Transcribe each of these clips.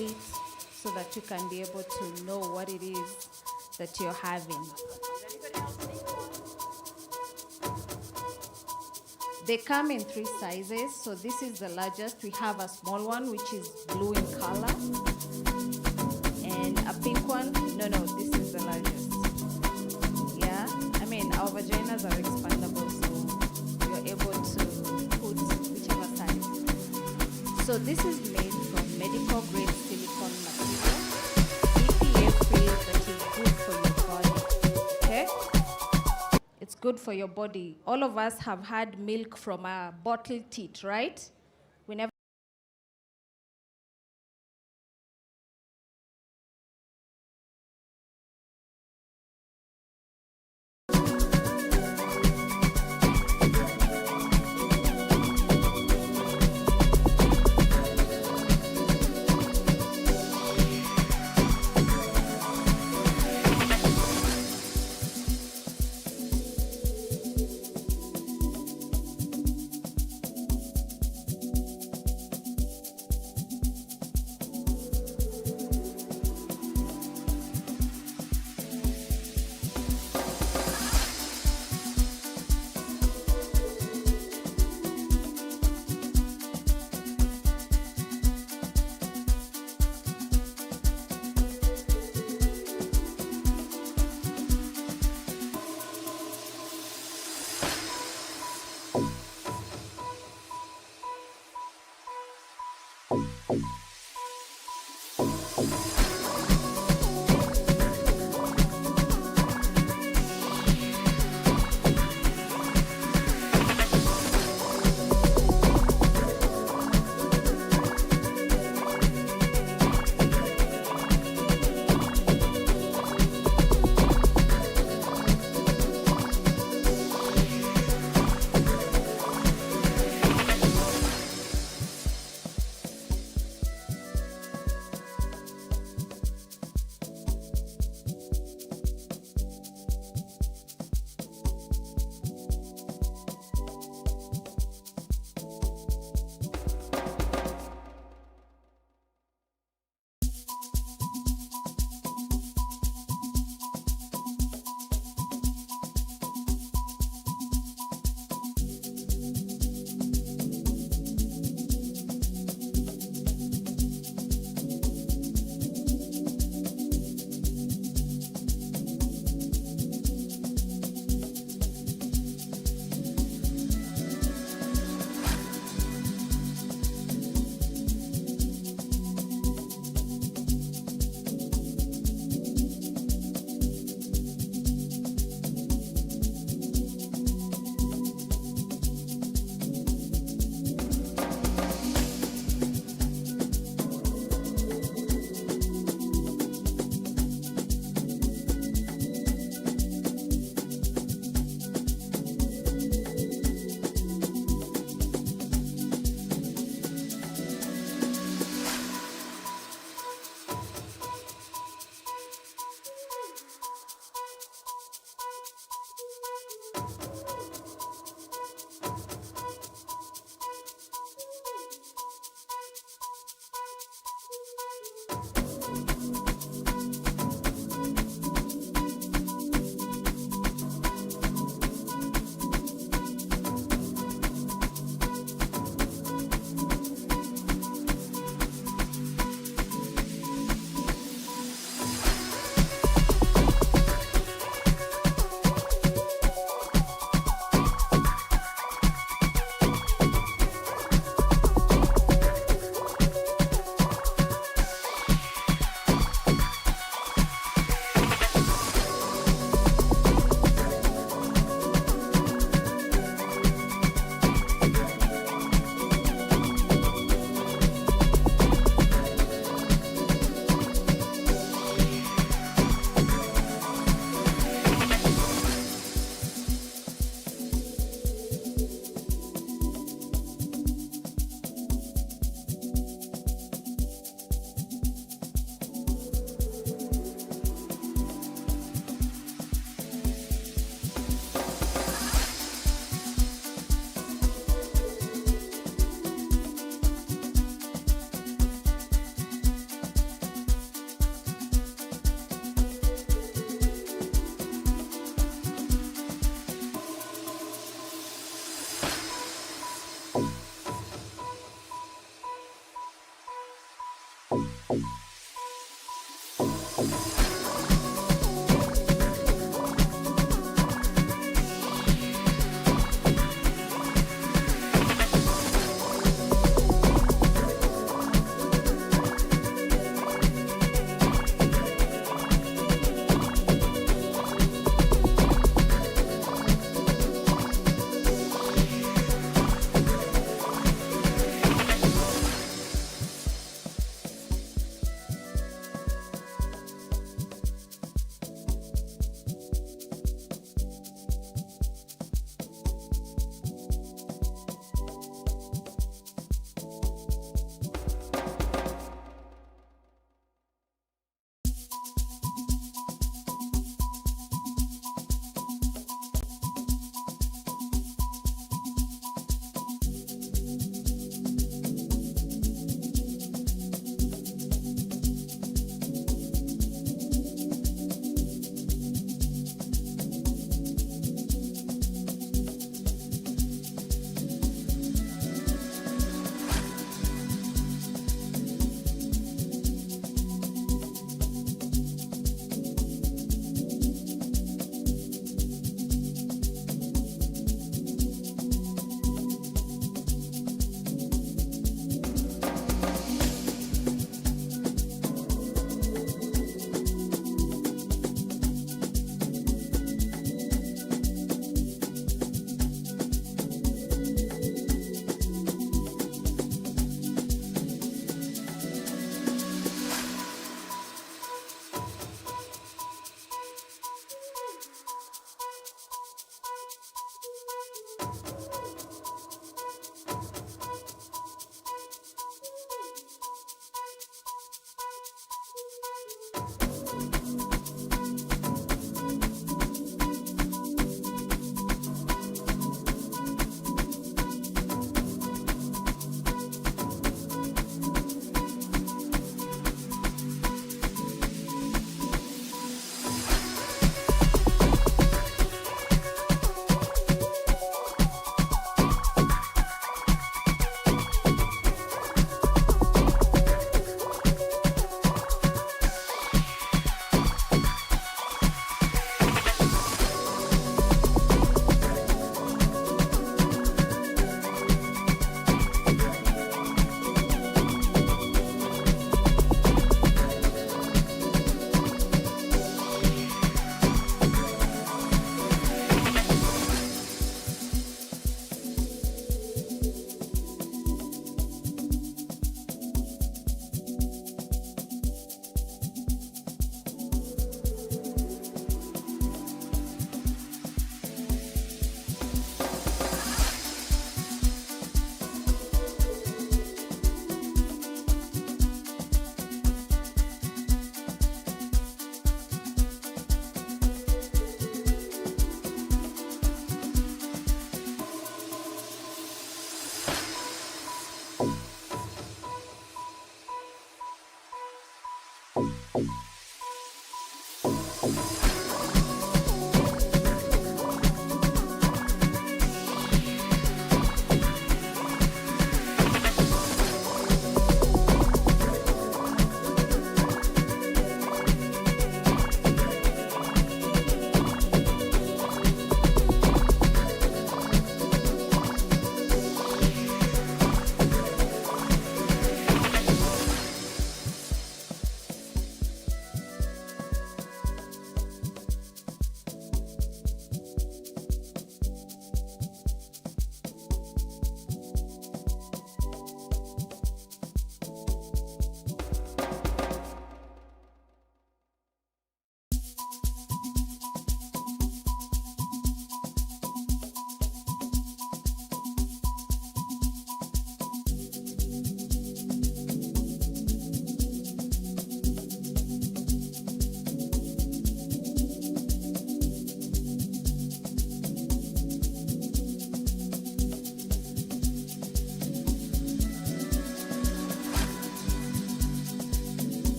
it so that you can be able to know what it is that you're having. They come in 3 sizes, so this is the largest. We have a small one, which is blue in color, and a pink one. No, this is the largest. Yeah, I mean, our vaginas are expandable, so you're able to put whichever size. So this is made from medical grade silicone material, BPA free, that is good for your body. Okay? It's good for your body. All of us have had milk from a bottled teat, right? We never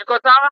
Iko sawa?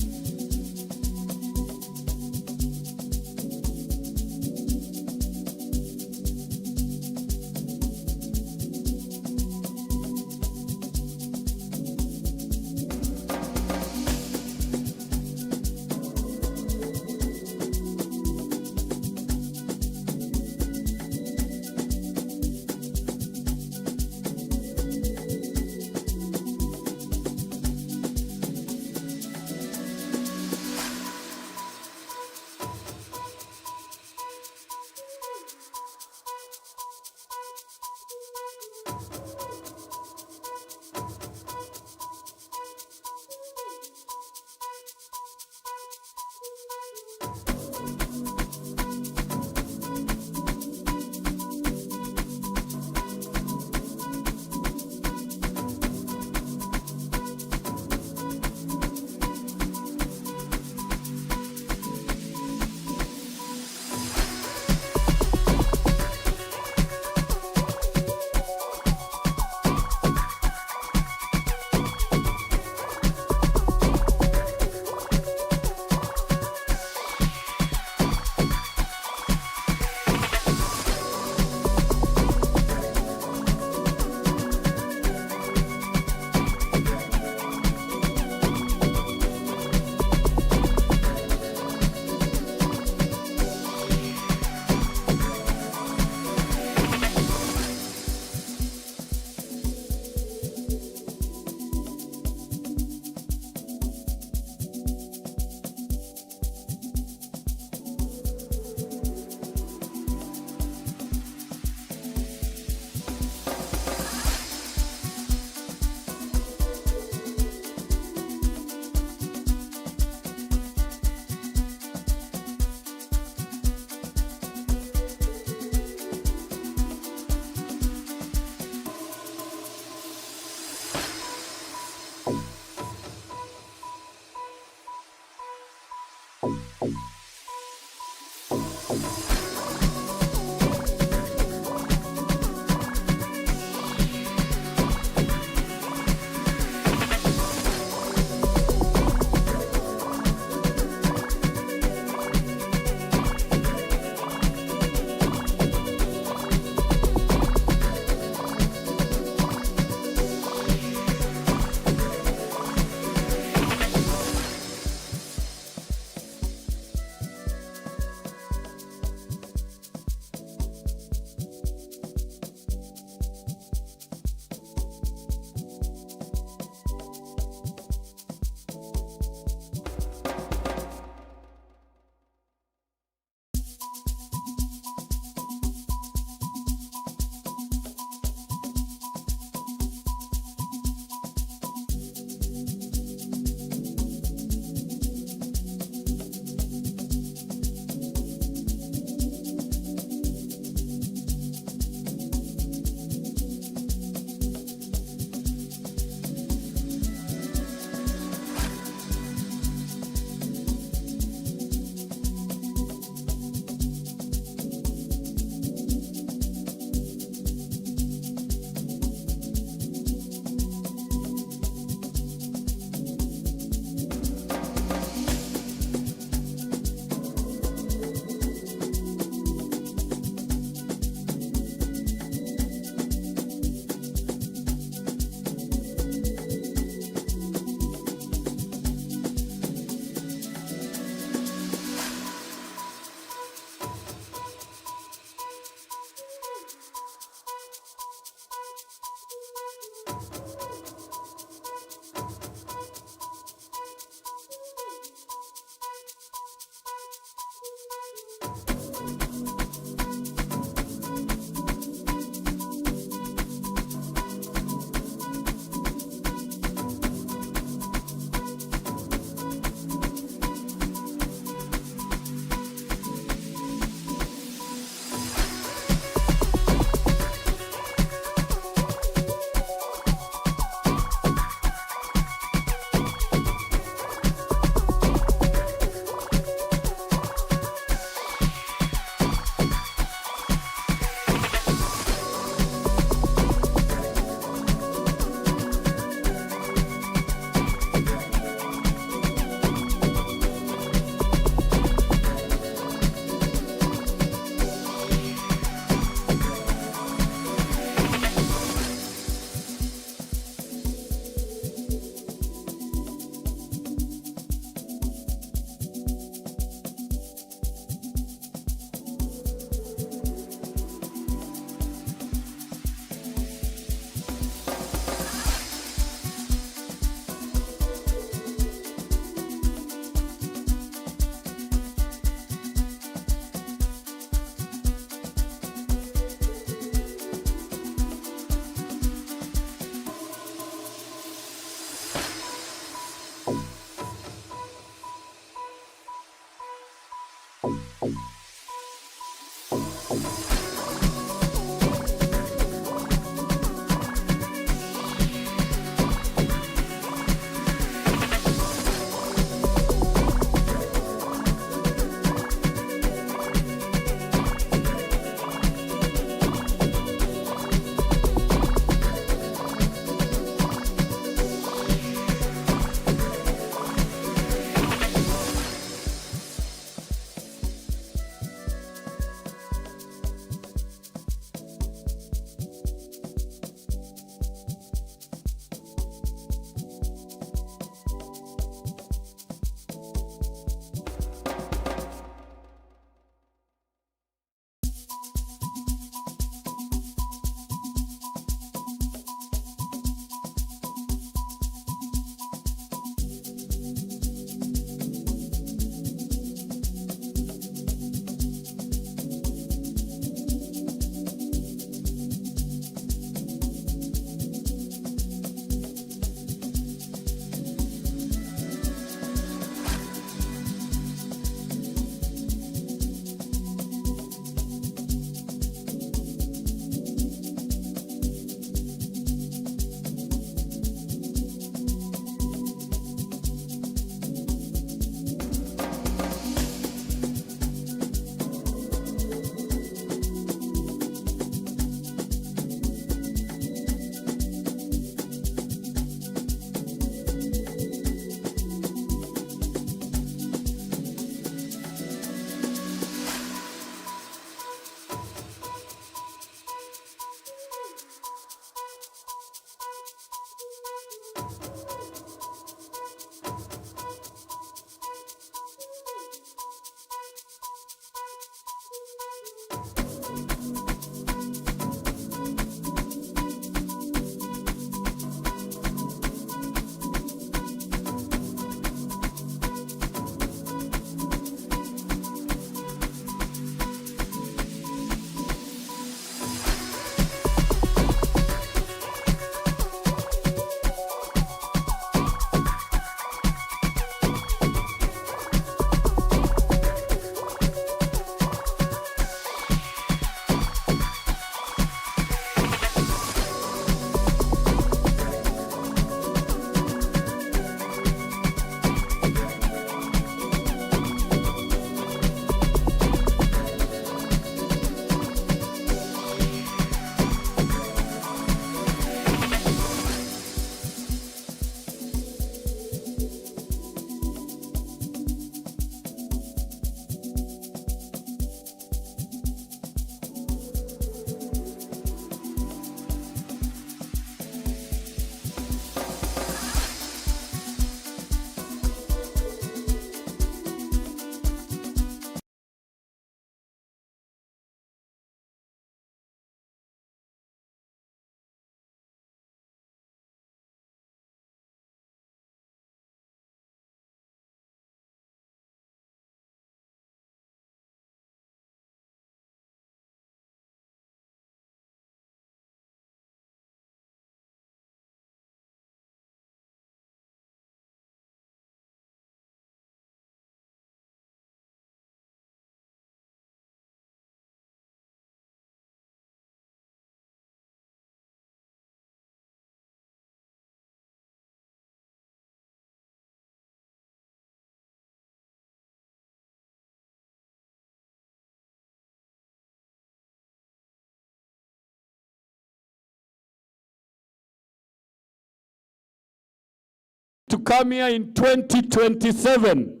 to come here in 2027?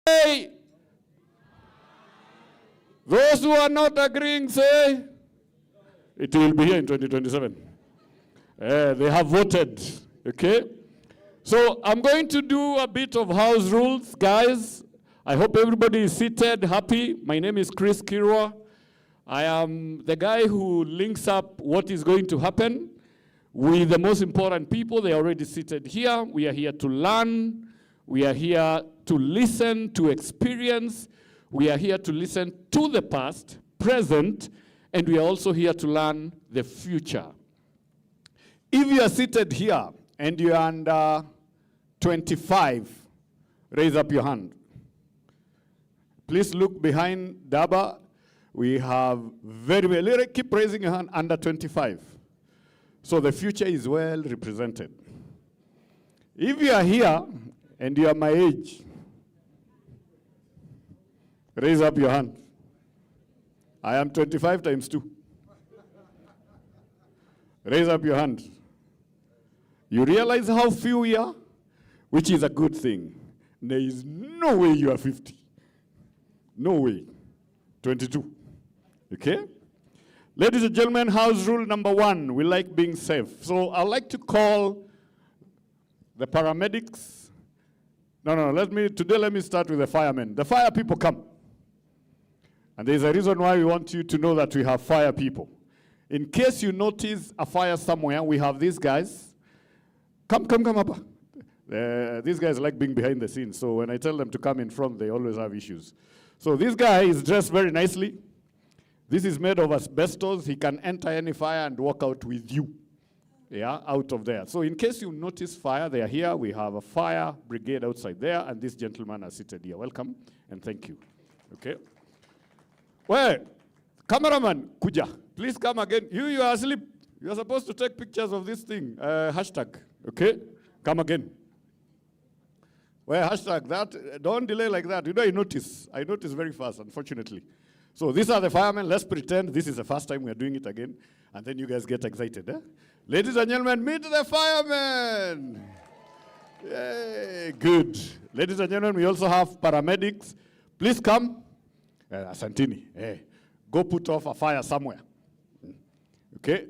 Hey! Those who are not agreeing say, it will be here in 2027. They have voted, okay? So I'm going to do a bit of house rules, guys. I hope everybody is seated, happy. My name is Chris Kirwa. I am the guy who links up what is going to happen with the most important people. They are already seated here. We are here to learn. We are here to listen, to experience. We are here to listen to the past, present, and we are also here to learn the future. If you are seated here and you are under 25, raise up your hand. Please look behind Daba. We have keep raising your hand under 25. So the future is well represented. If you are here and you are my age, raise up your hand. I am 25 times 2. Raise up your hand. You realize how few we are? Which is a good thing. There is no way you are 50. No way. 22. Okay? Ladies and gentlemen, house rule number 1, we like being safe. So I'd like to call the paramedics. Today let me start with the firemen. The fire people come. And there's a reason why we want you to know that we have fire people. In case you notice a fire somewhere, we have these guys. Come up. These guys like being behind the scenes, so when I tell them to come in front, they always have issues. So this guy is dressed very nicely. This is made of asbestos. He can enter any fire and walk out with you, out of there. So in case you notice fire, they are here. We have a fire brigade outside there, and this gentleman is seated here. Welcome, and thank you. Okay. Well, cameraman, Kuja, please come again. You are asleep. You are supposed to take pictures of this thing. Hashtag, okay? Come again. Well, hashtag that. Don't delay like that. I notice. I notice very fast, unfortunately. So these are the firemen. Let's pretend this is the first time we are doing it again. And then you guys get excited. Eh? Ladies and gentlemen, meet the firemen. Yay, good. Ladies and gentlemen, we also have paramedics. Please come. Santini, go put off a fire somewhere. Okay?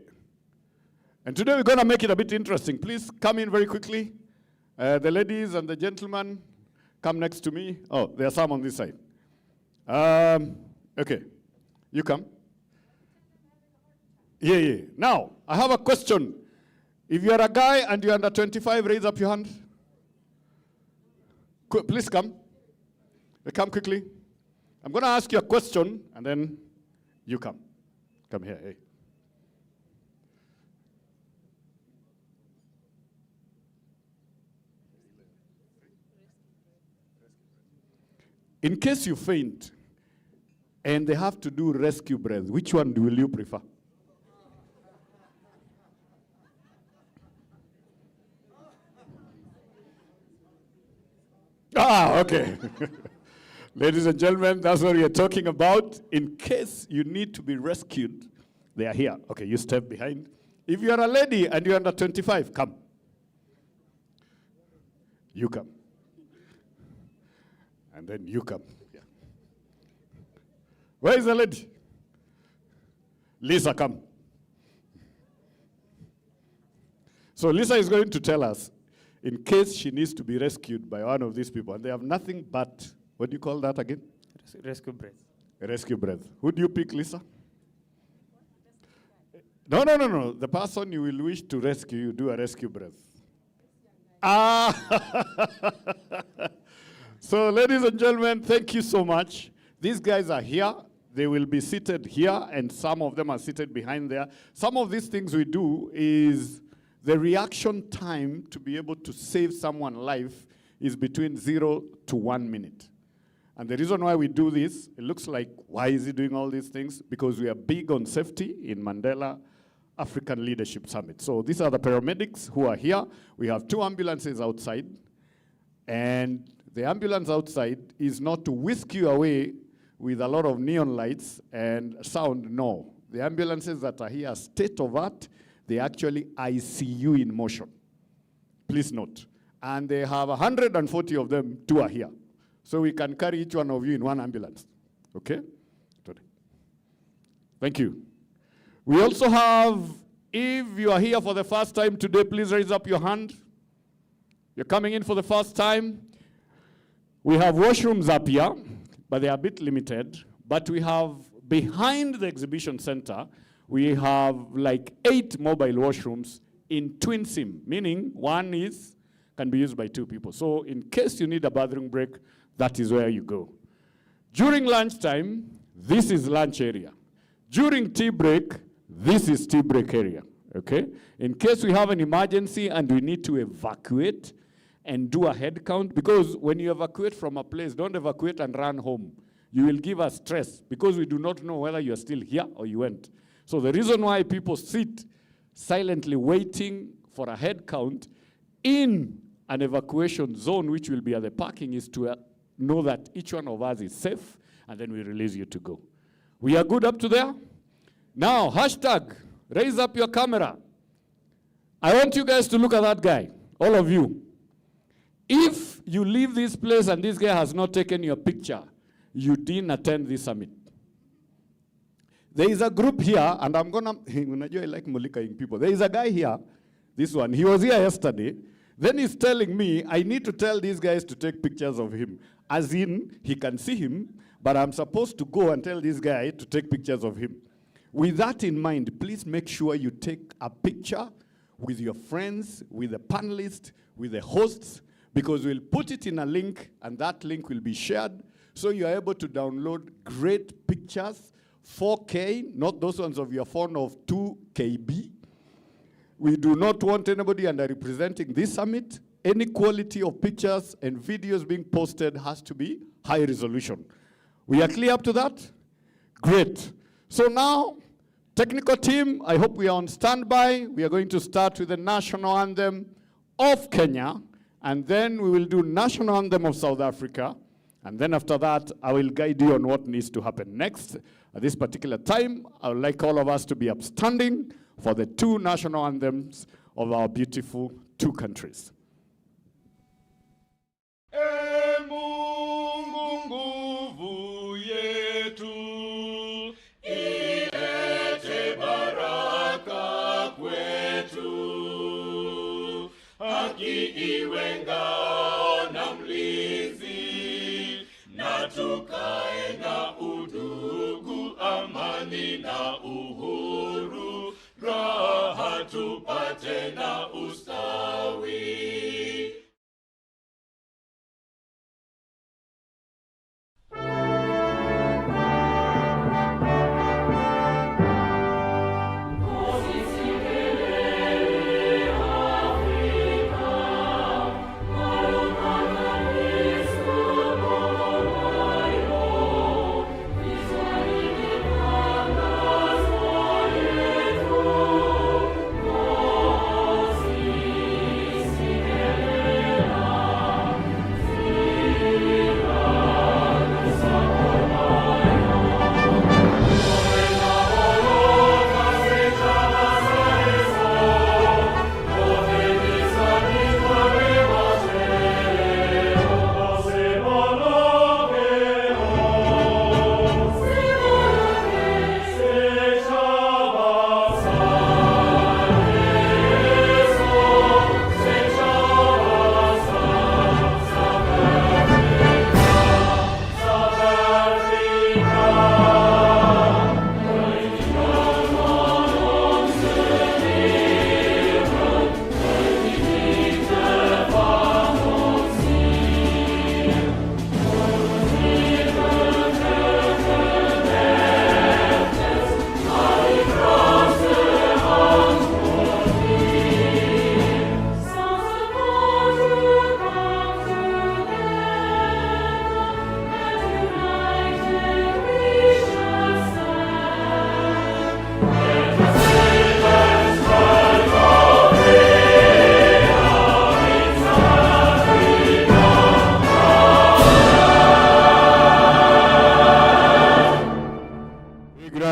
And today we're going to make it a bit interesting. Please come in very quickly. The ladies and the gentlemen, come next to me. Oh, there are some on this side. Okay, you come. Yeah. Now, I have a question. If you're a guy and you're under 25, raise up your hand. Please come. Come quickly. I'm going to ask you a question, and then you come. Come here, hey. In case you faint, and they have to do rescue breath, which one will you prefer? Okay. Ladies and gentlemen, that's what we are talking about. In case you need to be rescued, they are here. Okay, you step behind. If you are a lady and you're under 25, come. You come. And then you come. Yeah. Where is the lady? Lisa, come. So Lisa is going to tell us, in case she needs to be rescued by one of these people, and they have nothing but, what do you call that again? Rescue breath. Rescue breath. Who do you pick, Lisa? No. The person you will wish to rescue, you do a rescue breath. So, ladies and gentlemen, thank you so much. These guys are here. They will be seated here, and some of them are seated behind there. Some of these things we do is the reaction time to be able to save someone's life is between 0 to 1 minute. And the reason why we do this, it looks like, why is he doing all these things? Because we are big on safety in Mandela African Leadership Summit. So these are the paramedics who are here. We have 2 ambulances outside. And the ambulance outside is not to whisk you away with a lot of neon lights and sound, no. The ambulances that are here are state of art. They actually ICU in motion. please note. And they have 140 of them, 2 are here. So we can carry each one of you in one ambulance, okay? Thank you. We also have, if you are here for the first time today, please raise up your hand. You're coming in for the first time. We have washrooms up here, but they are a bit limited. But we have, behind the exhibition center, we have like 8 mobile washrooms in twin sim, meaning one can be used by 2 people. So in case you need a bathroom break, that is where you go. During lunchtime, this is lunch area. During tea break, this is tea break area, okay? In case we have an emergency and we need to evacuate and do a head count, because when you evacuate from a place, don't evacuate and run home. You will give us stress because we do not know whether you are still here or you went. So the reason why people sit silently waiting for a head count in an evacuation zone, which will be at the parking, is to know that each one of us is safe, and then we release you to go. We are good up to there? Now, hashtag, raise up your camera. I want you guys to look at that guy, all of you. If you leave this place and this guy has not taken your picture, you didn't attend this summit. There is a group here, and I'm gonna, I like mulikaing people. There is a guy here, this one, he was here yesterday. Then he's telling me, I need to tell these guys to take pictures of him. As in, he can see him, but I'm supposed to go and tell this guy to take pictures of him. With that in mind, please make sure you take a picture with your friends, with the panelists, with the hosts, because we'll put it in a link, and that link will be shared, so you're able to download great pictures, 4K, not those ones of your phone of 2 KB. We do not want anybody underrepresenting this summit. Any quality of pictures and videos being posted has to be high resolution. We are clear up to that? Great. So now, technical team, I hope we are on standby. We are going to start with the national anthem of Kenya, and then we will do national anthem of South Africa. And then after that, I will guide you on what needs to happen next. At this particular time, I would like all of us to be upstanding for the 2 national anthems of our beautiful 2 countries. Tukae na udugu, amani na uhuru, raha tupate na ustawi.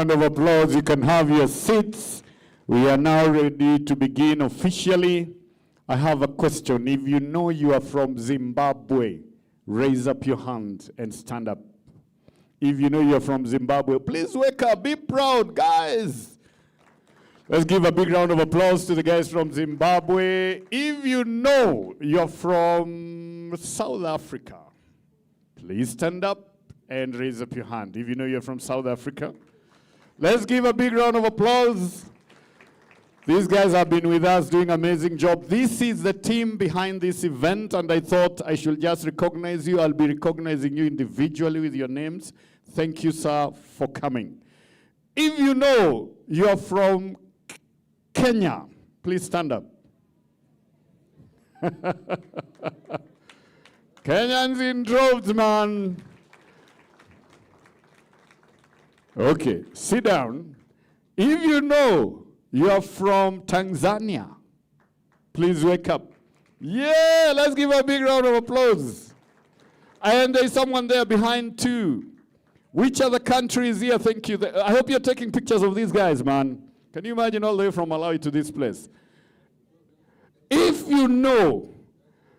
Of applause, you can have your seats. We are now ready to begin officially I have a question. If you know you are from Zimbabwe, raise up your hand and stand up. If you know you're from Zimbabwe, please wake up, be proud, guys. Let's give a big round of applause to the guys from Zimbabwe. If you know you're from South Africa, please stand up and raise up your hand. If you know you're from South Africa, let's give a big round of applause. These guys have been with us doing an amazing job. This is the team behind this event, and I thought I should just recognize you. I'll be recognizing you individually with your names. Thank you, sir, for coming. If you know you're from Kenya, please stand up. Kenyans in droves, man. Okay, sit down. If you know you're from Tanzania, please wake up. Yeah, let's give a big round of applause. And there's someone there behind too. Which other countries here? Thank you. I hope you're taking pictures of these guys, man. Can you imagine all the way from Malawi to this place? If you know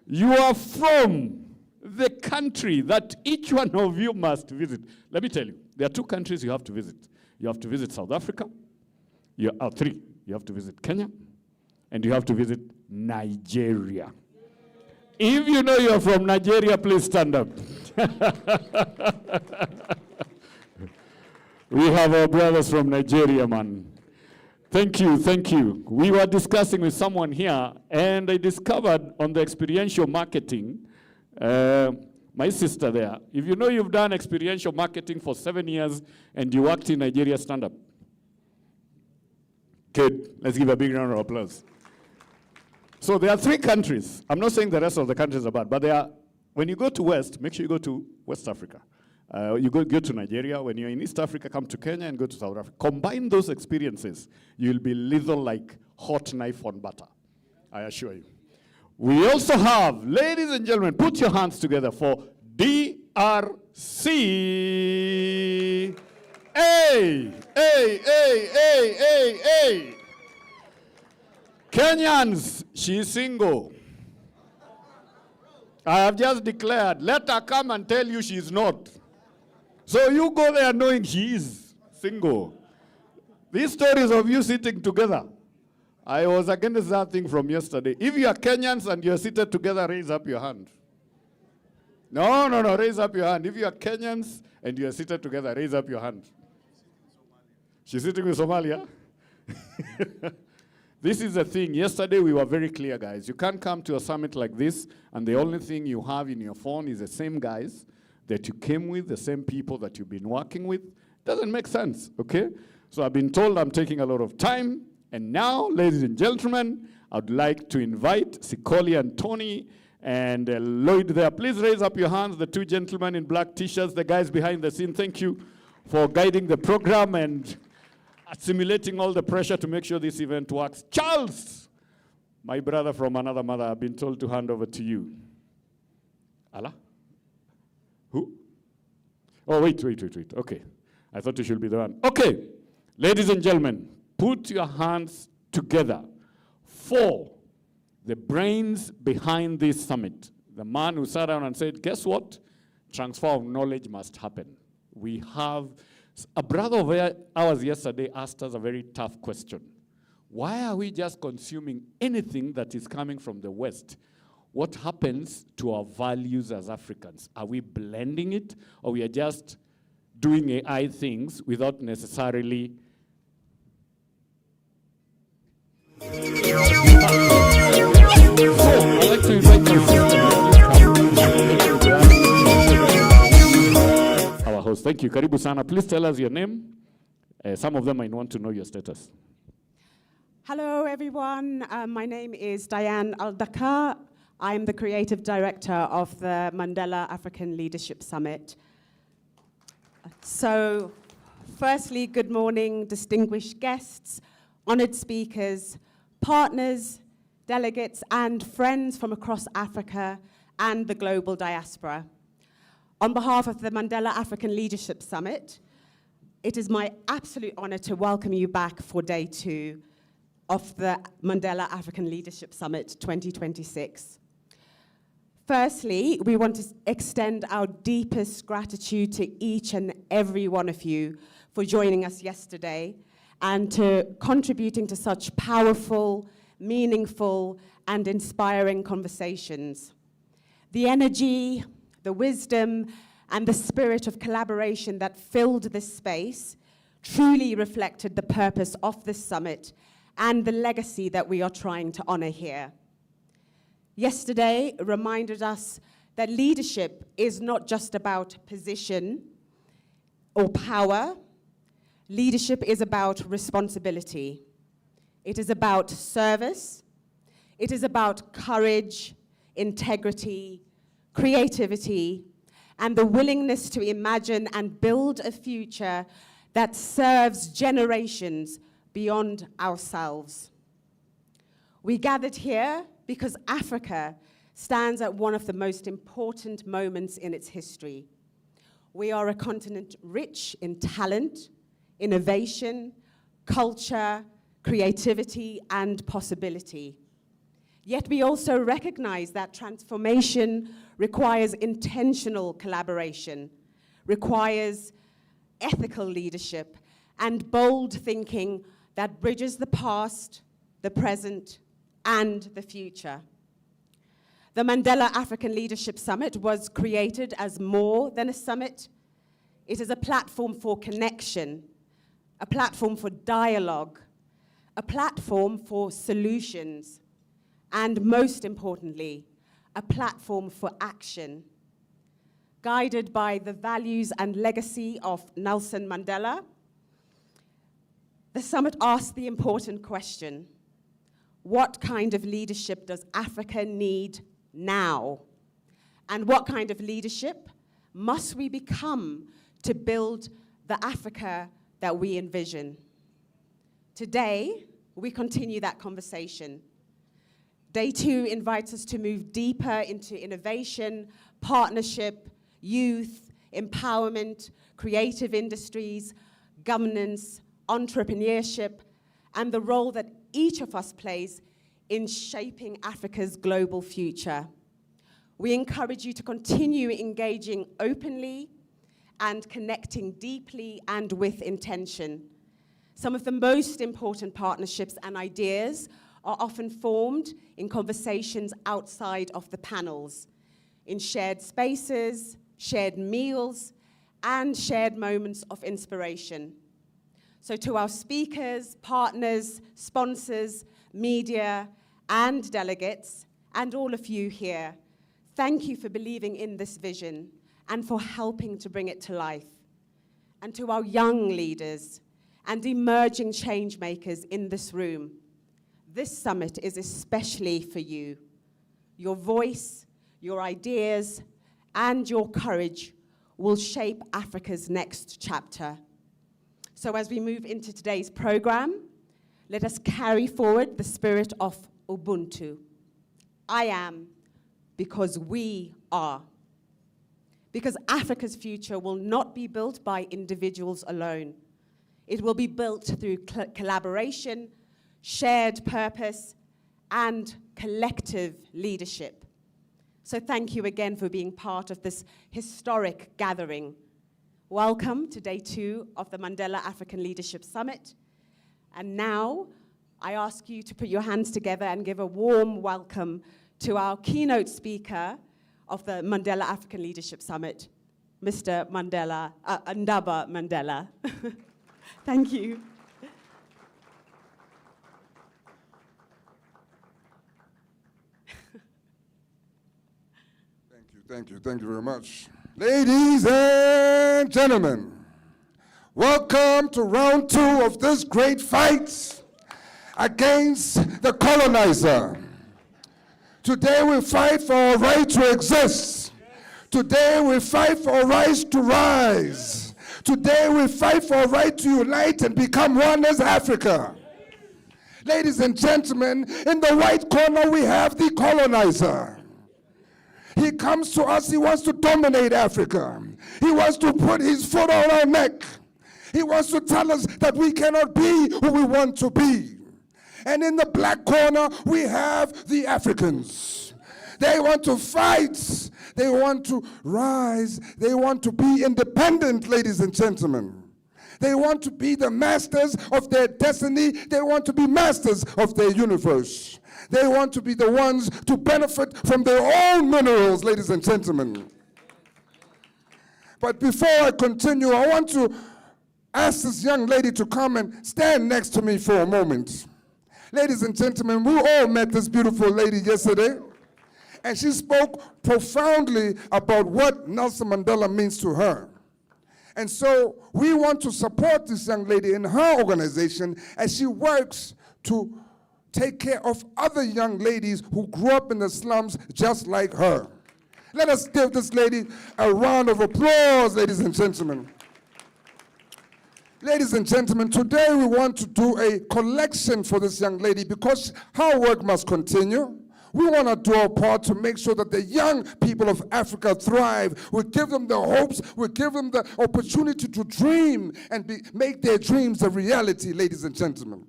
you are from the country that each one of you must visit, let me tell you, there are 2 countries you have to visit. You have to visit South Africa. Three. You have to visit Kenya, and you have to visit Nigeria. If you know you're from Nigeria, please stand up. We have our brothers from Nigeria, man. Thank you, thank you. We were discussing with someone here, and I discovered on the experiential marketing, my sister there, if you know you've done experiential marketing for 7 years and you worked in Nigeria, stand up. Good. Let's give a big round of applause. So there are 3 countries. I'm not saying the rest of the countries are bad, but there are, when you go to West, make sure you go to West Africa. You go to Nigeria. When you're in East Africa, come to Kenya and go to South Africa. Combine those experiences, you'll be lethal like hot knife on butter. I assure you. We also have, ladies and gentlemen, put your hands together for DRC. Hey, hey, hey, hey, hey, hey. Kenyans, she's single. I have just declared, let her come and tell you she's not. So you go there knowing she is single. These stories of you sitting together, I was against that thing from yesterday. If you are Kenyans and you're seated together, raise up your hand. No, raise up your hand. If you are Kenyans and you're seated together, raise up your hand. She's sitting with Somalia? This is the thing. Yesterday we were very clear, guys. You can't come to a summit like this and the only thing you have in your phone is the same guys that you came with, the same people that you've been working with. Doesn't make sense, okay? So I've been told I'm taking a lot of time. And now, ladies and gentlemen, I'd like to invite Sikoli and Tony and Lloyd there. Please raise up your hands, the 2 gentlemen in black t-shirts, the guys behind the scene. Thank you for guiding the program and assimilating all the pressure to make sure this event works. Charles, my brother from another mother, I've been told to hand over to you. Allah? Who? Oh, wait. Okay. I thought you should be the one. Okay. Ladies and gentlemen, put your hands together for the brains behind this summit. The man who sat down and said, guess what? Transfer of knowledge must happen. We have, a brother of ours yesterday asked us a very tough question. Why are we just consuming anything that is coming from the West? What happens to our values as Africans? Are we blending it, or we are just doing AI things without necessarily I'd like to invite our host. Thank you. Karibu sana. Please tell us your name. Some of them might want to know your status. Hello, everyone. My name is Diane Aldaka. I'm the creative director of the Mandela African Leadership Summit. So, firstly, good morning, distinguished guests, honored speakers, partners, delegates, and friends from across Africa and the global diaspora. On behalf of the Mandela African Leadership Summit, it is my absolute honor to welcome you back for day 2. of the Mandela African Leadership Summit 2026. Firstly, we want to extend our deepest gratitude to each and every one of you for joining us yesterday and to contributing to such powerful, meaningful, and inspiring conversations. The energy, the wisdom, and the spirit of collaboration that filled this space truly reflected the purpose of this summit and the legacy that we are trying to honor here. Yesterday reminded us that leadership is not just about position or power. Leadership is about responsibility. It is about service. It is about courage, integrity, creativity, and the willingness to imagine and build a future that serves generations beyond ourselves. We gathered here because Africa stands at one of the most important moments in its history. We are a continent rich in talent, innovation, culture, creativity, and possibility. Yet we also recognize that transformation requires intentional collaboration, requires ethical leadership, and bold thinking that bridges the past, the present, and the future. The Mandela African Leadership Summit was created as more than a summit. It is a platform for connection, a platform for dialogue, a platform for solutions, and most importantly, a platform for action. Guided by the values and legacy of Nelson Mandela, the summit asked the important question: what kind of leadership does Africa need now? And what kind of leadership must we become to build the Africa that we envision? Today, we continue that conversation. Day 2 invites us to move deeper into innovation, partnership, youth, empowerment, creative industries, governance, entrepreneurship, and the role that each of us plays in shaping Africa's global future. We encourage you to continue engaging openly and connecting deeply and with intention. Some of the most important partnerships and ideas are often formed in conversations outside of the panels, in shared spaces, shared meals, and shared moments of inspiration. So to our speakers, partners, sponsors, media, and delegates, and all of you here, thank you for believing in this vision and for helping to bring it to life. And to our young leaders and emerging change makers in this room, this summit is especially for you. Your voice, your ideas, and your courage will shape Africa's next chapter. So as we move into today's program, let us carry forward the spirit of Ubuntu. I am because we are. Because Africa's future will not be built by individuals alone. It will be built through collaboration, shared purpose, and collective leadership. So thank you again for being part of this historic gathering. Welcome to Day 2 of the Mandela African Leadership Summit. And now, I ask you to put your hands together and give a warm welcome to our keynote speaker of the Mandela African Leadership Summit, Mr. Ndaba Mandela. Thank you. Thank you very much. Ladies and gentlemen, welcome to round 2 of this great fight against the colonizer. Today we fight for our right to exist. Today we fight for our right to rise. Today we fight for our right to unite and become one as Africa. Ladies and gentlemen, in the white corner we have the colonizer. He comes to us, he wants to dominate Africa. He wants to put his foot on our neck. He wants to tell us that we cannot be who we want to be. And in the black corner, we have the Africans. They want to fight. They want to rise. They want to be independent, ladies and gentlemen. They want to be the masters of their destiny. They want to be masters of their universe. They want to be the ones to benefit from their own minerals, ladies and gentlemen. But before I continue, I want to ask this young lady to come and stand next to me for a moment. Ladies and gentlemen, we all met this beautiful lady yesterday, and she spoke profoundly about what Nelson Mandela means to her. And so we want to support this young lady in her organization as she works to take care of other young ladies who grew up in the slums just like her. Let us give this lady a round of applause, ladies and gentlemen. Ladies and gentlemen, today we want to do a collection for this young lady because her work must continue. We want to do our part to make sure that the young people of Africa thrive. We give them the hopes, we give them the opportunity to dream and make their dreams a reality, ladies and gentlemen.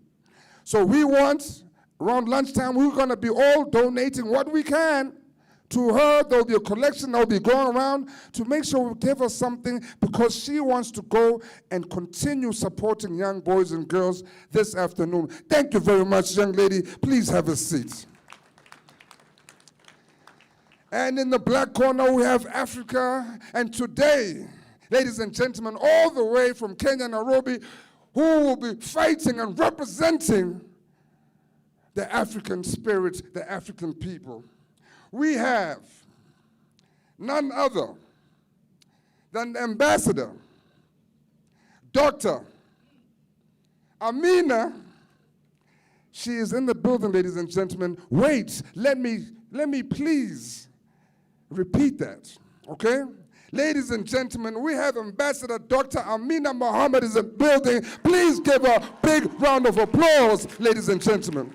So we want, around lunchtime, we're going to be all donating what we can to her. There'll be a collection that'll be going around to make sure we give her something because she wants to go and continue supporting young boys and girls this afternoon. Thank you very much, young lady. Please have a seat. And in the black corner, we have Africa. And today, ladies and gentlemen, all the way from Kenya, Nairobi, who will be fighting and representing the African spirit, the African people. We have none other than Ambassador Dr. Amina. She is in the building, ladies and gentlemen. Wait, let me please repeat that, okay? Ladies and gentlemen, we have Ambassador Dr. Amina Mohammed is in the building. Please give her a big round of applause, ladies and gentlemen.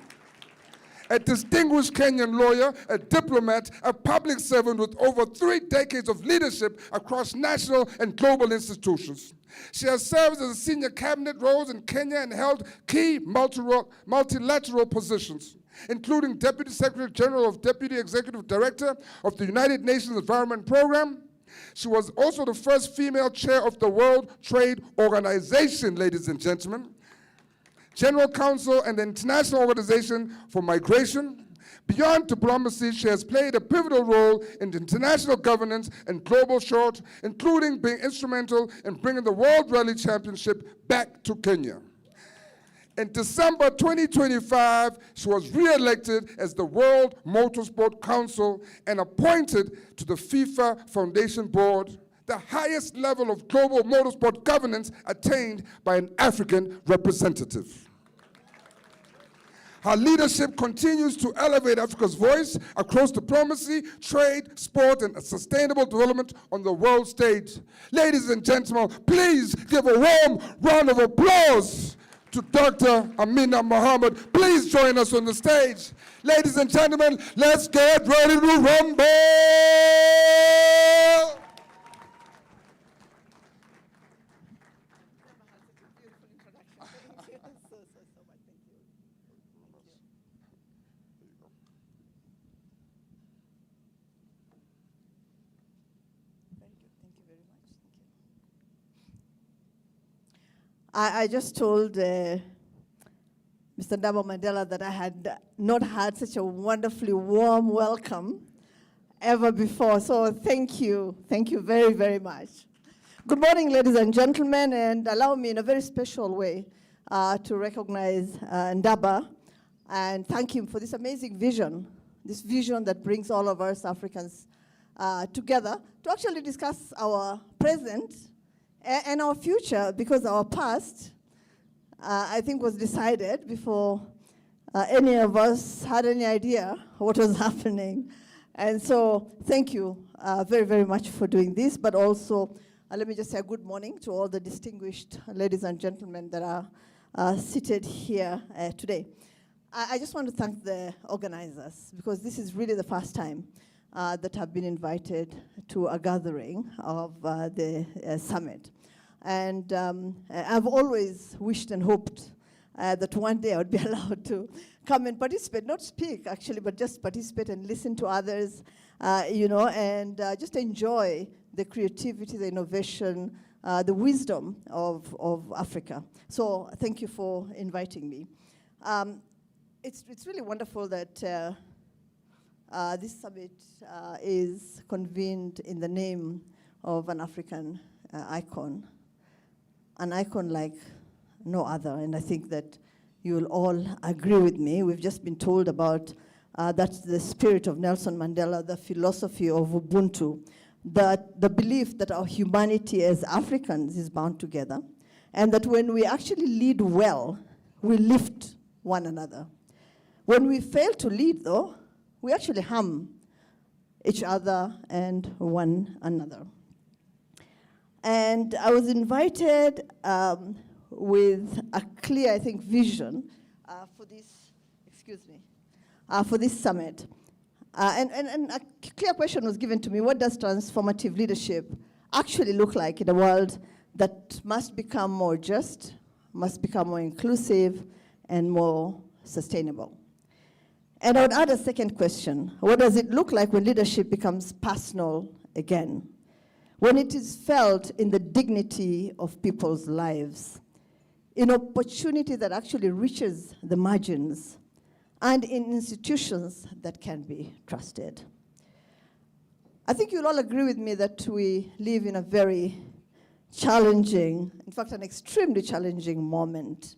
A distinguished Kenyan lawyer, a diplomat, a public servant with over 3 decades of leadership across national and global institutions. She has served as a senior cabinet roles in Kenya and held key multilateral positions, including Deputy Secretary General of Deputy Executive Director of the United Nations Environment Program. She was also the first female chair of the World Trade Organization, ladies and gentlemen, General Counsel and the International Organization for Migration. Beyond diplomacy, she has played a pivotal role in international governance and global short, including being instrumental in bringing the World Rally Championship back to Kenya. In December 2025, she was re-elected as the World Motorsport Council and appointed to the FIFA Foundation Board, the highest level of global motorsport governance attained by an African representative. Her leadership continues to elevate Africa's voice across diplomacy, trade, sport, and sustainable development on the world stage. Ladies and gentlemen, please give a warm round of applause to Dr. Amina Mohammed. Please join us on the stage. Ladies and gentlemen, let's get ready to rumble! I just told Mr. Ndaba Mandela that I had not had such a wonderfully warm welcome ever before. So thank you very, very much. Good morning, ladies and gentlemen, and allow me in a very special way to recognize Ndaba and thank him for this amazing vision, this vision that brings all of us Africans together to actually discuss our present and our future, because our past, I think, was decided before any of us had any idea what was happening. And so thank you very, very much for doing this, but also let me just say good morning to all the distinguished ladies and gentlemen that are seated here today. I just want to thank the organizers, because this is really the first time that have been invited to a gathering of the summit. And I've always wished and hoped that one day I would be allowed to come and participate, not speak actually, but just participate and listen to others, and just enjoy the creativity, the innovation, the wisdom of Africa. So thank you for inviting me. It's really wonderful that this summit is convened in the name of an African icon, an icon like no other. And I think that you will all agree with me. We've just been told about that's the spirit of Nelson Mandela, the philosophy of Ubuntu, that the belief that our humanity as Africans is bound together, and that when we actually lead well, we lift one another. When we fail to lead, though, we actually harm each other and one another. And I was invited with a clear, I think, vision for this summit. And a clear question was given to me: what does transformative leadership actually look like in a world that must become more just, must become more inclusive, and more sustainable? And I would add a second question: what does it look like when leadership becomes personal again? When it is felt in the dignity of people's lives, in opportunity that actually reaches the margins, and in institutions that can be trusted. I think you'll all agree with me that we live in a very challenging, in fact, an extremely challenging moment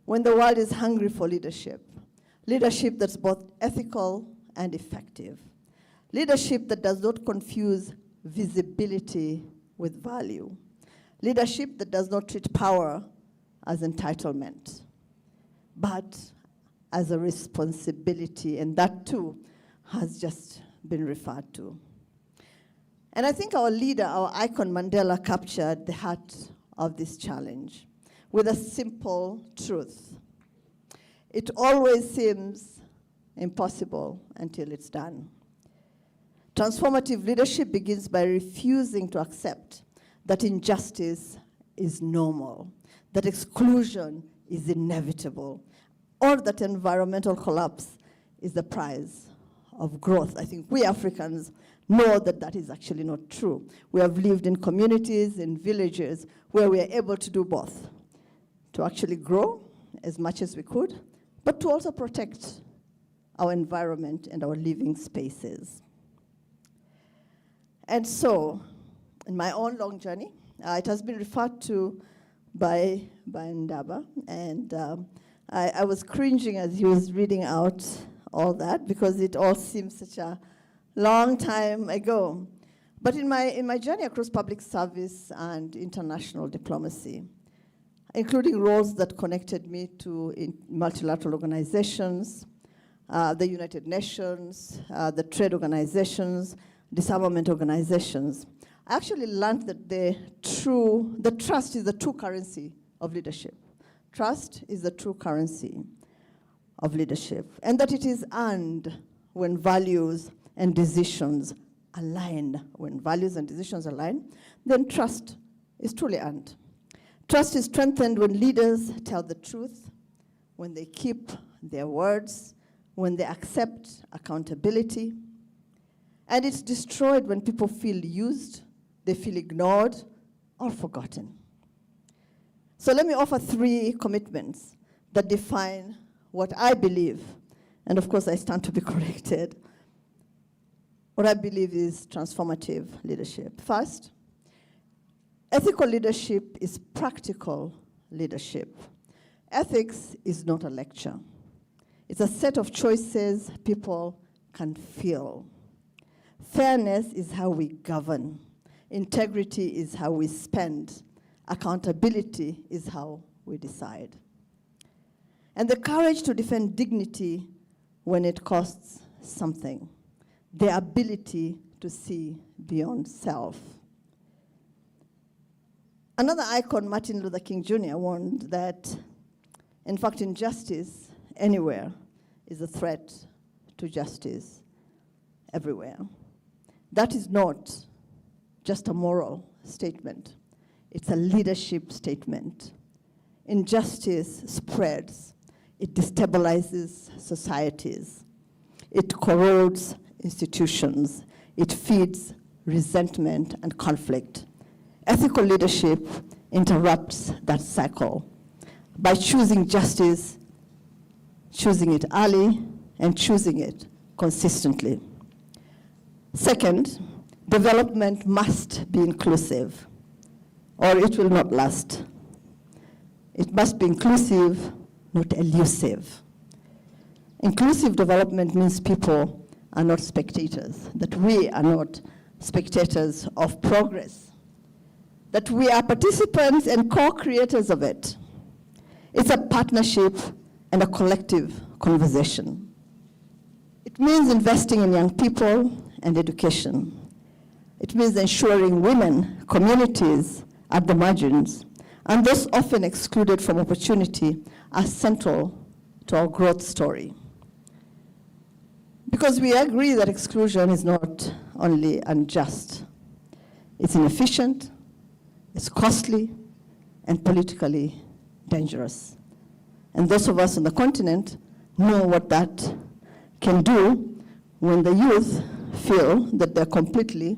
when the world is hungry for leadership. Leadership that's both ethical and effective. Leadership that does not confuse visibility with value. Leadership that does not treat power as entitlement, but as a responsibility, and that too has just been referred to. And I think our leader, our icon Mandela, captured the heart of this challenge with a simple truth. It always seems impossible until it's done. Transformative leadership begins by refusing to accept that injustice is normal, that exclusion is inevitable, or that environmental collapse is the prize of growth. I think we Africans know that that is actually not true. We have lived in communities, in villages, where we are able to do both, to actually grow as much as we could, but to also protect our environment and our living spaces. And so, in my own long journey, it has been referred to by Ndaba, and I was cringing as he was reading out all that, because it all seems such a long time ago. But in my journey across public service and international diplomacy, including roles that connected me to multilateral organizations, the United Nations, the trade organizations, disarmament organizations, I actually learned that the trust is the true currency of leadership. Trust is the true currency of leadership, and that it is earned when values and decisions align. When values and decisions align, then trust is truly earned. Trust is strengthened when leaders tell the truth, when they keep their words, when they accept accountability. And it's destroyed when people feel used, they feel ignored, or forgotten. So let me offer 3 commitments that define what I believe, and of course I stand to be corrected, what I believe is transformative leadership. First, ethical leadership is practical leadership. Ethics is not a lecture. It's a set of choices people can feel. Fairness is how we govern. Integrity is how we spend. Accountability is how we decide. And the courage to defend dignity when it costs something. The ability to see beyond self. Another icon, Martin Luther King Jr., warned that, in fact, injustice anywhere is a threat to justice everywhere. That is not just a moral statement. It's a leadership statement. injustice spreads. It destabilizes societies. It corrodes institutions. It feeds resentment and conflict. Ethical leadership interrupts that cycle by choosing justice, choosing it early, and choosing it consistently. Second, development must be inclusive, or it will not last. It must be inclusive, not elusive. Inclusive development means people are not spectators, that we are not spectators of progress, that we are participants and co-creators of it. It's a partnership and a collective conversation. It means investing in young people and education. It means ensuring women, communities at the margins, and those often excluded from opportunity are central to our growth story. Because we agree that exclusion is not only unjust, it's inefficient, it's costly, and politically dangerous. And those of us on the continent know what that can do when the youth feel that they're completely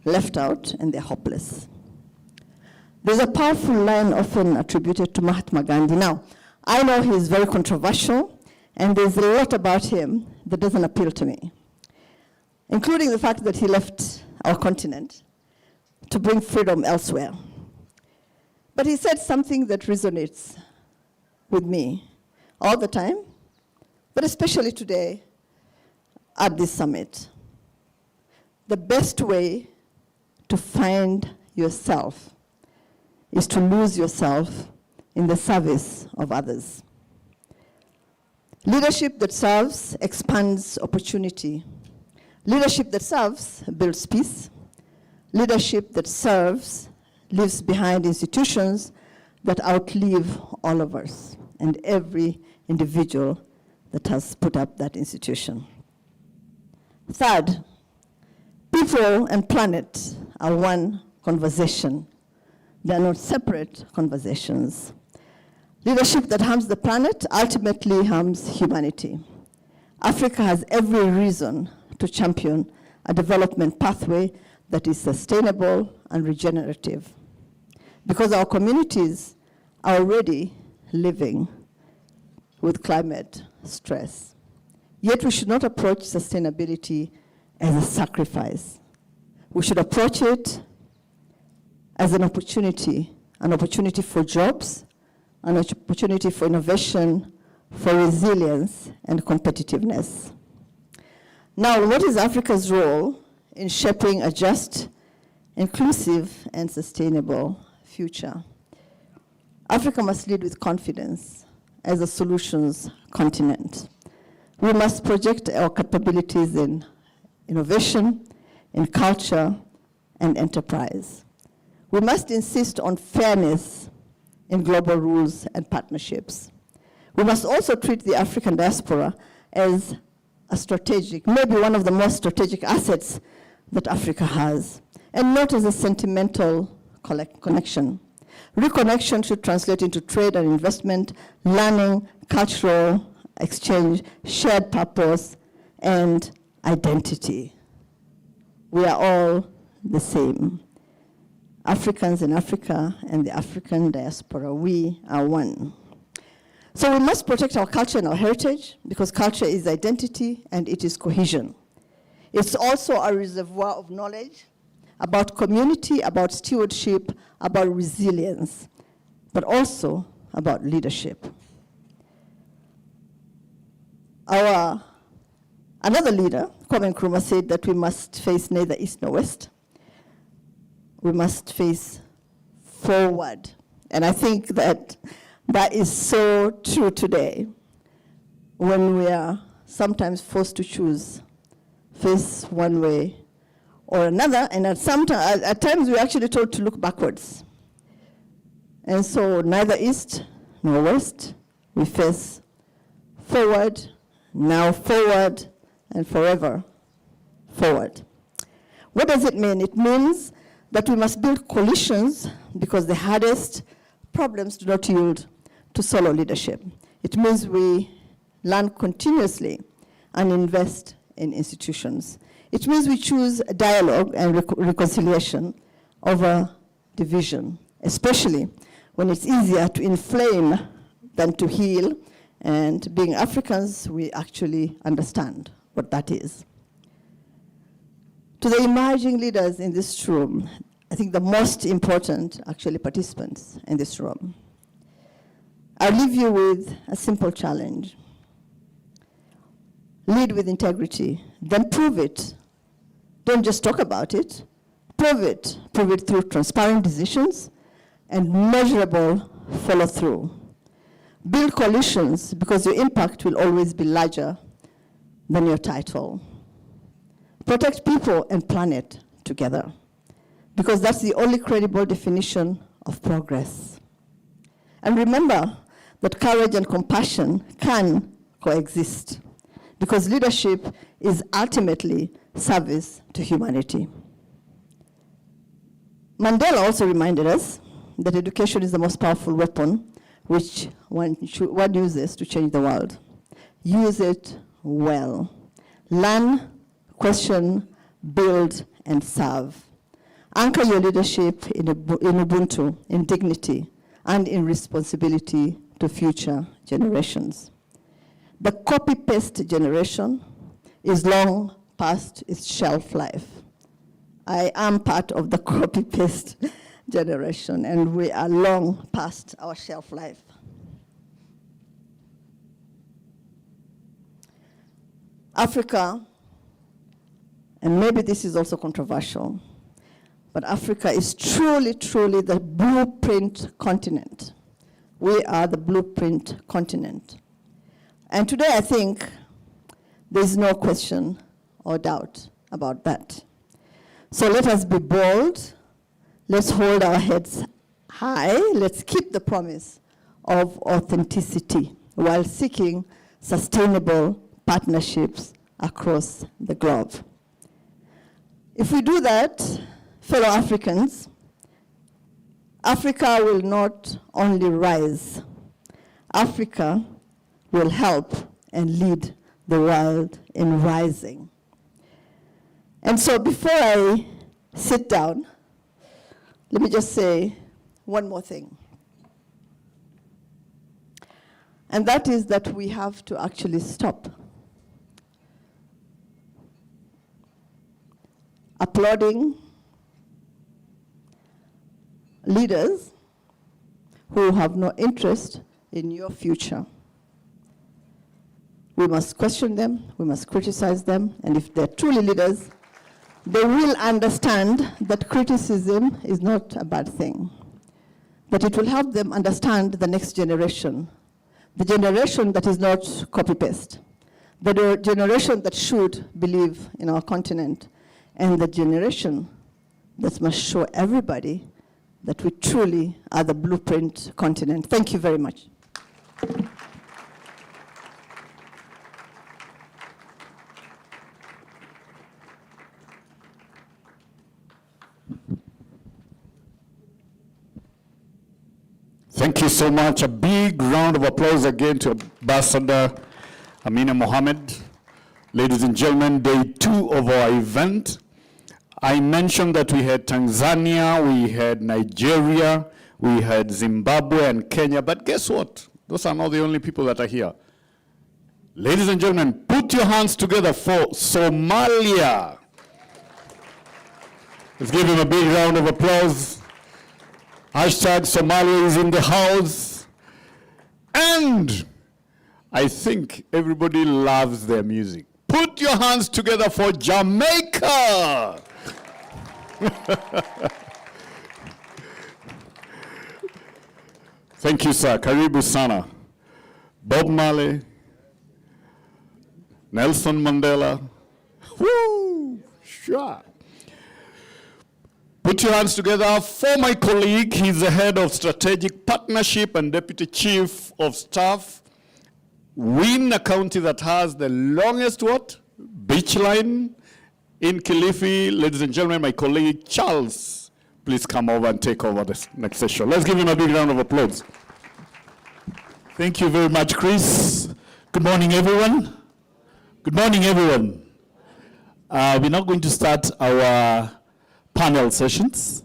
left out and they're hopeless. There's a powerful line often attributed to Mahatma Gandhi. Now, I know he's very controversial, and there's a lot about him that doesn't appeal to me, including the fact that he left our continent to bring freedom elsewhere. But he said something that resonates with me all the time, but especially today at this summit. The best way to find yourself is to lose yourself in the service of others. Leadership that serves expands opportunity. Leadership that serves builds peace. Leadership that serves leaves behind institutions that outlive all of us and every individual that has put up that institution. Third, people and planet are one conversation. They are not separate conversations. Leadership that harms the planet ultimately harms humanity. Africa has every reason to champion a development pathway that is sustainable and regenerative, because our communities are already living with climate stress. Yet we should not approach sustainability as a sacrifice. We should approach it as an opportunity for jobs, an opportunity for innovation, for resilience and competitiveness. Now, what is Africa's role in shaping a just, inclusive, and sustainable future? Africa must lead with confidence as a solutions continent. We must project our capabilities in innovation, in culture, and enterprise. We must insist on fairness in global rules and partnerships. We must also treat the African diaspora as a strategic, maybe one of the most strategic assets that Africa has, and not as a sentimental connection. Reconnection should translate into trade and investment, learning, cultural exchange, shared purpose, and identity. We are all the same. Africans in Africa and the African diaspora, we are one. So we must protect our culture and our heritage, because culture is identity and it is cohesion. It's also a reservoir of knowledge about community, about stewardship, about resilience, but also about leadership. Another leader, Kwame Nkrumah, said that we must face neither east nor west. We must face forward. And I think that that is so true today, when we are sometimes forced to choose, face one way or another, and at times we're actually told to look backwards. And so neither east nor west, we face forward, now forward, and forever forward. What does it mean? It means that we must build coalitions, because the hardest problems do not yield to solo leadership. It means we learn continuously and invest in institutions. It means we choose dialogue and reconciliation over division, especially when it's easier to inflame than to heal. And being Africans, we actually understand what that is. To the emerging leaders in this room, I think the most important, actually, participants in this room, I'll leave you with a simple challenge. Lead with integrity, then prove it. Don't just talk about it, prove it. Prove it through transparent decisions and measurable follow-through. Build coalitions because your impact will always be larger than your title. Protect people and planet together because that's the only credible definition of progress. And remember that courage and compassion can coexist because leadership is ultimately service to humanity. Mandela also reminded us that education is the most powerful weapon which one uses to change the world. Use it well. Learn, question, build, and serve. Anchor your leadership in Ubuntu, in dignity, and in responsibility to future generations. The copy-paste generation is long past its shelf life. I am part of the copy-paste generation, and we are long past our shelf life. Africa, and maybe this is also controversial, but Africa is truly, truly the blueprint continent. We are the blueprint continent. And today I think there's no question or doubt about that. So let us be bold. Let's hold our heads high. Let's keep the promise of authenticity while seeking sustainable partnerships across the globe. If we do that, fellow Africans, Africa will not only rise, Africa will help and lead the world in rising. And so before I sit down, let me just say one more thing. And that is that we have to actually stop applauding leaders who have no interest in your future. We must question them, we must criticize them, and if they're truly leaders, they will understand that criticism is not a bad thing, but it will help them understand the next generation, the generation that is not copy-paste, the generation that should believe in our continent, and the generation that must show everybody that we truly are the blueprint continent. Thank you very much. Thank you so much. A big round of applause again to Ambassador Amina Mohammed. Ladies and gentlemen, day 2 of our event. I mentioned that we had Tanzania, we had Nigeria, we had Zimbabwe and Kenya, but guess what? Those are not the only people that are here. Ladies and gentlemen, put your hands together for Somalia. Let's give him a big round of applause. Hashtag Somalia is in the house. And I think everybody loves their music. Put your hands together for Jamaica. Thank you, sir. Karibu sana. Bob Marley, Nelson Mandela. Woo! Sure. Put your hands together for my colleague. He's the head of strategic partnership and deputy chief of staff. Win, a county that has the longest what? Beach line in Kilifi. Ladies and gentlemen, my colleague Charles, please come over and take over this next session. Let's give him a big round of applause. Thank you very much, Chris. Good morning, everyone. Good morning, everyone. We're now going to start our panel sessions.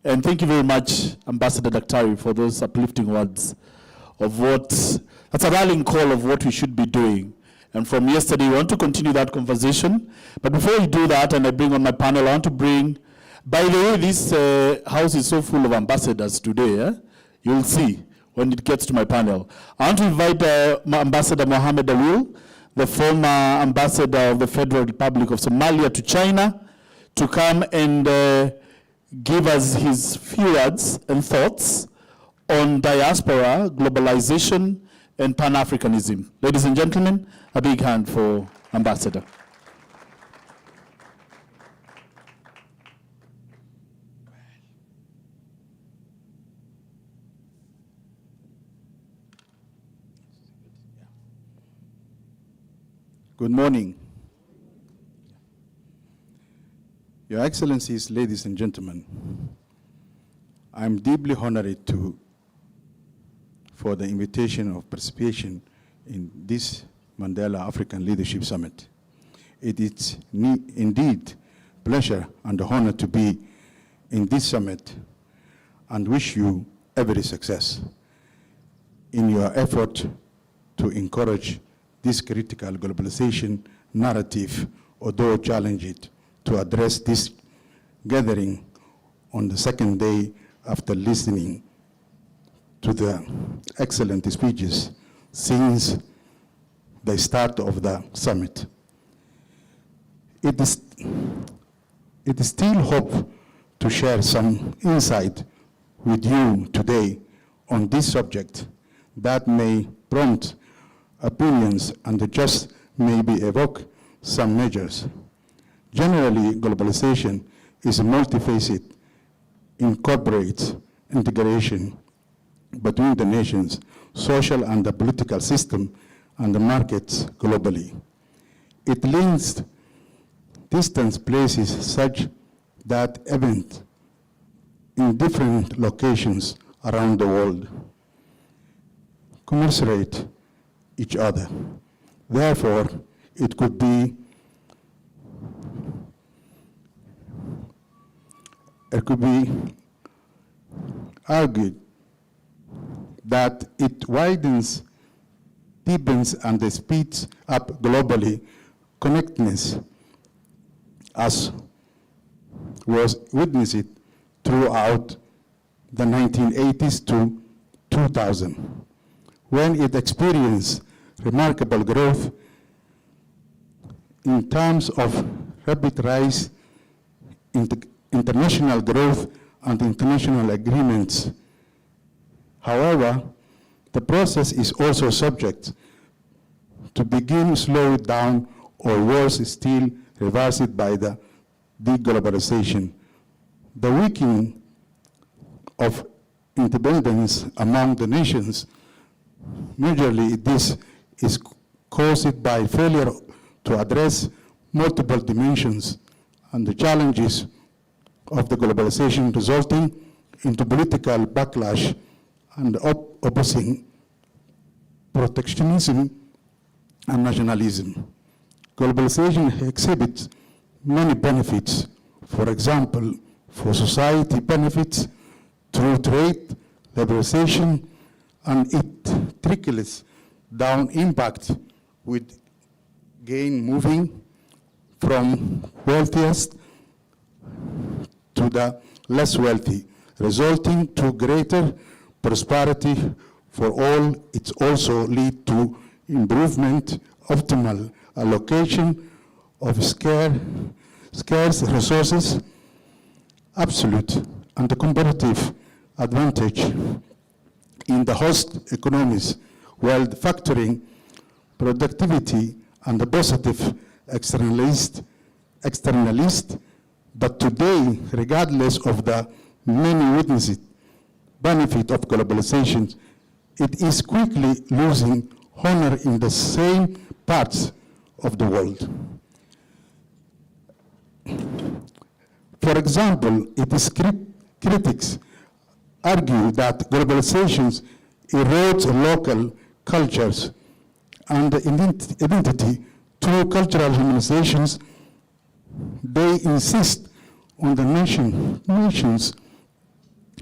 And thank you very much, Ambassador Daktari, for those uplifting words of that's a rallying call of what we should be doing. And from yesterday, we want to continue that conversation. But before we do that, and I bring on my panel, I want to bring, by the way, this house is so full of ambassadors today. You'll see when it gets to my panel. I want to invite Ambassador Mohammed Awil, the former ambassador of the Federal Republic of Somalia to China, to come and give us his few words and thoughts on diaspora, globalization, and pan-Africanism. Ladies and gentlemen, a big hand for Ambassador. Good morning. Your Excellencies, ladies and gentlemen, I'm deeply honored for the invitation of participation in this Mandela African Leadership Summit. It is indeed pleasure and honor to be in this summit and wish you every success in your effort to encourage this critical globalization narrative, although challenge it, to address this gathering on the second day after listening to the excellent speeches since the start of the summit. It is still hope to share some insight with you today on this subject that may prompt opinions and just maybe evoke some measures. Generally, globalization is a multifaceted, incorporates integration between the nations, social and the political system, and the markets globally. It links distant places such that events in different locations around the world commiserate each other. Therefore, it could be argued that it widens, deepens, and speeds up globally connectedness, as was witnessed throughout the 1980s to 2000, when it experienced remarkable growth in terms of rapid rise in international growth and international agreements. However, the process is also subject to begin slowed down or worse still reversed by the deglobalization. The weakening of independence among the nations, majorly this is caused by failure to address multiple dimensions and the challenges of the globalization, resulting into political backlash and opposing protectionism and nationalism. Globalization exhibits many benefits. For example, for society benefits through trade, liberalization, and it trickles down impact with gain moving from wealthiest to the less wealthy, resulting to greater prosperity for all. It also leads to improvement, optimal allocation of scarce resources, absolute and comparative advantage in the host economies, while factoring productivity and the positive externalist. But today, regardless of the many witnessed benefit of globalization, it is quickly losing honor in the same parts of the world. For example, critics argue that globalization erodes local cultures and identity through cultural harmonizations. They insist on the nations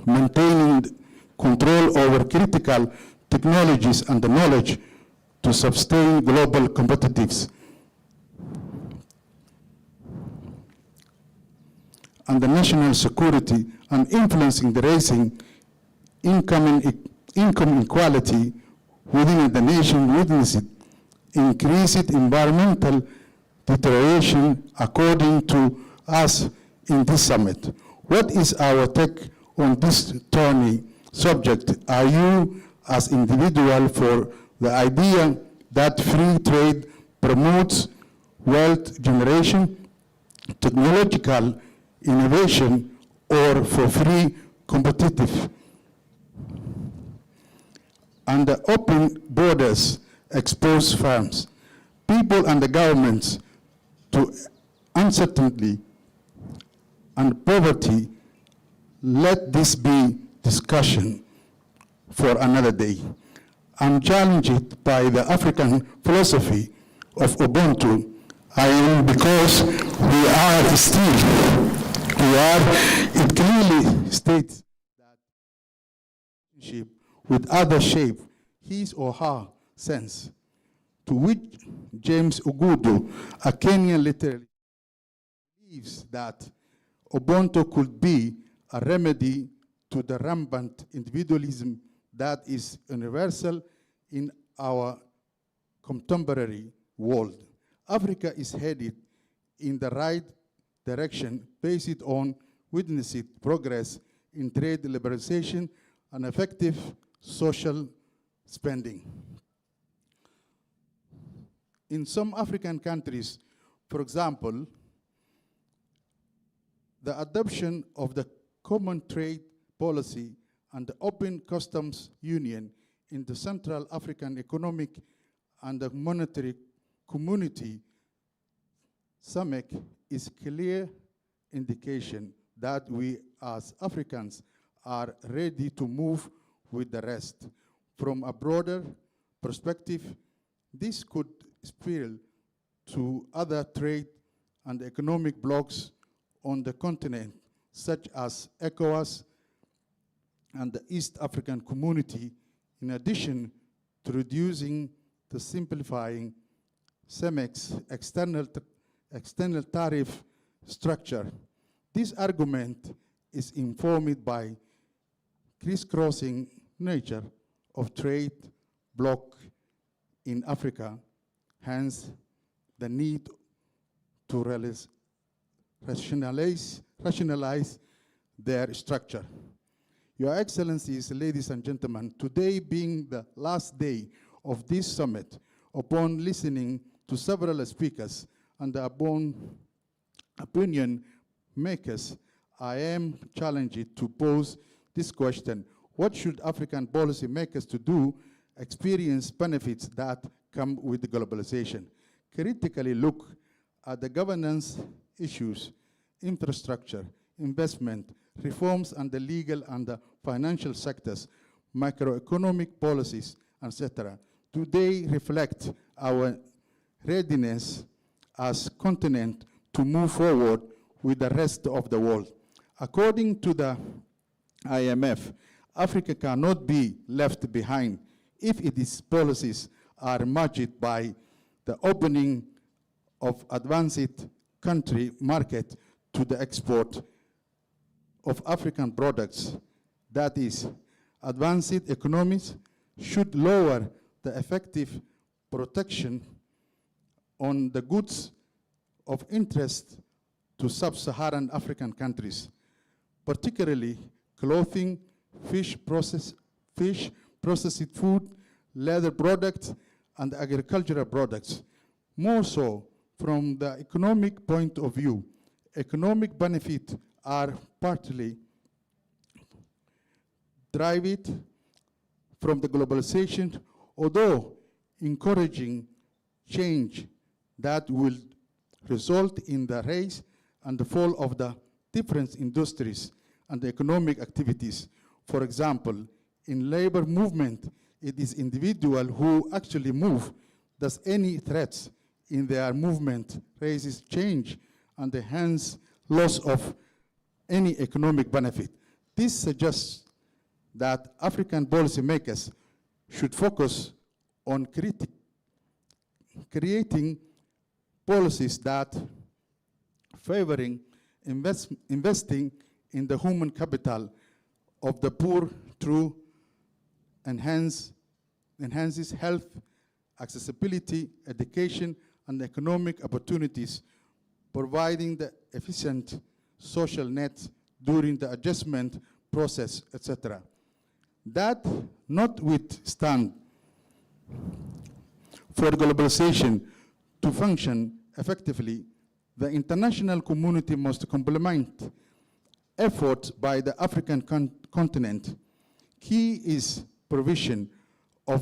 maintaining control over critical technologies and the knowledge to sustain global competitiveness. And the national security and influencing the raising income inequality within the nation, witnessed increased environmental deterioration according to us in this summit. What is our take on this thorny subject? Are you as individual for the idea that free trade promotes wealth generation, technological innovation, or for free competitive? And the open borders expose firms, people and the governments to uncertainty and poverty. Let this be discussion for another day. I'm challenged by the African philosophy of Ubuntu. I am because it clearly states that relationship with other shape his or her sense, to which James Ogudu, a Kenyan literary, believes that Ubuntu could be a remedy to the rampant individualism that is universal in our contemporary world. Africa is headed in the right direction based on witnessed progress in trade liberalization and effective social spending. In some African countries, for example, the adoption of the common trade policy and the open customs union in the Central African Economic and Monetary Community, SAMEC, is clear indication that we as Africans are ready to move with the rest. From a broader perspective, this could spiral to other trade and economic blocs on the continent, such as ECOWAS and the East African Community, in addition to reducing the simplifying CEMEC's external tariff structure. This argument is informed by crisscrossing nature of trade bloc in Africa, hence the need to rationalize their structure. Your Excellencies, ladies and gentlemen, today being the last day of this summit, upon listening to several speakers and upon opinion makers, I am challenged to pose this question: what should African policy makers to do experience benefits that come with globalization? Critically look at the governance issues, infrastructure, investment, reforms, and the legal and the financial sectors, macroeconomic policies, etc. Do they reflect our readiness as continent to move forward with the rest of the world? According to the IMF, Africa cannot be left behind if its policies are matched by the opening of advanced country market to the export of African products. That is, advanced economies should lower the effective protection on the goods of interest to sub-Saharan African countries, particularly clothing, fish, processed food, leather products, and agricultural products. More so, from the economic point of view, economic benefits are partly derived from the globalization, although encouraging change that will result in the rise and the fall of the different industries and economic activities. For example, In labor movement, it is individual who actually move. Thus, any threats in their movement raises change and hence loss of any economic benefit. This suggests that African policymakers should focus on creating policies that favoring investing in the human capital of the poor through enhances health, accessibility, education, and economic opportunities, providing the efficient social net during the adjustment process, etc. That notwithstanding, for globalization to function effectively, the international community must complement efforts by the African continent. Key is provision of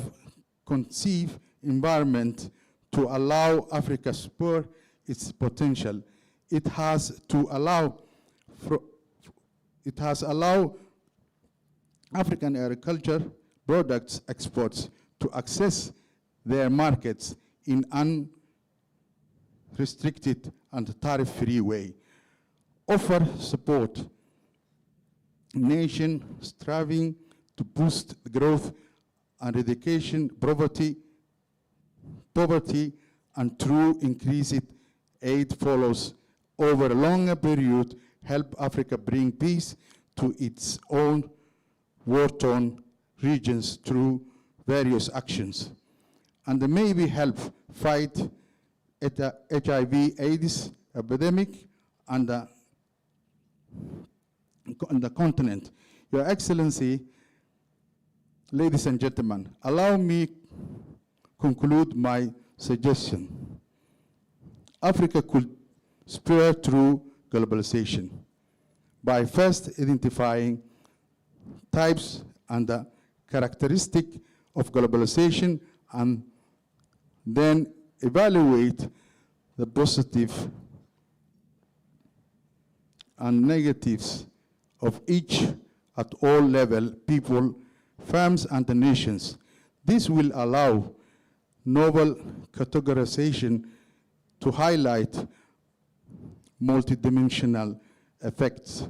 conducive environment to allow Africa to spur its potential. It has allowed African agriculture products exports to access their markets in unrestricted and tariff-free way. Offer support nation striving to boost growth and eradicate poverty, and through increased aid follows over a longer period, help Africa bring peace to its own war-torn regions through various actions, and maybe help fight HIV/AIDS epidemic on the continent. Your Excellency, ladies and gentlemen, allow me conclude my suggestion. Africa could spur through globalization by first identifying types and the characteristic of globalization, and then evaluate the positive and negatives of each at all level, people, firms, and the nations. This will allow novel categorization to highlight multidimensional effects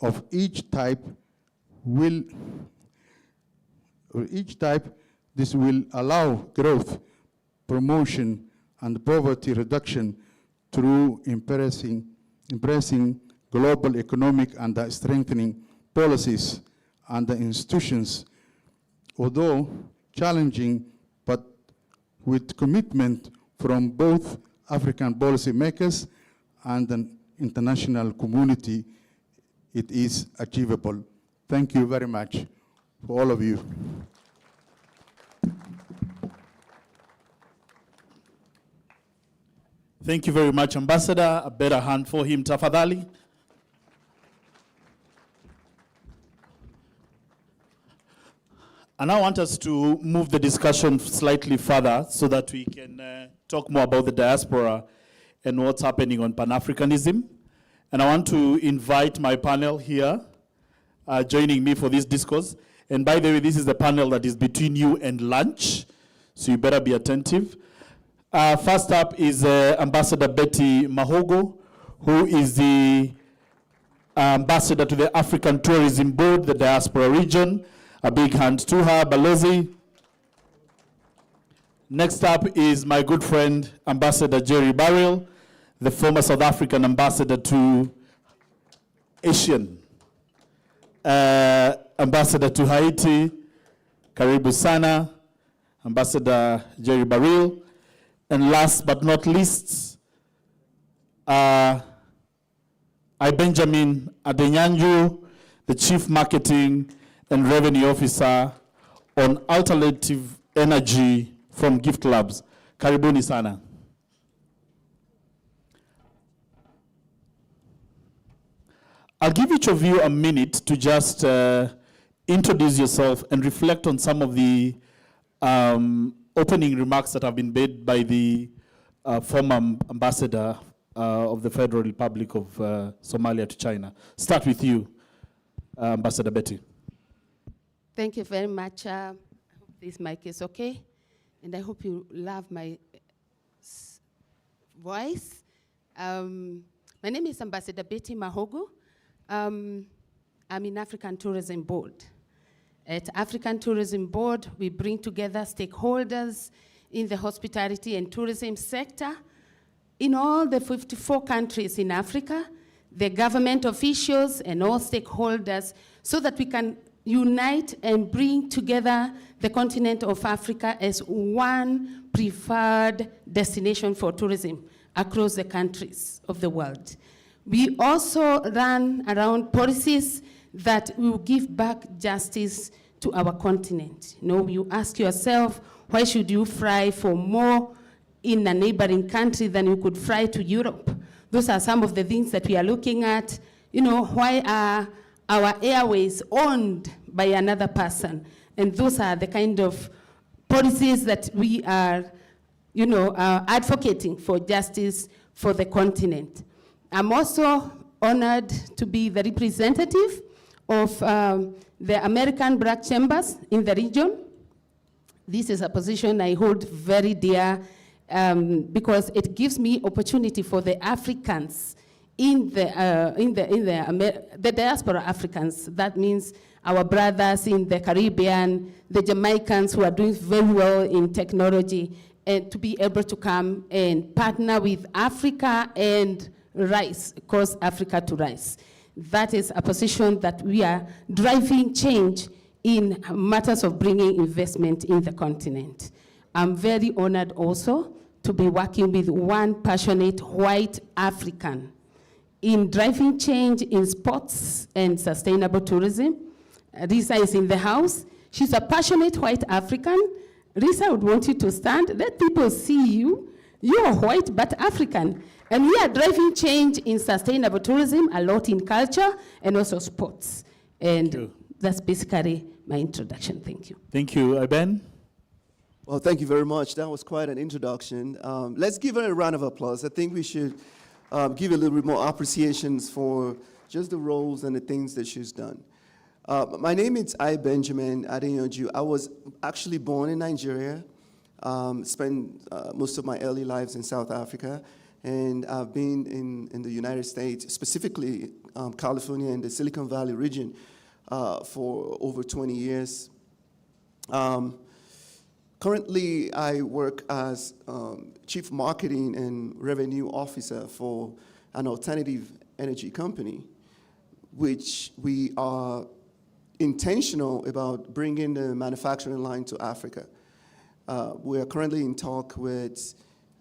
of each type. This will allow growth, promotion, and poverty reduction through embracing global economic and strengthening policies and the institutions, although challenging, but with commitment from both African policymakers and the international community, it is achievable. Thank you very much for all of you. Thank you very much, Ambassador. A better hand for him, tafadhali. And I want us to move the discussion slightly further so that we can talk more about the diaspora and what's happening on Pan-Africanism. And I want to invite my panel here, joining me for this discourse. And by the way, this is the panel that is between you and lunch, so you better be attentive. First up is Ambassador Betty Mahogo, who is the ambassador to the African Tourism Board, the Diaspora region. A big hand to her, Balozi. Next up is my good friend, Ambassador Jerry Barrell, the former South African ambassador to Asian. Ambassador to Haiti, Karibu Sana, Ambassador Jerry Barrell. And last but not least, I Benjamin Adenyanju, the Chief Marketing and Revenue Officer on Alternative Energy from Gift Labs. Karibuni sana. I'll give each of you a minute to just introduce yourself and reflect on some of the opening remarks that have been made by the former ambassador of the Federal Republic of Somalia to China. Start with you, Ambassador Betty. Thank you very much. I hope this mic is okay, and I hope you love my voice. My name is Ambassador Betty Mahogu. I'm in African Tourism Board. At African Tourism Board, we bring together stakeholders in the hospitality and tourism sector in all the 54 countries in Africa, the government officials and all stakeholders, so that we can unite and bring together the continent of Africa as one preferred destination for tourism across the countries of the world. We also run around policies that will give back justice to our continent. You know, you ask yourself, why should you fly for more in a neighboring country than you could fly to Europe? Those are some of the things that we are looking at. You know, why are our airways owned by another person? And those are the kind of policies that we are, you know, advocating for justice for the continent. I'm also honored to be the representative of the American Black Chambers in the region. This is a position I hold very dear because it gives me opportunity for the Africans in the diaspora Africans. That means our brothers in the Caribbean, the Jamaicans who are doing very well in technology, and to be able to come and partner with Africa and rise, cause Africa to rise. That is a position that we are driving change in matters of bringing investment in the continent. I'm very honored also to be working with one passionate white African in driving change in sports and sustainable tourism. Risa is in the house. She's a passionate white African. Risa, I would want you to stand. Let people see you. You're white but African. And we are driving change in sustainable tourism, a lot in culture, and also sports. And that's basically my introduction. Thank you. Thank you. Iben? Well, thank you very much. That was quite an introduction. Let's give her a round of applause. I think we should give a little bit more appreciations for just the roles and the things that she's done. My name is I. Benjamin Adeyanju. I was actually born in Nigeria, spent most of my early lives in South Africa, and I've been in the United States, specifically California and the Silicon Valley region for over 20 years. Currently, I work as Chief Marketing and Revenue Officer for an alternative energy company, which we are intentional about bringing the manufacturing line to Africa. We are currently in talk with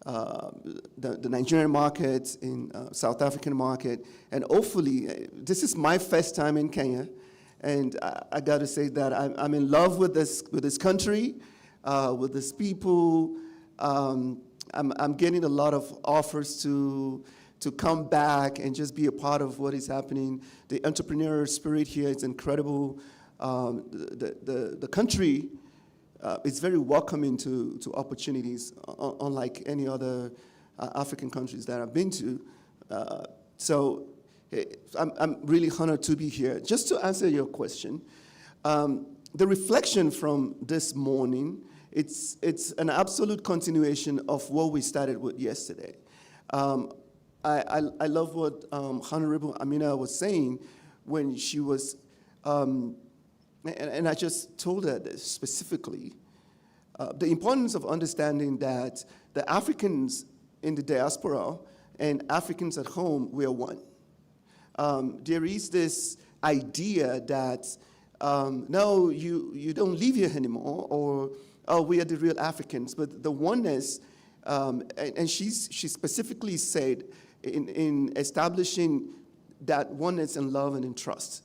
the Nigerian market, in South African market, and hopefully, this is my first time in Kenya, and I got to say that I'm in love with this country, with these people. I'm getting a lot of offers to come back and just be a part of what is happening. The entrepreneurial spirit here is incredible. The country is very welcoming to opportunities, unlike any other African countries that I've been to. So I'm really honored to be here. Just to answer your question, the reflection from this morning, it's an absolute continuation of what we started with yesterday. I love what Honorable Amina was saying when she was, and I just told her this specifically, the importance of understanding that the Africans in the diaspora and Africans at home, we are one. There is this idea that, no, you don't live here anymore, or, oh, we are the real Africans. But the oneness, and she specifically said in establishing that oneness in love and in trust.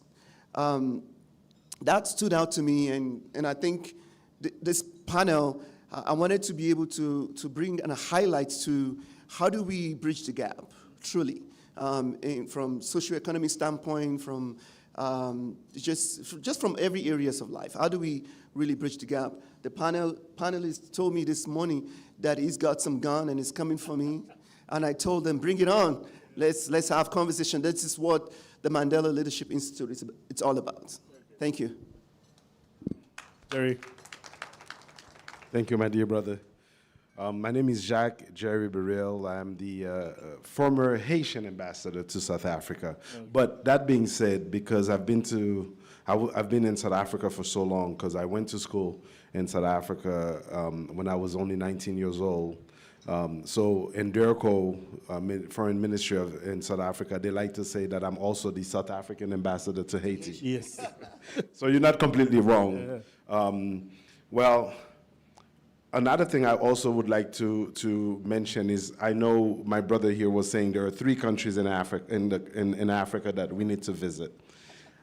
That stood out to me, and I think this panel, I wanted to be able to bring and highlight to how do we bridge the gap, truly, from socioeconomic standpoint, from just from every areas of life. How do we really bridge the gap? The panelist told me this morning that he's got some gun and is coming for me, and I told them, bring it on. Let's have conversation. This is what the Mandela Leadership Institute is all about. Thank you. Jerry. Thank you, my dear brother. My name is Jacques Jerry Burrell. I'm the former Haitian ambassador to South Africa. Okay. But that being said, because I've been in South Africa for so long, because I went to school in South Africa when I was only 19 years old. So in DIRCO, Foreign Ministry in South Africa, they like to say that I'm also the South African ambassador to Haiti. Yes. So you're not completely wrong. Yeah. Well, another thing I also would like to mention is, I know my brother here was saying there are 3 countries in Africa in Africa that we need to visit.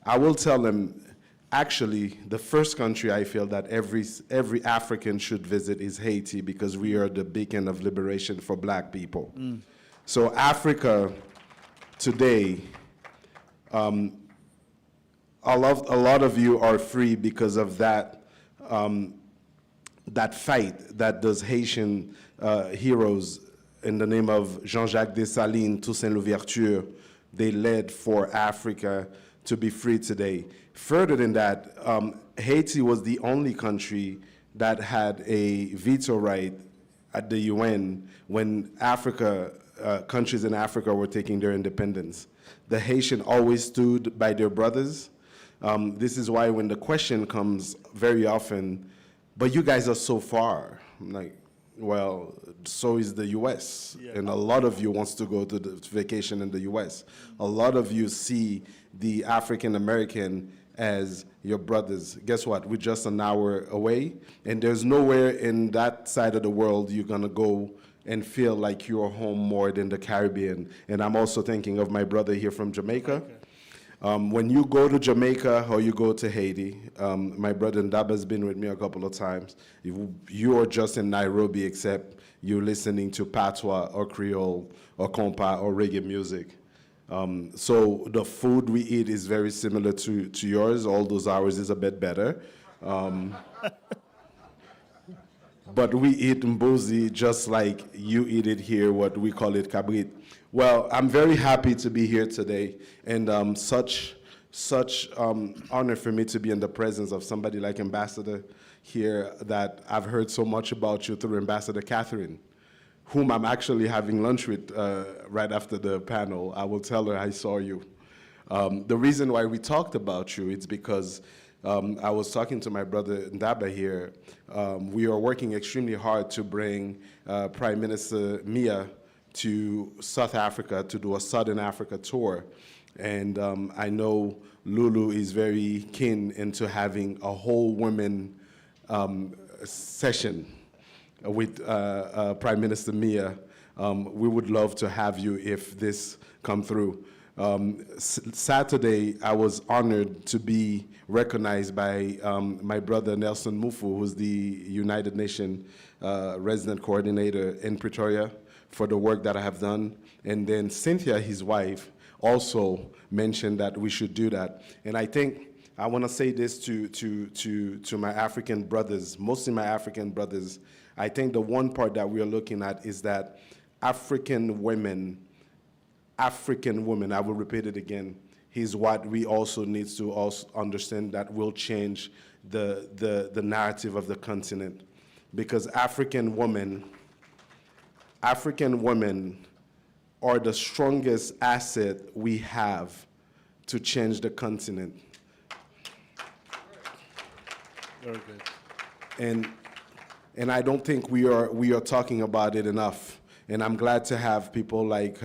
I will tell them, actually, the first country I feel that every African should visit is Haiti, because we are the beacon of liberation for black people. Mm. So Africa today, a lot of you are free because of that. That fight that those Haitian heroes in the name of Jean-Jacques Dessalines, Toussaint Louverture, they led for Africa to be free today. Further than that, Haiti was the only country that had a veto right at the UN when countries in Africa were taking their independence. The Haitian always stood by their brothers. This is why when the question comes very often, but you guys are so far. I'm like, well, so is the US. Yeah. And a lot of you wants to go to the vacation in the US. A lot of you see the African American as your brothers. Guess what? We're just an hour away, and there's nowhere in that side of the world you're gonna go and feel like you're home more than the Caribbean. And I'm also thinking of my brother here from Jamaica. Okay. When you go to Jamaica or you go to Haiti, my brother Ndaba has been with me a couple of times. You are just in Nairobi, except you're listening to Patois or Creole or Compa or reggae music. So the food we eat is very similar to yours, although ours is a bit better. But we eat mbuzi just like you eat it here, what we call it cabrit. Well, I'm very happy to be here today, and such honor for me to be in the presence of somebody like Ambassador here that I've heard so much about you through Ambassador Catherine, whom I'm actually having lunch with right after the panel. I will tell her I saw you. The reason why we talked about you is because I was talking to my brother Ndaba here. We are working extremely hard to bring Prime Minister Mia to South Africa to do a Southern Africa tour. And I know Lulu is very keen into having a whole women session with Prime Minister Mia. We would love to have you if this come through. Saturday, I was honored to be recognized by my brother Nelson Mufu, who's the United Nations resident coordinator in Pretoria, for the work that I have done. And then Cynthia, his wife, also mentioned that we should do that. And I think I want to say this to my African brothers, mostly my African brothers. I think the one part that we are looking at is that African women, I will repeat it again, is what we also need to also understand that will change the narrative of the continent. Because African women are the strongest asset we have to change the continent. Very good. And I don't think we are talking about it enough. And I'm glad to have people like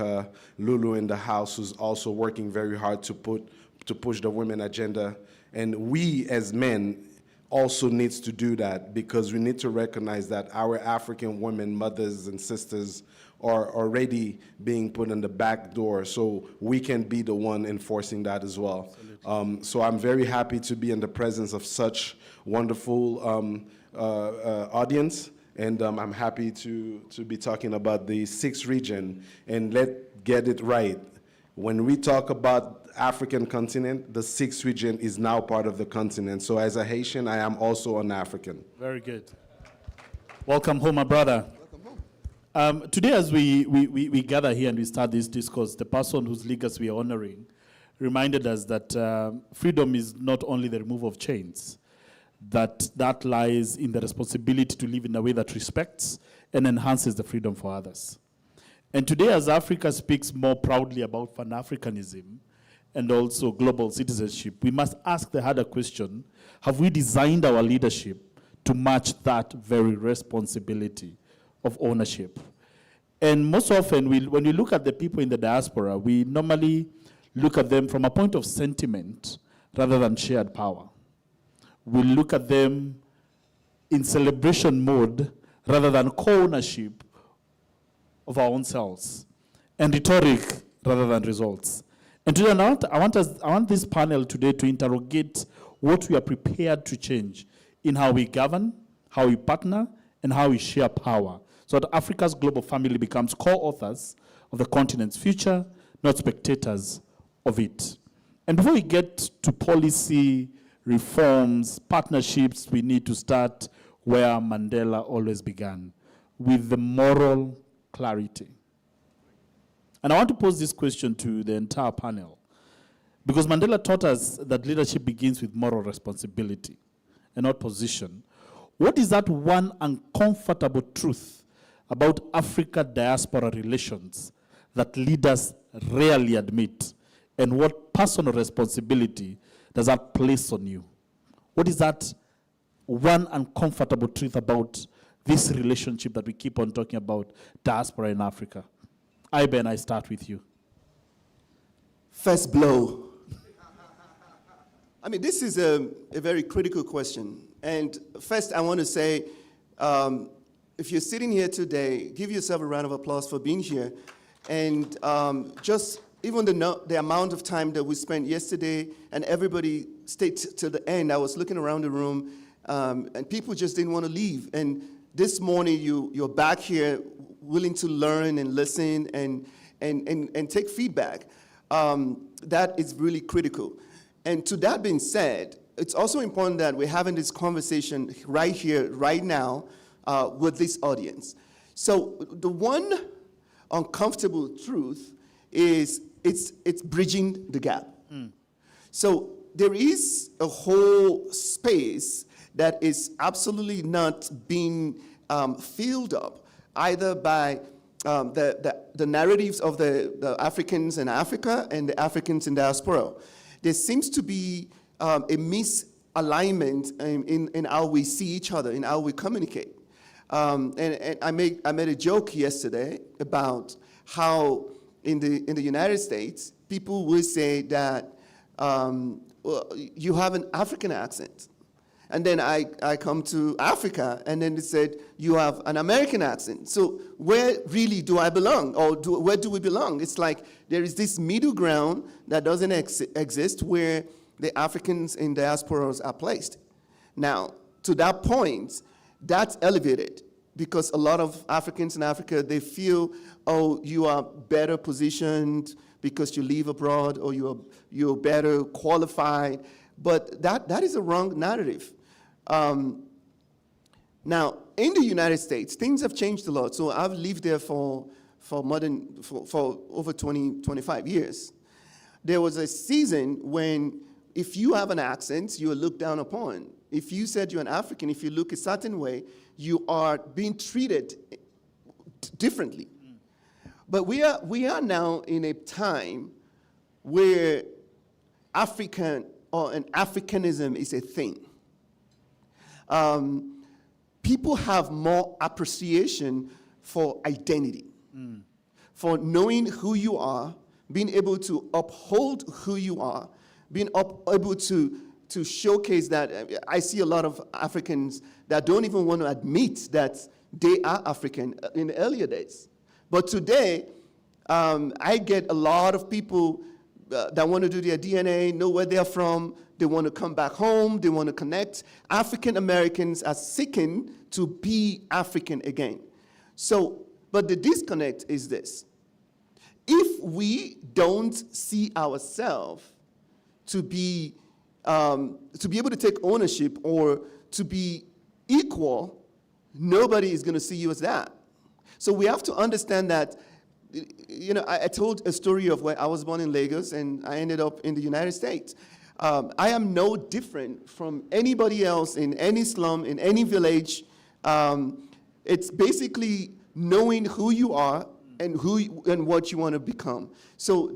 Lulu in the house, who's also working very hard to push the women agenda. And we as men also needs to do that, because we need to recognize that our African women, mothers and sisters, are already being put in the back door, so we can be the one enforcing that as well. So I'm very happy to be in the presence of such wonderful audience, and I'm happy to be talking about the 6th region. And let's get it right. When we talk about African continent, the 6th region is now part of the continent. So as a Haitian, I am also an African. Very good. Welcome home, my brother. Welcome home. Today, as we gather here and we start this discourse, the person whose legacy we are honoring reminded us that freedom is not only the removal of chains, that lies in the responsibility to live in a way that respects and enhances the freedom for others. And today, as Africa speaks more proudly about pan-Africanism and also global citizenship, we must ask the harder question: have we designed our leadership to match that very responsibility of ownership? And most often, when we look at the people in the diaspora, we normally look at them from a point of sentiment rather than shared power. We look at them in celebration mode rather than co-ownership of our own selves, and rhetoric rather than results. And today, I want this panel today to interrogate what we are prepared to change in how we govern, how we partner, and how we share power, so that Africa's global family becomes co-authors of the continent's future, not spectators of it. And before we get to policy, reforms, partnerships, we need to start where Mandela always began, with the moral clarity. And I want to pose this question to the entire panel, because Mandela taught us that leadership begins with moral responsibility and not position. What is that one uncomfortable truth about Africa-diaspora relations that leaders rarely admit? And what personal responsibility does that place on you? What is that one uncomfortable truth about this relationship that we keep on talking about, diaspora in Africa? Ben, I start with you. First blow. I mean, this is a very critical question. And first, I want to say, if you're sitting here today, give yourself a round of applause for being here. And just even the amount of time that we spent yesterday, and everybody stayed to the end. I was looking around the room, and people just didn't want to leave. And this morning, you're back here willing to learn and listen and take feedback. That is really critical. And to that being said, it's also important that we're having this conversation right here, right now, with this audience. So the one uncomfortable truth is it's bridging the gap. So there is a whole space that is absolutely not being filled up, either by the narratives of the Africans in Africa and the Africans in diaspora. There seems to be a misalignment in how we see each other, in how we communicate. And I made a joke yesterday about how in the United States, people will say that well, you have an African accent. And then I come to Africa, and then they said, you have an American accent. So where really do I belong? Or where do we belong? It's like there is this middle ground that doesn't exist where the Africans in diasporas are placed. Now, to that point, that's elevated because a lot of Africans in Africa, they feel, oh, you are better positioned because you live abroad, or you're better qualified. But that is a wrong narrative. Now, in the United States, things have changed a lot. So I've lived there for over 25 years. There was a season when if you have an accent, you are looked down upon. If you said you're an African, if you look a certain way, you are being treated differently. But we are now in a time where African or an Africanism is a thing. People have more appreciation for identity, for knowing who you are, being able to uphold who you are, being able to showcase that. I see a lot of Africans that don't even want to admit that they are African in the earlier days. But today, I get a lot of people that want to do their DNA, know where they're from, they want to come back home, they want to connect. African Americans are seeking to be African again. So, but the disconnect is this. If we don't see ourselves to be able to take ownership or to be equal, nobody is going to see you as that. So we have to understand that, you know, I told a story of where I was born in Lagos and I ended up in the United States. I am no different from anybody else in any slum, in any village. It's basically knowing who you are and what you want to become. So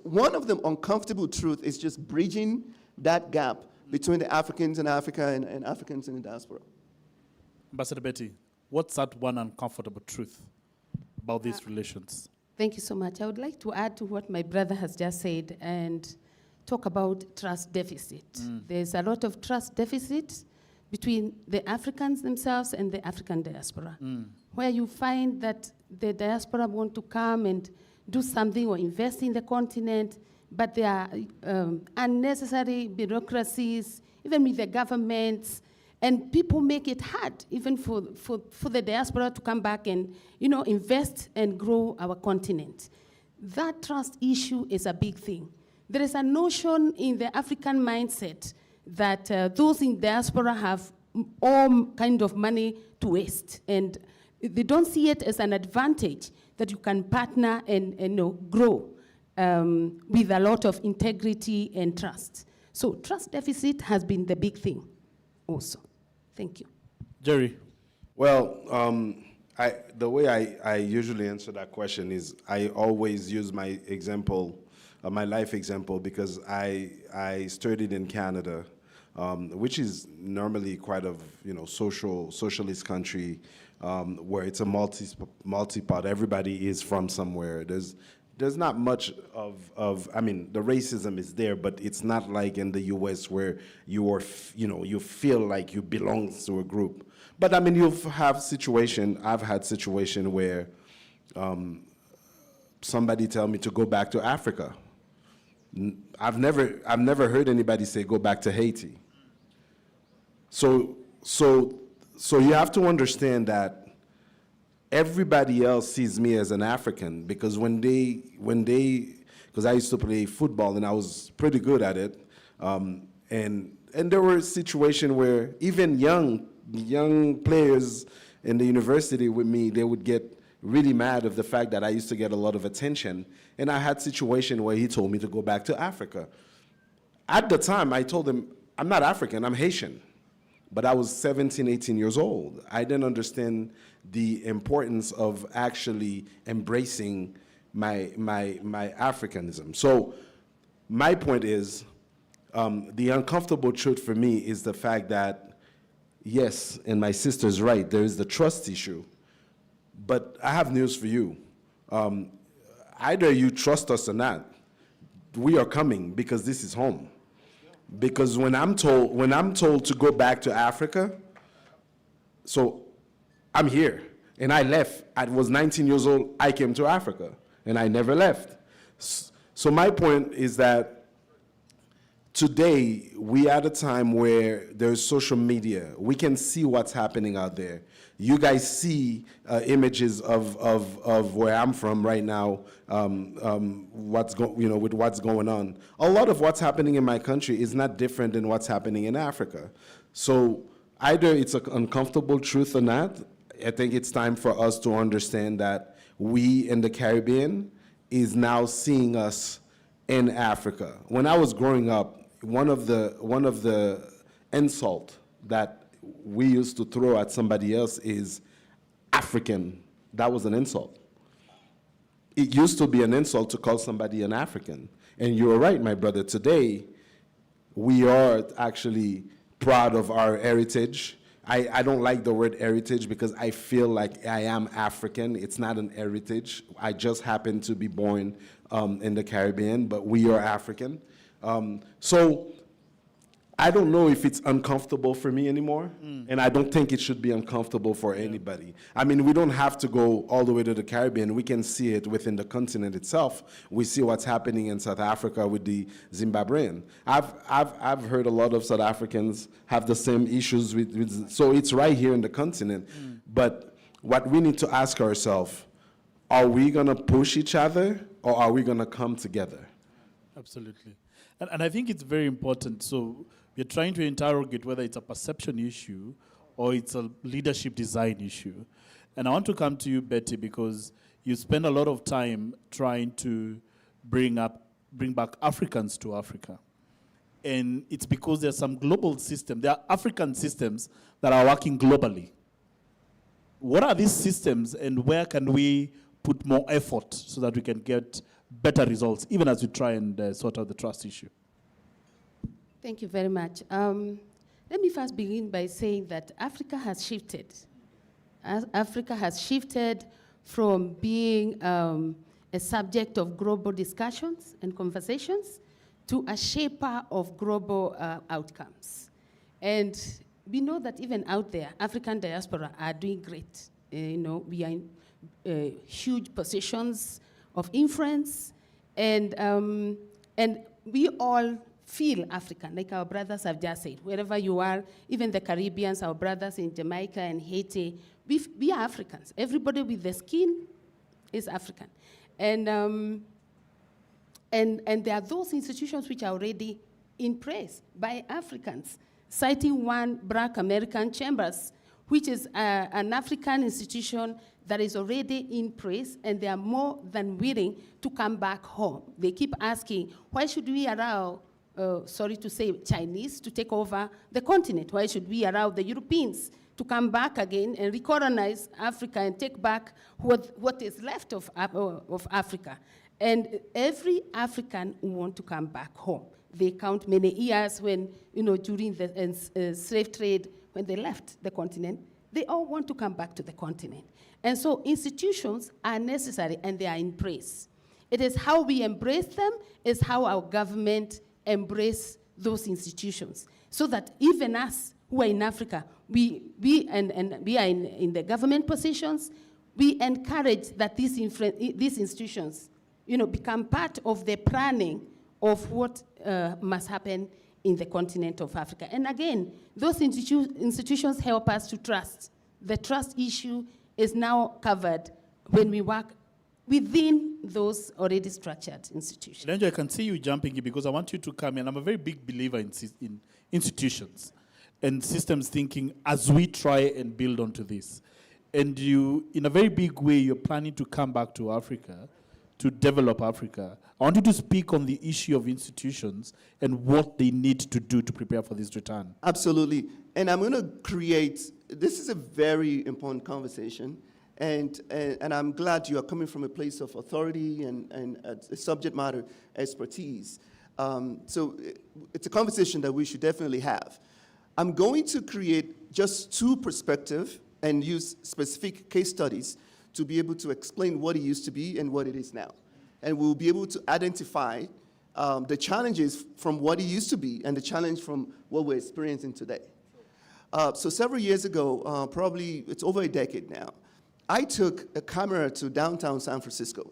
one of the uncomfortable truths is just bridging that gap between the Africans in Africa and Africans in the diaspora. Ambassador Betty, what's that one uncomfortable truth about these relations? Thank you so much. I would like to add to what my brother has just said and talk about trust deficit. There's a lot of trust deficit between the Africans themselves and the African diaspora, where you find that the diaspora want to come and do something or invest in the continent, but there are unnecessary bureaucracies, even with the governments, and people make it hard, even for the diaspora to come back and invest and grow our continent. That trust issue is a big thing. There is a notion in the African mindset that those in diaspora have all kind of money to waste, and they don't see it as an advantage that you can partner and grow with a lot of integrity and trust. So trust deficit has been the big thing also. Thank you. Jerry. Well, the way I usually answer that question is I always use my example, my life example, because I studied in Canada, which is normally quite a socialist country, where it's a multi-part. Everybody is from somewhere. There's not much of I mean, the racism is there, but it's not like in the U.S. where you feel like you belong to a group. But I mean, I've had situation where somebody tell me to go back to Africa. I've never heard anybody say go back to Haiti. So you have to understand that everybody else sees me as an African, because because I used to play football and I was pretty good at it, and there were situations where even young players in the university with me, they would get really mad of the fact that I used to get a lot of attention, and I had situation where he told me to go back to Africa. At the time, I told him, I'm not African, I'm Haitian. But I was 17, 18 years old. I didn't understand the importance of actually embracing my Africanism. So my point is, the uncomfortable truth for me is the fact that, yes, and my sister's right, there is the trust issue. But I have news for you. Either you trust us or not, we are coming because this is home. Because when I'm told to go back to Africa, so I'm here, and I left. I was 19 years old, I came to Africa, and I never left. So my point is that today, we are at a time where there's social media. We can see what's happening out there. You guys see images of where I'm from right now, with what's going on. A lot of what's happening in my country is not different than what's happening in Africa. So either it's an uncomfortable truth or not. I think it's time for us to understand that we in the Caribbean is now seeing us in Africa. When I was growing up, one of the insult that we used to throw at somebody else is African. That was an insult. It used to be an insult to call somebody an African. And you're right, my brother, today we are actually proud of our heritage. I don't like the word heritage because I feel like I am African. It's not an heritage. I just happen to be born in the Caribbean, but we are African. So I don't know if it's uncomfortable for me anymore, and I don't think it should be uncomfortable for anybody. I mean, we don't have to go all the way to the Caribbean. We can see it within the continent itself. We see what's happening in South Africa with the Zimbabwean. I've heard a lot of South Africans have the same issues with so it's right here in the continent. But what we need to ask ourselves, are we gonna push each other or are we gonna come together? Absolutely. And I think it's very important. So we're trying to interrogate whether it's a perception issue or it's a leadership design issue. And I want to come to you, Betty, because you spend a lot of time trying to bring back Africans to Africa. And it's because there's some global system. There are African systems that are working globally. What are these systems, and where can we put more effort so that we can get better results, even as we try and sort out the trust issue? Thank you very much. Let me first begin by saying that Africa has shifted. Africa has shifted from being a subject of global discussions and conversations to a shaper of global outcomes. And we know that even out there, African diaspora are doing great. We are in huge positions of influence, and we all feel African, like our brothers have just said. Wherever you are, even the Caribbeans, our brothers in Jamaica and Haiti, we are Africans. Everybody with the skin is African. And there are those institutions which are already in place by Africans, citing one, Black American Chambers, which is an African institution that is already in place, and they are more than willing to come back home. They keep asking, why should we allow, sorry to say, Chinese to take over the continent? Why should we allow the Europeans to come back again and recolonize Africa and take back what is left of Africa? And every African want to come back home. They count many years when, during the slave trade, when they left the continent, they all want to come back to the continent. And so institutions are necessary, and they are in place. It is how we embrace them, is how our government embrace those institutions, so that even us who are in Africa, we are in the government positions, we encourage that these institutions become part of the planning of what must happen in the continent of Africa. And again, those institutions help us to trust. The trust issue is now covered when we work within those already structured institutions. Lenjo, I can see you jumping here because I want you to come in. I'm a very big believer in institutions and systems thinking as we try and build onto this. And you, in a very big way, you're planning to come back to Africa, to develop Africa. I want you to speak on the issue of institutions and what they need to do to prepare for this return. Absolutely. And I'm going to create, this is a very important conversation, and I'm glad you are coming from a place of authority and subject matter expertise. So it's a conversation that we should definitely have. I'm going to create just two perspectives and use specific case studies to be able to explain what it used to be and what it is now. And we'll be able to identify the challenges from what it used to be and the challenge from what we're experiencing today. So several years ago, probably it's over a decade now, I took a camera to downtown San Francisco.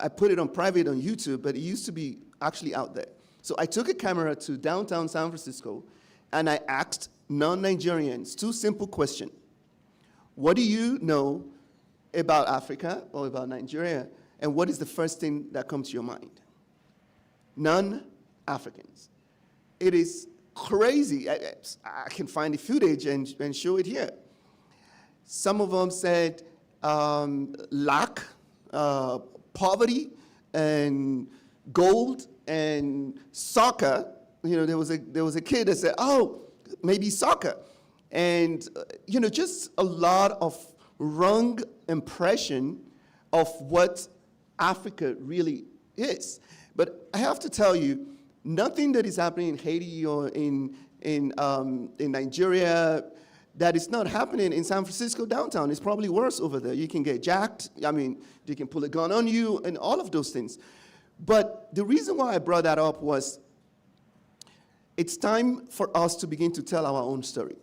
I put it on private on YouTube, but it used to be actually out there. So I took a camera to downtown San Francisco, and I asked non-Nigerians two simple questions. What do you know about Africa or about Nigeria, and what is the first thing that comes to your mind? Non-Africans. It is crazy. I can find the footage and show it here. Some of them said lack, poverty, and gold, and soccer. There was a kid that said, oh, maybe soccer. And, just a lot of wrong impression of what Africa really is. But I have to tell you, nothing that is happening in Haiti or in Nigeria that is not happening in San Francisco downtown. It's probably worse over there. You can get jacked. They can pull a gun on you and all of those things. But the reason why I brought that up was it's time for us to begin to tell our own story.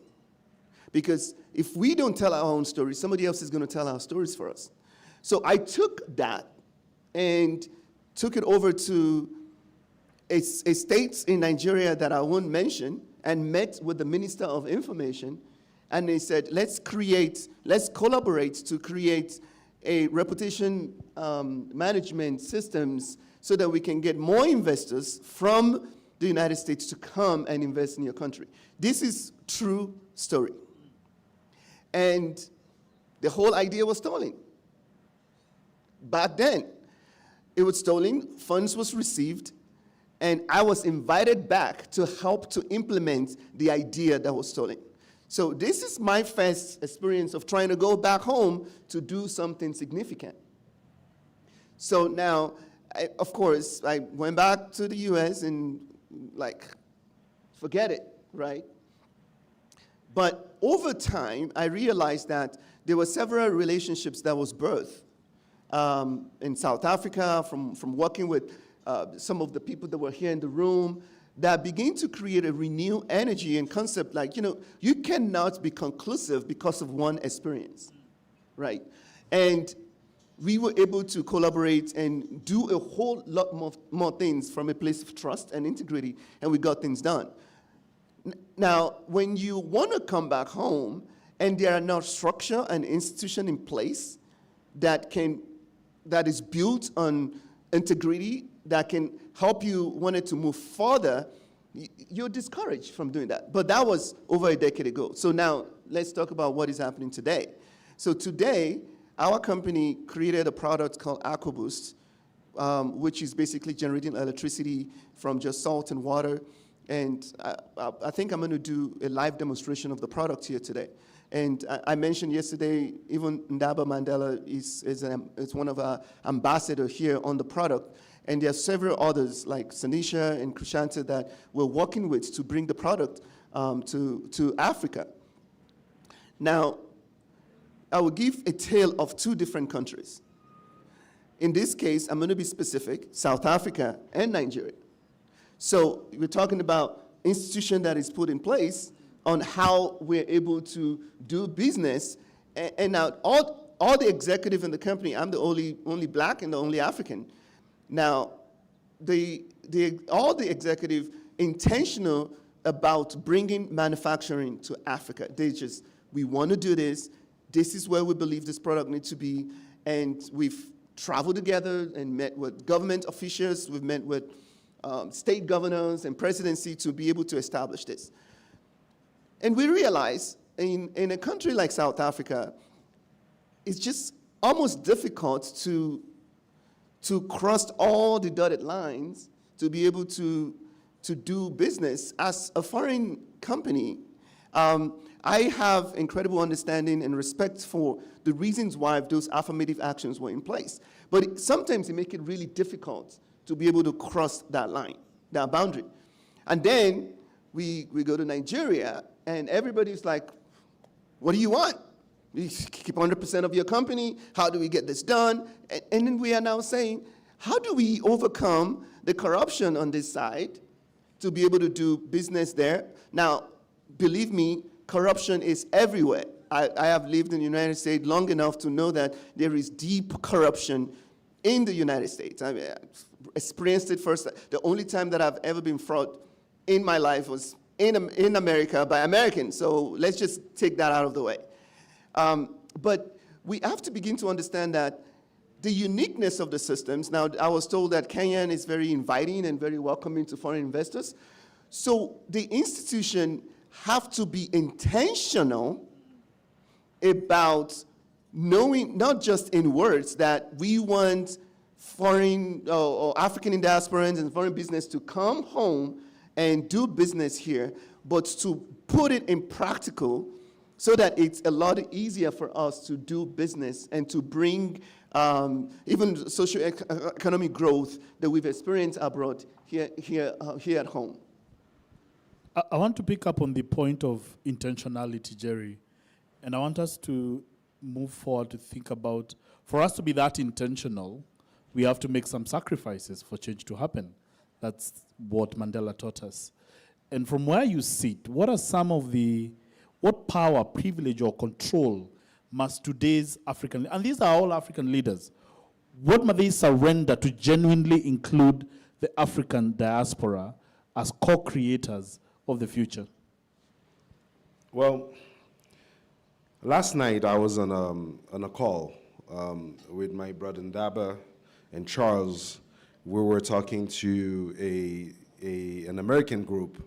Because if we don't tell our own story, somebody else is going to tell our stories for us. So I took that and took it over to a state in Nigeria that I won't mention and met with the Minister of Information. And they said, let's collaborate to create a reputation management systems so that we can get more investors from the United States to come and invest in your country. This is true story. And the whole idea was stolen. Back then, it was stolen, funds was received, And I was invited back to help to implement the idea that was stolen. So this is my first experience of trying to go back home to do something significant. So now, of course, I went back to the US and forget it, right? But over time, I realized that there were several relationships that was birthed in South Africa from working with some of the people that were here in the room that begin to create a renewed energy and concept you cannot be conclusive because of one experience, right? And we were able to collaborate and do a whole lot more things from a place of trust and integrity, and we got things done. Now, when you want to come back home and there are no structure and institution in place that is built on integrity, that can help you want to move further, you're discouraged from doing that. But that was over a decade ago. So now let's talk about what is happening today. So today, our company created a product called AquaBoost, which is basically generating electricity from just salt and water. And I think I'm going to do a live demonstration of the product here today. And I mentioned yesterday, even Ndaba Mandela is one of our ambassadors here on the product. And there are several others like Sanisha and Krishanta that we're working with to bring the product to Africa. Now, I will give a tale of two different countries. In this case, I'm going to be specific, South Africa and Nigeria. So we're talking about institution that is put in place on how we're able to do business. And now all the executive in the company, I'm the only black and the only African. Now, all the executive intentional about bringing manufacturing to Africa. We want to do this. This is where we believe this product needs to be. And we've traveled together and met with government officials. We've met with state governors and presidency to be able to establish this. And we realize in a country like South Africa, it's just almost difficult to cross all the dotted lines to be able to do business as a foreign company. I have incredible understanding and respect for the reasons why those affirmative actions were in place. But sometimes it makes it really difficult to be able to cross that line, that boundary. And then we go to Nigeria, and everybody's like, what do you want? You keep 100% of your company. How do we get this done? And then we are now saying, how do we overcome the corruption on this side to be able to do business there? Now, believe me, corruption is everywhere. I have lived in the United States long enough to know that there is deep corruption in the United States. I experienced it first. The only time that I've ever been fraud in my life was in America by Americans. So let's just take that out of the way. But we have to begin to understand that the uniqueness of the systems. Now, I was told that Kenya is very inviting and very welcoming to foreign investors. So the institution have to be intentional about knowing, not just in words, that we want foreign or African diasporans and foreign business to come home and do business here, but to put it in practical so that it's a lot easier for us to do business and to bring even socioeconomic growth that we've experienced abroad here at home. I want to pick up on the point of intentionality, Jerry, and I want us to move forward to think about, for us to be that intentional, we have to make some sacrifices for change to happen. That's what Mandela taught us. And from where you sit, what are some of what power, privilege, or control must today's African, and these are all African leaders, what must they surrender to genuinely include the African diaspora as co-creators of the future? Well, last night I was on a call with my brother Ndaba and Charles. We were talking to an American group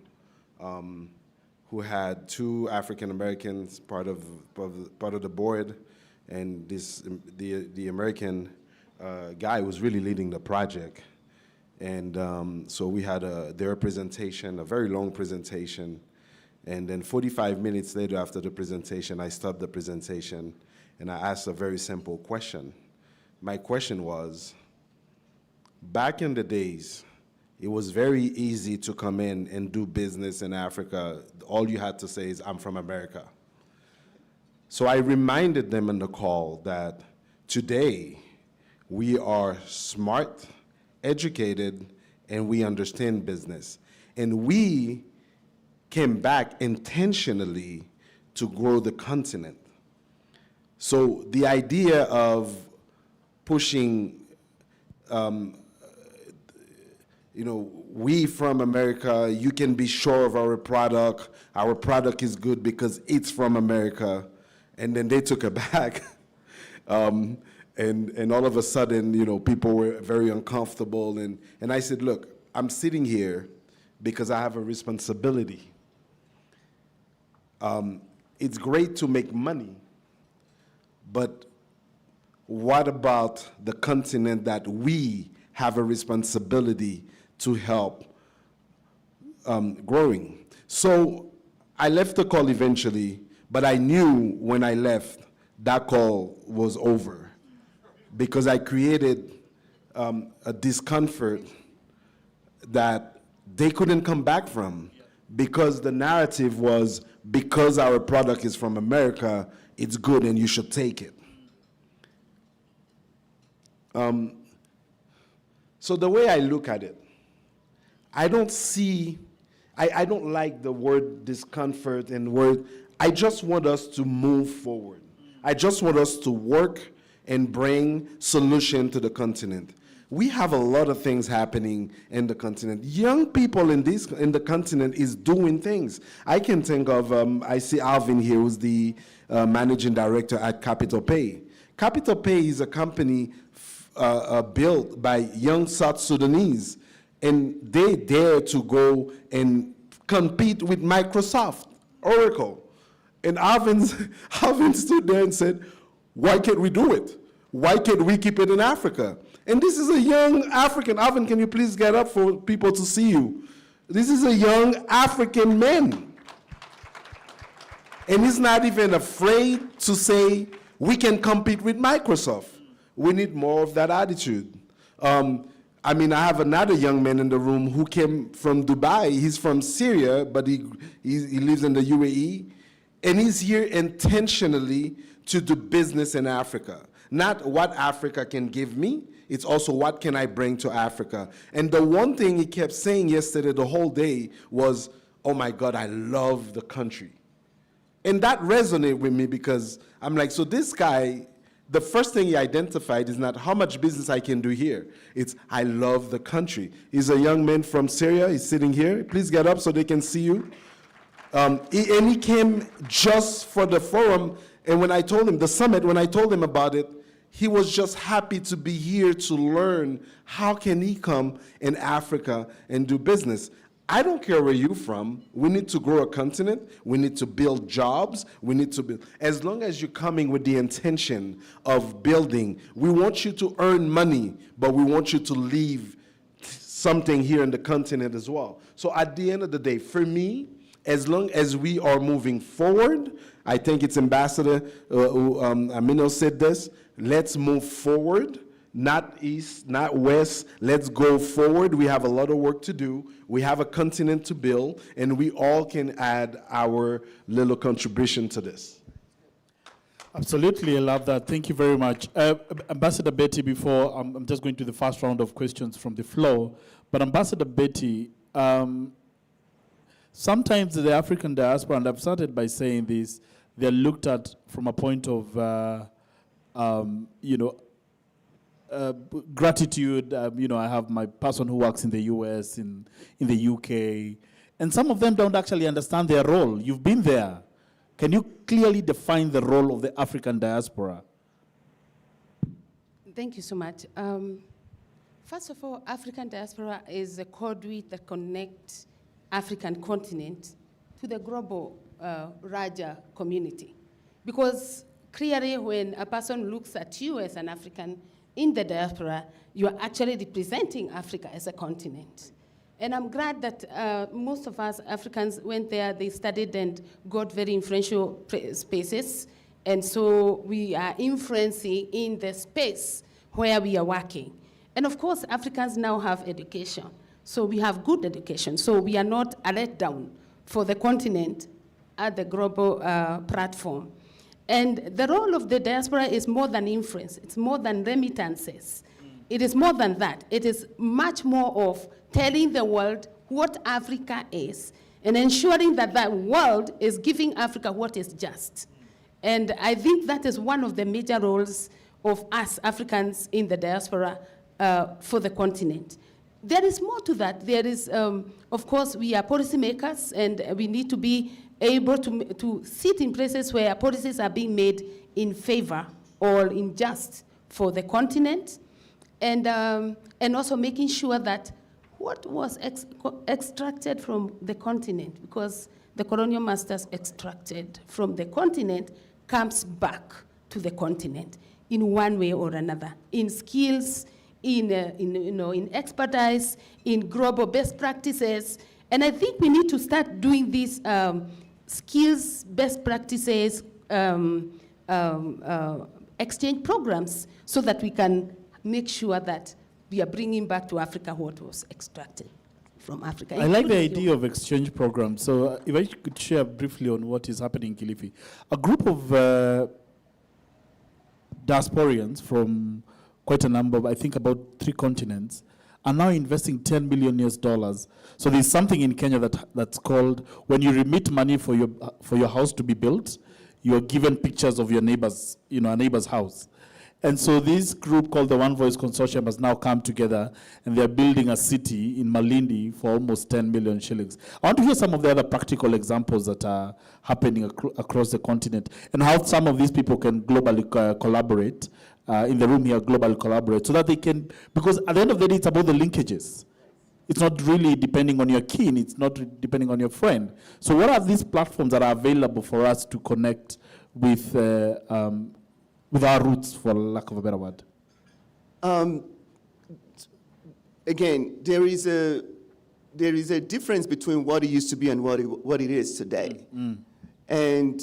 who had two African Americans part of the board, and the American guy was really leading the project. And so we had their presentation, a very long presentation. And then 45 minutes later after the presentation, I stopped the presentation and I asked a very simple question. My question was, back in the days, it was very easy to come in and do business in Africa. All you had to say is, I'm from America. So I reminded them in the call that today we are smart, educated, and we understand business. And we came back intentionally to grow the continent. So the idea of pushing, we from America, you can be sure of our product is good because it's from America, and then they took it back. And all of a sudden, people were very uncomfortable, and I said, look, I'm sitting here because I have a responsibility. It's great to make money, but what about the continent that we have a responsibility to help growing? So I left the call eventually, but I knew when I left that call was over because I created a discomfort that they couldn't come back from because the narrative was, because our product is from America, it's good and you should take it. So the way I look at it, I don't like the word discomfort and word, I just want us to move forward. I just want us to work and bring solution to the continent. We have a lot of things happening in the continent. Young people in the continent is doing things. I can think of, I see Alvin here, who's the managing director at Capital Pay. Capital Pay is a company built by young South Sudanese, and they dare to go and compete with Microsoft, Oracle. And Alvin stood there and said, why can't we do it? Why can't we keep it in Africa? And this is a young African. Alvin, can you please get up for people to see you? This is a young African man. And he's not even afraid to say, we can compete with Microsoft. We need more of that attitude. I have another young man in the room who came from Dubai. He's from Syria, but he lives in the UAE. And he's here intentionally to do business in Africa. Not what Africa can give me, it's also what can I bring to Africa. And the one thing he kept saying yesterday, the whole day, was, oh my God, I love the country. And that resonated with me because I'm like, so this guy, the first thing he identified is not how much business I can do here. It's, I love the country. He's a young man from Syria. He's sitting here. Please get up so they can see you. And he came just for the forum. And when I told him, the summit, when I told him about it, he was just happy to be here to learn how can he come in Africa and do business. I don't care where you're from. We need to grow a continent. We need to build jobs. We need to build. As long as you're coming with the intention of building, we want you to earn money, but we want you to leave something here in the continent as well. So at the end of the day, for me, as long as we are moving forward, I think it's Ambassador Amino said this, let's move forward, not east, not west, let's go forward. We have a lot of work to do. We have a continent to build, and we all can add our little contribution to this. Absolutely, I love that. Thank you very much. Ambassador Betty, before, I'm just going to the first round of questions from the floor, but Ambassador Betty, sometimes the African diaspora, and I've started by saying this, they're looked at from a point of, gratitude. I have my person who works in the US, in the UK, and some of them don't actually understand their role. You've been there. Can you clearly define the role of the African diaspora? Thank you so much. First of all, African diaspora is a conduit that connects African continent to the global Raja community. Because clearly when a person looks at you as an African, in the diaspora, you are actually representing Africa as a continent. And I'm glad that most of us Africans went there, they studied and got very influential spaces. And so we are influencing in the space where we are working. And of course, Africans now have education. So we have good education. So we are not a letdown for the continent at the global platform. And the role of the diaspora is more than influence. It's more than remittances. It is more than that. It is much more of telling the world what Africa is and ensuring that that world is giving Africa what is just. And I think that is one of the major roles of us Africans in the diaspora for the continent. There is more to that. There is, of course, we are policymakers, and we need to be able to sit in places where policies are being made in favor or in just for the continent, and also making sure that what was extracted from the continent, because the colonial masters extracted from the continent, comes back to the continent in one way or another, in skills, in expertise, in global best practices. And I think we need to start doing these skills, best practices, exchange programs so that we can make sure that we are bringing back to Africa what was extracted from Africa. I like the idea of exchange programs. So if I could share briefly on what is happening in Kilifi. A group of diasporians from quite a number, I think about 3 continents, are now investing $10 million. So there's something in Kenya that's called, when you remit money for your house to be built, you're given pictures of your neighbor's, a neighbor's house. And so this group called the One Voice Consortium has now come together, and they're building a city in Malindi for almost 10 million shillings. I want to hear some of the other practical examples that are happening across the continent, and how some of these people can globally collaborate, in the room here, globally collaborate, so that they can, because at the end of the day, it's about the linkages. It's not really depending on your kin, it's not depending on your friend. So what are these platforms that are available for us to connect with our roots, for lack of a better word? Again, there is a difference between what it used to be and what it is today. And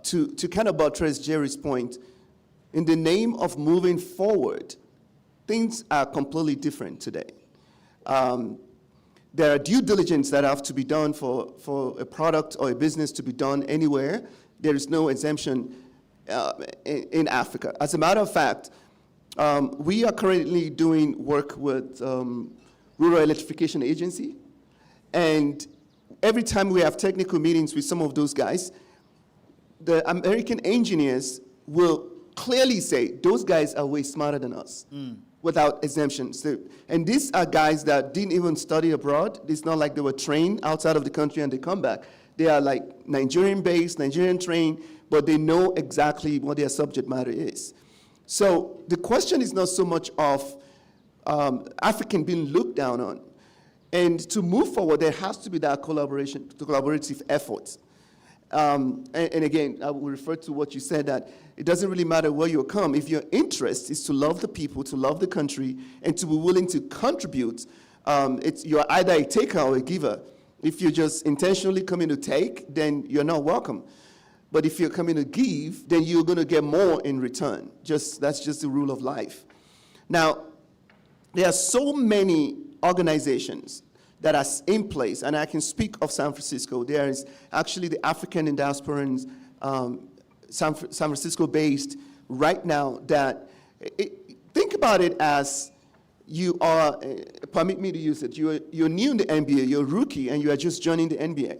to kind of buttress Jerry's point, in the name of moving forward, things are completely different today. There are due diligence that have to be done for a product or a business to be done anywhere. There is no exemption in Africa. As a matter of fact, we are currently doing work with Rural Electrification Agency, and every time we have technical meetings with some of those guys, the American engineers will clearly say, those guys are way smarter than us, without exemptions. And these are guys that didn't even study abroad. It's not like they were trained outside of the country and they come back. They are like Nigerian-based, Nigerian-trained, but they know exactly what their subject matter is. So the question is not so much of African being looked down on. And to move forward, there has to be that collaborative effort. And again, I will refer to what you said, that it doesn't really matter where you come. If your interest is to love the people, to love the country, and to be willing to contribute, you're either a taker or a giver. If you're just intentionally coming to take, then you're not welcome. But if you're coming to give, then you're going to get more in return. That's just the rule of life. Now, there are so many organizations that are in place, and I can speak of San Francisco. There is actually the African and Diasporans, San Francisco-based right now, that think about it as you are, permit me to use it, you're new in the NBA, you're a rookie, and you are just joining the NBA.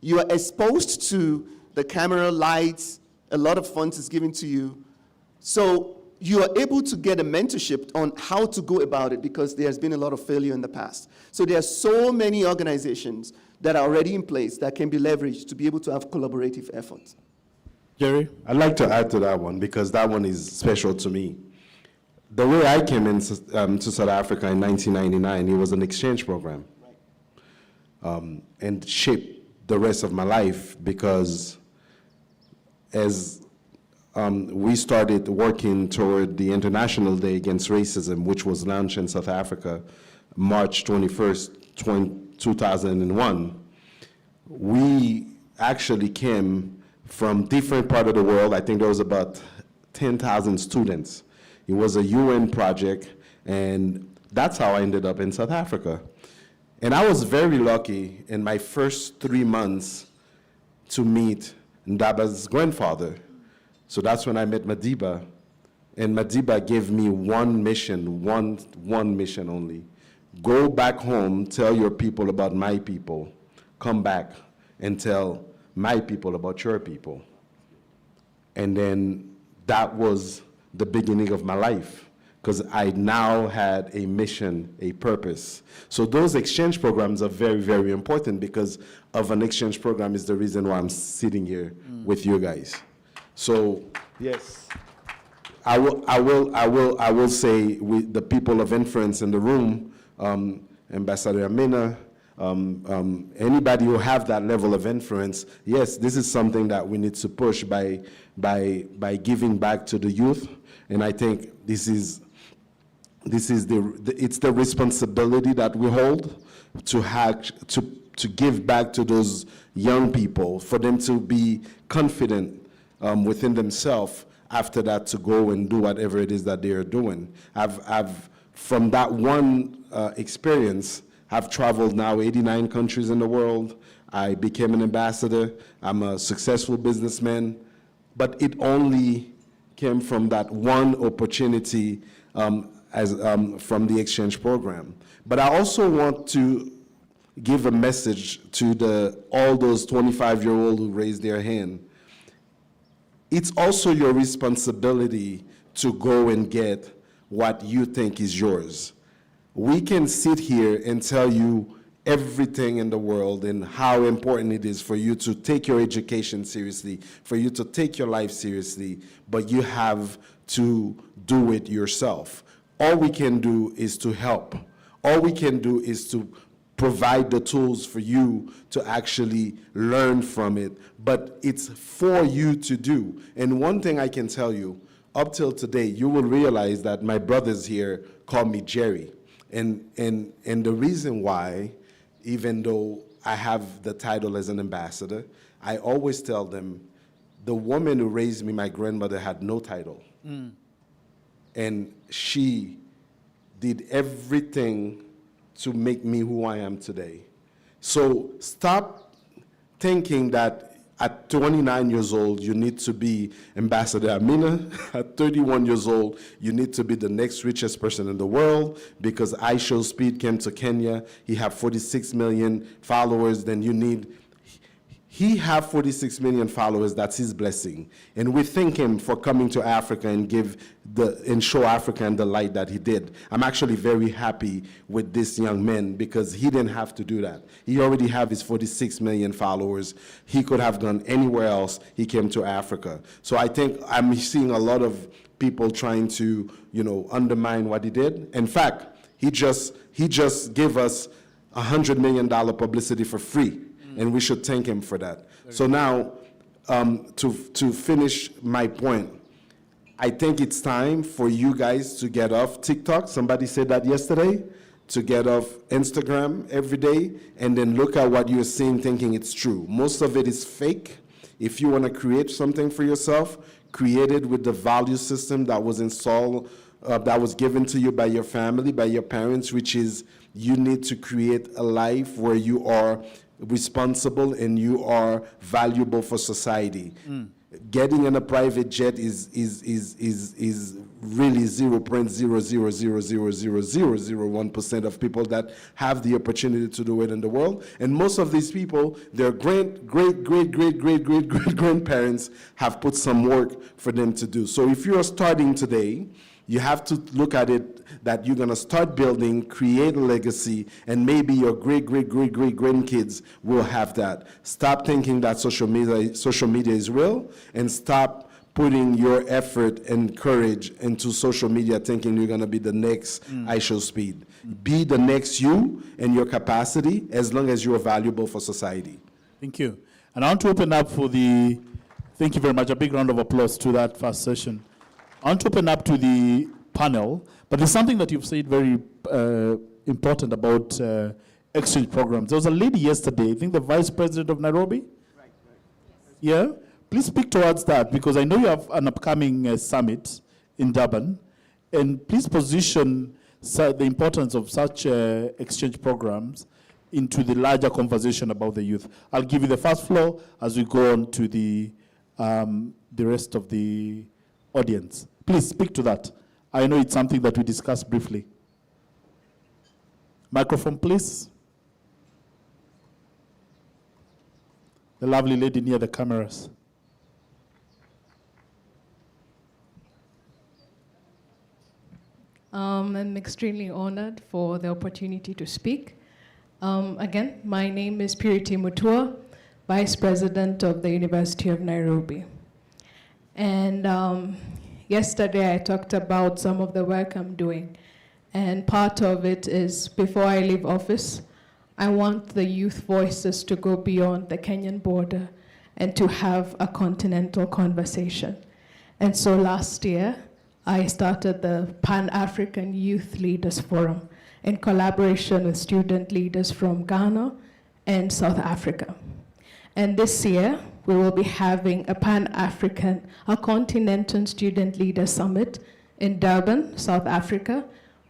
You are exposed to the camera, lights, a lot of funds is given to you. So you are able to get a mentorship on how to go about it, because there's been a lot of failure in the past. So there are so many organizations that are already in place that can be leveraged to be able to have collaborative efforts. Jerry? I'd like to add to that one, because that one is special to me. The way I came into to South Africa in 1999, it was an exchange program, and shaped the rest of my life, because as we started working toward the International Day Against Racism, which was launched in South Africa, March 21st, 2001. We actually came from different part of the world. I think there was about 10,000 students. It was a UN project, and that's how I ended up in South Africa. And I was very lucky in my first 3 months to meet Ndaba's grandfather. So that's when I met Madiba. And Madiba gave me one mission, one mission only. Go back home, tell your people about my people. Come back and tell my people about your people. And then that was the beginning of my life, because I now had a mission, a purpose. So those exchange programs are very, very important, because of an exchange program is the reason why I'm sitting here with you guys. So yes, I will say with the people of influence in the room, Ambassador Amina, anybody who have that level of influence, yes, this is something that we need to push by giving back to the youth. And I think it's the responsibility that we hold to give back to those young people, for them to be confident within themselves, after that to go and do whatever it is that they are doing. From that one experience, I've traveled now 89 countries in the world. I became an ambassador. I'm a successful businessman, but it only came from that one opportunity from the exchange program. But I also want to give a message to all those 25-year-olds who raised their hand. It's also your responsibility to go and get what you think is yours. We can sit here and tell you everything in the world and how important it is for you to take your education seriously, for you to take your life seriously, but you have to do it yourself. All we can do is to help. All we can do is to provide the tools for you to actually learn from it, but it's for you to do. And one thing I can tell you, up till today, you will realize that my brothers here call me Jerry. And the reason why, even though I have the title as an ambassador, I always tell them, the woman who raised me, my grandmother, had no title. And she did everything to make me who I am today. So stop thinking that at 29 years old, you need to be Ambassador Amina. At 31 years old, you need to be the next richest person in the world, because I Show Speed came to Kenya. He had 46 million followers. Then you need, he have 46 million followers. That's his blessing. And we thank him for coming to Africa and show Africa in the light that he did. I'm actually very happy with this young man, because he didn't have to do that. He already have his 46 million followers. He could have gone anywhere else. He came to Africa. So I think I'm seeing a lot of people trying to, undermine what he did. In fact, he just gave us $100 million publicity for free. And we should thank him for that. So now, to finish my point, I think it's time for you guys to get off TikTok. Somebody said that yesterday, to get off Instagram every day, and then look at what you're seeing thinking it's true. Most of it is fake. If you want to create something for yourself, create it with the value system that was installed, that was given to you by your family, by your parents, which is you need to create a life where you are responsible and you are valuable for society. Getting in a private jet is really 0.0000001% of people that have the opportunity to do it in the world. And most of these people, their great-great-great-great-great-great-grandparents have put some work for them to do. So if you are starting today, you have to look at it that you're going to start building, create a legacy, and maybe your great-great-great-great-grandkids will have that. Stop thinking that social media is real, and stop putting your effort and courage into social media thinking you're going to be the next I Show Speed. Be the next you and your capacity, as long as you are valuable for society. Thank you. And I want to open up for the Thank you very much. A big round of applause to that first session. I want to open up to the panel, but there's something that you've said very important about exchange programs. There was a lady yesterday, I think the Vice President of Nairobi. Right. Yeah? Please speak towards that, because I know you have an upcoming summit in Durban, and please position the importance of such exchange programs into the larger conversation about the youth. I'll give you the first floor as we go on to the rest of the audience. Please speak to that. I know it's something that we discussed briefly. Microphone, please. The lovely lady near the cameras. I'm extremely honored for the opportunity to speak. Again, my name is Purity Mutua, Vice President of the University of Nairobi. And yesterday I talked about some of the work I'm doing. And part of it is, before I leave office, I want the youth voices to go beyond the Kenyan border and to have a continental conversation. And so last year, I started the Pan-African Youth Leaders Forum in collaboration with student leaders from Ghana and South Africa. And this year, we will be having a Pan-African, a Continental Student Leader Summit in Durban, South Africa,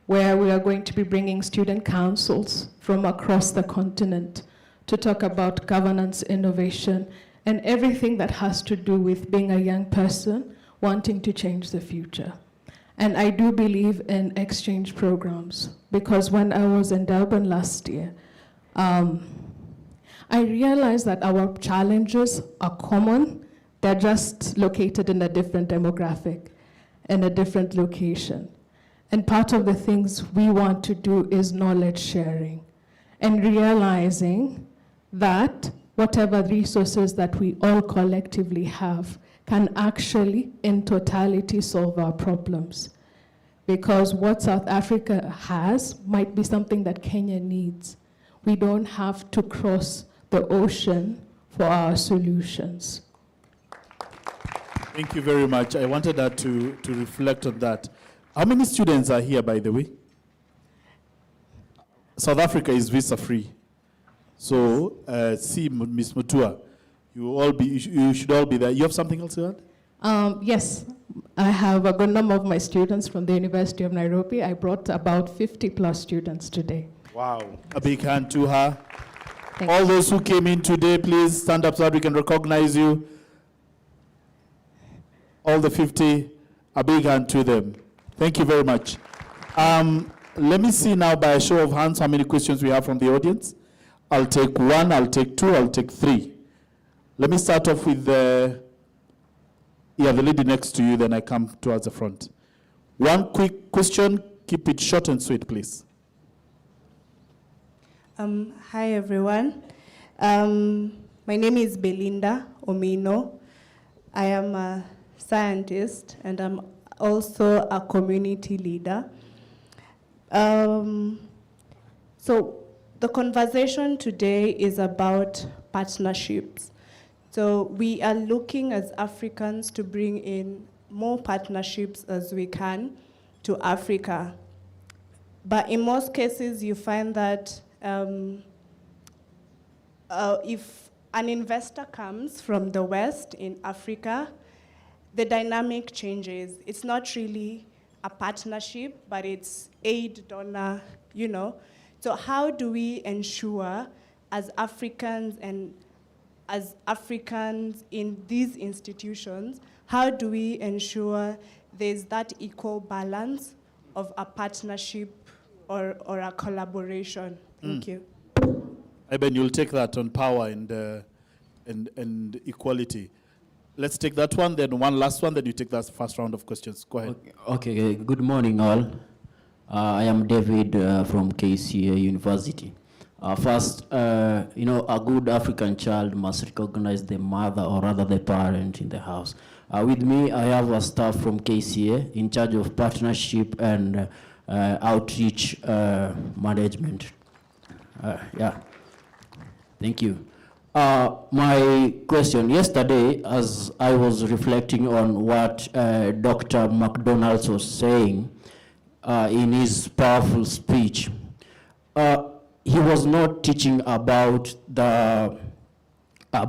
where we are going to be bringing student councils from across the continent to talk about governance, innovation, and everything that has to do with being a young person wanting to change the future. And I do believe in exchange programs, because when I was in Durban last year, I realized that our challenges are common. They're just located in a different demographic, in a different location. And part of the things we want to do is knowledge sharing and realizing that whatever resources that we all collectively have can actually, in totality, solve our problems. Because what South Africa has might be something that Kenya needs. We don't have to cross the ocean for our solutions. Thank you very much. I wanted that to reflect on that. How many students are here, by the way? South Africa is visa-free. So, see, Ms. Mutua, you should all be there. You have something else to add? Yes, I have a good number of my students from the University of Nairobi. I brought about 50 plus students today. Wow. A big hand to her. Thank all you. Those who came in today, please stand up so that we can recognize you. All the 50, a big hand to them. Thank you very much. Let me see now by a show of hands how many questions we have from the audience. I'll take one, I'll take two, I'll take three. Let me start off with the lady next to you, then I come towards the front. One quick question, keep it short and sweet, please. Hi, everyone. My name is Belinda Omino. I am a scientist, and I'm also a community leader. So the conversation today is about partnerships. So we are looking as Africans to bring in more partnerships as we can to Africa. But in most cases, you find that if an investor comes from the West in Africa, the dynamic changes. It's not really a partnership, but it's aid, donor, you know. So how do we ensure as Africans and as Africans in these institutions, how do we ensure there's that equal balance of a partnership or a collaboration? Thank you. Eben, you'll take that on power and equality. Let's take that one, then one last one, then you take that first round of questions. Go ahead. Okay. Good morning, all. I am David from KCA University. First, a good African child must recognize the mother, or rather the parent in the house. With me, I have a staff from KCA in charge of partnership and outreach management. Thank you. My question, yesterday, as I was reflecting on what Dr. McDonald was saying in his powerful speech, he was not teaching about the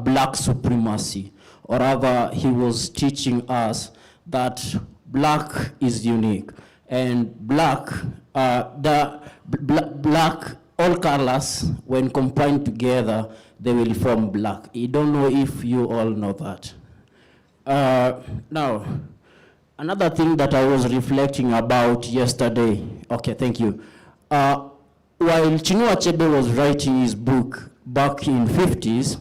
black supremacy, or rather he was teaching us that black is unique, and black, black, all colors, when combined together, they will form black. I don't know if you all know that. Now, another thing that I was reflecting about yesterday, okay, thank you. While Chinua Achebe was writing his book back in 50s,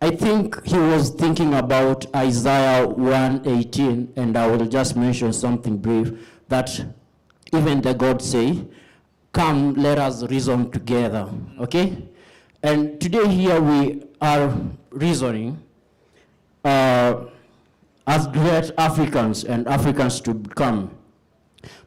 I think he was thinking about Isaiah 1:18, and I will just mention something brief, that even the gods say, come, let us reason together, okay? And today here we are reasoning as great Africans and Africans to become.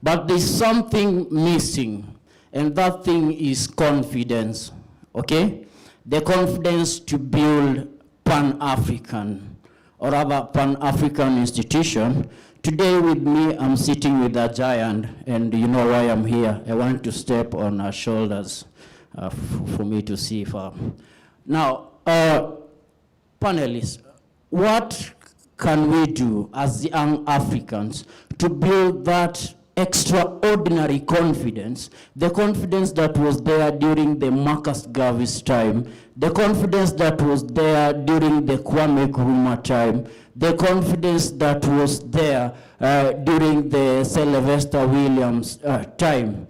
But there's something missing, and that thing is confidence, okay? The confidence to build Pan-African, or rather Pan-African institution. Today with me, I'm sitting with a giant, and you know why I'm here. I want to step on her shoulders for me to see far. Now, panelists, what can we do as young Africans to build that extraordinary confidence, the confidence that was there during the Marcus Garvey's time, the confidence that was there during the Kwame Nkrumah time, the confidence that was there during the Sylvester Williams time,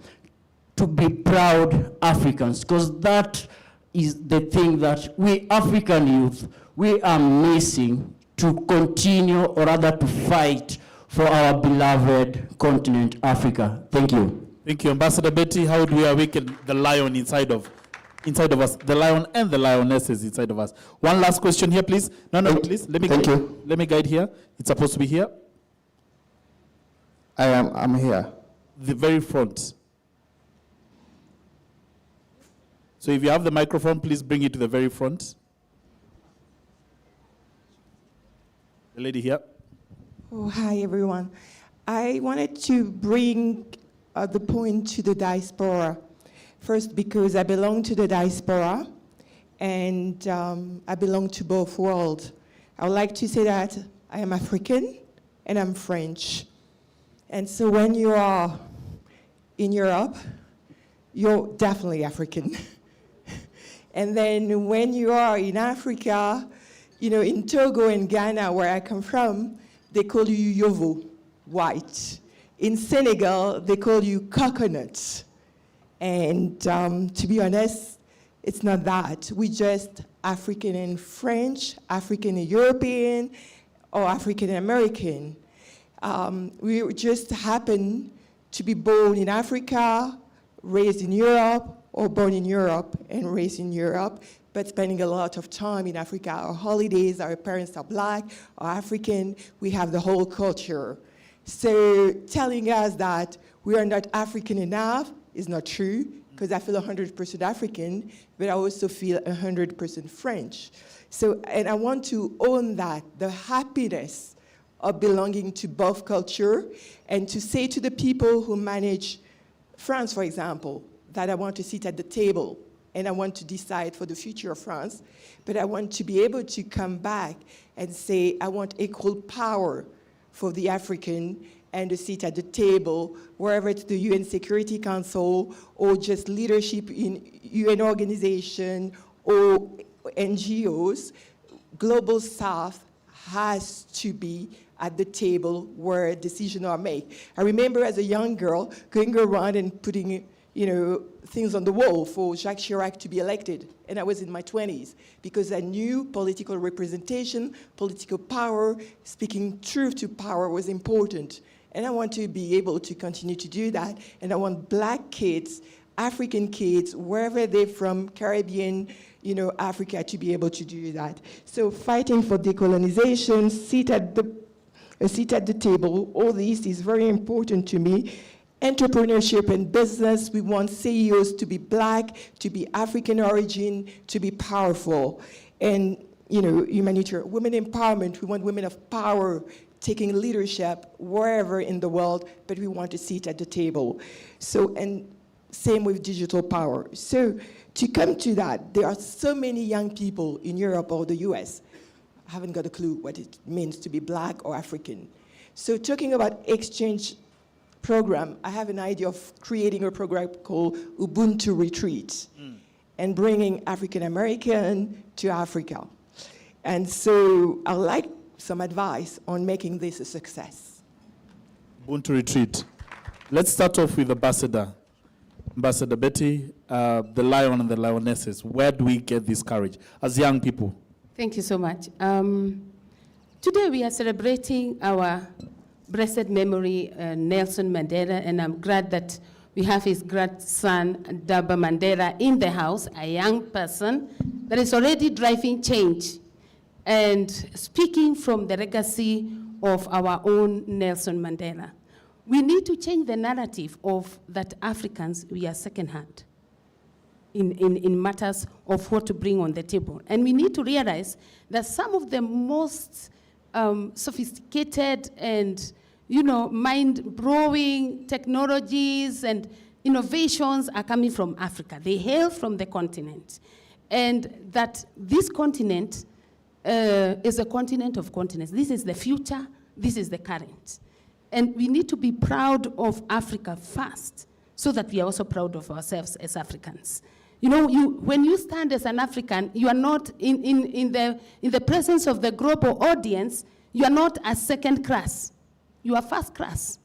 to be proud Africans, because that is the thing that we African youth, we are missing to continue, or rather to fight for our beloved continent, Africa. Thank you. Thank you, Ambassador Betty. How do we awaken the lion inside of us, the lion and the lionesses inside of us? One last question here, please. No, please. Let me guide here. It's supposed to be here. I'm here. The very front. So if you have the microphone, please bring it to the very front. The lady here. Oh, hi, everyone. I wanted to bring the point to the diaspora. First, because I belong to the diaspora, and I belong to both worlds. I would like to say that I am African, and I'm French. And so when you are in Europe, you're definitely African. And then when you are in Africa, you know, in Togo and Ghana, where I come from, they call you Yovo, white. In Senegal, they call you coconut. And to be honest, it's not that. We just African and French, African and European, or African and American. We just happen to be born in Africa, raised in Europe, or born in Europe and raised in Europe, but spending a lot of time in Africa. Our holidays, our parents are black or African, we have the whole culture. So telling us that we are not African enough is not true, because I feel 100% African, but I also feel 100% French. So, and I want to own that, the happiness of belonging to both culture, and to say to the people who manage France, for example, that I want to sit at the table and I want to decide for the future of France, but I want to be able to come back and say, I want equal power for the African and a seat at the table, wherever it's the UN Security Council or just leadership in UN organization or NGOs. Global South has to be at the table where decisions are made. I remember as a young girl going around and putting, you know, things on the wall for Jacques Chirac to be elected, and I was in my 20s, because I knew political representation, political power, speaking truth to power was important. And I want to be able to continue to do that, and I want black kids, African kids, wherever they're from, Caribbean, you know, Africa, to be able to do that. So fighting for decolonization, a seat at the table, all this is very important to me. Entrepreneurship and business, we want CEOs to be black, to be African origin, to be powerful. And, humanitarian, women empowerment, we want women of power taking leadership wherever in the world, but we want to see it at the table. So, and same with digital power. So to come to that, there are so many young people in Europe or the US, haven't got a clue what it means to be Black or African. So talking about exchange program, I have an idea of creating a program called Ubuntu Retreat and bringing African American to Africa. And so I'd like some advice on making this a success. Ubuntu Retreat. Let's start off with Ambassador. Ambassador Betty, the lion and the lionesses. Where do we get this courage as young people? Thank you so much. Today we are celebrating our blessed memory, Nelson Mandela, and I'm glad that we have his grandson, Daba Mandela, in the house, a young person that is already driving change and speaking from the legacy of our own Nelson Mandela. We need to change the narrative of that Africans, we are second-hand in matters of what to bring on the table. And we need to realize that some of the most sophisticated and mind-blowing technologies and innovations are coming from Africa. They hail from the continent. And that this continent is a continent of continents. This is the future, this is the current. And we need to be proud of Africa first, so that we are also proud of ourselves as Africans. When you stand as an African, you are not in the presence of the global audience, you are not a second class, you are first class.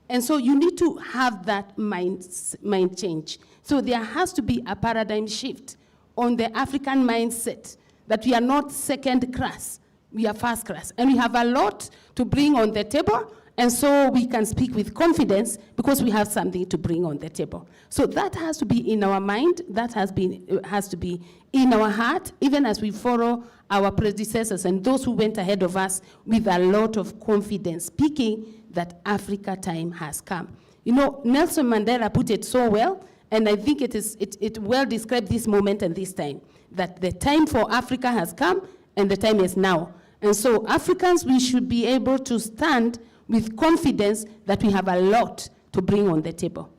And so you need to have that mind change. So there has to be a paradigm shift on the African mindset, that we are not second class, we are first class. And we have a lot to bring on the table, and so we can speak with confidence because we have something to bring on the table. So that has to be in our mind, that has to be in our heart, even as we follow our predecessors and those who went ahead of us with a lot of confidence, speaking that Africa time has come. Nelson Mandela put it so well, and I think it well described this moment and this time, that the time for Africa has come and the time is now. And so Africans, we should be able to stand with confidence that we have a lot to bring on the table.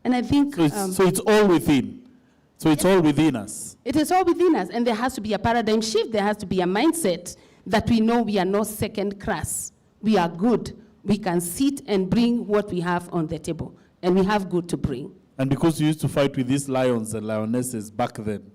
And I think... So it's all within. So it's all within us. It is all within us, and there has to be a paradigm shift. There has to be a mindset that we know we are not second class. We are good. We can sit and bring what we have on the table, and we have good to bring. And because we used to fight with these lions and lionesses back then,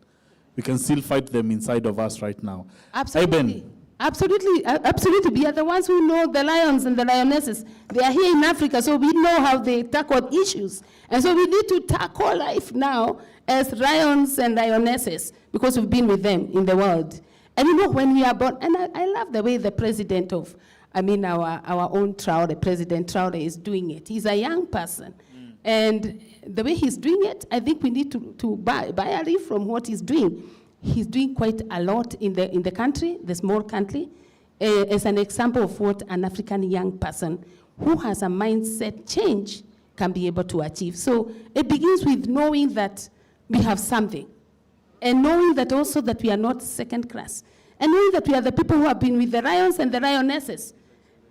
we can still fight them inside of us right now. Absolutely. Eben. Absolutely. We are the ones who know the lions and the lionesses. They are here in Africa, so we know how they tackle issues. And so we need to tackle life now as lions and lionesses, because we've been with them in the world. And when we are born, and I love the way the president of, our own Traore, President Traore, is doing it. He's a young person. And the way he's doing it, I think we need to buy a leaf from what he's doing. He's doing quite a lot in the country, the small country, as an example of what an African young person who has a mindset change can be able to achieve. So it begins with knowing that we have something, and knowing that also that we are not second class, and knowing that we are the people who have been with the lions and the lionesses.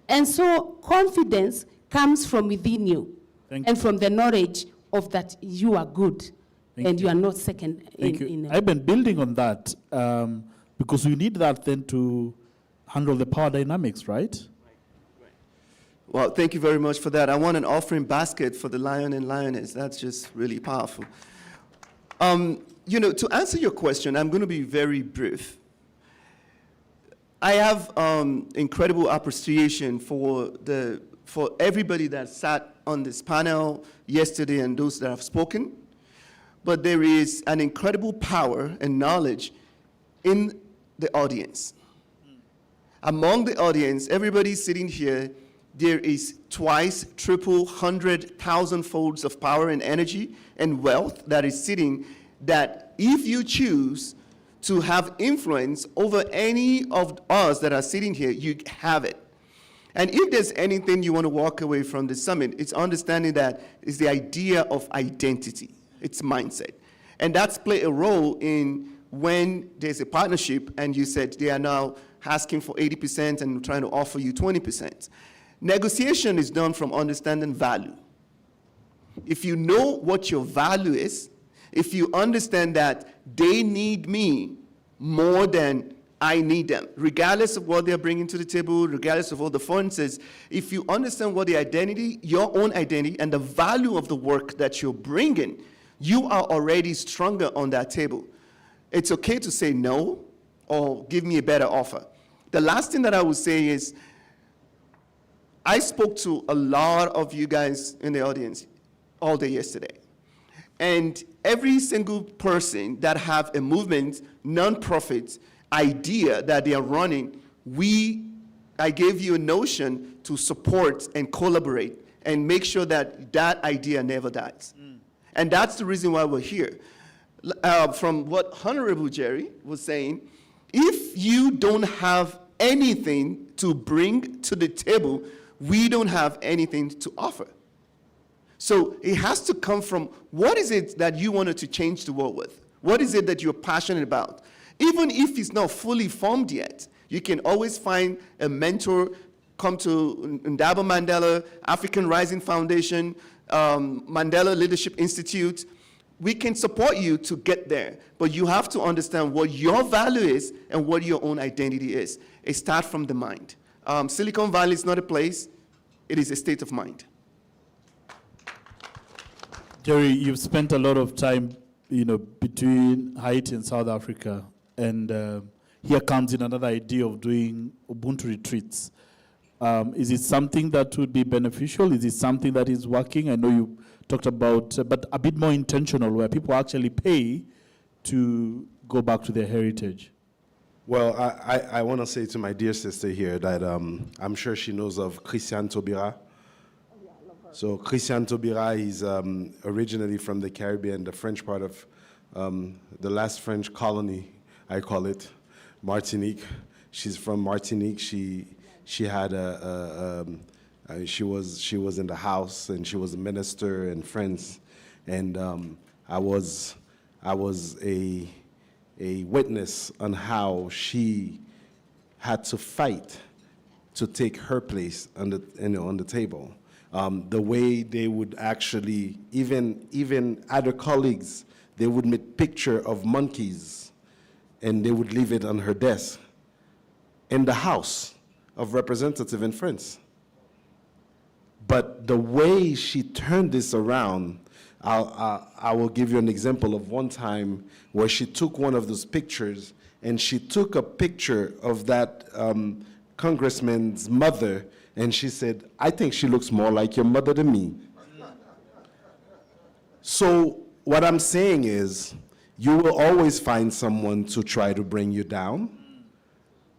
And so confidence comes from within you, and from the knowledge of that you are good. And you are not second. I've been building on that because we need that then to handle the power dynamics, right? Well, thank you very much for that. I want an offering basket for the lion and lioness. That's just really powerful. To answer your question, I'm going to be very brief. I have incredible appreciation for everybody that sat on this panel yesterday and those that have spoken. But there is an incredible power and knowledge in the audience. Among the audience, everybody sitting here, there is twice, triple, 100,000 folds of power and energy and wealth that is sitting, that if you choose to have influence over any of us that are sitting here, you have it. And if there's anything you want to walk away from the summit, it's understanding that it's the idea of identity. It's mindset. And that's played a role in when there's a partnership and you said they are now asking for 80% and trying to offer you 20%. Negotiation is done from understanding value. If you know what your value is, if you understand that they need me more than I need them, regardless of what they're bringing to the table, regardless of what the fund says, if you understand what the identity, your own identity, and the value of the work that you're bringing, you are already stronger on that table. It's okay to say no or give me a better offer. The last thing that I would say is, I spoke to a lot of you guys in the audience all day yesterday. And every single person that have a movement, nonprofit idea that they are running, I gave you a notion to support and collaborate and make sure that that idea never dies. And that's the reason why we're here. From what Honorable Jerry was saying, if you don't have anything to bring to the table, we don't have anything to offer. So it has to come from, what is it that you wanted to change the world with? What is it that you're passionate about? Even if it's not fully formed yet, you can always find a mentor. Come to Ndaba Mandela, African Rising Foundation, Mandela Leadership Institute. We can support you to get there, but you have to understand what your value is and what your own identity is. It starts from the mind. Silicon Valley is not a place, it is a state of mind. Jerry, you've spent a lot of time, between Haiti and South Africa, and here comes in another idea of doing Ubuntu retreats. Is it something that would be beneficial? Is it something that is working? I know you talked about, but a bit more intentional, where people actually pay to go back to their heritage. Well, I want to say to my dear sister here that I'm sure she knows of Christian Taubira. So Christian Taubira is originally from the Caribbean, the French part of the last French colony, I call it, Martinique. She's from Martinique. She had she was in the house, and she was a minister and friends, and I was a witness on how she had to fight to take her place on the table. The way they would actually, even other colleagues, they would make picture of monkeys, and they would leave it on her desk in the House of Representatives in France. But the way she turned this around, I will give you an example of one time where she took one of those pictures, and she took a picture of that congressman's mother, and she said, "I think she looks more like your mother than me." So what I'm saying is, you will always find someone to try to bring you down.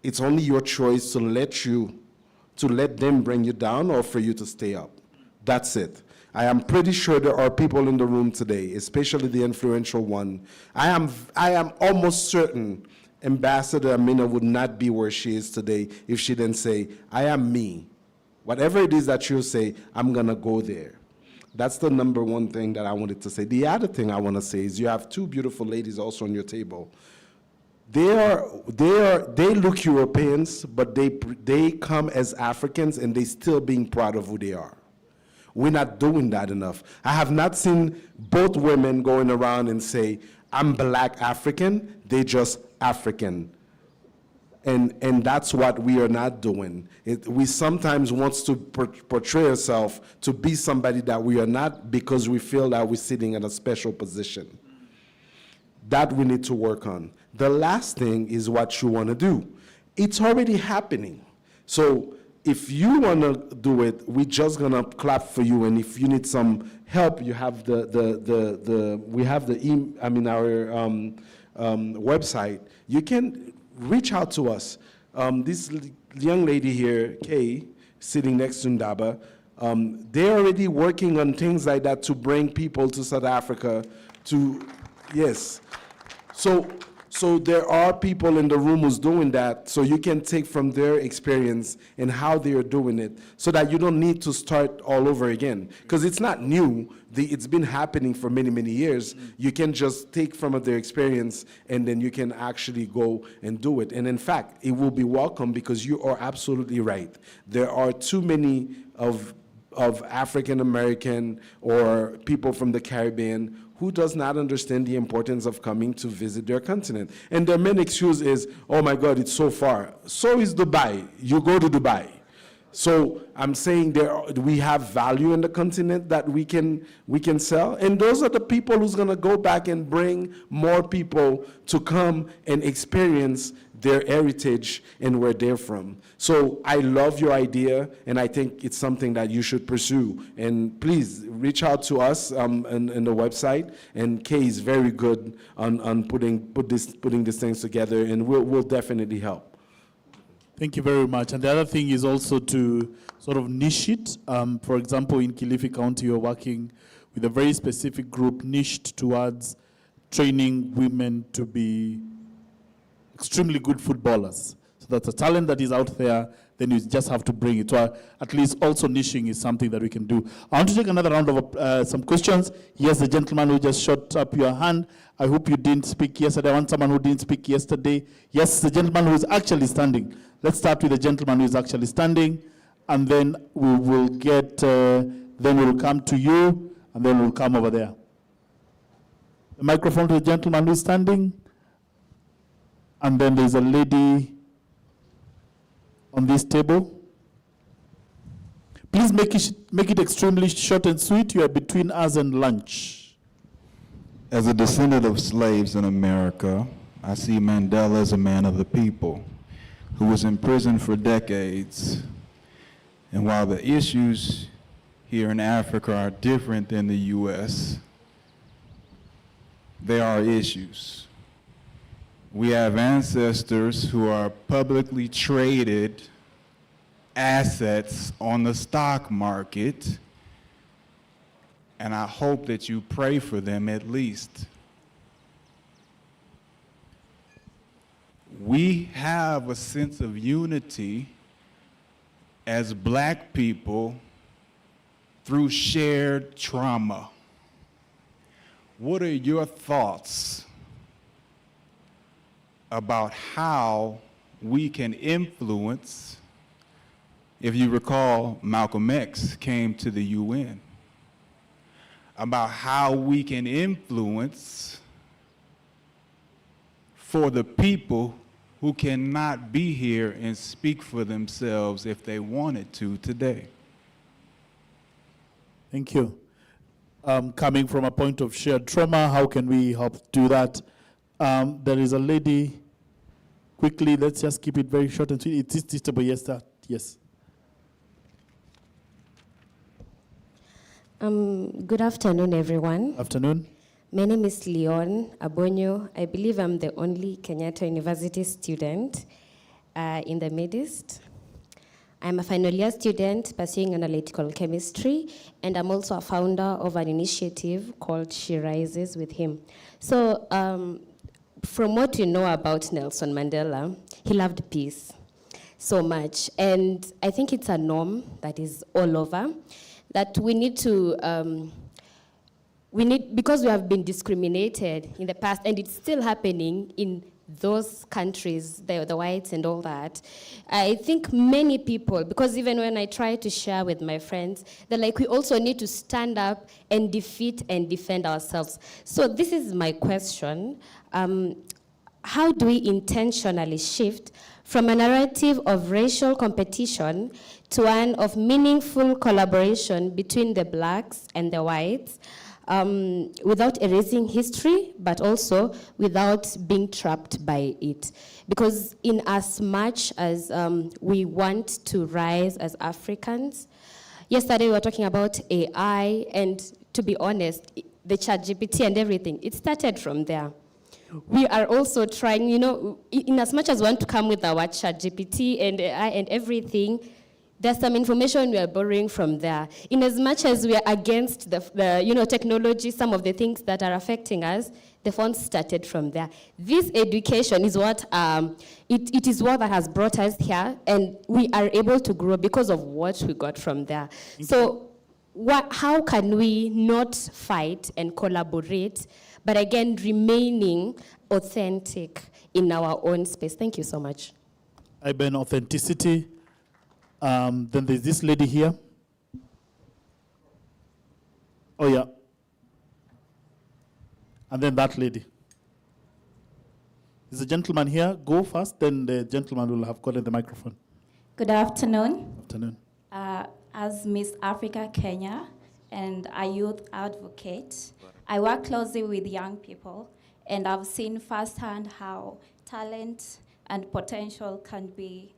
It's only your choice to let them bring you down or for you to stay up. That's it. I am pretty sure there are people in the room today, especially the influential one. I am almost certain Ambassador Amina would not be where she is today if she didn't say, "I am me. Whatever it is that you say, I'm gonna go there." That's the number one thing that I wanted to say. The other thing I want to say is you have two beautiful ladies also on your table. They look Europeans, but they come as Africans, and they still being proud of who they are. We're not doing that enough. I have not seen both women going around and say, "I'm Black African," they just African. And that's what we are not doing. We sometimes want to portray ourselves to be somebody that we are not because we feel that we're sitting in a special position. That we need to work on. The last thing is what you want to do. It's already happening. So if you want to do it, we're just going to clap for you. And if you need some help, you have our website. You can reach out to us. This young lady here, Kay, sitting next to Ndaba, they're already working on things like that to bring people to South Africa yes. So So there are people in the room who's doing that, so you can take from their experience and how they are doing it, so that you don't need to start all over again. Because it's not new. It's been happening for many, many years. You can just take from their experience, and then you can actually go and do it. And in fact, it will be welcome, because you are absolutely right. There are too many of African American or people from the Caribbean who does not understand the importance of coming to visit their continent. And their main excuse is, oh my God, it's so far. So is Dubai. You go to Dubai. So I'm saying we have value in the continent that we can sell, and those are the people who's gonna go back and bring more people to come and experience their heritage and where they're from. So I love your idea, and I think it's something that you should pursue. And please reach out to us on the website. And Kay is very good on putting these things together, and we'll definitely help. Thank you very much. And the other thing is also to sort of niche it. For example, in Kilifi County, you're working with a very specific group niched towards training women to be extremely good footballers. So that's a talent that is out there, then you just have to bring it. So at least also niching is something that we can do. I want to take another round of some questions. Yes, the gentleman who just shot up your hand. I hope you didn't speak yesterday. I want someone who didn't speak yesterday. Yes, the gentleman who is actually standing. Let's start with the gentleman who is actually standing, and then we will get, then we'll come to you, and then we'll come over there. The microphone to the gentleman who is standing, and then there's a lady on this table. Please make it extremely short and sweet. You are between us and lunch. As a descendant of slaves in America, I see Mandela as a man of the people who was in prison for decades. And while the issues here in Africa are different than the US, there are issues. We have ancestors who are publicly traded assets on the stock market, and I hope that you pray for them at least. We have a sense of unity as Black people through shared trauma. What are your thoughts about how we can influence? If you recall, Malcolm X came to the UN, about how we can influence for the people who cannot be here and speak for themselves if they wanted to today. Thank you. Coming from a point of shared trauma, how can we help do that? There is a lady, quickly, let's just keep it very short and sweet. It's teachable, yes, sir. Yes. Good afternoon, everyone. Afternoon. My name is Leon Abonyo. I believe I'm the only Kenyatta University student in the Mid-East. I'm a final year student pursuing analytical chemistry, and I'm also a founder of an initiative called She Rises with Him. So from what you know about Nelson Mandela, he loved peace so much. And I think it's a norm that is all over, that we need to, because we have been discriminated in the past, and it's still happening in those countries, the whites and all that. I think many people, because even when I try to share with my friends, they're like, we also need to stand up and defeat and defend ourselves. So this is my question. How do we intentionally shift from a narrative of racial competition to one of meaningful collaboration between the blacks and the whites, without erasing history, but also without being trapped by it? Because in as much as we want to rise as Africans, yesterday we were talking about AI, and to be honest, the ChatGPT and everything, it started from there. We are also trying, in as much as we want to come with our ChatGPT and AI and everything, there's some information we are borrowing from there. In as much as we are against the technology, some of the things that are affecting us, the funds started from there. This education is what, it is what that has brought us here, and we are able to grow because of what we got from there. So how can we not fight and collaborate, but again, remaining authentic in our own space? Thank you so much. I ban authenticity. Then there's this lady here. Oh, yeah. And then that lady. There's a gentleman here. Go first, then the gentleman will have gotten the microphone. Good afternoon. Afternoon. As Miss Africa Kenya and a youth advocate, I work closely with young people, and I've seen firsthand how talent and potential can be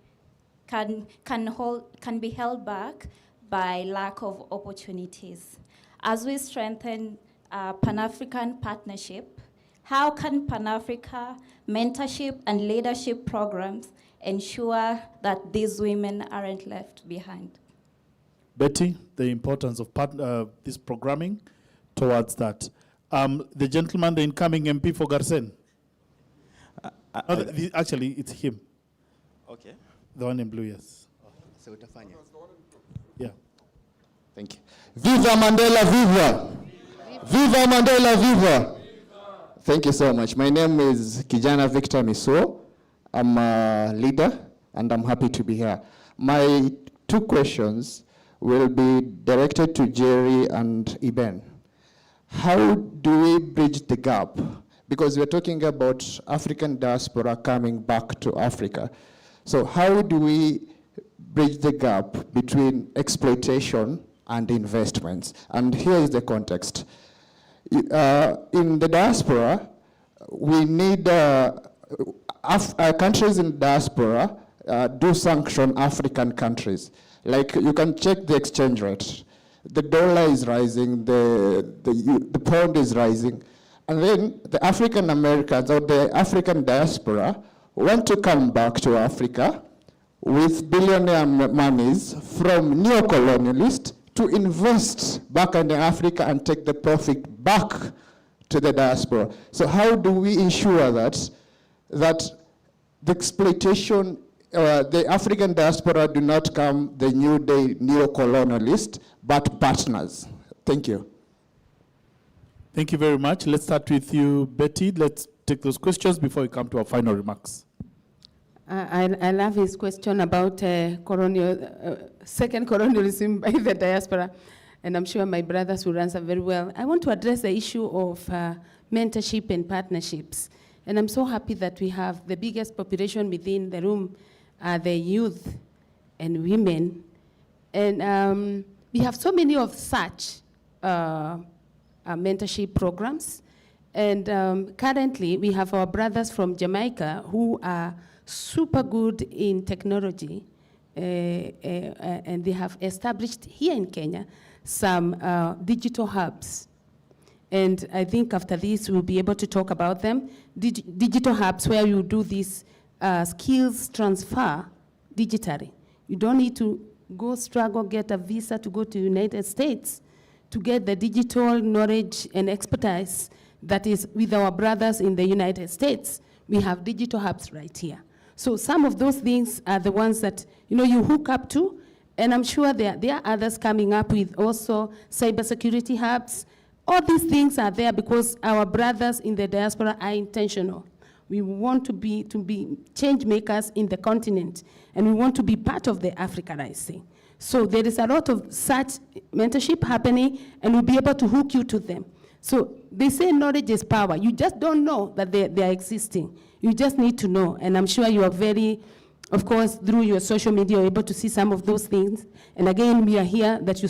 held back by lack of opportunities. As we strengthen Pan-African partnership, how can Pan-Africa mentorship and leadership programs ensure that these women aren't left behind? Betty, the importance of this programming towards that. The gentleman, the incoming MP for Garsen. Actually, it's him. Okay. The one in blue, yes. Yeah. Thank you. Viva Mandela, viva! Viva Mandela, viva! Thank you so much. My name is Kijana Victor Miso. I'm a leader, and I'm happy to be here. My two questions will be directed to Jerry and Iben. How do we bridge the gap? Because we're talking about African diaspora coming back to Africa. So how do we bridge the gap between exploitation and investments? And here is the context. In the diaspora, we need countries in diaspora do sanction African countries. Like, you can check the exchange rate. The dollar is rising, the pound is rising. And then the African Americans or the African diaspora want to come back to Africa with billionaire monies from neo-colonialists to invest back in Africa and take the profit back to the diaspora. So how do we ensure that the exploitation, the African diaspora do not come the new day neo-colonialists, but partners? Thank you. Thank you very much. Let's start with you, Betty. Let's take those questions before we come to our final remarks. I love his question about second colonialism by the diaspora, and I'm sure my brothers will answer very well. I want to address the issue of mentorship and partnerships, and I'm so happy that we have the biggest population within the room, the youth and women, and we have so many of such mentorship programs, and currently we have our brothers from Jamaica who are super good in technology, and they have established here in Kenya some digital hubs. And I think after this we'll be able to talk about them. Digital hubs where you do this skills transfer digitally. You don't need to go struggle, get a visa to go to the United States to get the digital knowledge and expertise that is with our brothers in the United States. We have digital hubs right here. So some of those things are the ones that you hook up to, and I'm sure there are others coming up with also cybersecurity hubs. All these things are there because our brothers in the diaspora are intentional. We want to be change makers in the continent, and we want to be part of the Africanizing. So there is a lot of such mentorship happening, and we'll be able to hook you to them. So they say knowledge is power. You just don't know that they are existing. You just need to know, and I'm sure you are very, of course, through your social media, you're able to see some of those things. And again, we are here that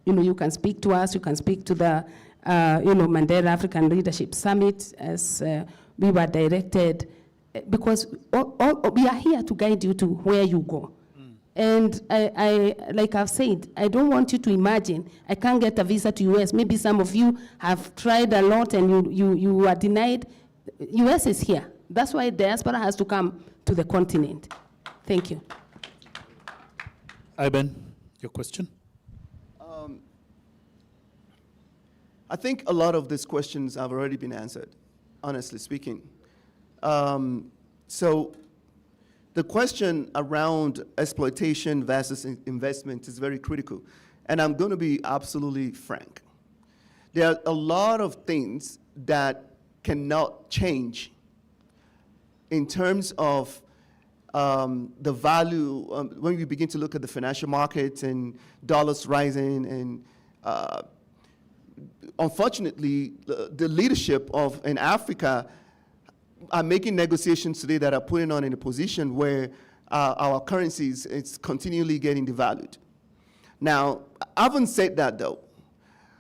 you can speak to us, you can speak to the Mandela African Leadership Summit as we were directed, because we are here to guide you to where you go. And I, like I've said, I don't want you to imagine, I can't get a visa to US. Maybe some of you have tried a lot and you are denied. US is here. That's why diaspora has to come to the continent. Thank you. Iben, your question? I think a lot of these questions have already been answered, honestly speaking. So the question around exploitation versus investment is very critical. And I'm going to be absolutely frank. There are a lot of things that cannot change in terms of the value, when we begin to look at the financial markets and dollars rising, and unfortunately, the leadership in Africa are making negotiations today that are putting on in a position where our currencies, it's continually getting devalued. Now, having said that though,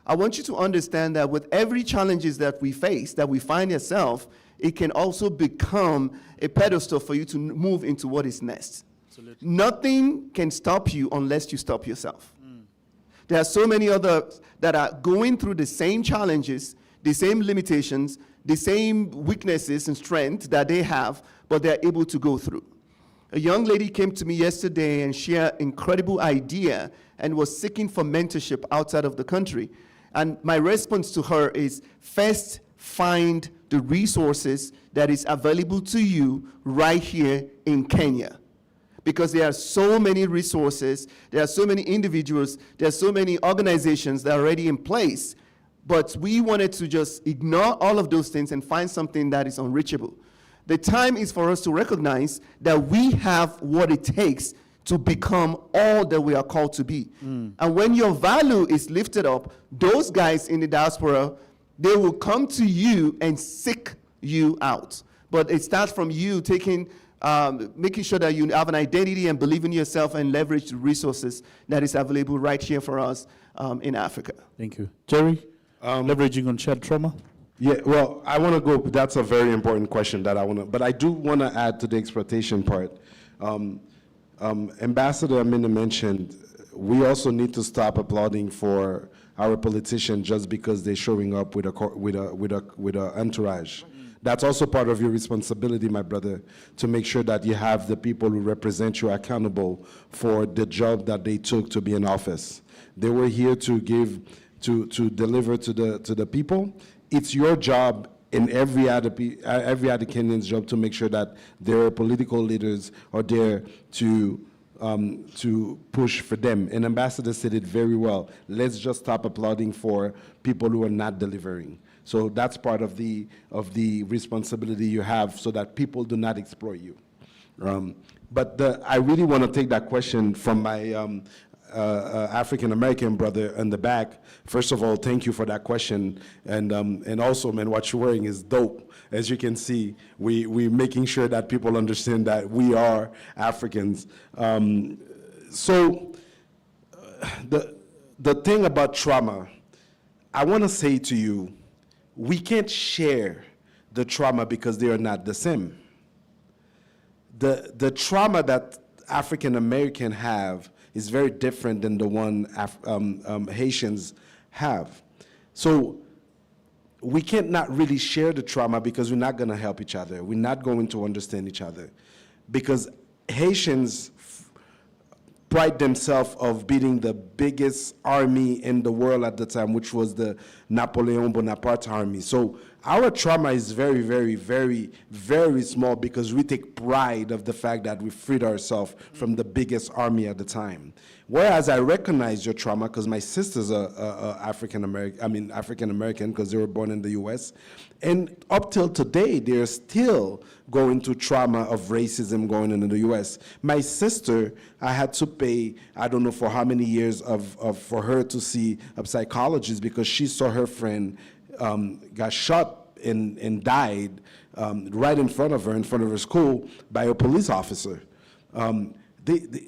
I want you to understand that with every challenges that we face, that we find ourselves, it can also become a pedestal for you to move into what is next. Absolutely. Nothing can stop you unless you stop yourself. There are so many others that are going through the same challenges, the same limitations, the same weaknesses and strength that they have, but they're able to go through. A young lady came to me yesterday and shared an incredible idea and was seeking for mentorship outside of the country. And my response to her is, first, find the resources that is available to you right here in Kenya. Because there are so many resources, there are so many individuals, there are so many organizations that are already in place, but we wanted to just ignore all of those things and find something that is unreachable. The time is for us to recognize that we have what it takes to become all that we are called to be. And when your value is lifted up, those guys in the diaspora, they will come to you and seek you out. But it starts from you taking, making sure that you have an identity and believe in yourself and leverage the resources that is available right here for us in Africa. Thank you. Jerry, leveraging on shared trauma? Yeah, well, I want to go, that's a very important question that I want to, but I do want to add to the exploitation part. Ambassador Amina mentioned, we also need to stop applauding for our politicians just because they're showing up with a entourage. That's also part of your responsibility, my brother, to make sure that you have the people who represent you accountable for the job that they took to be in office. They were here to deliver to the people. It's your job and every other Kenyan's job to make sure that their political leaders are there to push for them. And Ambassador said it very well. Let's just stop applauding for people who are not delivering. So that's part of the responsibility you have so that people do not exploit you. But I really want to take that question from my African-American brother in the back. First of all, thank you for that question. And also, man, what you're wearing is dope. As you can see, we're making sure that people understand that we are Africans. So the thing about trauma, I want to say to you, we can't share the trauma because they are not the same. The trauma that African American have is very different than the one Haitians have. So we can't not really share the trauma because we're not going to help each other. We're not going to understand each other. Because Haitians pride themselves of beating the biggest army in the world at the time, which was the Napoleon Bonaparte army. So our trauma is very, very, very, very small because we take pride of the fact that we freed ourselves from the biggest army at the time. Whereas I recognize your trauma because my sisters are African-American because they were born in the US. And up till today, they're still going through trauma of racism going into the US. My sister, I had to pay, I don't know for how many years for her to see a psychologist because she saw her friend got shot and died right in front of her school by a police officer.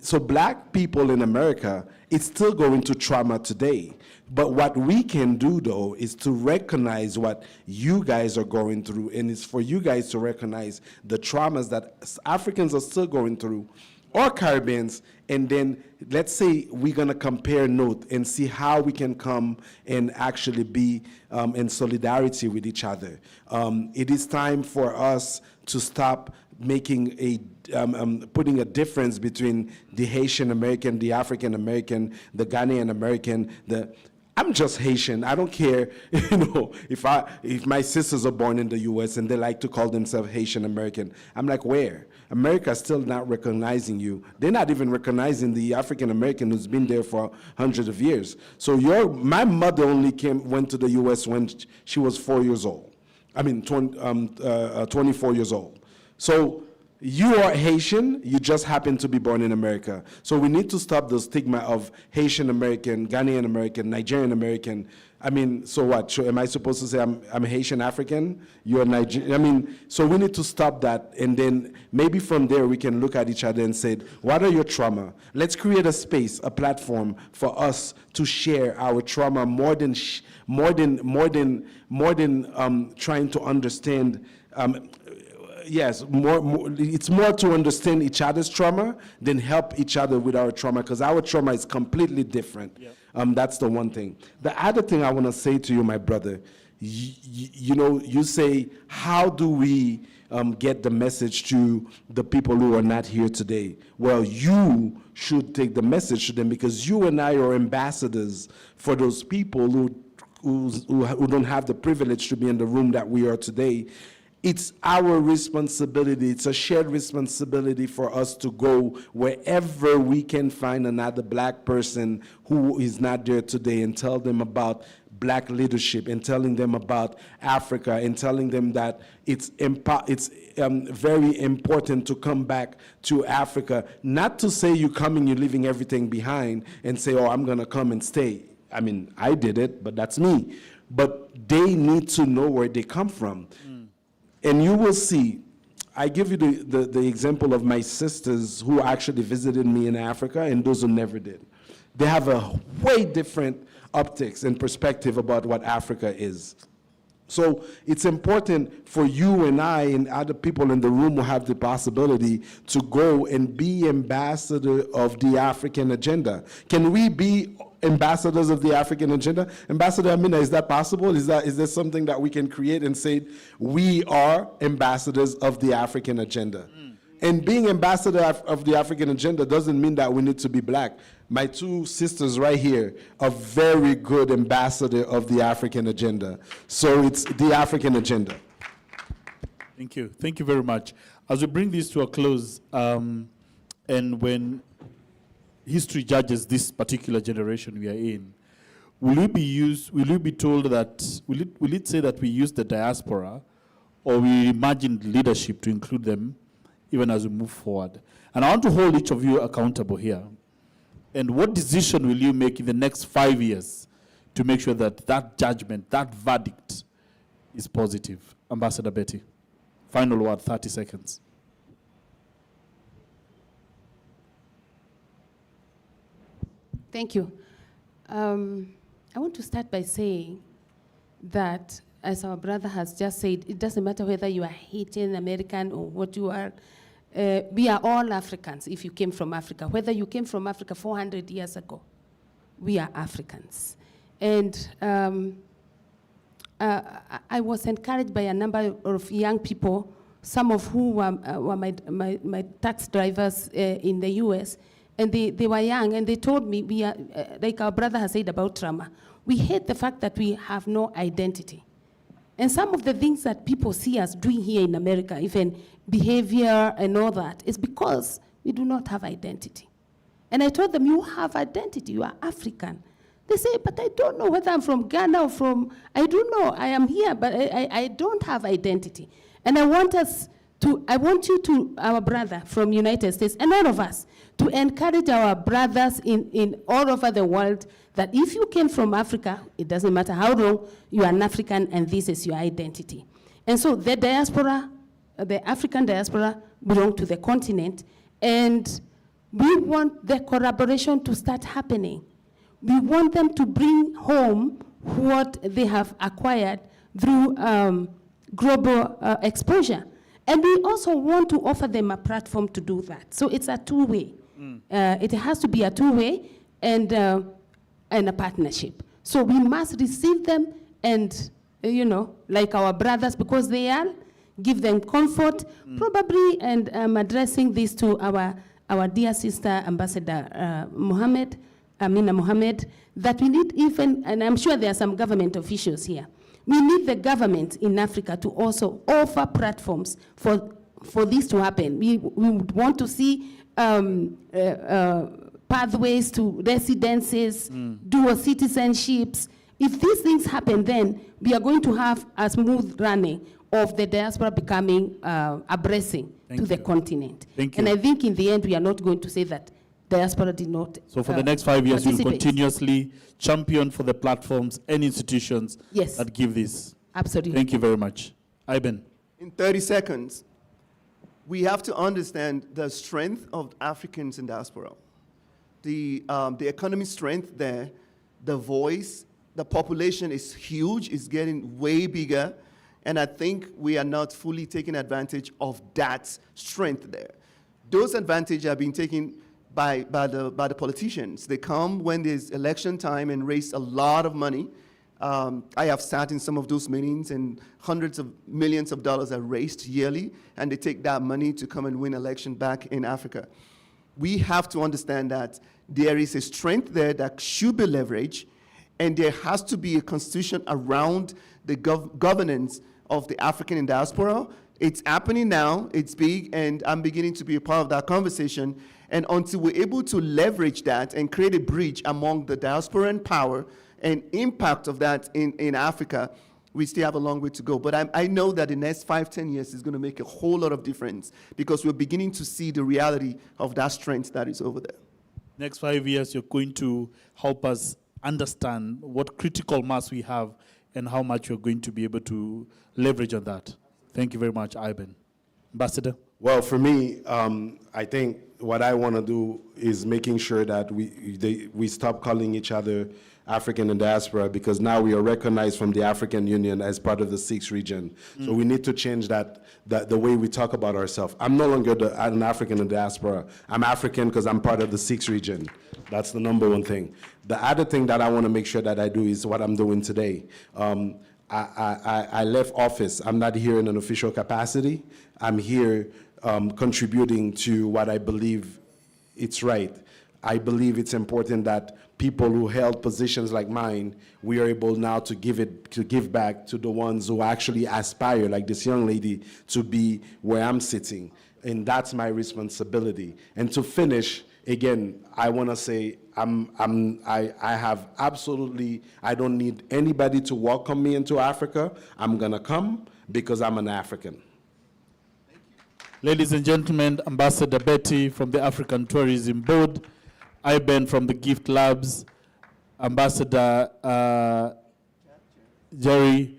So black people in America, it's still going to trauma today. But what we can do, though, is to recognize what you guys are going through, and it's for you guys to recognize the traumas that Africans are still going through or Caribbeans, and then let's say we're going to compare note and see how we can come and actually be in solidarity with each other. It is time for us to stop making putting a difference between the Haitian American, the African American, the Ghanaian American, I'm just Haitian. I don't care, if my sisters are born in the U.S. and they like to call themselves Haitian American. I'm like, where? America's still not recognizing you. They're not even recognizing the African American who's been there for hundreds of years. So my mother only went to the U.S. when she was 4 years old. 24 years old. So you are Haitian, you just happen to be born in America. So we need to stop the stigma of Haitian American, Ghanaian American, Nigerian American. So what? Am I supposed to say I'm Haitian African? You're Nigerian? So we need to stop that, and then maybe from there we can look at each other and say, what are your trauma? Let's create a space, a platform for us to share our trauma more than trying to understand. Yes, it's more to understand each other's trauma than help each other with our trauma, because our trauma is completely different. Yep. That's the one thing. The other thing I want to say to you, my brother, you say, how do we get the message to the people who are not here today? Well, you should take the message to them, because you and I are ambassadors for those people who don't have the privilege to be in the room that we are today. It's our responsibility, it's a shared responsibility for us to go wherever we can find another black person who is not there today and tell them about black leadership, and telling them about Africa, and telling them that it's very important to come back to Africa. Not to say you're coming, you're leaving everything behind and say, oh, I'm gonna come and stay. I did it, but that's me. But they need to know where they come from. And you will see, I give you the example of my sisters who actually visited me in Africa and those who never did. They have a way different optics and perspective about what Africa is. So it's important for you and I and other people in the room who have the possibility to go and be ambassador of the African agenda. Can we be ambassadors of the African agenda? Ambassador Amina, is that possible? Is there something that we can create and say, we are ambassadors of the African agenda? And being ambassador of the African agenda doesn't mean that we need to be black. My two sisters right here are very good ambassador of the African agenda. So it's the African agenda. Thank you. Thank you very much. As we bring this to a close, and when history judges this particular generation we are in, will it say that we use the diaspora, or we imagine leadership to include them even as we move forward? And I want to hold each of you accountable here. And what decision will you make in the next 5 years to make sure that that judgment, that verdict is positive? Ambassador Betty, final word, 30 seconds. Thank you. I want to start by saying that, as our brother has just said, it doesn't matter whether you are Haitian, American, or what you are. We are all Africans if you came from Africa. Whether you came from Africa 400 years ago, we are Africans. And I was encouraged by a number of young people, some of who were my tax drivers in the US, and they were young, and they told me, we are, like our brother has said about trauma, we hate the fact that we have no identity. And some of the things that people see us doing here in America, even behavior and all that, is because we do not have identity. And I told them, you have identity, you are African. They say, but I don't know whether I'm from Ghana or from, I don't know, I am here, but I don't have identity. And I want you to, our brother from United States, and all of us, to encourage our brothers in all over the world that if you came from Africa, it doesn't matter how long, you are an African and this is your identity. And so the diaspora, the African diaspora belong to the continent, and we want the collaboration to start happening. We want them to bring home what they have acquired through global exposure. And we also want to offer them a platform to do that. So it's a two-way. It has to be a two-way and a partnership. So we must receive them and, like our brothers, because they are, give them comfort, probably, and I'm addressing this to our dear sister, Ambassador Amina Mohammed, that we need even, and I'm sure there are some government officials here, we need the government in Africa to also offer platforms for this to happen. We would want to see pathways to residences, dual citizenships. If these things happen, then we are going to have a smooth running of the diaspora becoming a blessing to the continent. Thank you. And I think in the end, we are not going to say that diaspora did not So for the next 5 years, you'll participate. continuously champion for the platforms and institutions that give this. Absolutely. Thank you very much. Iben. In 30 seconds, we have to understand the strength of Africans in diaspora. The economic strength there, the voice, the population is huge, it's getting way bigger, and I think we are not fully taking advantage of that strength there. Those advantages are being taken by the politicians. They come when there's election time and raise a lot of money. I have sat in some of those meetings and hundreds of millions of dollars are raised yearly, and they take that money to come and win election back in Africa. We have to understand that there is a strength there that should be leveraged, and there has to be a constitution around the governance of the African diaspora. It's happening now, it's big, and I'm beginning to be a part of that conversation. And until we're able to leverage that and create a bridge among the diasporan power and impact of that in Africa, we still have a long way to go. But I know that the next 5-10 years is going to make a whole lot of difference because we're beginning to see the reality of that strength that is over there. Next 5 years, you're going to help us understand what critical mass we have and how much you're going to be able to leverage on that. Thank you very much, Iben. Ambassador? Well, for me, I think what I want to do is making sure that we stop calling each other African and diaspora, because now we are recognized from the African Union as part of the 6th region. So we need to change the way we talk about ourselves. I'm no longer an African in diaspora. I'm African because I'm part of the 6th region. That's the number one thing. The other thing that I want to make sure that I do is what I'm doing today. I left office. I'm not here in an official capacity. I'm here contributing to what I believe it's right. I believe it's important that people who held positions like mine, we are able now to give back to the ones who actually aspire, like this young lady, to be where I'm sitting. And that's my responsibility. And to finish, again, I want to say I have absolutely, I don't need anybody to welcome me into Africa. I'm going to come because I'm an African. Ladies and gentlemen, Ambassador Betty from the African Tourism Board, Iben from the Gift Labs, Ambassador Jerry,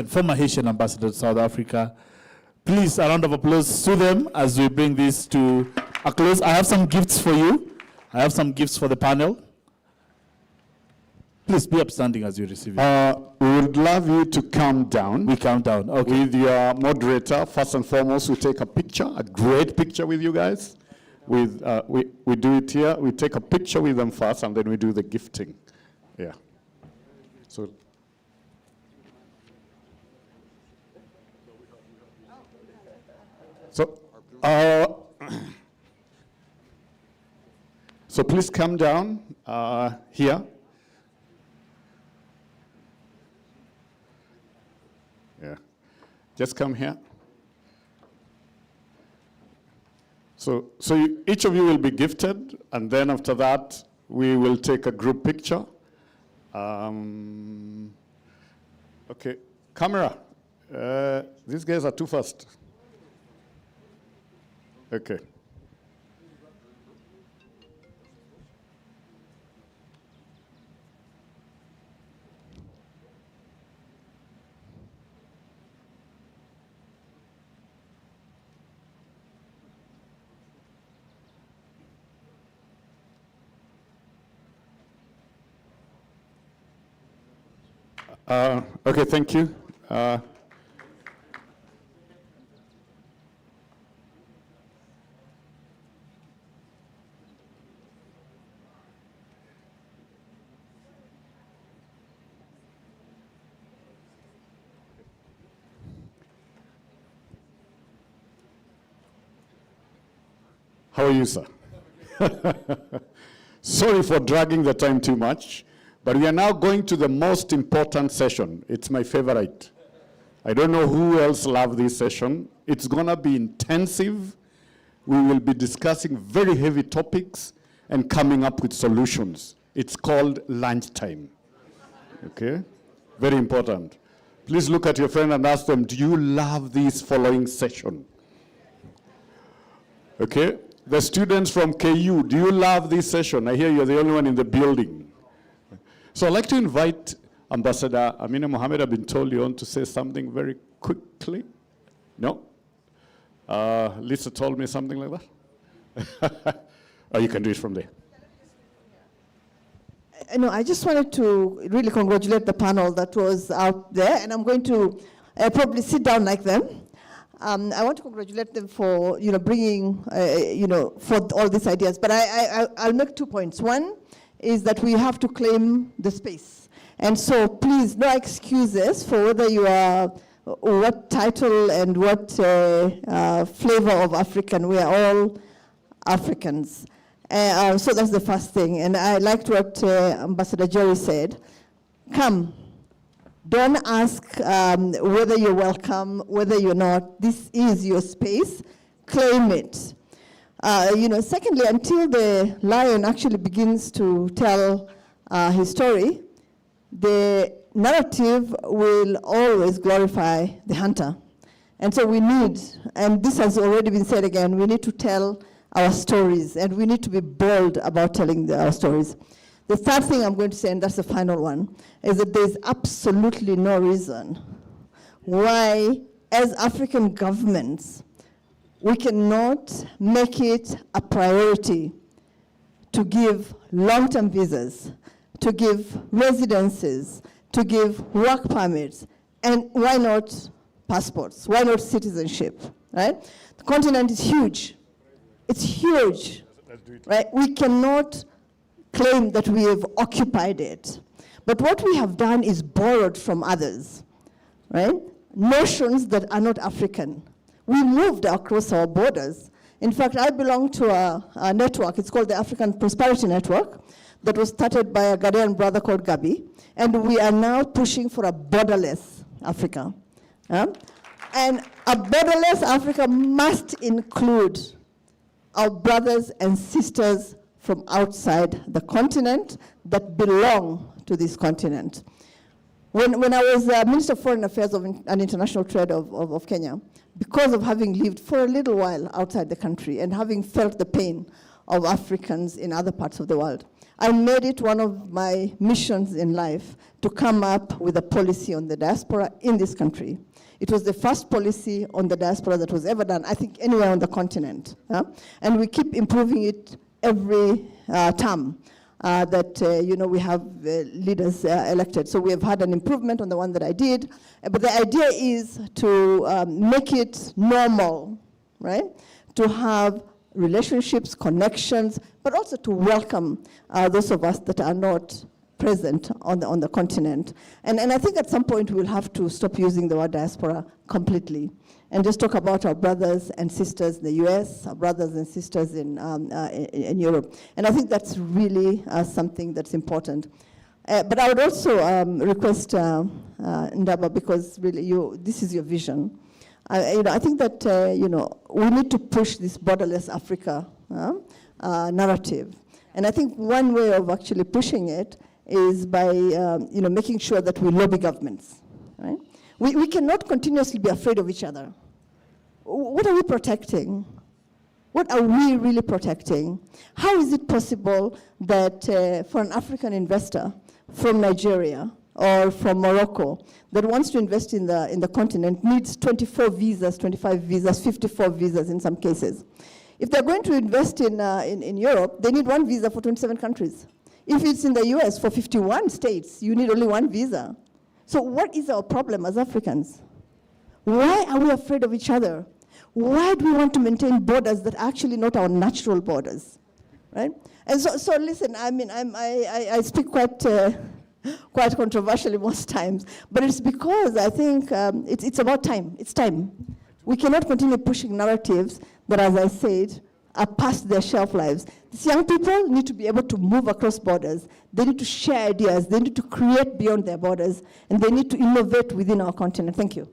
former Haitian ambassador to South Africa. Please, a round of applause to them as we bring this to a close. I have some gifts for you. I have some gifts for the panel. Please be upstanding as you receive it. We would love you to count down. We count down, okay. With your moderator. First and foremost, we take a picture, a great picture with you guys. We do it here. We take a picture with them first, and then we do the gifting. Yeah. So. So please come down here. Yeah. Just come here. So each of you will be gifted, and then after that, we will take a group picture. Okay, camera. These guys are too fast. Okay. Okay, thank you. How are you, sir? Sorry for dragging the time too much, but we are now going to the most important session. It's my favorite. I don't know who else loves this session. It's gonna be intensive. We will be discussing very heavy topics and coming up with solutions. It's called lunchtime. Okay? Very important. Please look at your friend and ask them, do you love this following session? Okay? The students from KU, do you love this session? I hear you're the only one in the building. So I'd like to invite Ambassador Amina Mohammed. I've been told you want to say something very quickly. No? Lisa told me something like that. Oh, you can do it from there. No, I just wanted to really congratulate the panel that was out there, and I'm going to probably sit down like them. I want to congratulate them for bringing for all these ideas. But I'll make 2 points. One is that we have to claim the space, and so please, no excuses for whether you are what title and what flavor of African. We are all Africans. So that's the first thing. And I liked what Ambassador Jerry said. Come, don't ask whether you're welcome, whether you're not. This is your space. Claim it. Secondly, until the lion actually begins to tell his story, the narrative will always glorify the hunter. And so we need, and this has already been said again, we need to tell our stories, and we need to be bold about telling our stories. The third thing I'm going to say, and that's the final one, is that there's absolutely no reason why, as African governments, we cannot make it a priority to give long-term visas, to give residences, to give work permits, and why not passports? Why not citizenship, right? The continent is huge. It's huge, right? We cannot claim that we have occupied it. But what we have done is borrowed from others, right? Notions that are not African. We moved across our borders. In fact, I belong to a network. It's called the African Prosperity Network that was started by a Ghanaian brother called Gabi. And we are now pushing for a borderless Africa. And a borderless Africa must include our brothers and sisters from outside the continent that belong to this continent. When I was Minister of Foreign Affairs and International Trade of Kenya, because of having lived for a little while outside the country and having felt the pain of Africans in other parts of the world, I made it one of my missions in life to come up with a policy on the diaspora in this country. It was the first policy on the diaspora that was ever done, I think, anywhere on the continent. And we keep improving it every term that we have leaders elected. So we have had an improvement on the one that I did. But the idea is to make it normal, right? To have relationships, connections, but also to welcome those of us that are not present on the continent. And I think at some point we'll have to stop using the word diaspora completely and just talk about our brothers and sisters in the US, our brothers and sisters in Europe. And I think that's really something that's important. But I would also request Ndaba, because really this is your vision. I think that we need to push this borderless Africa narrative. And I think one way of actually pushing it is by making sure that we lobby governments, right? We cannot continuously be afraid of each other. What are we protecting? What are we really protecting? How is it possible that for an African investor from Nigeria or from Morocco that wants to invest in the continent needs 24 visas, 25 visas, 54 visas in some cases? If they're going to invest in Europe, they need one visa for 27 countries. If it's in the US for 51 states, you need only one visa. So what is our problem as Africans? Why are we afraid of each other? Why do we want to maintain borders that are actually not our natural borders, right? And so listen, I mean, I speak quite controversially most times, but it's because I think it's about time. It's time. We cannot continue pushing narratives that, as I said, are past their shelf lives. These young people need to be able to move across borders. They need to share ideas. They need to create beyond their borders. And they need to innovate within our continent. Thank you.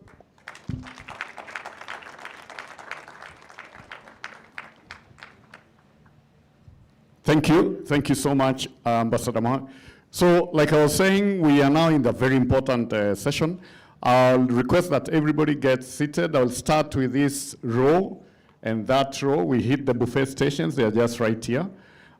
Thank you. Thank you so much, Ambassador Maha. So, like I was saying, we are now in the very important session. I'll request that everybody gets seated. I'll start with this row and that row. We hit the buffet stations. They are just right here.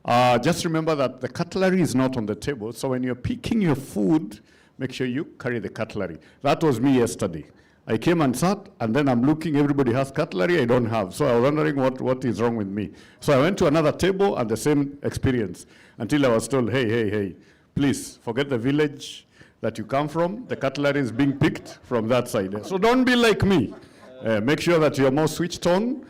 Just remember that the cutlery is not on the table. So when you're picking your food, make sure you carry the cutlery. That was me yesterday. I came and sat, and then I'm looking, everybody has cutlery, I don't have. So I was wondering what is wrong with me. So I went to another table and the same experience until I was told, hey, please forget the village that you come from. The cutlery is being picked from that side. So don't be like me. Make sure that you're more switched on.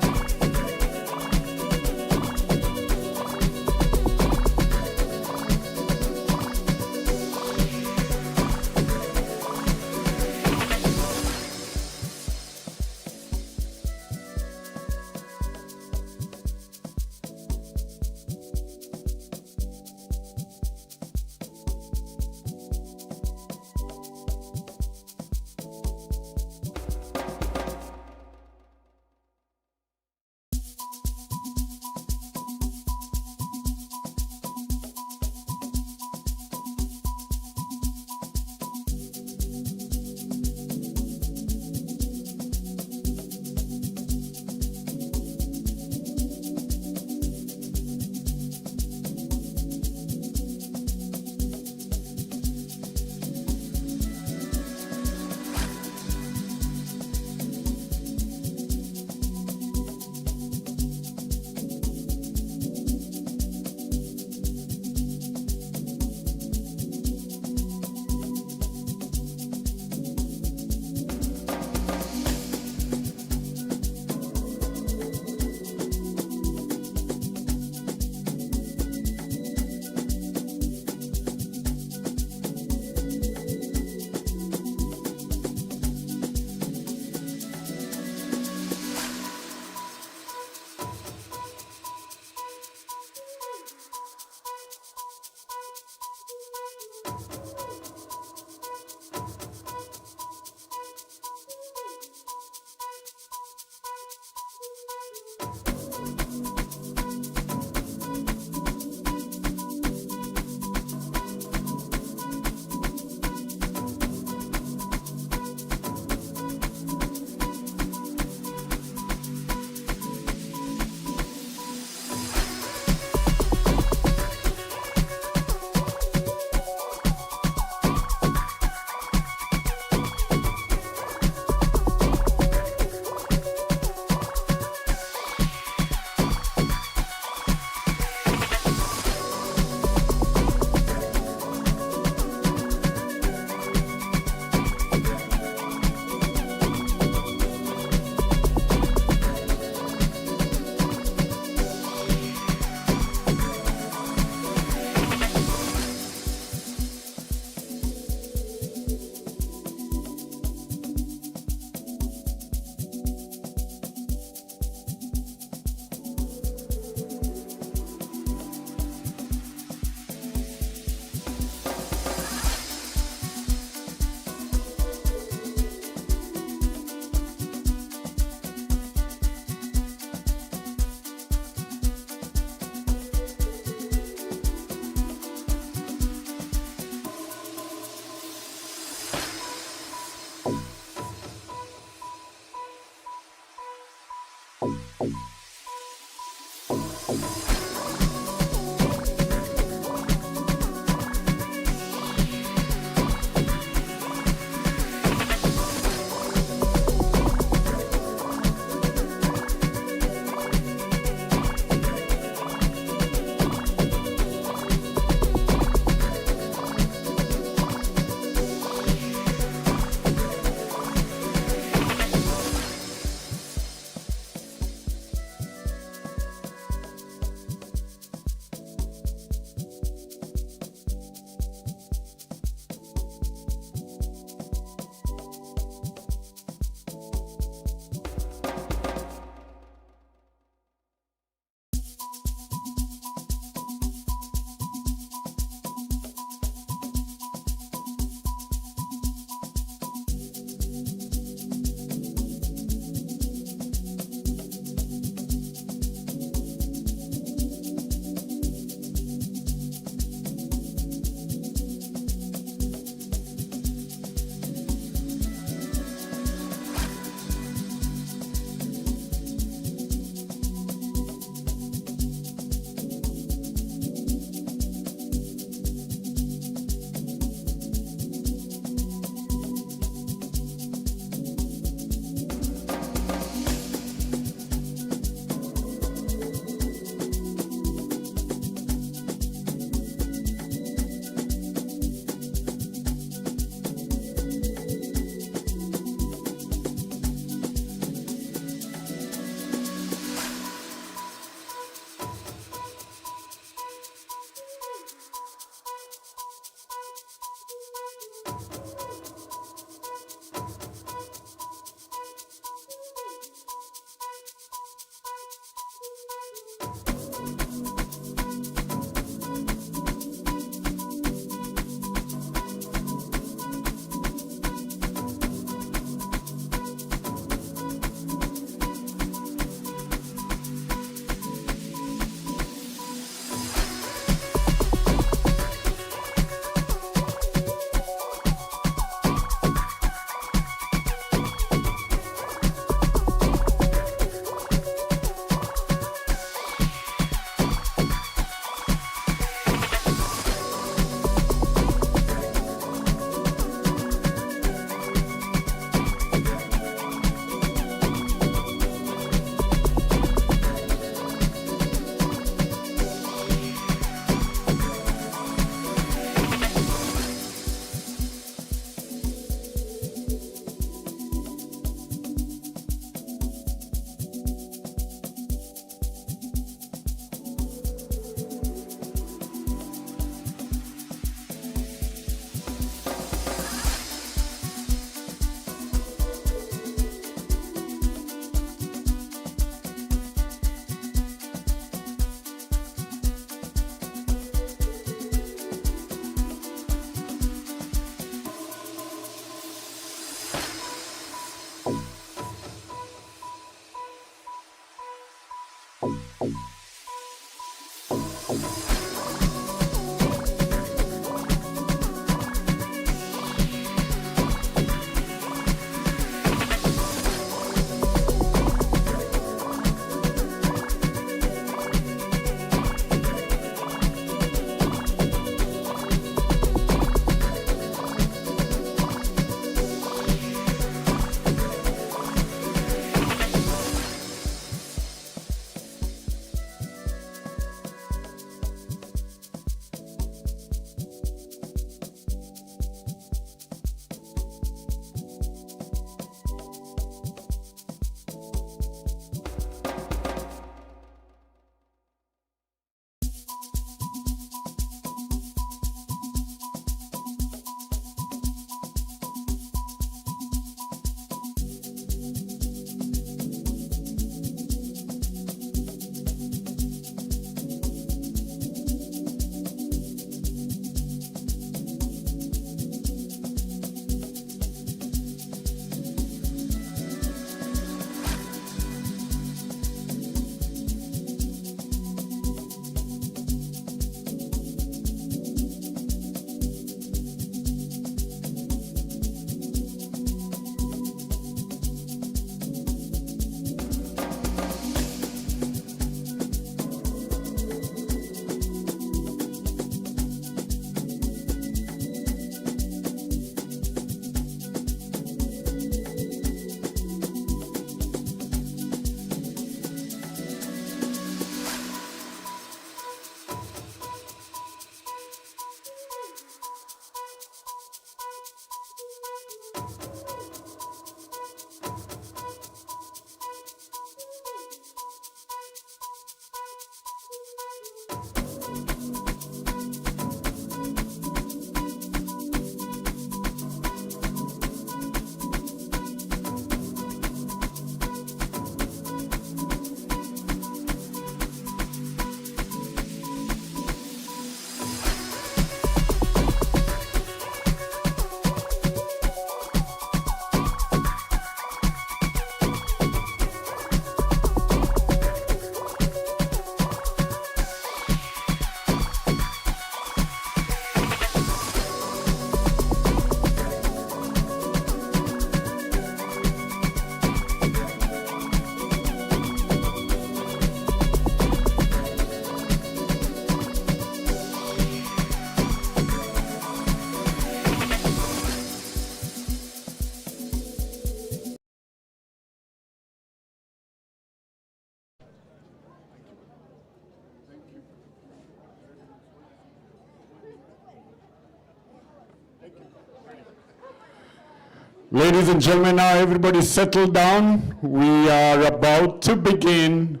Ladies and gentlemen, now everybody settle down. We are about to begin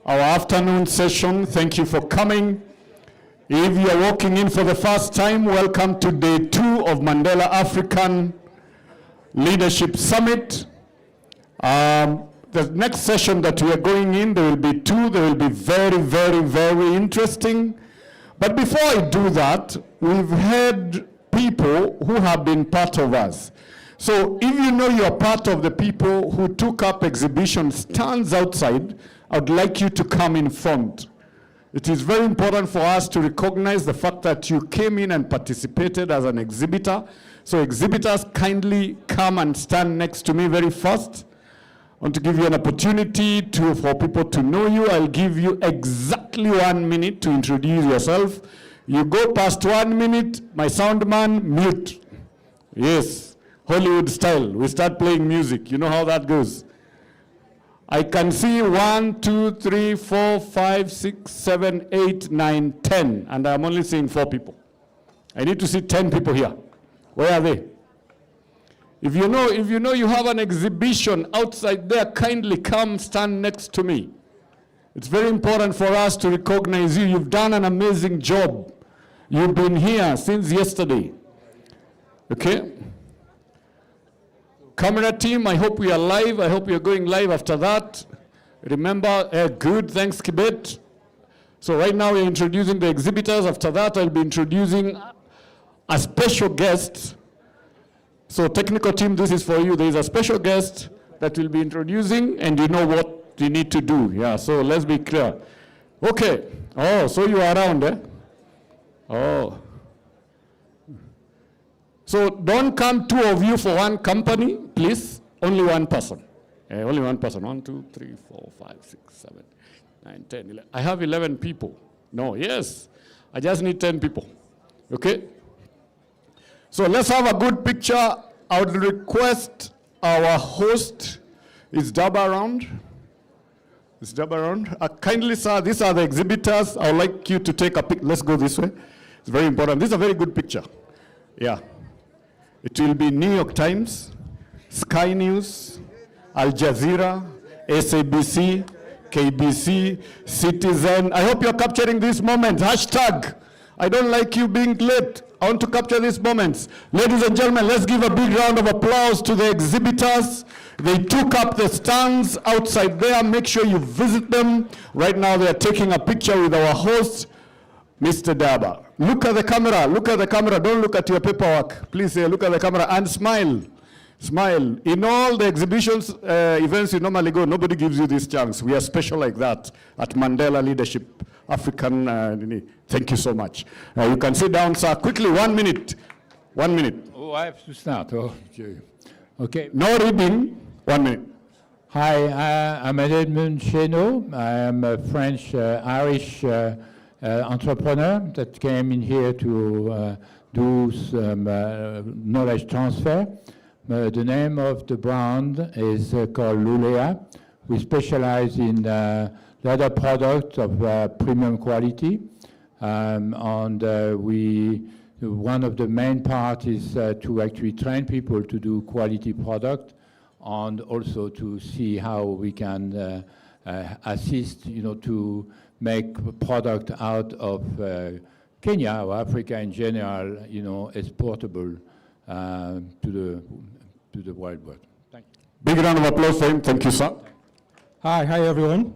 our afternoon session. Thank you for coming. If you are walking in for the first time, welcome to day 2 of Mandela African Leadership Summit. The next session that we are going in, there will be 2. They will be very, very, very interesting. But before I do that, we've had people who have been part of us. So if you know you're part of the people who took up exhibition stands outside, I would like you to come in front. It is very important for us to recognize the fact that you came in and participated as an exhibitor. So exhibitors, kindly come and stand next to me very fast. I want to give you an opportunity for people to know you. I'll give you exactly 1 minute to introduce yourself. You go past 1 minute, my sound man, mute. Yes, Hollywood style. We start playing music. You know how that goes. I can see 1, 2, 3, 4, 5, 6, 7, 8, 9, 10, and I'm only seeing 4 people. I need to see 10 people here. Where are they? If you know you have an exhibition outside there, kindly come stand next to me. It's very important for us to recognize you. You've done an amazing job. You've been here since yesterday. Okay? Camera team, I hope we are live. I hope you're going live after that. Remember, good, thanks Kibet. So right now we're introducing the exhibitors. After that, I'll be introducing a special guest. So technical team, this is for you. There is a special guest that will be introducing, and you know what you need to do. Yeah, so let's be clear. Okay. Oh, so you are around, eh? Oh. So don't come 2 of you for one company, please. Only one person. Only one person. 1, 2, 3, 4, 5, 6, 7, 9, 10, 11. I have 11 people. No, yes. I just need 10 people. Okay? So let's have a good picture. I would request our host, is Daba around? Is Daba around? Kindly, sir, these are the exhibitors. I would like you to take a pic. Let's go this way. It's very important. This is a very good picture. Yeah. It will be New York Times, Sky News, Al Jazeera, SABC, KBC, Citizen. I hope you're capturing these moments. Hashtag, I don't like you being late. I want to capture these moments. Ladies and gentlemen, let's give a big round of applause to the exhibitors. They took up the stands outside there. Make sure you visit them. Right now they are taking a picture with our host, Mr. Daba. Look at the camera. Look at the camera. Don't look at your paperwork. Please look at the camera and smile. Smile. In all the exhibitions, events you normally go, nobody gives you this chance. We are special like that at Mandela Leadership African. Thank you so much. You can sit down, sir. Quickly, 1 minute. 1 minute. Oh, I have to start. Oh, okay. No reading. 1 minute. Hi, I'm Edmund Cheno. I am a French-Irish entrepreneur that came in here to do some knowledge transfer. The name of the brand is called Lulea. We specialize in leather products of premium quality. One of the main parts is to actually train people to do quality product, and also to see how we can assist, to make product out of Kenya or Africa in general, exportable to the wide world. Thank you. Big round of applause for him. Thank you, sir. Hi everyone.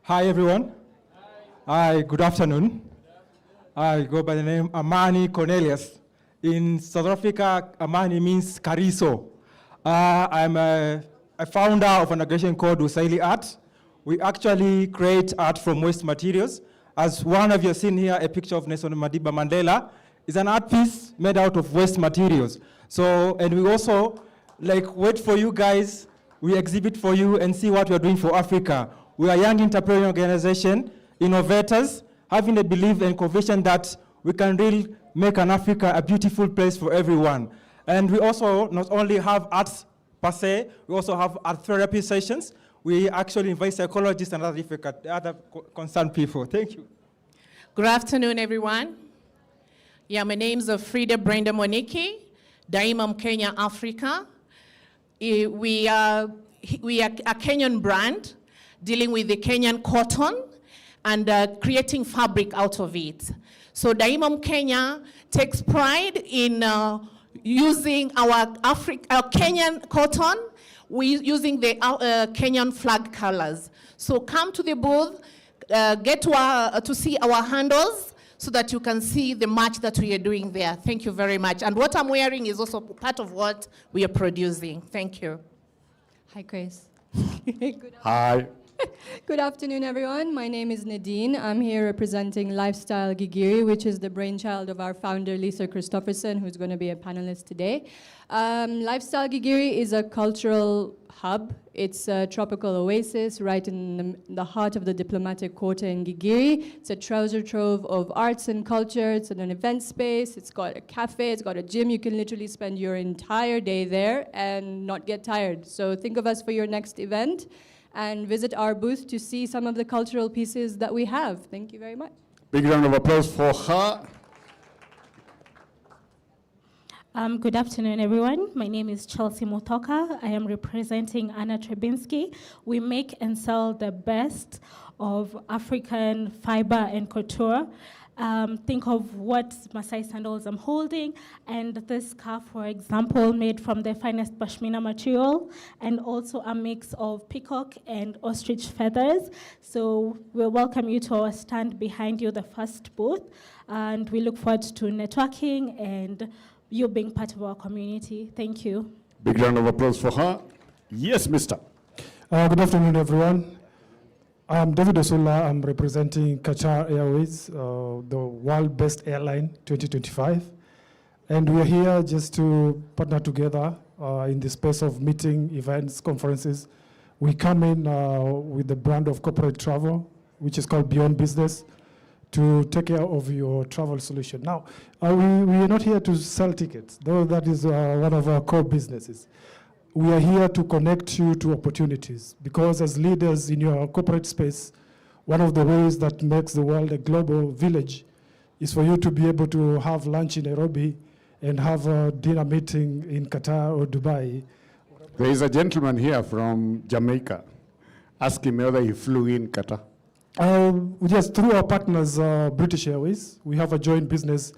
Hi everyone. Hi, good afternoon. I go by the name Amani Cornelius. In South Africa, Amani means Kariso. I'm a founder of an organization called Usaili Art. We actually create art from waste materials. As one of you have seen here, a picture of Nelson Mandela is an art piece made out of waste materials. So, and we also wait for you guys, we exhibit for you and see what we're doing for Africa. We are a young entrepreneurial organization, innovators, having a belief and conviction that we can really make an Africa a beautiful place for everyone. And we also not only have arts per se, we also have art therapy sessions. We actually invite psychologists and other concerned people. Thank you. Good afternoon, everyone. Yeah, my name's Frida Brenda Moniki. Daimam Kenya Africa. We are a Kenyan brand dealing with the Kenyan cotton and creating fabric out of it. So Daimam Kenya takes pride in using our Kenyan cotton, using the Kenyan flag colors. So come to the booth, get to see our handles so that you can see the match that we are doing there. Thank you very much. And what I'm wearing is also part of what we are producing. Thank you. Hi, Chris. Hi. Good afternoon, everyone. My name is Nadine. I'm here representing Lifestyle Gigiri, which is the brainchild of our founder, Lisa Christopherson, who's going to be a panelist today. Lifestyle Gigiri is a cultural hub. It's a tropical oasis right in the heart of the diplomatic quarter in Gigiri. It's a treasure trove of arts and culture. It's an event space. It's got a cafe. It's got a gym. You can literally spend your entire day there and not get tired. So think of us for your next event and visit our booth to see some of the cultural pieces that we have. Thank you very much. Big round of applause for her. Good afternoon, everyone. My name is Chelsea Motoka. I am representing Anna Trebinski. We make and sell the best of African fiber and couture. Think of what Maasai sandals I'm holding, and this scarf, for example, made from the finest pashmina material, and also a mix of peacock and ostrich feathers. So we'll welcome you to our stand behind you, the first booth, and we look forward to networking and you being part of our community. Thank you. Big round of applause for her. Yes, mister. Good afternoon, everyone. I'm David Osula. I'm representing Qatar Airways, the world best airline 2025. And we are here just to partner together in the space of meeting, events, conferences. We come in with the brand of corporate travel, which is called Beyond Business, to take care of your travel solution. Now, we are not here to sell tickets, though that is one of our core businesses. We are here to connect you to opportunities, because as leaders in your corporate space, one of the ways that makes the world a global village is for you to be able to have lunch in Nairobi and have a dinner meeting in Qatar or Dubai. There is a gentleman here from Jamaica. Ask him whether he flew in Qatar. Yes, through our partners, British Airways, we have a joint business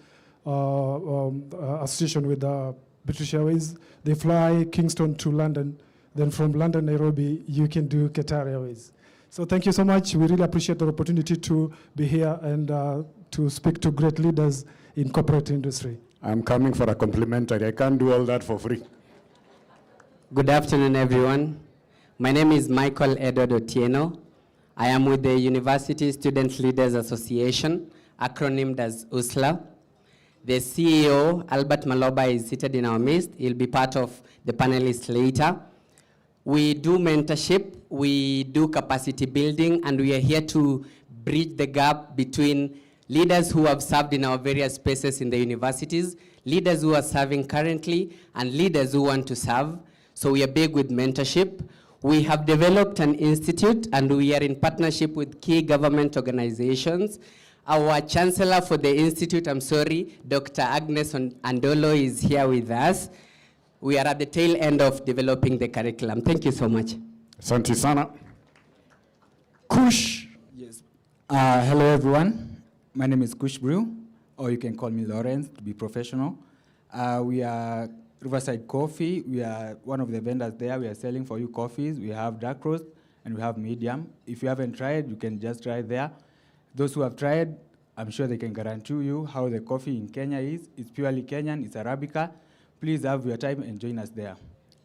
association with British Airways. They fly Kingston to London. Then from London, Nairobi, you can do Qatar Airways. So thank you so much. We really appreciate the opportunity to be here and to speak to great leaders in corporate industry. I'm coming for a complimentary. I can't do all that for free. Good afternoon, everyone. My name is Michael Edward Otieno. I am with the University Student Leaders Association, acronymed as USLA. The CEO, Albert Maloba, is seated in our midst. He'll be part of the panelists later. We do mentorship, we do capacity building, and we are here to bridge the gap between leaders who have served in our various spaces in the universities, leaders who are serving currently, and leaders who want to serve. So we are big with mentorship. We have developed an institute, and we are in partnership with key government organizations. Our chancellor for the institute, Dr. Agnes Andolo, is here with us. We are at the tail end of developing the curriculum. Thank you so much. Asante sana. Kush. Yes. Hello, everyone. My name is Kush Brew, or you can call me Lawrence to be professional. We are Riverside Coffee. We are one of the vendors there. We are selling for you coffees. We have dark roast and we have medium. If you haven't tried, you can just try there. Those who have tried, I'm sure they can guarantee you how the coffee in Kenya is. It's purely Kenyan, it's Arabica. Please have your time and join us there.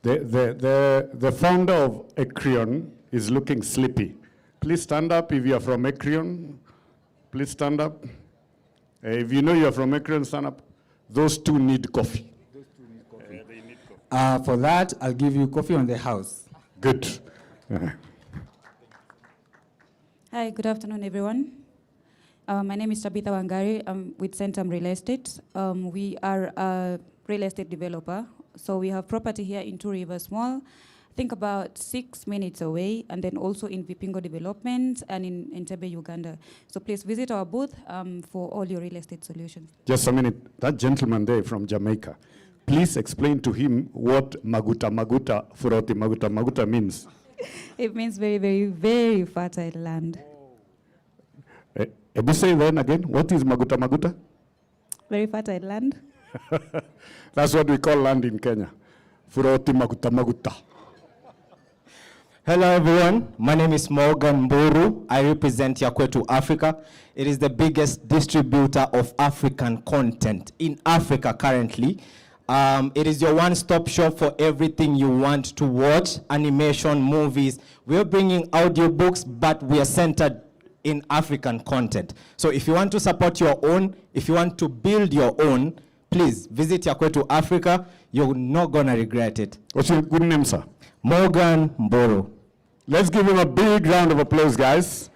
The founder of Ekrion is looking sleepy. Please stand up if you are from Ekrion. Please stand up. If you know you are from Ekrion, stand up. Those two need coffee. They need coffee. For that, I'll give you coffee on the house. Good. Hi, good afternoon, everyone. My name is Tabitha Wangari. I'm with Centum Real Estate. We are a real estate developer. So we have property here in Two Rivers Mall, I think about 6 minutes away, and then also in Vipingo Development and in Entebbe, Uganda. So please visit our booth for all your real estate solutions. Just a minute. That gentleman there from Jamaica, Please explain to him what Maguta Maguta, Furoti Maguta Maguta means. It means very, very, very fertile land. Ebu say then again, what is Maguta Maguta? Very fertile land. That's what we call land in Kenya. Furoti Maguta Maguta. Hello everyone, my name is Morgan Mburu. I represent Yakwetu Africa. It is the biggest distributor of African content in Africa currently. It is your one-stop shop for everything you want to watch, animation, movies. We're bringing audiobooks, but we are centered in African content. So if you want to support your own, if you want to build your own, please visit Yakwetu Africa. You're not gonna regret it. What's your good name, sir? Morgan Mburu. Let's give him a big round of applause, guys.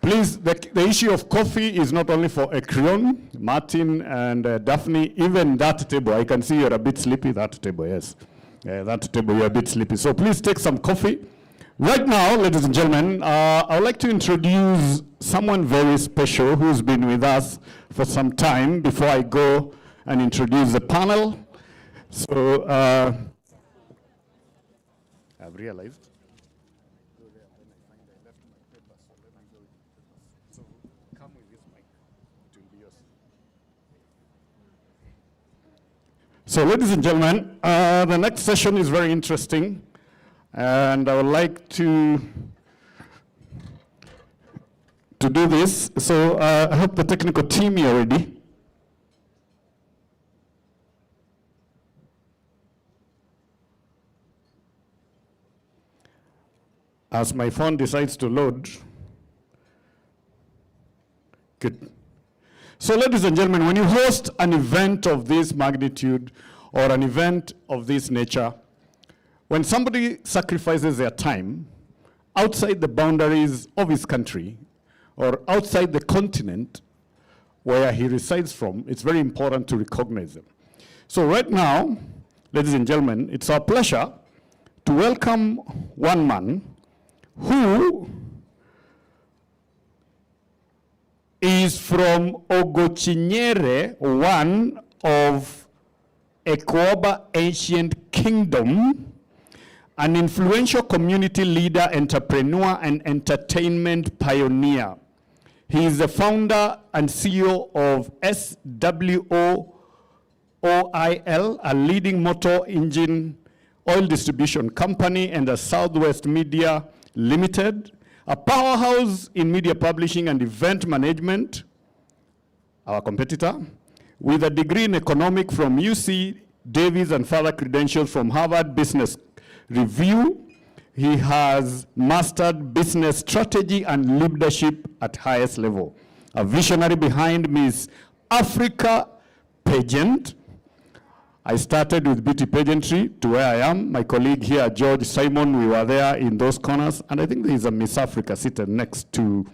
Please, the issue of coffee is not only for Ekrion, Martin, and Daphne. Even that table, I can see you're a bit sleepy. That table, yes. That table, you're a bit sleepy. So please take some coffee. Right now, ladies and gentlemen, I would like to introduce someone very special who's been with us for some time before I go and introduce the panel. So, I've realized. So, ladies and gentlemen, the next session is very interesting, and I would like to do this. So, I hope the technical team is ready. As my phone decides to load. Good. So, ladies and gentlemen, when you host an event of this magnitude or an event of this nature, when somebody sacrifices their time outside the boundaries of his country or outside the continent where he resides from, it's very important to recognize them. So right now, ladies and gentlemen, it's our pleasure to welcome one man who is from Ogochinyere, one of Ekoba ancient kingdom, an influential community leader, entrepreneur, and entertainment pioneer. He is the founder and CEO of SWOOIL, a leading motor engine oil distribution company, and the Southwest Media Limited, a powerhouse in media publishing and event management, our competitor, with a degree in economics from UC Davis and further credentials from Harvard Business Review. He has mastered business strategy and leadership at highest level. A visionary behind Miss Africa pageant. I started with beauty pageantry to where I am. My colleague here, George Simon, we were there in those corners. And I think there is a Miss Africa seated next to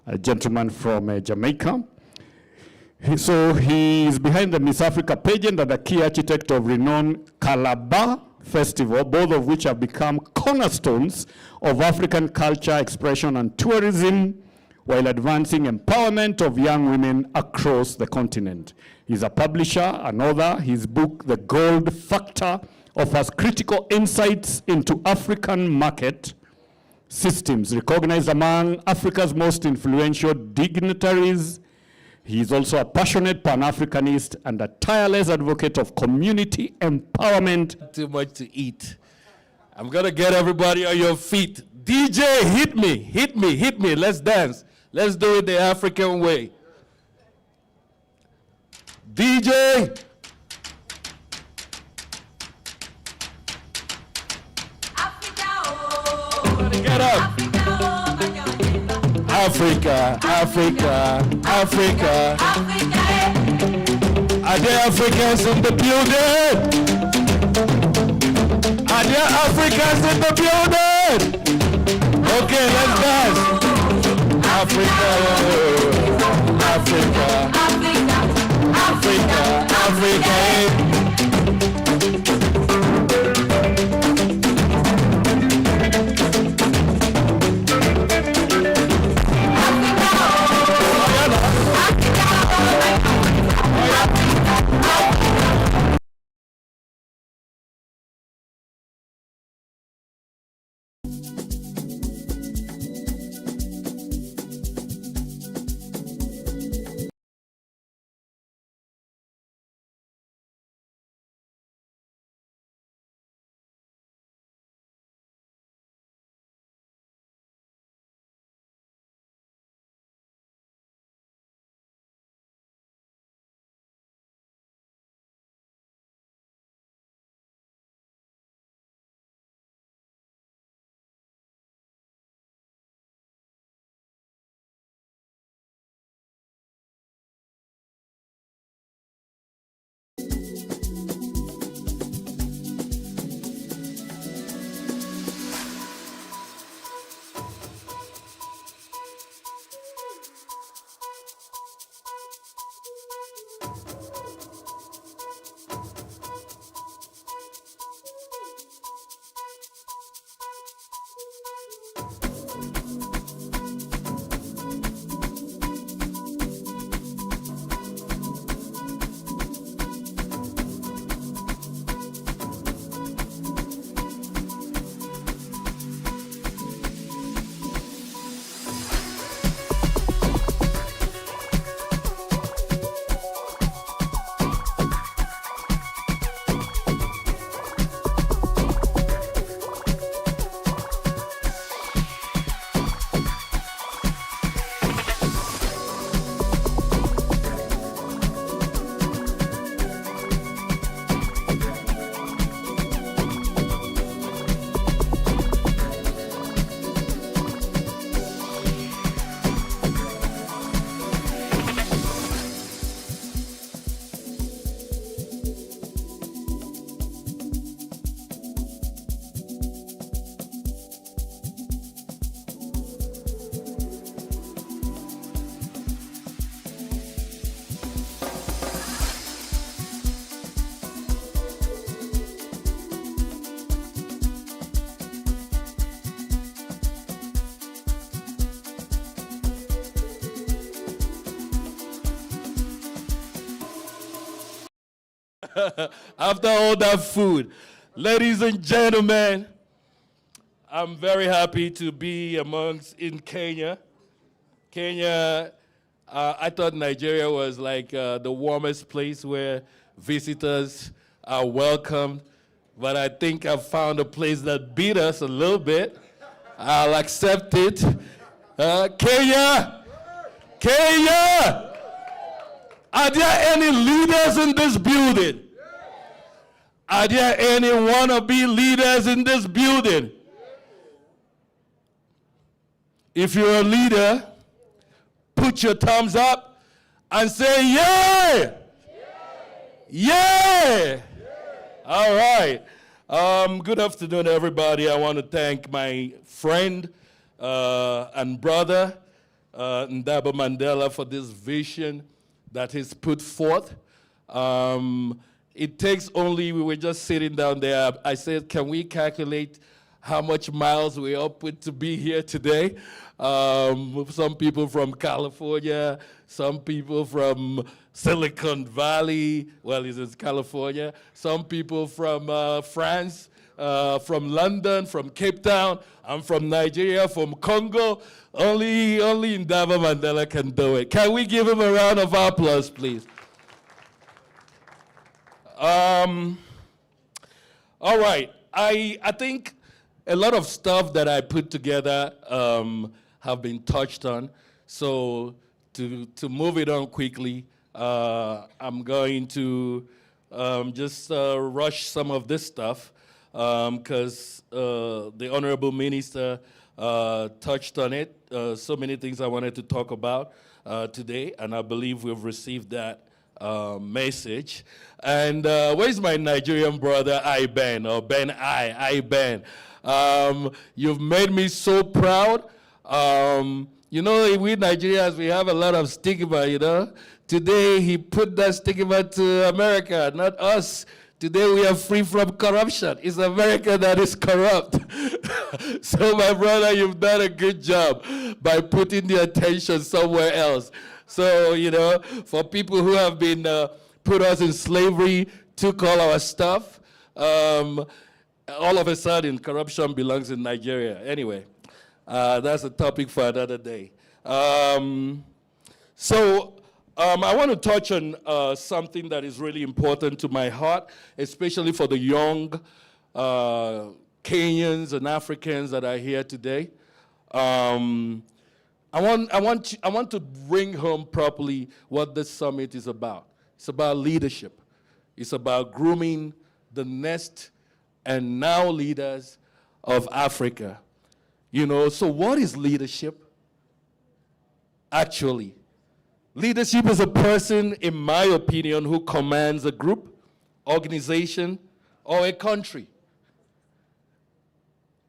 a gentleman from Jamaica. So he is behind the Miss Africa pageant and a key architect of renowned Calabar Festival, both of which have become cornerstones of African culture, expression, and tourism, while advancing empowerment of young women across the continent. He's a publisher, an author. His book, The Gold Factor, offers critical insights into African market systems, recognized among Africa's most influential dignitaries. He is also a passionate pan-Africanist and a tireless advocate of community empowerment. Too much to eat. I'm gonna get everybody on your feet. DJ, hit me, hit me, hit me. Let's dance. Let's do it the African way. DJ. Everybody get up. Africa, Africa, Africa. Are there Africans in the building? Are there Africans in the building? Okay, let's dance. Africa, Africa, Africa, Africa. After all that food, ladies and gentlemen, I'm very happy to be in Kenya. Kenya, I thought Nigeria was like the warmest place where visitors are welcomed, but I think I've found a place that beat us a little bit. I'll accept it. Kenya! Kenya! Are there any leaders in this building? Are there any wannabe leaders in this building? If you're a leader, put your thumbs up and say, yeah! Yeah! All right. Good afternoon, everybody. I want to thank my friend and brother, Ndaba Mandela, for this vision that he's put forth. It takes only, we were just sitting down there, I said, can we calculate how much miles we're up with to be here today? Some people from California, some people from Silicon Valley, well, it's in California, some people from France, from London, from Cape Town, I'm from Nigeria, from Congo. Only Ndaba Mandela can do it. Can we give him a round of applause, please? All right, I think a lot of stuff that I put together have been touched on. So to move it on quickly, I'm going to just rush some of this stuff because the Honorable Minister touched on it. So many things I wanted to talk about today, and I believe we've received that message. And where's my Nigerian brother, Ben? You've made me so proud. You know, we Nigerians, we have a lot of stigma, you know. Today, he put that stigma to America, not us. Today, we are free from corruption. It's America that is corrupt. So, my brother, you've done a good job by putting the attention somewhere else. So, you know, for people who have been put us in slavery, took all our stuff, all of a sudden, corruption belongs in Nigeria. Anyway, that's a topic for another day. I want to touch on something that is really important to my heart, especially for the young Kenyans and Africans that are here today. I want to bring home properly what this summit is about. It's about leadership. It's about grooming the next and now leaders of Africa. You know, so what is leadership? Actually, leadership is a person, in my opinion, who commands a group, organization, or a country.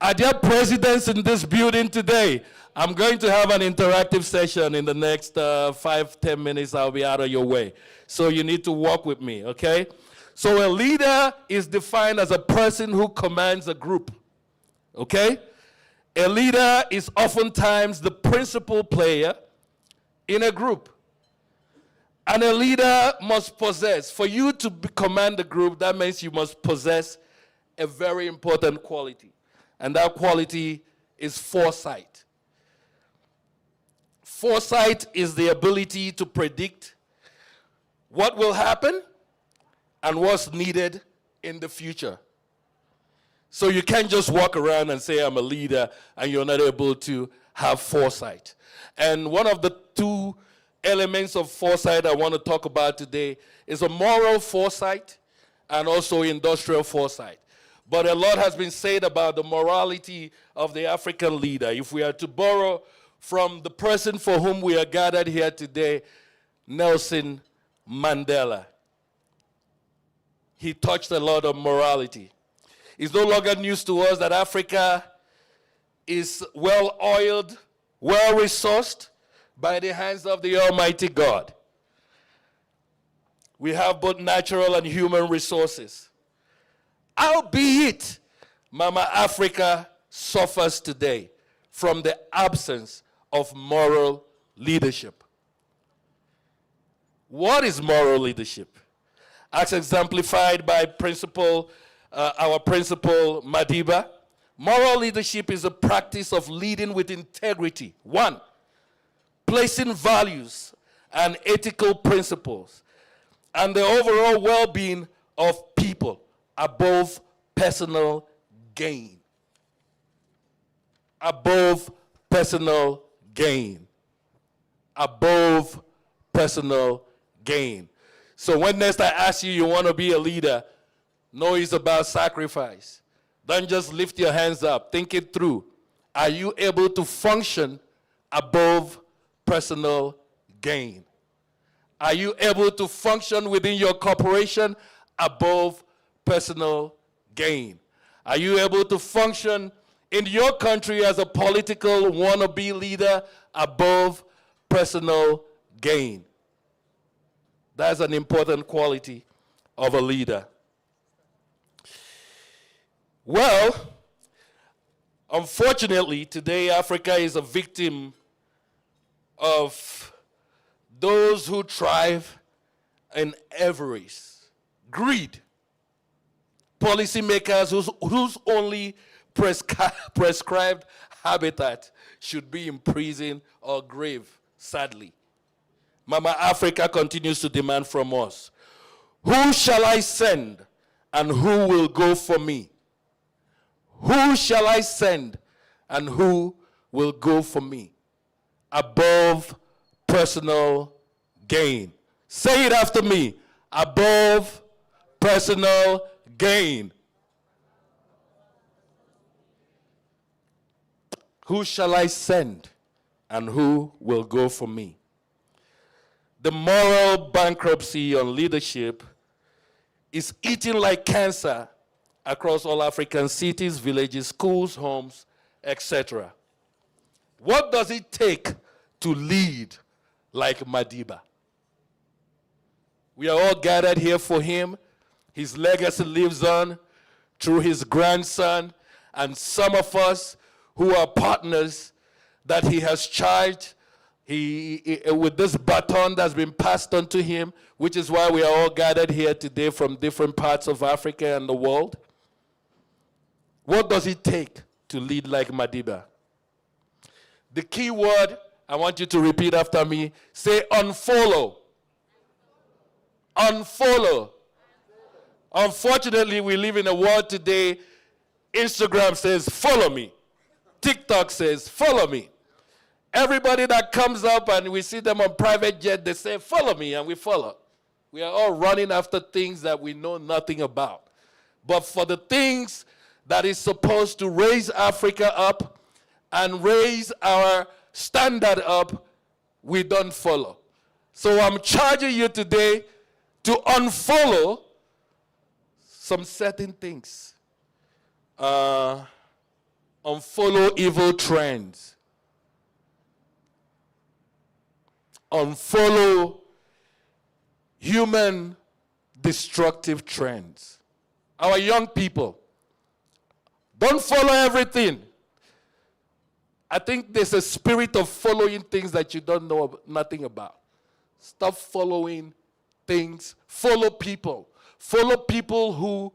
Are there presidents in this building today? I'm going to have an interactive session in the next 5-10 minutes. I'll be out of your way. So you need to walk with me, okay? So a leader is defined as a person who commands a group, okay? A leader is oftentimes the principal player in a group. And a leader must possess, for you to command the group, that means you must possess a very important quality. And that quality is foresight. Foresight is the ability to predict what will happen and what's needed in the future. So you can't just walk around and say, I'm a leader, and you're not able to have foresight. And one of the two elements of foresight I want to talk about today is a moral foresight and also industrial foresight. But a lot has been said about the morality of the African leader. If we are to borrow from the person for whom we are gathered here today, Nelson Mandela, he touched a lot on morality. It's no longer news to us that Africa is well-oiled, well-resourced by the hands of the Almighty God. We have both natural and human resources. Albeit, Mama Africa suffers today from the absence of moral leadership. What is moral leadership? As exemplified by our principal Madiba, moral leadership is a practice of leading with integrity. 1, placing values and ethical principles and the overall well-being of people above personal gain. Above personal gain. Above personal gain. So when next I ask you, you want to be a leader, know it's about sacrifice. Don't just lift your hands up. Think it through. Are you able to function above personal gain? Are you able to function within your corporation above personal gain? Are you able to function in your country as a political wannabe leader above personal gain? That's an important quality of a leader. Well, unfortunately, today Africa is a victim of those who thrive in avarice, greed, policymakers whose only prescribed habitat should be in prison or grave, sadly. Mama Africa continues to demand from us, who shall I send and who will go for me? Who shall I send and who will go for me? Above personal gain. Say it after me. Above personal gain. Who shall I send and who will go for me? The moral bankruptcy on leadership is eating like cancer across all African cities, villages, schools, homes, etc. What does it take to lead like Madiba? We are all gathered here for him. His legacy lives on through his grandson and some of us who are partners that he has charged with this baton that's been passed on to him, which is why we are all gathered here today from different parts of Africa and the world. What does it take to lead like Madiba? The key word, I want you to repeat after me. Say unfollow. Unfollow. Unfortunately, we live in a world today, Instagram says, follow me. TikTok says, follow me. Everybody that comes up and we see them on private jet, they say, follow me, and we follow. We are all running after things that we know nothing about. But for the things that is supposed to raise Africa up and raise our standard up, we don't follow. So I'm charging you today to unfollow some certain things. Unfollow evil trends. Unfollow human destructive trends. Our young people, don't follow everything. I think there's a spirit of following things that you don't know nothing about. Stop following things. Follow people. Follow people who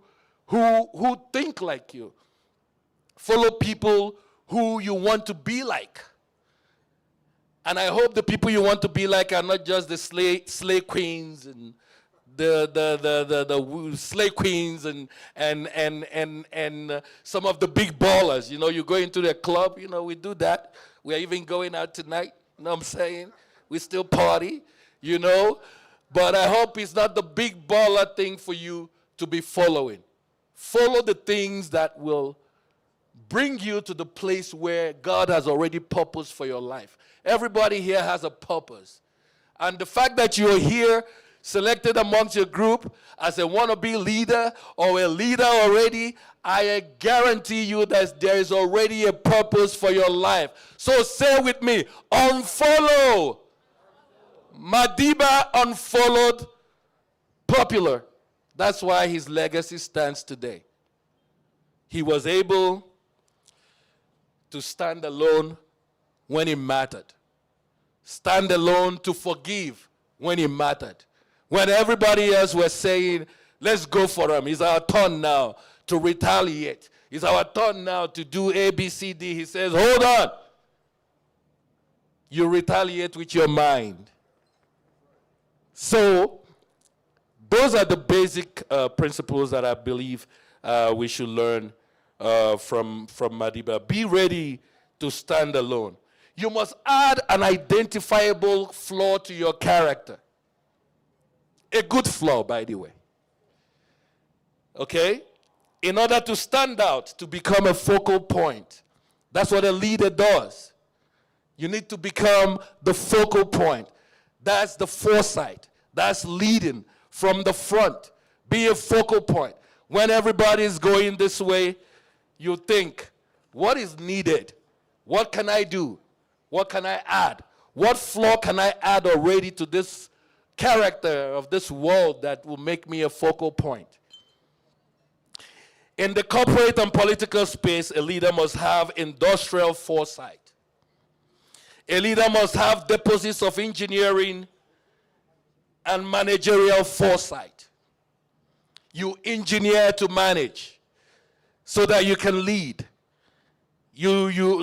think like you. Follow people who you want to be like. And I hope the people you want to be like are not just the slay queens and the slay queens and some of the big ballers. You know, you go into the club, you know, we do that. We are even going out tonight, you know what I'm saying? We still party, you know. But I hope it's not the big baller thing for you to be following. Follow the things that will bring you to the place where God has already purposed for your life. Everybody here has a purpose. And the fact that you're here, selected amongst your group as a wannabe leader or a leader already, I guarantee you that there is already a purpose for your life. So say with me, unfollow. Madiba unfollowed popular. That's why his legacy stands today. He was able to stand alone when it mattered. Stand alone to forgive when it mattered. When everybody else was saying, let's go for him. It's our turn now to retaliate. It's our turn now to do A, B, C, D. He says, hold on. You retaliate with your mind. So, those are the basic principles that I believe we should learn from Madiba. Be ready to stand alone. You must add an identifiable flaw to your character. A good flaw, by the way. Okay? In order to stand out, to become a focal point. That's what a leader does. You need to become the focal point. That's the foresight. That's leading from the front. Be a focal point. When everybody is going this way, you think, what is needed? What can I do? What can I add? What flaw can I add already to this character of this world that will make me a focal point? In the corporate and political space, a leader must have industrial foresight. A leader must have deposits of engineering and managerial foresight. You engineer to manage so that you can lead.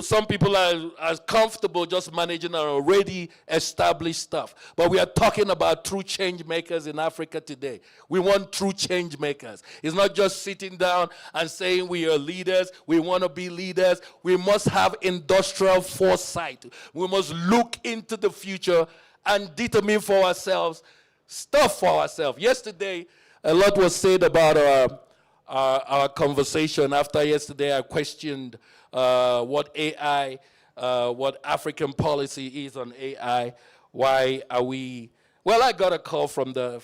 Some people are comfortable just managing our already established stuff. But we are talking about true change makers in Africa today. We want true change makers. It's not just sitting down and saying we are leaders, we want to be leaders. We must have industrial foresight. We must look into the future and determine for ourselves, stuff for ourselves. Yesterday, a lot was said about our conversation. After yesterday, I questioned what AI, what African policy is on AI. Why are we? Well, I got a call from I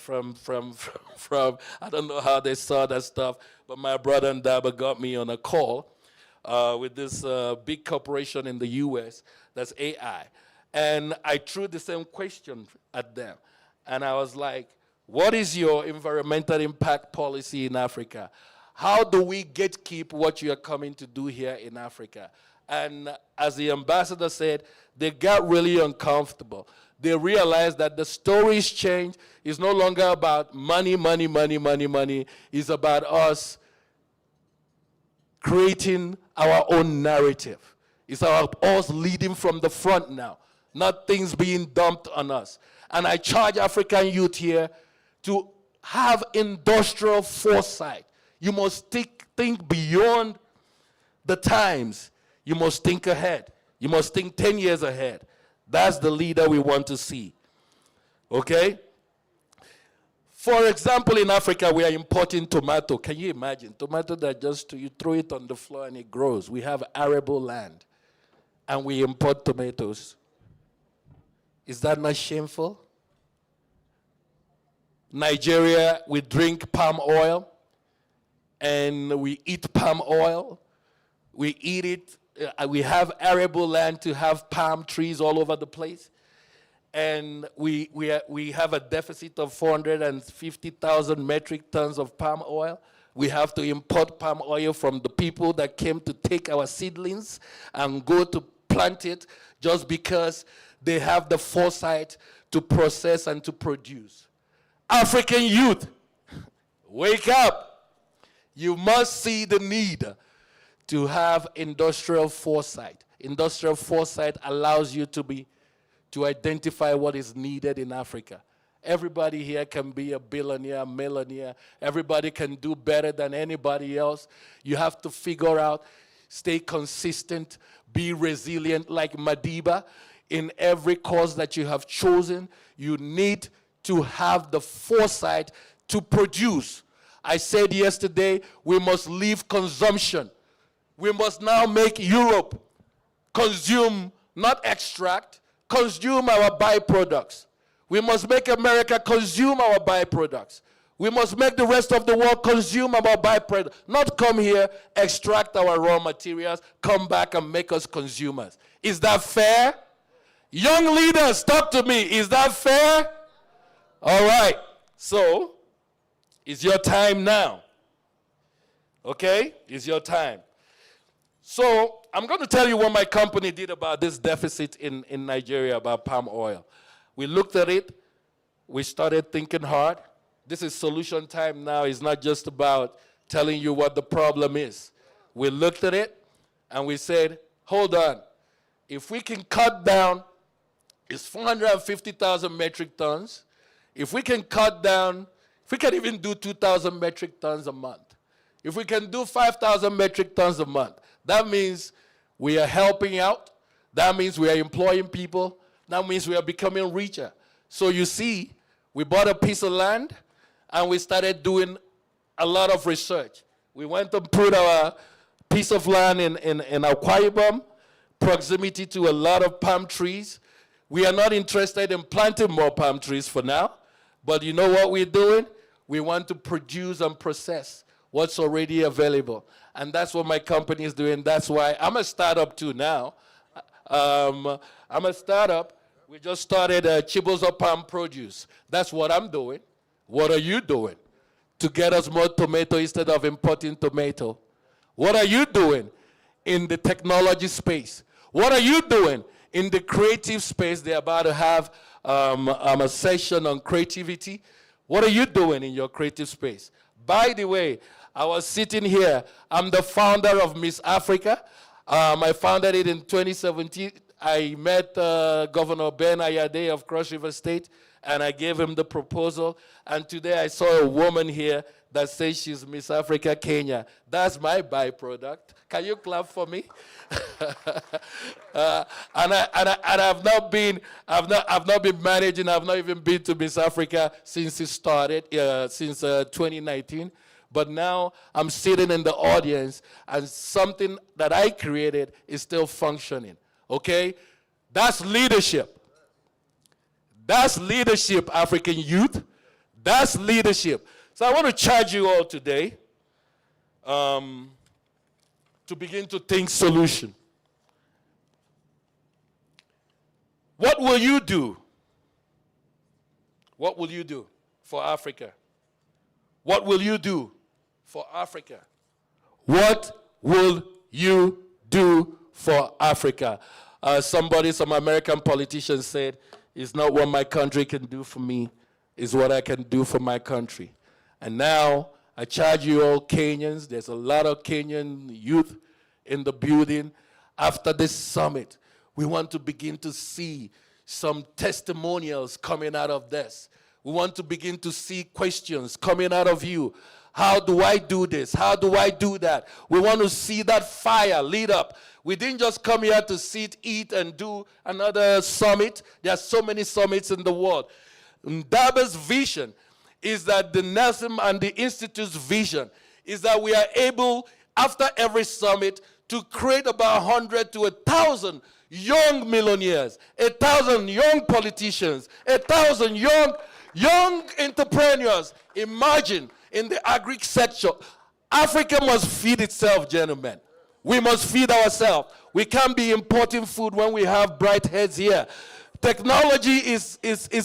don't know how they saw that stuff, but my brother Ndaba got me on a call with this big corporation in the U.S. that's AI, and I threw the same question at them, and I was like, "What is your environmental impact policy in Africa? How do we gatekeep what you are coming to do here in Africa?" And as the ambassador said, they got really uncomfortable. They realized that the stories change. It's no longer about money, money, money, money, money. It's about us creating our own narrative. It's about us leading from the front now, not things being dumped on us. And I charge African youth here to have industrial foresight. You must think beyond the times. You must think ahead. You must think 10 years ahead. That's the leader we want to see. Okay? For example, in Africa, we are importing tomato. Can you imagine? Tomato that just you throw it on the floor and it grows. We have arable land, and we import tomatoes. Is that not shameful? Nigeria, we drink palm oil, and we eat palm oil. We eat it. We have arable land to have palm trees all over the place. And we have a deficit of 450,000 metric tons of palm oil. We have to import palm oil from the people that came to take our seedlings and go to plant it just because they have the foresight to process and to produce. African youth, wake up. You must see the need to have industrial foresight. Industrial foresight allows you to identify what is needed in Africa. Everybody here can be a billionaire, a millionaire. Everybody can do better than anybody else. You have to figure out, stay consistent, be resilient like Madiba. In every cause that you have chosen, you need to have the foresight to produce. I said yesterday, we must leave consumption. We must now make Europe consume, not extract, consume our byproducts. We must make America consume our byproducts. We must make the rest of the world consume our byproducts. Not come here, extract our raw materials, come back and make us consumers. Is that fair? Young leaders, talk to me. Is that fair? All right. So, it's your time now. Okay? It's your time. So, I'm going to tell you what my company did about this deficit in Nigeria about palm oil. We looked at it. We started thinking hard. This is solution time now. It's not just about telling you what the problem is. We looked at it, and we said, hold on. If we can cut down, it's 450,000 metric tons. If we can cut down, if we can even do 2,000 metric tons a month, if we can do 5,000 metric tons a month, that means we are helping out. That means we are employing people. That means we are becoming richer. So you see, we bought a piece of land, and we started doing a lot of research. We went and put our piece of land in Akwa Ibom, proximity to a lot of palm trees. We are not interested in planting more palm trees for now, but you know what we're doing? We want to produce and process what's already available. And that's what my company is doing. That's why I'm a startup too now. I'm a startup. We just started Chibozo Palm Produce. That's what I'm doing. What are you doing to get us more tomato instead of importing tomato? What are you doing in the technology space? What are you doing in the creative space? They're about to have a session on creativity. What are you doing in your creative space? By the way, I was sitting here. I'm the founder of Miss Africa. I founded it in 2017. I met Governor Ben Ayade of Cross River State, and I gave him the proposal. And today I saw a woman here that says she's Miss Africa Kenya. That's my byproduct. Can you clap for me? And I've not been managing. I've not even been to Miss Africa since it started, since 2019. But now I'm sitting in the audience, and something that I created is still functioning. Okay? That's leadership. That's leadership, African youth. That's leadership. So I want to charge you all today to begin to think solution. What will you do? What will you do for Africa? What will you do for Africa? What will you do for Africa? Some American politician said, it's not what my country can do for me, it's what I can do for my country. And now I charge you all Kenyans. There's a lot of Kenyan youth in the building. After this summit, we want to begin to see some testimonials coming out of this. We want to begin to see questions coming out of you. How do I do this? How do I do that? We want to see that fire lit up. We didn't just come here to sit, eat, and do another summit. There are so many summits in the world. Ndaba's vision is that the Nelson and the Institute's vision is that we are able, after every summit, to create about 100 to 1,000 young millionaires, 1,000 young politicians, 1,000 young entrepreneurs. Imagine in the agri sector. Africa must feed itself, gentlemen. We must feed ourselves. We can't be importing food when we have bright heads here. Technology is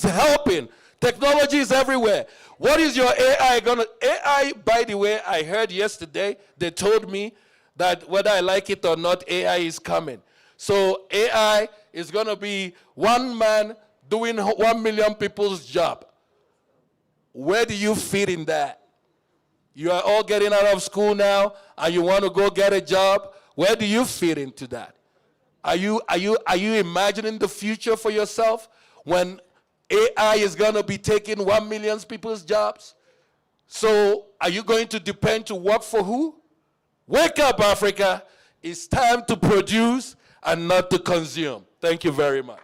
helping. Technology is everywhere. What is your AI gonna? AI, by the way, I heard yesterday, they told me that whether I like it or not, AI is coming. So AI is gonna be one man doing 1 million people's job. Where do you fit in that? You are all getting out of school now and you want to go get a job. Where do you fit into that? Are you imagining the future for yourself when AI is going to be taking 1 million people's jobs? So are you going to depend to work for who? Wake up, Africa. It's time to produce and not to consume. Thank you very much.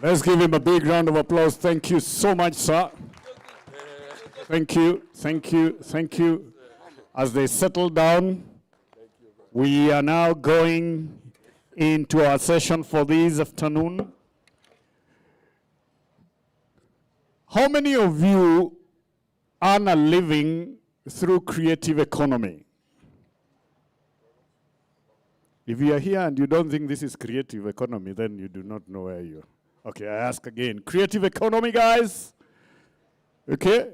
Let's give him a big round of applause. Thank you so much, sir. Thank you, thank you, thank you. As they settle down, we are now going into our session for this afternoon. How many of you earn a living through creative economy? If you are here and you don't think this is creative economy, then you do not know where you are. Okay, I ask again. Creative economy, guys? Okay?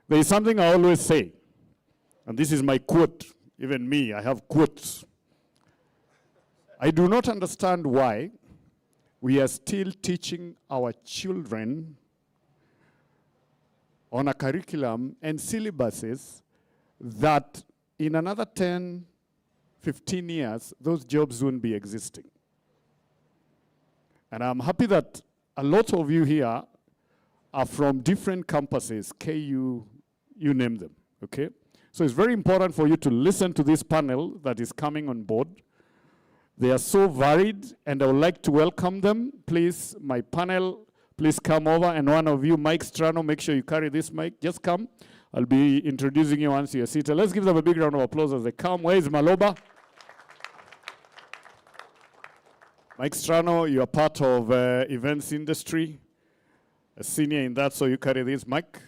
There is something I always say, and this is my quote. Even me, I have quotes. I do not understand why we are still teaching our children on a curriculum and syllabuses that in another 10, 15 years, those jobs won't be existing. And I'm happy that a lot of you here are from different campuses, KU, you name them, okay? So it's very important for you to listen to this panel that is coming on board. They are so varied, and I would like to welcome them. Please, my panel, please come over, and one of you, Mike Strano, make sure you carry this mic. Just come. I'll be introducing you once you're seated. Let's give them a big round of applause as they come. Where is Maloba? Mike Strano, you are part of events industry, a senior in that, so you carry this mic.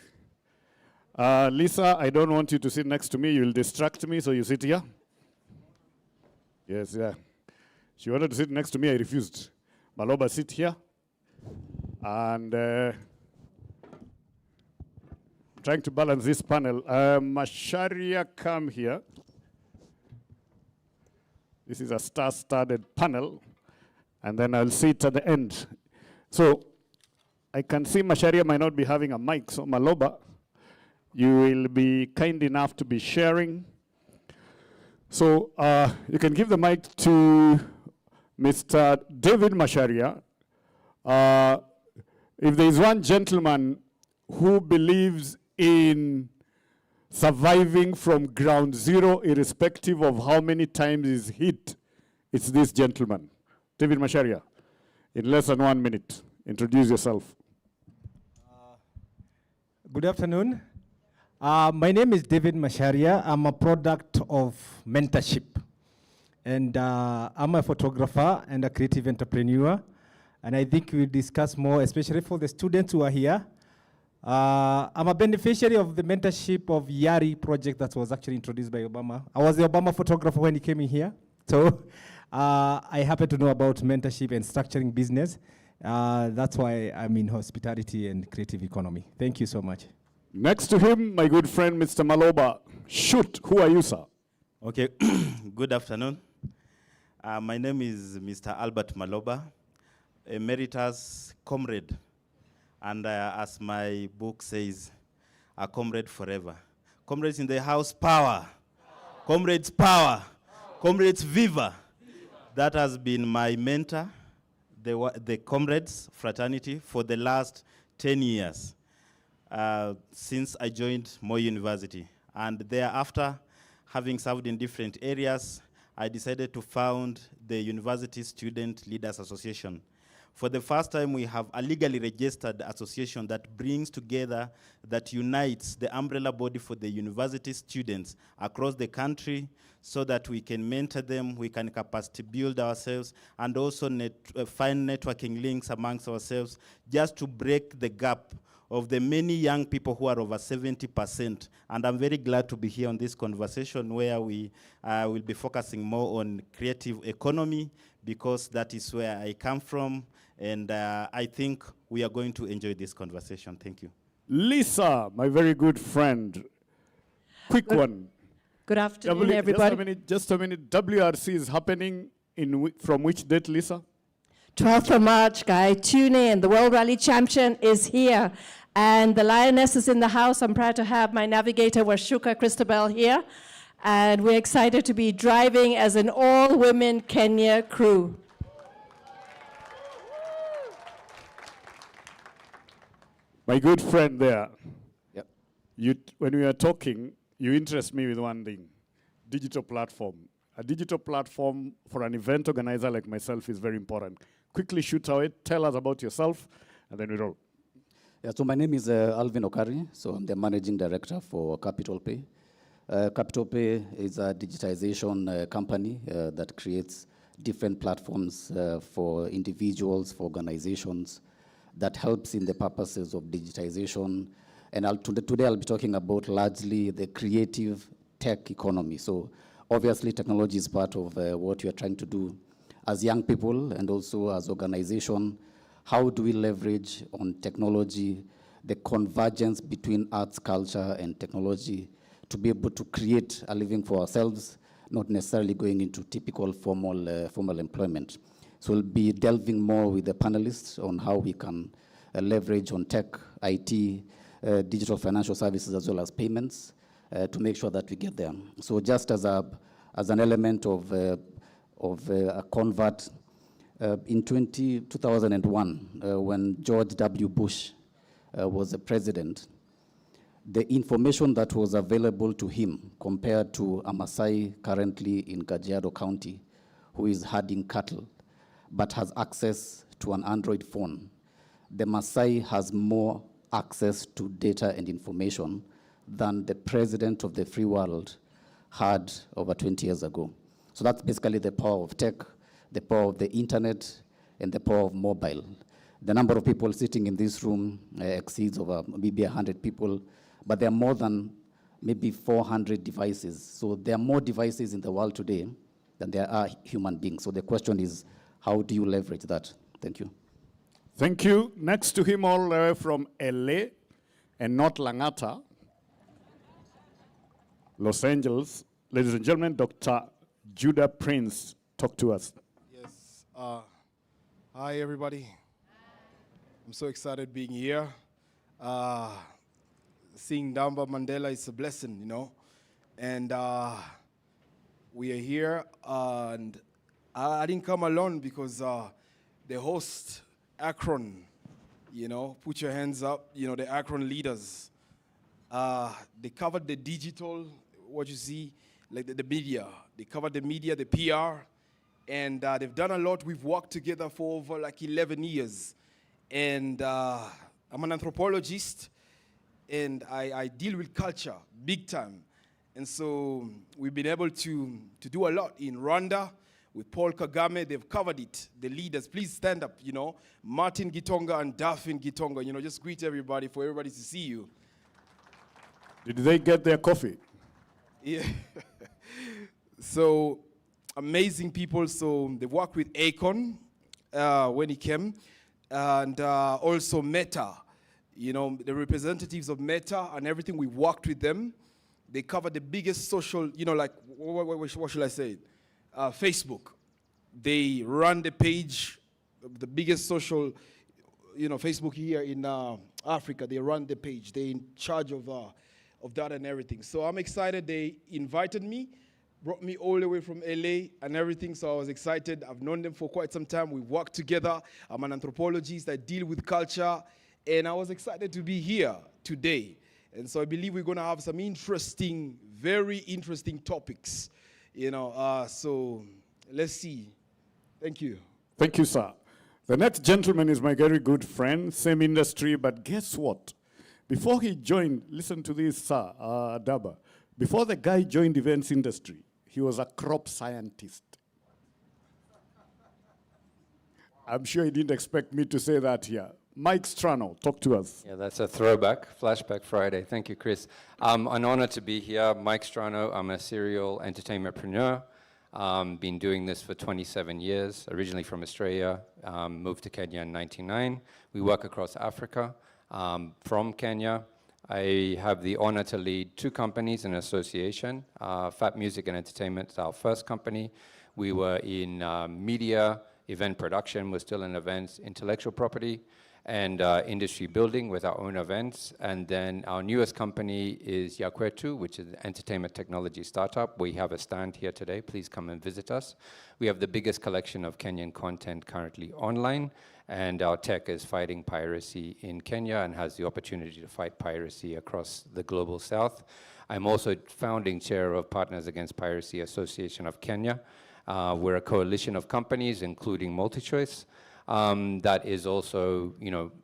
Lisa, I don't want you to sit next to me. You'll distract me, so you sit here. Yes, yeah. She wanted to sit next to me. I refused. Maloba, sit here. And I'm trying to balance this panel. Masharia, come here. This is a star-studded panel. And then I'll sit at the end. So I can see Masharia might not be having a mic, so Maloba, you will be kind enough to be sharing. So you can give the mic to Mr. David Masharia. If there is one gentleman who believes in surviving from ground zero, irrespective of how many times he's hit, it's this gentleman. David Masharia, in less than 1 minute, introduce yourself. Good afternoon. My name is David Masharia. I'm a product of mentorship. And I'm a photographer and a creative entrepreneur. And I think we'll discuss more, especially for the students who are here. I'm a beneficiary of the mentorship of YARI project that was actually introduced by Obama. I was the Obama photographer when he came in here. So I happen to know about mentorship and structuring business. That's why I'm in hospitality and creative economy. Thank you so much. Next to him, my good friend, Mr. Maloba. Shoot, who are you, sir? Okay, good afternoon. My name is Mr. Albert Maloba, emeritus comrade. And as my book says, a comrade forever. Comrades in the house, power. Comrades, power. Comrades, viva. That has been my mentor, the comrades fraternity, for the last 10 years since I joined Moi University. And thereafter, having served in different areas, I decided to found the University Student Leaders Association. For the first time, we have a legally registered association that brings together, that unites the umbrella body for the university students across the country so that we can mentor them, we can capacity build ourselves, and also find networking links amongst ourselves just to break the gap of the many young people who are over 70%. And I'm very glad to be here on this conversation where we will be focusing more on creative economy, because that is where I come from. And I think we are going to enjoy this conversation. Thank you. Lisa, my very good friend. Quick one. Good afternoon, everybody. Just a minute. WRC is happening from which date, Lisa? 12th of March, guy. Tune in. The World Rally Champion is here. And the Lioness is in the house. I'm proud to have my navigator, Washuka Christabel, here. And we're excited to be driving as an all-women Kenya crew. My good friend there. Yep. When we are talking, you interest me with one thing, digital platform. A digital platform for an event organizer like myself is very important. Quickly shoot away, tell us about yourself, and then we roll. Yeah, so my name is Alvin Okari, so I'm the managing director for Capital Pay. Capital Pay is a digitization company that creates different platforms for individuals, for organizations, that helps in the purposes of digitization. And today I'll be talking about largely the creative tech economy. So obviously technology is part of what we are trying to do as young people and also as organization. How do we leverage on technology, the convergence between arts, culture, and technology to be able to create a living for ourselves, not necessarily going into typical formal employment. So we'll be delving more with the panelists on how we can leverage on tech, IT, digital financial services, as well as payments to make sure that we get there. So just as an element of a convert, in 2001, when George W. Bush was the president, the information that was available to him compared to a Maasai currently in Kajiado County who is herding cattle but has access to an Android phone, the Maasai has more access to data and information than the president of the free world had over 20 years ago. So that's basically the power of tech, the power of the internet, and the power of mobile. The number of people sitting in this room exceeds over maybe 100 people, but there are more than maybe 400 devices. So there are more devices in the world today than there are human beings. So the question is, how do you leverage that? Thank you. Thank you. Next to him, all the way from LA and not Langata, Los Angeles. Ladies and gentlemen, Dr. Judah Prince, talk to us. Yes. Hi, everybody. I'm so excited being here. Seeing Damba Mandela is a blessing, you know. And we are here, and I didn't come alone because the host, Akron, you know, put your hands up, you know, the Akron leaders. They covered the digital, what you see, like the media. They covered the media, the PR, and they've done a lot. We've worked together for over like 11 years. And I'm an anthropologist, and I deal with culture big time. And so we've been able to do a lot in Rwanda with Paul Kagame. They've covered it. The leaders, please stand up, you know. Martin Gitonga and Daphne Gitonga, you know, just greet everybody for everybody to see you. Did they get their coffee? Yeah. So amazing people. So they worked with Akon when he came, and also Meta. You know, the representatives of Meta and everything, we worked with them. They covered the biggest social, you know, like, what should I say? Facebook. They run the page, the biggest social, you know, Facebook here in Africa. They run the page. They're in charge of that and everything. So I'm excited. They invited me, brought me all the way from LA and everything, so I was excited. I've known them for quite some time. We've worked together. I'm an anthropologist. I deal with culture, and I was excited to be here today. And so I believe we're going to have some interesting, very interesting topics, so let's see. Thank you. Thank you, sir. The next gentleman is my very good friend, same industry, but guess what? Before he joined, listen to this, sir, Daba. Before the guy joined events industry, he was a crop scientist. I'm sure he didn't expect me to say that here. Mike Strano, talk to us. Yeah, that's a throwback, Flashback Friday. Thank you, Chris. I'm honored to be here. Mike Strano, I'm a serial entertainmentpreneur. Been doing this for 27 years, originally from Australia, moved to Kenya in 1999. We work across Africa. From Kenya, I have the honor to lead 2 companies in association. Fat Music and Entertainment is our first company. We were in media, event production, we're still in events, intellectual property, and industry building with our own events. And then our newest company is Yakwetu, which is an entertainment technology startup. We have a stand here today. Please come and visit us. We have the biggest collection of Kenyan content currently online, and our tech is fighting piracy in Kenya and has the opportunity to fight piracy across the global south. I'm also founding chair of Partners Against Piracy Association of Kenya. We're a coalition of companies, including MultiChoice, that is also,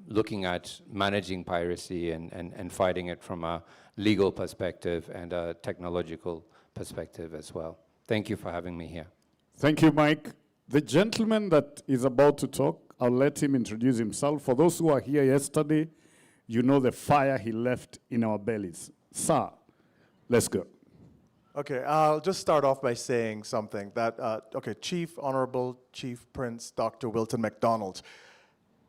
looking at managing piracy and fighting it from a legal perspective and a technological perspective as well. Thank you for having me here. Thank you, Mike. The gentleman that is about to talk, I'll let him introduce himself. For those who are here yesterday, you know the fire he left in our bellies. Sir, let's go. Okay, I'll just start off by saying something that, Honorable Chief Prince Dr. Wilton MacDonald.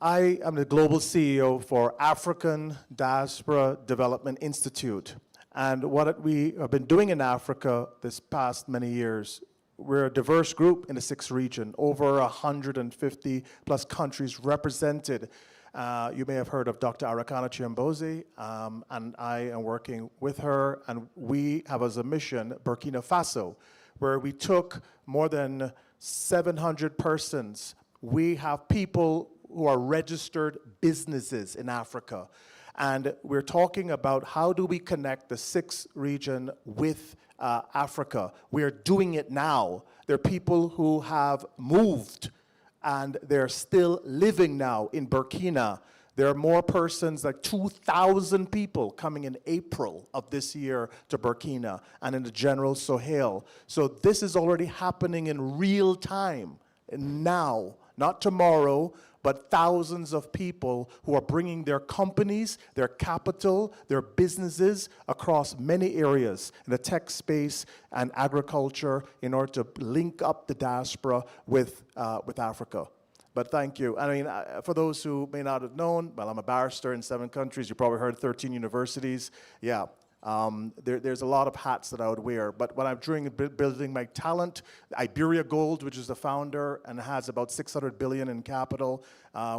I am the global CEO for African Diaspora Development Institute. And what we have been doing in Africa this past many years, we're a diverse group in the 6th region, over 150 plus countries represented. You may have heard of Dr. Arakana Chiambozi, and I am working with her, and we have as a mission Burkina Faso, where we took more than 700 persons. We have people who are registered businesses in Africa, and we're talking about how do we connect the 6th region with Africa. We are doing it now. There are people who have moved and they're still living now in Burkina. There are more persons, like 2,000 people coming in April of this year to Burkina and in the general Sahel. So this is already happening in real time, now, not tomorrow, but thousands of people who are bringing their companies, their capital, their businesses across many areas in the tech space and agriculture in order to link up the diaspora with Africa. But thank you. I mean, for those who may not have known, well, I'm a barrister in 7 countries. You probably heard 13 universities. Yeah. There's a lot of hats that I would wear, but when I'm doing building my talent, Iberia Gold, which is the founder and has about 600 billion in capital,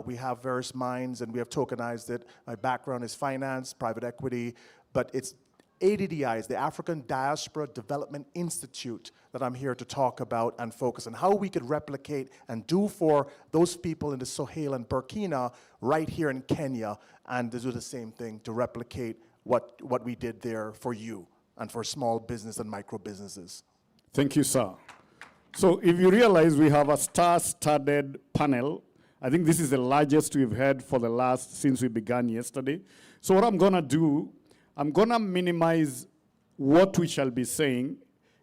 we have various mines and we have tokenized it. My background is finance, private equity, but it's ADDI, the African Diaspora Development Institute, that I'm here to talk about and focus on how we could replicate and do for those people in the Sahel and Burkina right here in Kenya, and to do the same thing to replicate what we did there for you and for small business and micro businesses. Thank you, sir. So if you realize we have a star-studded panel, I think this is the largest we've had for the last, since we began yesterday. So what I'm gonna do, I'm gonna minimize what we shall be saying,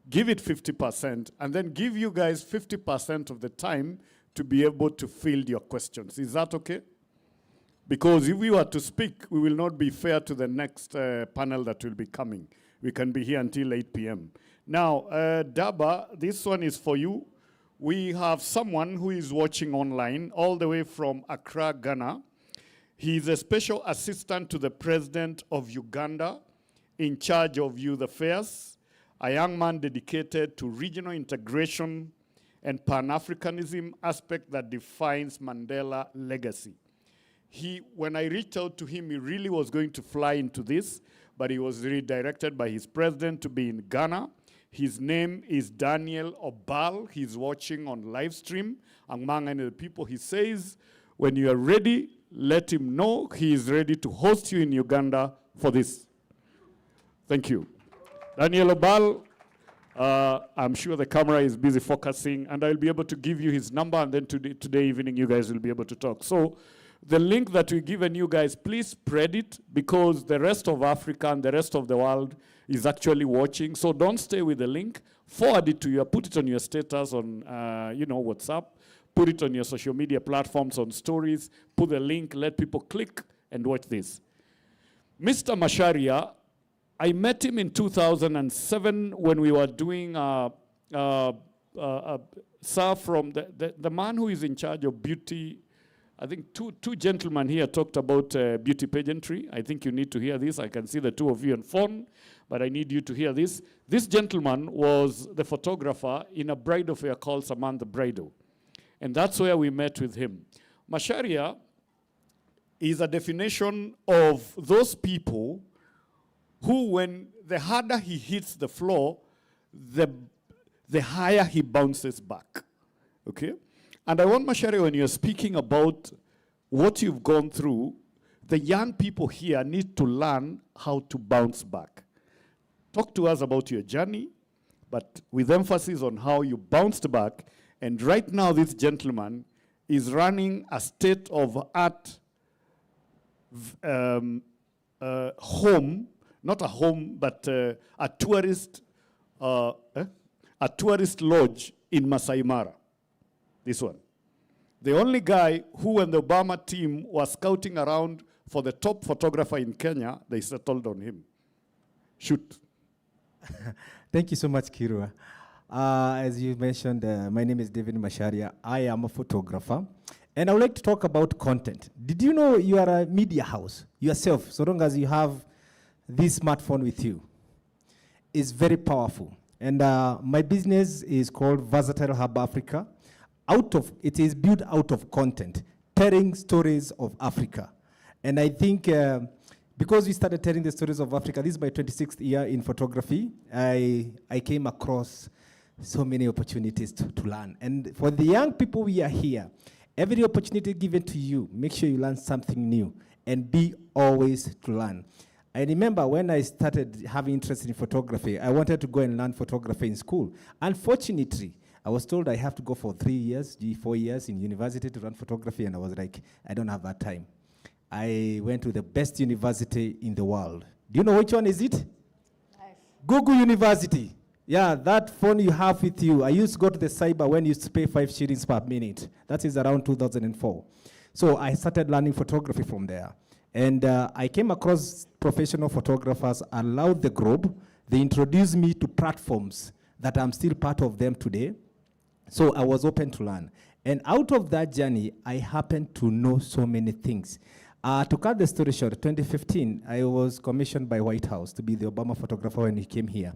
give it 50%, and then give you guys 50% of the time to be able to field your questions. Is that okay? Because if we were to speak, we will not be fair to the next panel that will be coming. We can be here until 8 p.m. Now, Daba, this one is for you. We have someone who is watching online all the way from Accra, Ghana. He is a special assistant to the president of Uganda in charge of youth affairs, a young man dedicated to regional integration and pan-Africanism aspect that defines Mandela legacy. When I reached out to him, he really was going to fly into this, but he was redirected by his president to be in Ghana. His name is Daniel Obal. He's watching on live stream among any of the people. He says, when you are ready, let him know he is ready to host you in Uganda for this. Thank you. Daniel Obal, I'm sure the camera is busy focusing, and I'll be able to give you his number, and then today evening you guys will be able to talk. So the link that we've given you guys, please spread it, because the rest of Africa and the rest of the world is actually watching. So don't stay with the link. Forward it to you. Put it on your status on WhatsApp. Put it on your social media platforms, on stories. Put the link. Let people click and watch this. Mr. Macharia, I met him in 2007 when we were doing sir, from the man who is in charge of beauty. I think two gentlemen here talked about beauty pageantry. I think you need to hear this. I can see the two of you on phone, but I need you to hear this. This gentleman was the photographer in a bridal fair called Samantha Bridal. And that's where we met with him. Macharia is a definition of those people who, when the harder he hits the floor, the higher he bounces back. Okay? And I want, Macharia, when you're speaking about what you've gone through, the young people here need to learn how to bounce back. Talk to us about your journey, but with emphasis on how you bounced back. And right now, this gentleman is running a state-of-art home, not a home, but a tourist lodge in Masai Mara. This one. The only guy who, when the Obama team was scouting around for the top photographer in Kenya, they settled on him. Shoot. Thank you so much, Kirua. As you mentioned, my name is David Macharia. I am a photographer. And I would like to talk about content. Did you know you are a media house yourself, so long as you have this smartphone with you? It's very powerful. And my business is called Versatile Hub Africa. It is built out of content, telling stories of Africa. And I think because we started telling the stories of Africa, this is my 26th year in photography, I came across so many opportunities to learn. And for the young people we are here, every opportunity given to you, make sure you learn something new and be always to learn. I remember when I started having interest in photography, I wanted to go and learn photography in school. Unfortunately, I was told I have to go for 3 years, 4 years in university to learn photography, and I was like, I don't have that time. I went to the best university in the world. Do you know which one is it? Nice. Google University. Yeah, that phone you have with you. I used to go to the cyber when you used to pay 5 shillings per minute. That is around 2004. So I started learning photography from there. And I came across professional photographers around the globe. They introduced me to platforms that I'm still part of them today. So I was open to learn. And out of that journey, I happened to know so many things. To cut the story short, 2015, I was commissioned by White House to be the Obama photographer when he came here.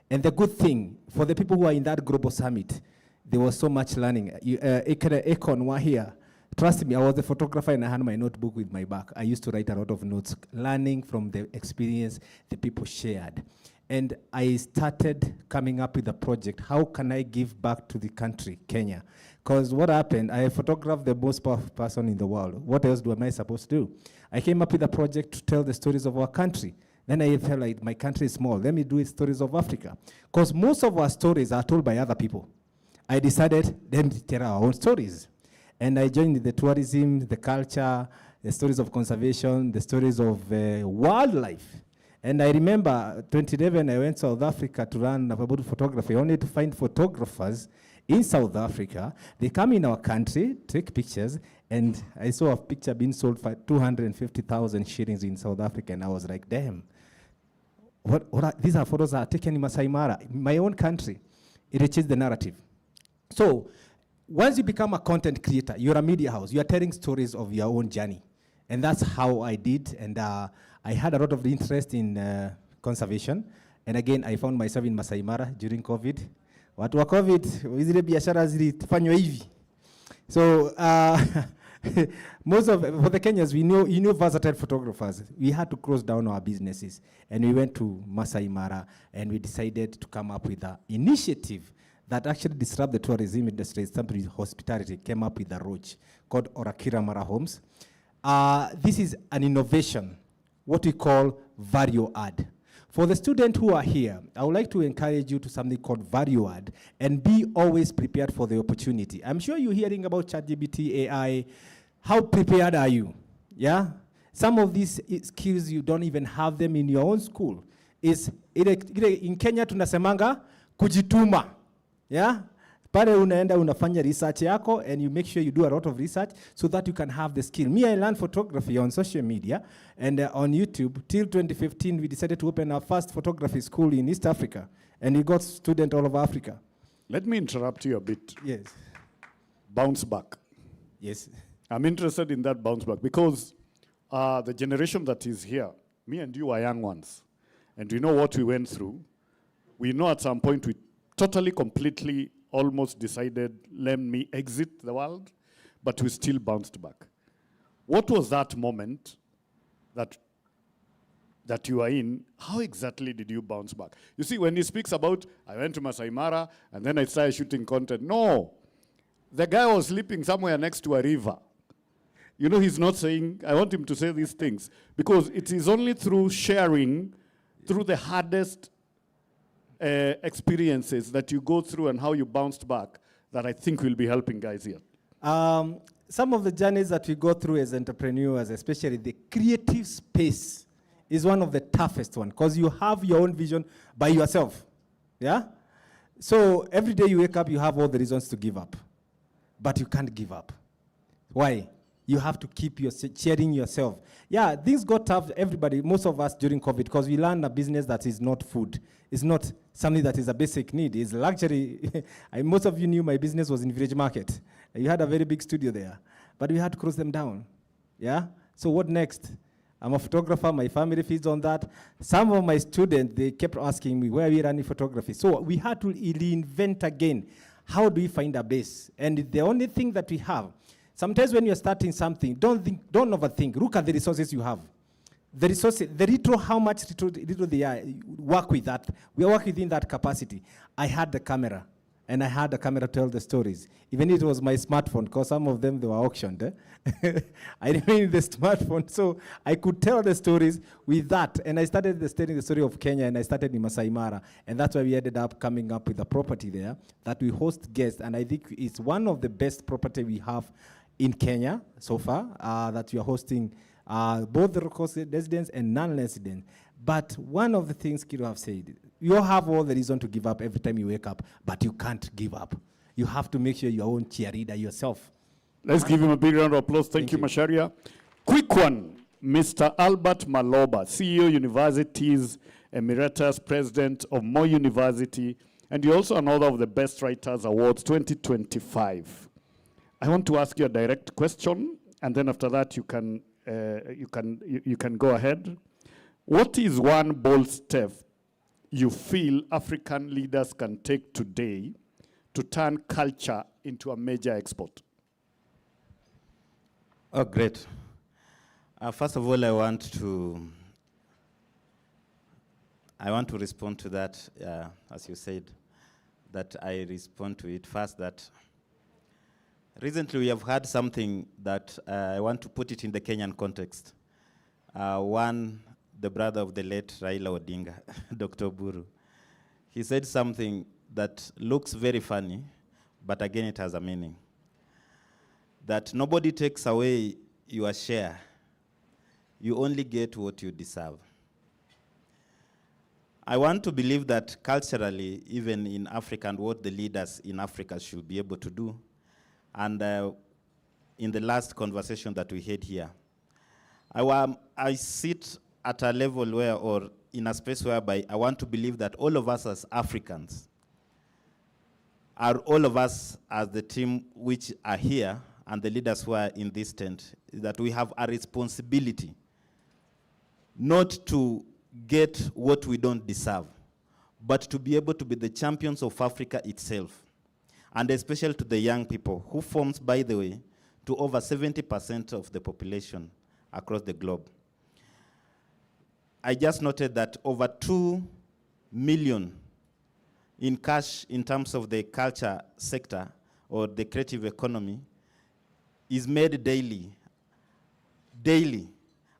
And the good thing, for the people who are in that global summit, there was so much learning. Econ were here. Trust me, I was the photographer and I had my notebook with my back. I used to write a lot of notes, learning from the experience the people shared. And I started coming up with a project. How can I give back to the country, Kenya? Because what happened, I photographed the most powerful person in the world. What else am I supposed to do? I came up with a project to tell the stories of our country. Then I felt like my country is small. Let me do stories of Africa. Because most of our stories are told by other people. I decided, let me tell our own stories. And I joined the tourism, the culture, the stories of conservation, the stories of wildlife. And I remember 2011, I went to South Africa to learn about photography, only to find photographers in South Africa. They come in our country, take pictures, and I saw a picture being sold for 250,000 shillings in South Africa, and I was like, damn. These are photos that are taken in Masai Mara, in my own country. It reaches the narrative. So once you become a content creator, you're a media house, you are telling stories of your own journey. And that's how I did. And I had a lot of interest in conservation. And again, I found myself in Masai Mara during COVID. Watu wa COVID, zile biashara zilifanywa hivi. So For the Kenyans, we know versatile photographers. We had to close down our businesses, and we went to Masai Mara, and we decided to come up with an initiative that actually disrupt the tourism industry, something with hospitality, came up with a roach called Orakira Mara Homes. This is an innovation, what we call value add. For the students who are here, I would like to encourage you to something called value add and be always prepared for the opportunity. I'm sure you're hearing about ChatGPT, AI. How prepared are you? Yeah? Some of these skills, you don't even have them in your own school. In Kenya tunasemanga kujituma. Yeah? Pale unaenda unafanya research yako, and you make sure you do a lot of research so that you can have the skill. Me, I learned photography on social media and on YouTube. Till 2015, we decided to open our first photography school in East Africa, and we got students all over Africa. Let me interrupt you a bit. Yes. Bounce back. Yes. I'm interested in that bounce back because the generation that is here, me and you are young ones, and we know what we went through. We know at some point we totally, completely, almost decided, let me exit the world, but we still bounced back. What was that moment that you are in? How exactly did you bounce back? You see, when he speaks about, I went to Masai Mara, and then I started shooting content. No, the guy was sleeping somewhere next to a river. You know, he's not saying, I want him to say these things, because it is only through sharing, through the hardest experiences that you go through and how you bounced back that I think will be helping guys here. Some of the journeys that we go through as entrepreneurs, especially the creative space, is one of the toughest ones because you have your own vision by yourself. Yeah? So every day you wake up, you have all the reasons to give up. But you can't give up. Why? You have to keep cheering yourself. Yeah, things got tough, everybody, most of us during COVID, because we learned a business that is not food. It's not something that is a basic need. It's luxury. Most of you knew my business was in Village Market. You had a very big studio there. But we had to close them down. Yeah? So what next? I'm a photographer. My family feeds on that. Some of my students, they kept asking me, where are we running photography? So we had to reinvent again. How do we find a base? And the only thing that we have, sometimes when you're starting something, don't overthink. Look at the resources you have. The resources, the retro, how much retro they are, work with that. We work within that capacity. I had the camera, and I had the camera to tell the stories. Even it was my smartphone, because some of them, they were auctioned. I didn't need the smartphone, so I could tell the stories with that. And I started telling the story of Kenya, and I started in Masai Mara. And that's why we ended up coming up with a property there that we host guests. And I think it's one of the best property we have in Kenya so far, that we are hosting both the local residents and non-residents. But one of the things Kiro have said, you have all the reason to give up every time you wake up, but you can't give up. You have to make sure your own cheerleader yourself. Let's give him a big round of applause. Thank you, Macharia. Quick one, Mr. Albert Maloba, CEO Universities Emeritus, President of Moi University, and you're also an author of the Best Writers Awards 2025. I want to ask you a direct question, and then after that you can go ahead. What is one bold step you feel African leaders can take today to turn culture into a major export? Oh, great. First of all, I want to respond to that, as you said, that I respond to it first, that recently we have had something that I want to put it in the Kenyan context. The brother of the late Raila Odinga, Dr. Buru, he said something that looks very funny, but again it has a meaning. That nobody takes away your share. You only get what you deserve. I want to believe that culturally, even in Africa, and what the leaders in Africa should be able to do, and in the last conversation that we had here, I sit at a level where, or in a space whereby I want to believe that all of us as Africans, all of us as the team which are here, and the leaders who are in this tent, that we have a responsibility not to get what we don't deserve, but to be able to be the champions of Africa itself. And especially to the young people, who forms, by the way, to over 70% of the population across the globe. I just noted that over 2 million in cash in terms of the culture sector or the creative economy is made daily.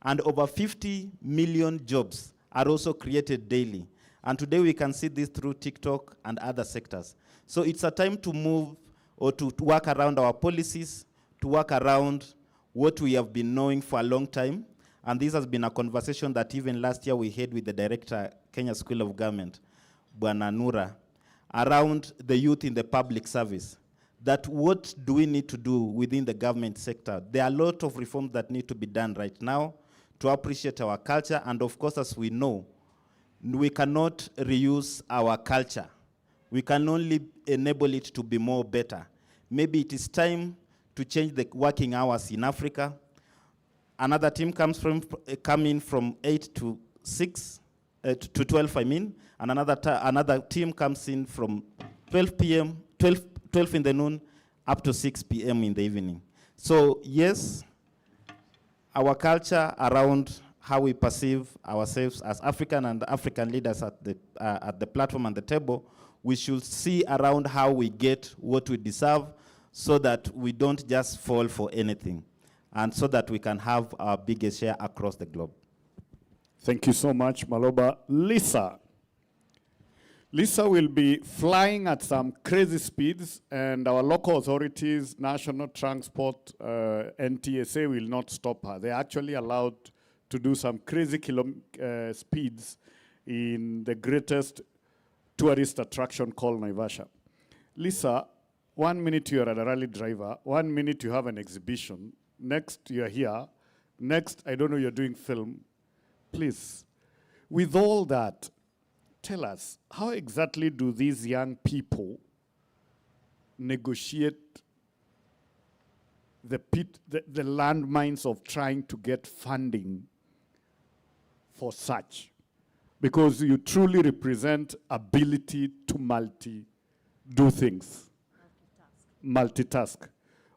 And over 50 million jobs are also created daily. And today we can see this through TikTok and other sectors. So it's a time to move or to work around our policies, to work around what we have been knowing for a long time. And this has been a conversation that even last year we had with the director, Kenya School of Government, Bwana Nura, around the youth in the public service. That what do we need to do within the government sector? There are a lot of reforms that need to be done right now to appreciate our culture. And of course, as we know, we cannot reuse our culture. We can only enable it to be more better. Maybe it is time to change the working hours in Africa. Another team come in from 8 to 6, to 12, I mean, and another team comes in from 12 p.m., 12 in the noon, up to 6 p.m. in the evening. So yes, our culture around how we perceive ourselves as African and African leaders at the platform and the table, we should see around how we get what we deserve so that we don't just fall for anything, and so that we can have our biggest share across the globe. Thank you so much, Maloba. Lisa. Lisa will be flying at some crazy speeds, and our local authorities, National Transport, NTSA will not stop her. They're actually allowed to do some crazy speeds in the greatest tourist attraction called Naivasha. Lisa, 1 minute you're a rally driver, 1 minute you have an exhibition, next you're here, next, I don't know, you're doing film. Please, with all that, tell us, how exactly do these young people negotiate the landmines of trying to get funding for such? Because you truly represent ability to do things, multitask,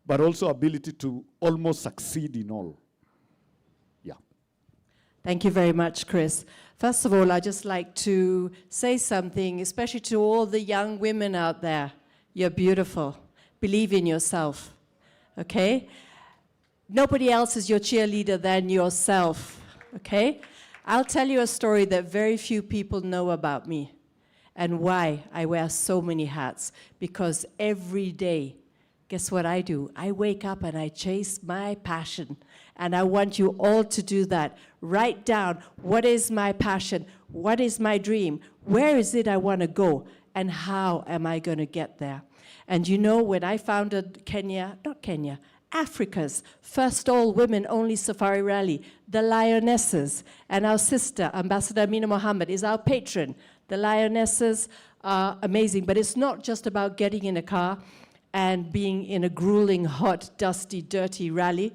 but also ability to almost succeed in all. Yeah. Thank you very much, Chris. First of all, I'd just like to say something, especially to all the young women out there. You're beautiful. Believe in yourself, okay? Nobody else is your cheerleader than yourself, okay? I'll tell you a story that very few people know about me and why I wear so many hats. Because every day, guess what I do? I wake up and I chase my passion. And I want you all to do that. Write down, what is my passion? What is my dream? Where is it I want to go? And how am I going to get there? And you know, when I founded Africa's first all-women-only safari rally, the Lionesses, and our sister, Ambassador Amina Mohammed, is our patron. The Lionesses are amazing, but it's not just about getting in a car and being in a grueling, hot, dusty, dirty rally.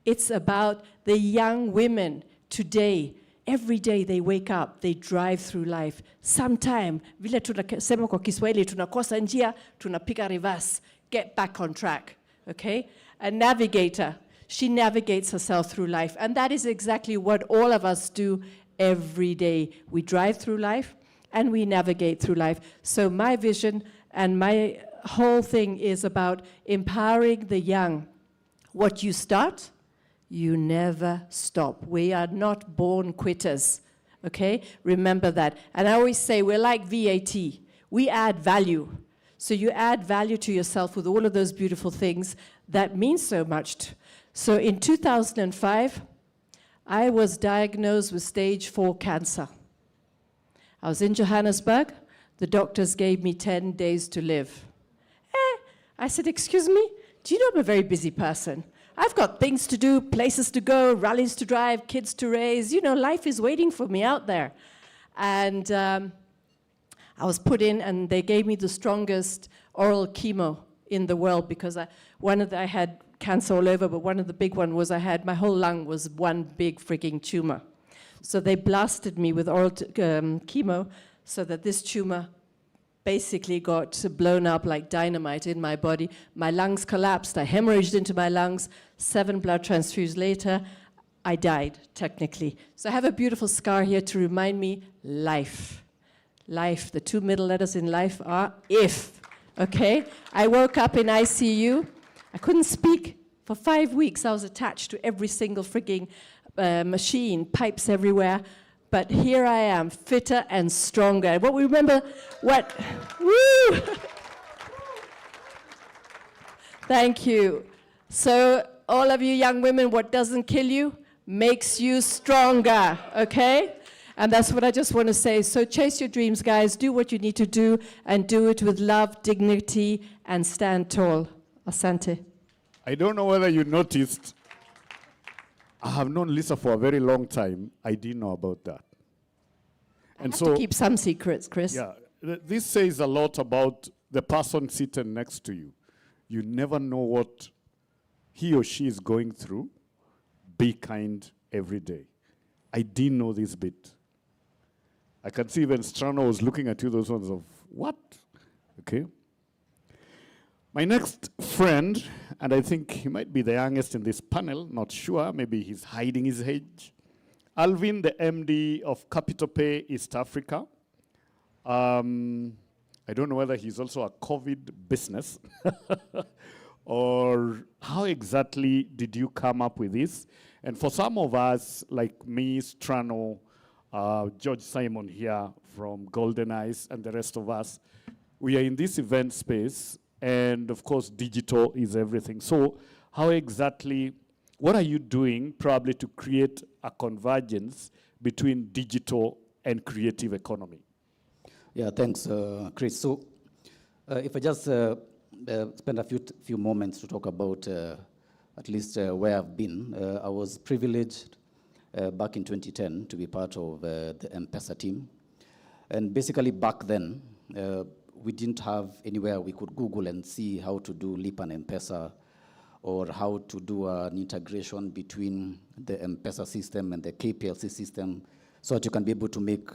It's about the young women today. Every day they wake up, they drive through life. Sometime, vile tunasema kwa Kiswahili, tunakosa njia, tunapiga reverse, get back on track, okay? A navigator, she navigates herself through life. And that is exactly what all of us do every day. We drive through life and we navigate through life. So my vision and my whole thing is about empowering the young. What you start, you never stop. We are not born quitters, okay? Remember that. And I always say we're like VAT. We add value. So you add value to yourself with all of those beautiful things that mean so much. So in 2005, I was diagnosed with stage 4 cancer. I was in Johannesburg. The doctors gave me 10 days to live. I said, excuse me, do you know I'm a very busy person? I've got things to do, places to go, rallies to drive, kids to raise. You know, life is waiting for me out there. And I was put in, and they gave me the strongest oral chemo in the world because I had cancer all over, but one of the big ones was my whole lung was one big freaking tumor. So they blasted me with oral chemo so that this tumor basically got blown up like dynamite in my body. My lungs collapsed, I hemorrhaged into my lungs. 7 blood transfusions later, I died, technically. So I have a beautiful scar here to remind me, life. Life, the 2 middle letters in life are if, okay? I woke up in ICU. I couldn't speak. For 5 weeks, I was attached to every single frigging machine, pipes everywhere. But here I am, fitter and stronger. What we remember, what, woo! Thank you. So all of you young women, what doesn't kill you makes you stronger, okay? And that's what I just want to say. So chase your dreams, guys. Do what you need to do, and do it with love, dignity, and stand tall. Asante. I don't know whether you noticed, I have known Lisa for a very long time. I didn't know about that. And I have to keep some secrets, Chris. Yeah, this says a lot about the person sitting next to you. You never know what he or she is going through. Be kind every day. I didn't know this bit. I can see even Strano was looking at you, those ones of, what? Okay. My next friend, and I think he might be the youngest in this panel, not sure, maybe he's hiding his age. Alvin, the MD of Capital Pay East Africa. I don't know whether he's also a COVID business or how exactly did you come up with this? And for some of us, like me, Strano, George Simon here from Golden Eyes, and the rest of us, we are in this event space, and of course, digital is everything. So how exactly, what are you doing probably to create a convergence between digital and creative economy? Yeah, thanks, Chris. So if I just spend a few moments to talk about at least where I've been. I was privileged back in 2010 to be part of the M-Pesa team. And basically back then, we didn't have anywhere we could Google and see how to do Lip and M-Pesa, or how to do an integration between the M-Pesa system and the KPLC system so that you can be able to make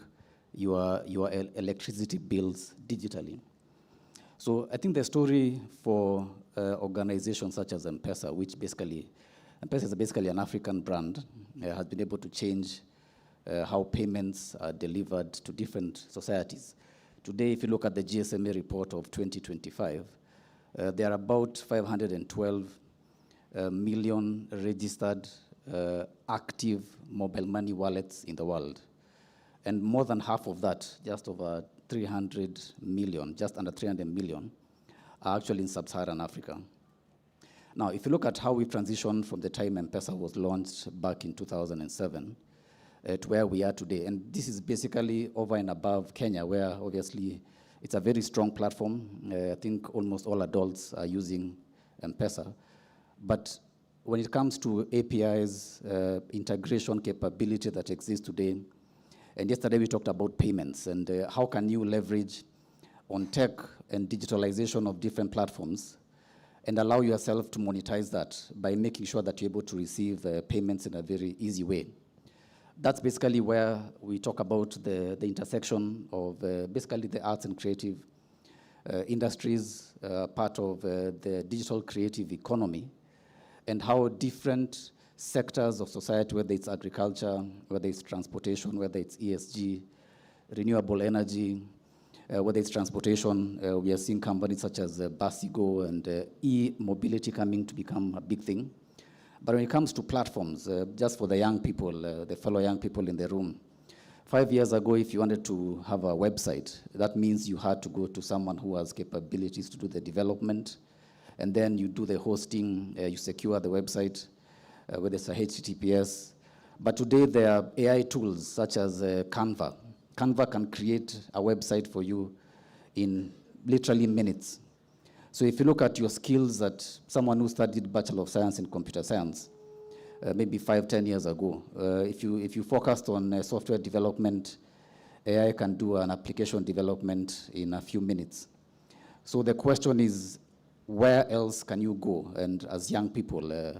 your electricity bills digitally. So I think the story for organizations such as M-Pesa, which basically, M-Pesa is basically an African brand, has been able to change how payments are delivered to different societies. Today, if you look at the GSMA report of 2025, there are about 512 million registered active mobile money wallets in the world. And more than half of that, just over 300 million, just under 300 million, are actually in sub-Saharan Africa. Now, if you look at how we transitioned from the time M-Pesa was launched back in 2007 to where we are today, and this is basically over and above Kenya, where obviously it's a very strong platform. I think almost all adults are using M-Pesa. But when it comes to APIs, integration capability that exists today, and yesterday we talked about payments and how can you leverage on tech and digitalization of different platforms and allow yourself to monetize that by making sure that you're able to receive payments in a very easy way. That's basically where we talk about the intersection of basically the arts and creative industries, part of the digital creative economy, and how different sectors of society, whether it's agriculture, whether it's transportation, whether it's ESG, renewable energy, whether it's transportation, we are seeing companies such as Basigo and e-mobility coming to become a big thing. But when it comes to platforms, just for the young people, the fellow young people in the room, 5 years ago, if you wanted to have a website, that means you had to go to someone who has capabilities to do the development, and then you do the hosting, you secure the website, whether it's a HTTPS. But today there are AI tools such as Canva. Canva can create a website for you in literally minutes. So if you look at your skills that someone who studied Bachelor of Science in Computer Science, maybe 5-10 years ago, if you focused on software development, AI can do an application development in a few minutes. So the question is, where else can you go? And as young people,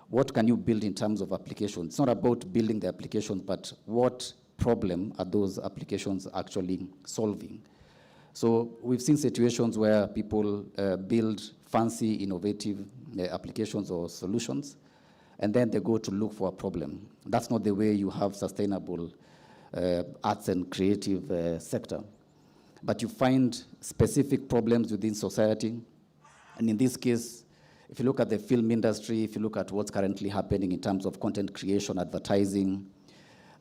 what can you build in terms of applications? It's not about building the applications, but what problem are those applications actually solving? So we've seen situations where people build fancy, innovative applications or solutions, and then they go to look for a problem. That's not the way you have sustainable arts and creative sector. But you find specific problems within society, and in this case, if you look at the film industry, if you look at what's currently happening in terms of content creation, advertising,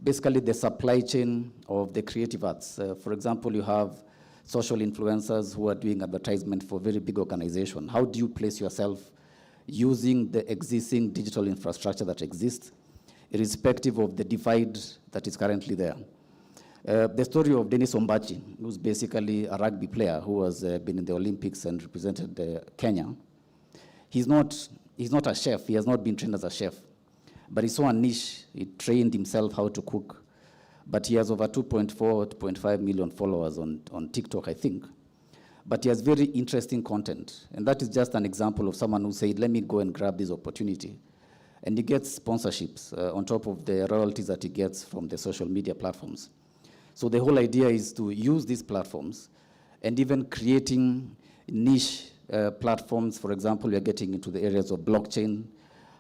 basically the supply chain of the creative arts. For example, you have social influencers who are doing advertisement for very big organizations. How do you place yourself using the existing digital infrastructure that exists, irrespective of the divide that is currently there? The story of Dennis Ombachi, who's basically a rugby player who has been in the Olympics and represented Kenya. He's not a chef. He has not been trained as a chef. But he saw a niche. He trained himself how to cook. But he has over 2.5 million followers on TikTok, I think. But he has very interesting content. And that is just an example of someone who said, let me go and grab this opportunity. And he gets sponsorships on top of the royalties that he gets from the social media platforms. So the whole idea is to use these platforms and even creating niche platforms. For example, we are getting into the areas of blockchain.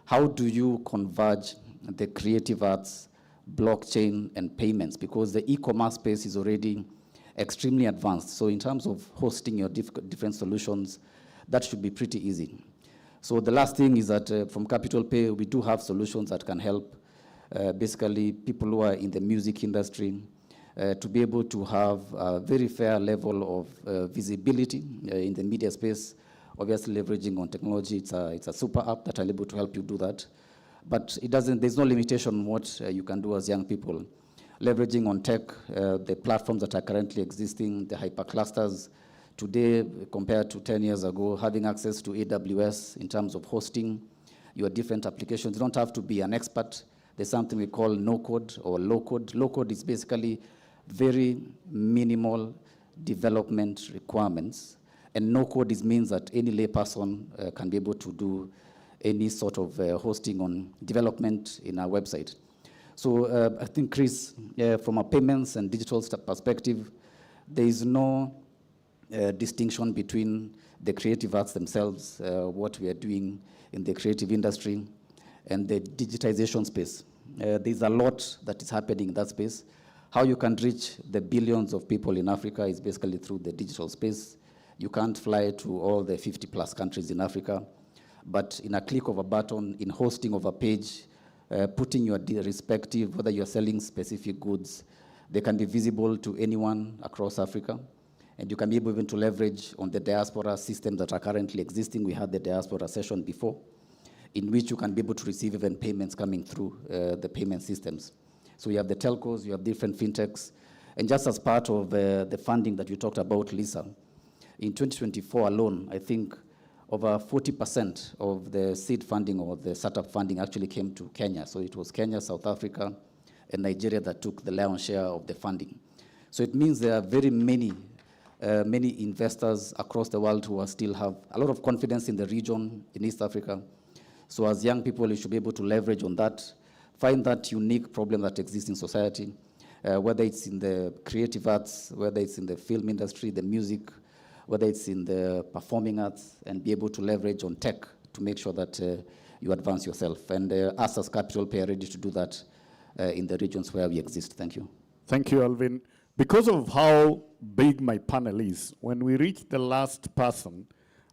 How do you converge the creative arts, blockchain, and payments? Because the e-commerce space is already extremely advanced. So in terms of hosting your different solutions, that should be pretty easy. So the last thing is that from Capital Pay, we do have solutions that can help basically people who are in the music industry to be able to have a very fair level of visibility in the media space. Obviously, leveraging on technology, it's a super app that are able to help you do that. But there's no limitation on what you can do as young people. Leveraging on tech, the platforms that are currently existing, the hyperclusters, today compared to 10 years ago, having access to AWS in terms of hosting your different applications. You don't have to be an expert. There's something we call no-code or low-code. Low-code is basically very minimal development requirements. And no-code means that any layperson can be able to do any sort of hosting on development in our website. So I think, Chris, from a payments and digital perspective, there is no distinction between the creative arts themselves, what we are doing in the creative industry, and the digitization space. There's a lot that is happening in that space. How you can reach the billions of people in Africa is basically through the digital space. You can't fly to all the 50+ countries in Africa, but in a click of a button, in hosting of a page, putting your respective, whether you're selling specific goods, they can be visible to anyone across Africa. And you can be able even to leverage on the diaspora systems that are currently existing. We had the diaspora session before, in which you can be able to receive even payments coming through the payment systems. So you have the telcos, you have different fintechs. And just as part of the funding that you talked about, Lisa, in 2024 alone, I think over 40% of the seed funding or the startup funding actually came to Kenya. So it was Kenya, South Africa, and Nigeria that took the lion's share of the funding. So it means there are very many investors across the world who still have a lot of confidence in the region, in East Africa. So as young people, you should be able to leverage on that, find that unique problem that exists in society, whether it's in the creative arts, whether it's in the film industry, the music, whether it's in the performing arts, and be able to leverage on tech to make sure that you advance yourself. And us as Capital Pay are ready to do that in the regions where we exist. Thank you. Thank you, Alvin. Because of how big my panel is, when we reach the last person,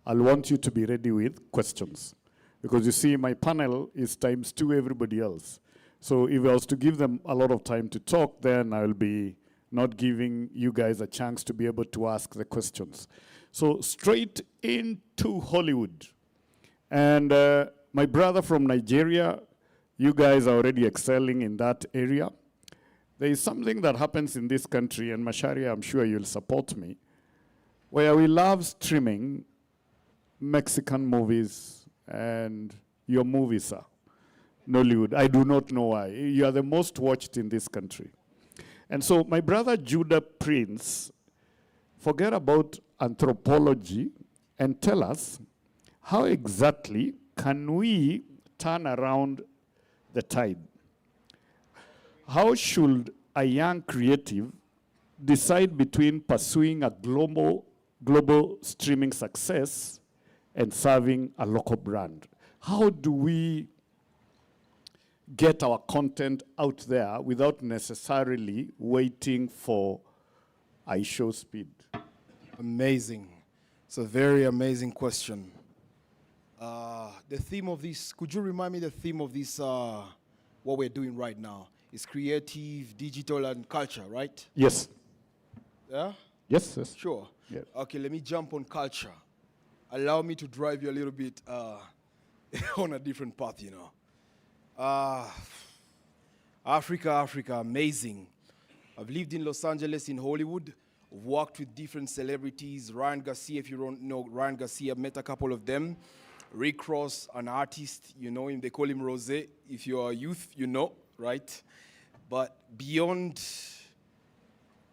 I'll want you to be ready with questions. Because you see, my panel is ×2 everybody else. So if I was to give them a lot of time to talk, then I'll be not giving you guys a chance to be able to ask the questions. So straight into Hollywood. And my brother from Nigeria, you guys are already excelling in that area. There is something that happens in this country, and Macharia, I'm sure you'll support me, where we love streaming Mexican movies and your movies, sir. Nollywood. I do not know why. You are the most watched in this country. And so my brother Judah Prince, forget about anthropology and tell us how exactly can we turn around the tide? How should a young creative decide between pursuing a global streaming success and serving a local brand? How do we get our content out there without necessarily waiting for iShow speed? Amazing. It's a very amazing question. The theme of this, could you remind me the theme of this, what we're doing right now? It's creative, digital, and culture, right? Yes. Yeah? Yes, yes. Sure. Yeah. Okay, let me jump on culture. Allow me to drive you a little bit on a different path, you know. Africa, amazing. I've lived in Los Angeles, in Hollywood. I've worked with different celebrities. Ryan Garcia, if you don't know Ryan Garcia, I've met a couple of them. Rick Ross, an artist, you know him, they call him Rosé. If you're a youth, you know, right? But beyond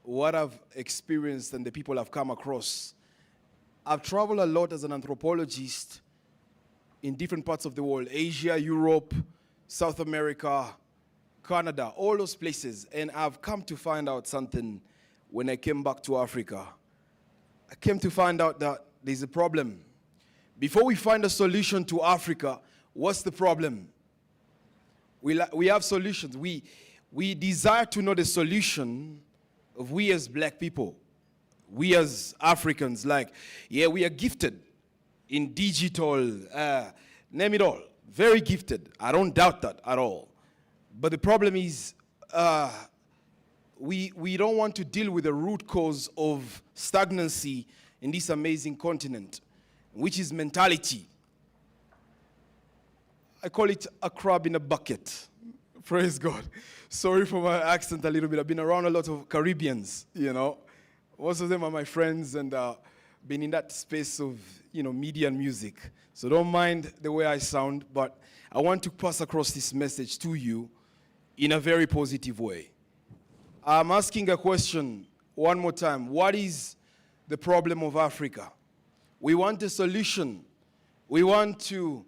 what I've experienced and the people I've come across, I've traveled a lot as an anthropologist in different parts of the world, Asia, Europe, South America, Canada, all those places. And I've come to find out something when I came back to Africa. I came to find out that there's a problem. Before we find a solution to Africa, what's the problem? We have solutions. We desire to know the solution of we as black people, we as Africans, like, yeah, we are gifted in digital, name it all, very gifted. I don't doubt that at all. But the problem is we don't want to deal with the root cause of stagnancy in this amazing continent, which is mentality. I call it a crab in a bucket. Praise God. Sorry for my accent a little bit. I've been around a lot of Caribbeans, you know. Most of them are my friends and been in that space of, you know, media and music. So don't mind the way I sound, but I want to pass across this message to you in a very positive way. I'm asking a question one more time. What is the problem of Africa? We want a solution. We want to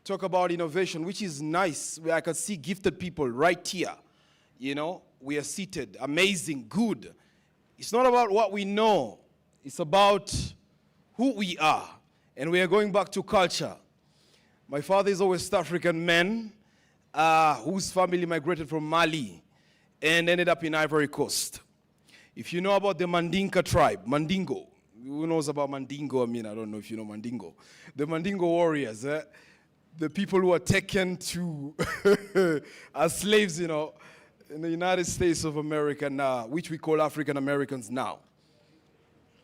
talk about innovation, which is nice. I can see gifted people right here. You know, we are seated, amazing, good. It's not about what we know. It's about who we are. And we are going back to culture. My father is a West African man whose family migrated from Mali and ended up in Ivory Coast. If you know about the Mandinka tribe, Mandingo, who knows about Mandingo? I mean, I don't know if you know Mandingo. The Mandingo warriors, the people who were taken to as slaves, you know, in the United States of America now, which we call African Americans now.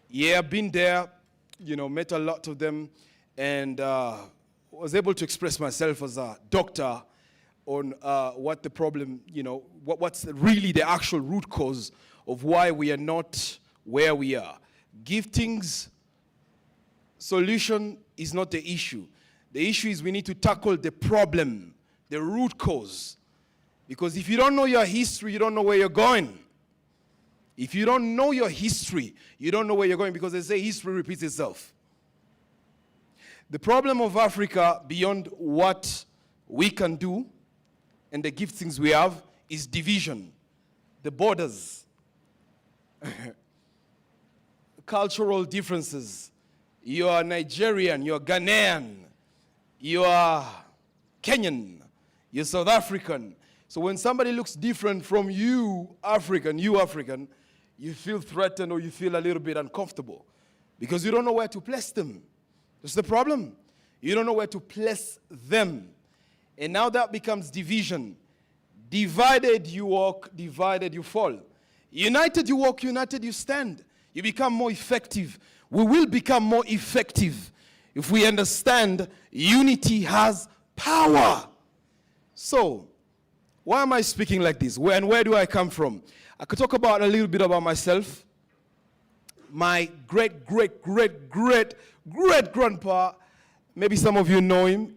Yeah, I've been there, you know, met a lot of them, and was able to express myself as a doctor on what the problem, you know, what's really the actual root cause of why we are not where we are. Giftings, solution is not the issue. The issue is we need to tackle the problem, the root cause. Because if you don't know your history, you don't know where you're going. If you don't know your history, you don't know where you're going, because they say history repeats itself. The problem of Africa, beyond what we can do and the giftings we have, is division, the borders, cultural differences. You are Nigerian, you're Ghanaian, you are Kenyan, you're South African. So when somebody looks different from you African, you feel threatened or you feel a little bit uncomfortable because you don't know where to place them. That's the problem. You don't know where to place them. And now that becomes division. Divided you walk, divided you fall. United you walk, united you stand. You become more effective. We will become more effective if we understand unity has power. So, why am I speaking like this? Where do I come from? I could talk about a little bit about myself. My great-great-great-great-great-grandpa, maybe some of you know him.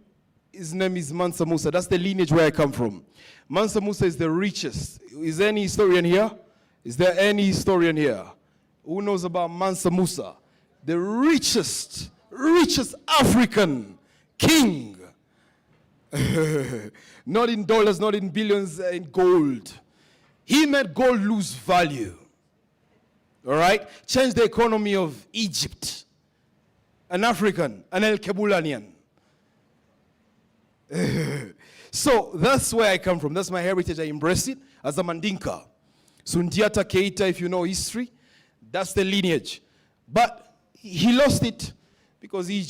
His name is Mansa Musa. That's the lineage where I come from. Mansa Musa is the richest. Is there any historian here? Is there any historian here who knows about Mansa Musa? The richest African king. Not in dollars, not in billions, in gold. He made gold lose value. all right? Change the economy of Egypt, an African, an El Kebulanian. So that's where I come from. That's my heritage. I embrace it as a Mandinka. Sundiata Keita, if you know history, that's the lineage. But he lost it because he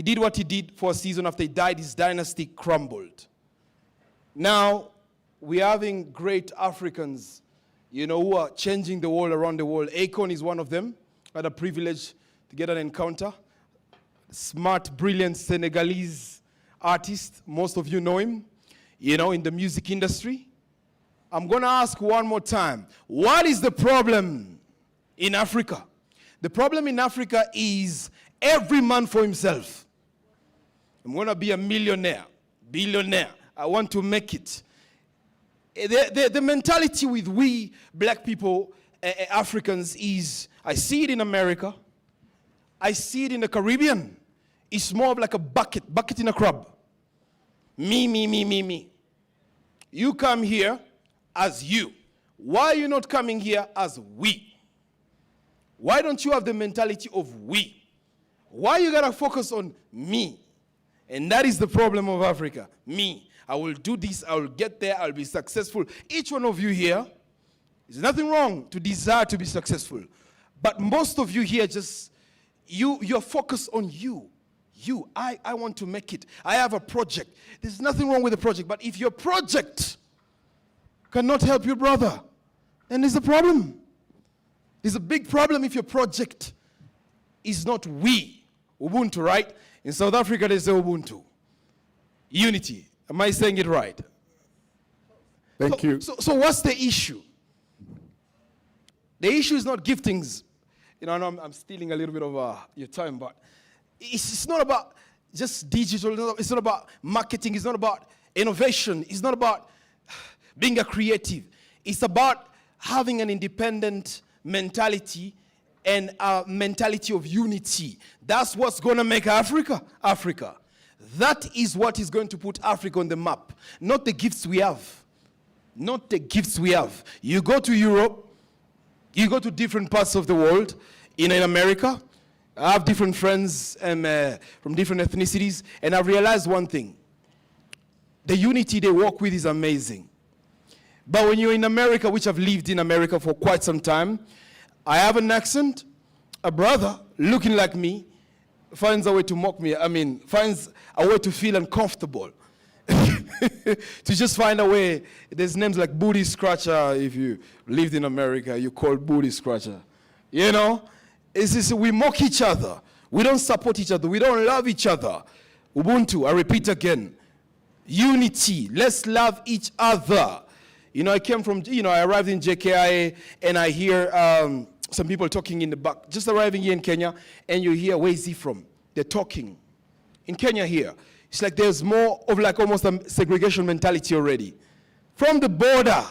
did what he did for a season. After he died, his dynasty crumbled. Now, we're having great Africans, who are changing the world around the world. Akon is one of them. I had a privilege to get an encounter. Smart, brilliant Senegalese artist. Most of you know him, in the music industry. I'm going to ask one more time, what is the problem in Africa? The problem in Africa is every man for himself. I'm going to be a millionaire, billionaire. I want to make it. The mentality with we black people, Africans, is, I see it in America. I see it in the Caribbean. It's more of like a bucket in a crab. Me. You come here as you. Why are you not coming here as we? Why don't you have the mentality of we? Why you gotta focus on me? And that is the problem of Africa. Me. I will do this, I will get there, I'll be successful. Each one of you here, there's nothing wrong to desire to be successful. But most of you here you're focused on you. I want to make it. I have a project. There's nothing wrong with the project. But if your project cannot help your brother, then there's a problem. There's a big problem if your project is not we. Ubuntu, right? In South Africa, they say Ubuntu. Unity. Am I saying it right? Thank you. So what's the issue? The issue is not giftings. I know I'm stealing a little bit of your time, but it's not about just digital. It's not about marketing. It's not about innovation. It's not about being a creative. It's about having an independent mentality and a mentality of unity. That's what's going to make Africa. That is what is going to put Africa on the map. Not the gifts we have. Not the gifts we have. You go to Europe, you go to different parts of the world, in America, I have different friends from different ethnicities, and I've realized one thing. The unity they work with is amazing. But when you're in America, which I've lived in America for quite some time, I have an accent, a brother looking like me finds a way to mock me. Finds a way to feel uncomfortable. To just find a way. There's names like Booty Scratcher. If you lived in America, you call Booty Scratcher. It's just, we mock each other. We don't support each other. We don't love each other. Ubuntu, I repeat again. Unity. Let's love each other. I came from, I arrived in JKIA and I hear some people talking in the back. Just arriving here in Kenya and you hear, where is he from? They're talking. In Kenya here, it's like there's more of like almost a segregation mentality already. From the border,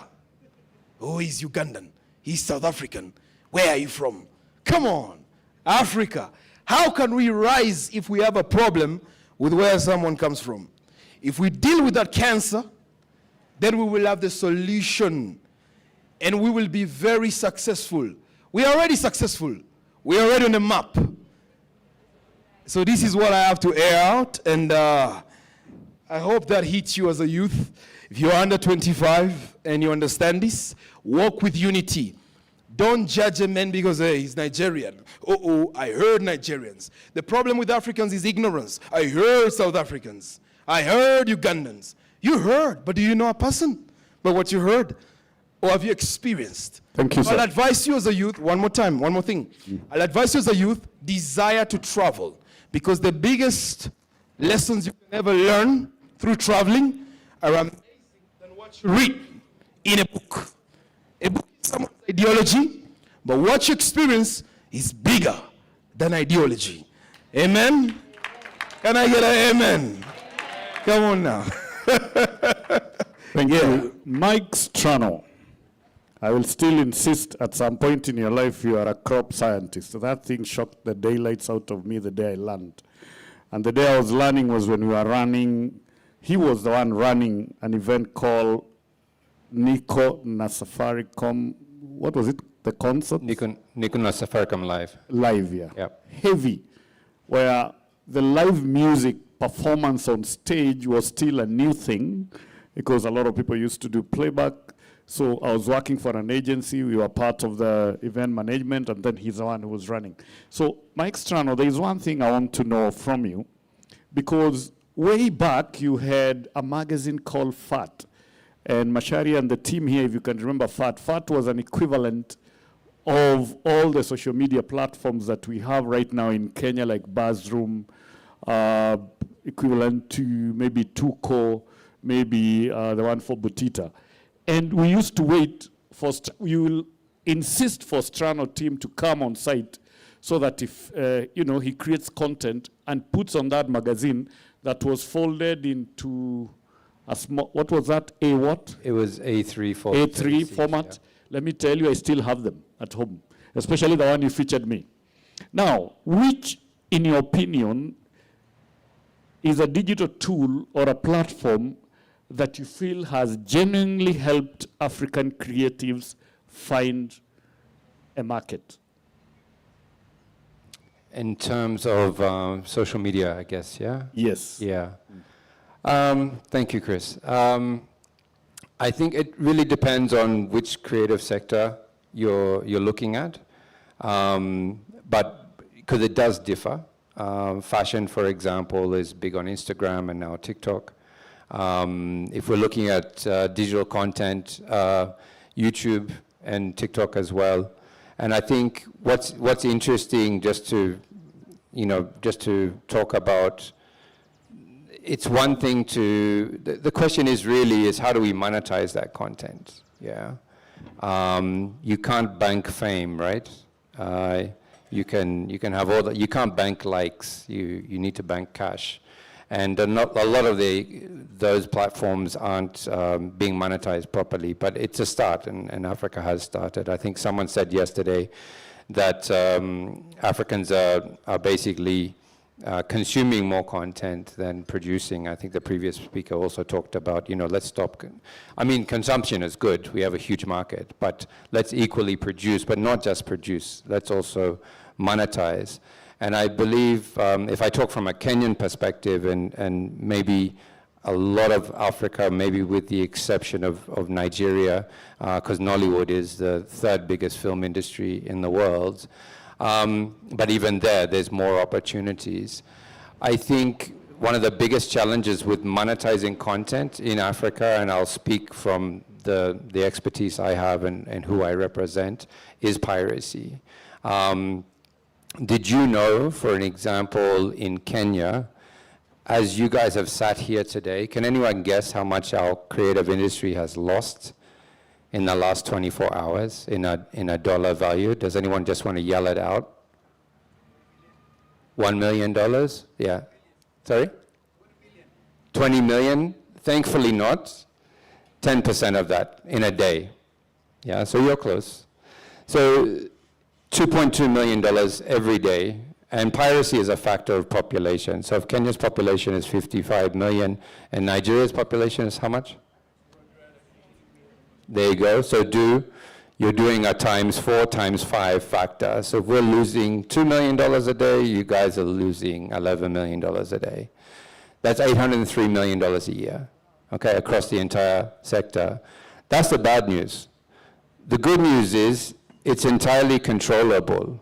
oh, he's Ugandan. He's South African. Where are you from? Come on, Africa. How can we rise if we have a problem with where someone comes from? If we deal with that cancer, then we will have the solution and we will be very successful. We are already successful. We are already on the map. So this is what I have to air out, and I hope that hits you as a youth. If you're under 25 and you understand this, walk with unity. Don't judge a man because he's Nigerian. I heard Nigerians. The problem with Africans is ignorance. I heard South Africans. I heard Ugandans. You heard, but do you know a person by what you heard? Or have you experienced? Thank you, sir. I'll advise you as a youth, one more thing. I'll advise you as a youth, desire to travel. Because the biggest lessons you can ever learn through traveling are amazing than what you read in a book. A book is someone's ideology, but what you experience is bigger than ideology. Amen? Can I get an amen? Come on now. Thank you. Mike Strano. I will still insist at some point in your life you are a crop scientist. That thing shocked the daylights out of me the day I learned. And the day I was learning was when we were running. He was the one running an event called Nico na Safaricom. What was it? the concert. Nikon Safaricom Live. Live, yeah. Yep. Heavy, where the live music performance on stage was still a new thing because a lot of people used to do playback. So I was working for an agency. We were part of the event management, and then he's the one who was running. So Mike Strano, there is one thing I want to know from you, because way back you had a magazine called FAT. And Macharia and the team here, if you can remember FAT, FAT was an equivalent of all the social media platforms that we have right now in Kenya, like Buzzroom, equivalent to maybe Tuko, maybe the one for Butita. And we used to wait for, we will insist for Strano team to come on site so that if, he creates content and puts on that magazine that was folded into a small, what was that, A what? It was A3 format. A3 format. Yeah. Let me tell you, I still have them at home, especially the one you featured me. Now, which, in your opinion, is a digital tool or a platform that you feel has genuinely helped African creatives find a market? In terms of social media, I guess, yeah? Yes. Yeah. Thank you, Chris. I think it really depends on which creative sector you're looking at, but because it does differ. Fashion, for example, is big on Instagram and now TikTok. If we're looking at digital content, YouTube and TikTok as well. And I think what's interesting, just to talk about, it's one thing to, the question is how do we monetize that content? Yeah. You can't bank fame, right? You can have all that, you can't bank likes, you need to bank cash. And a lot of those platforms aren't being monetized properly, but it's a start, and Africa has started. I think someone said yesterday that Africans are basically consuming more content than producing. I think the previous speaker also talked about, let's stop. I mean, consumption is good. We have a huge market, but let's equally produce, but not just produce. Let's also monetize. And I believe, if I talk from a Kenyan perspective, and maybe a lot of Africa, maybe with the exception of Nigeria, because Nollywood is the third biggest film industry in the world, but even there's more opportunities. I think one of the biggest challenges with monetizing content in Africa, and I'll speak from the expertise I have and who I represent, is piracy. Did you know, for an example, in Kenya, as you guys have sat here today, can anyone guess how much our creative industry has lost in the last 24 hours in a dollar value? Does anyone just want to yell it out? $1 million? Yeah. Sorry? 20 million? Thankfully not. 10% of that in a day. Yeah, so you're close. So $2.2 million every day, and piracy is a factor of population. So if Kenya's population is 55 million, and Nigeria's population is how much? There you go. So you're doing a ×4, ×5 factor. So if we're losing $2 million a day, you guys are losing $11 million a day. That's $803 million a year, okay, across the entire sector. That's the bad news. The good news is, it's entirely controllable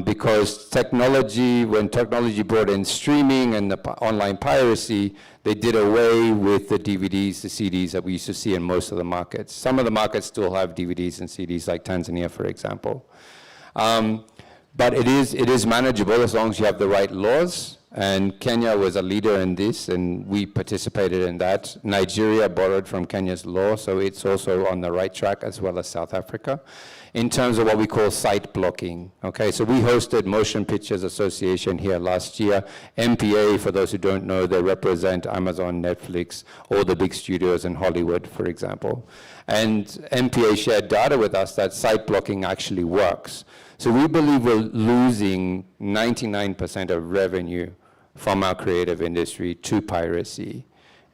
because when technology brought in streaming and the online piracy, they did away with the DVDs, the CDs that we used to see in most of the markets. Some of the markets still have DVDs and CDs, like Tanzania, for example. But it is manageable as long as you have the right laws. And Kenya was a leader in this, and we participated in that. Nigeria borrowed from Kenya's law, so it's also on the right track, as well as South Africa, in terms of what we call site blocking. Okay, so we hosted Motion Pictures Association here last year. MPA, for those who don't know, they represent Amazon, Netflix, all the big studios in Hollywood, for example. And MPA shared data with us that site blocking actually works. So we believe we're losing 99% of revenue from our creative industry to piracy,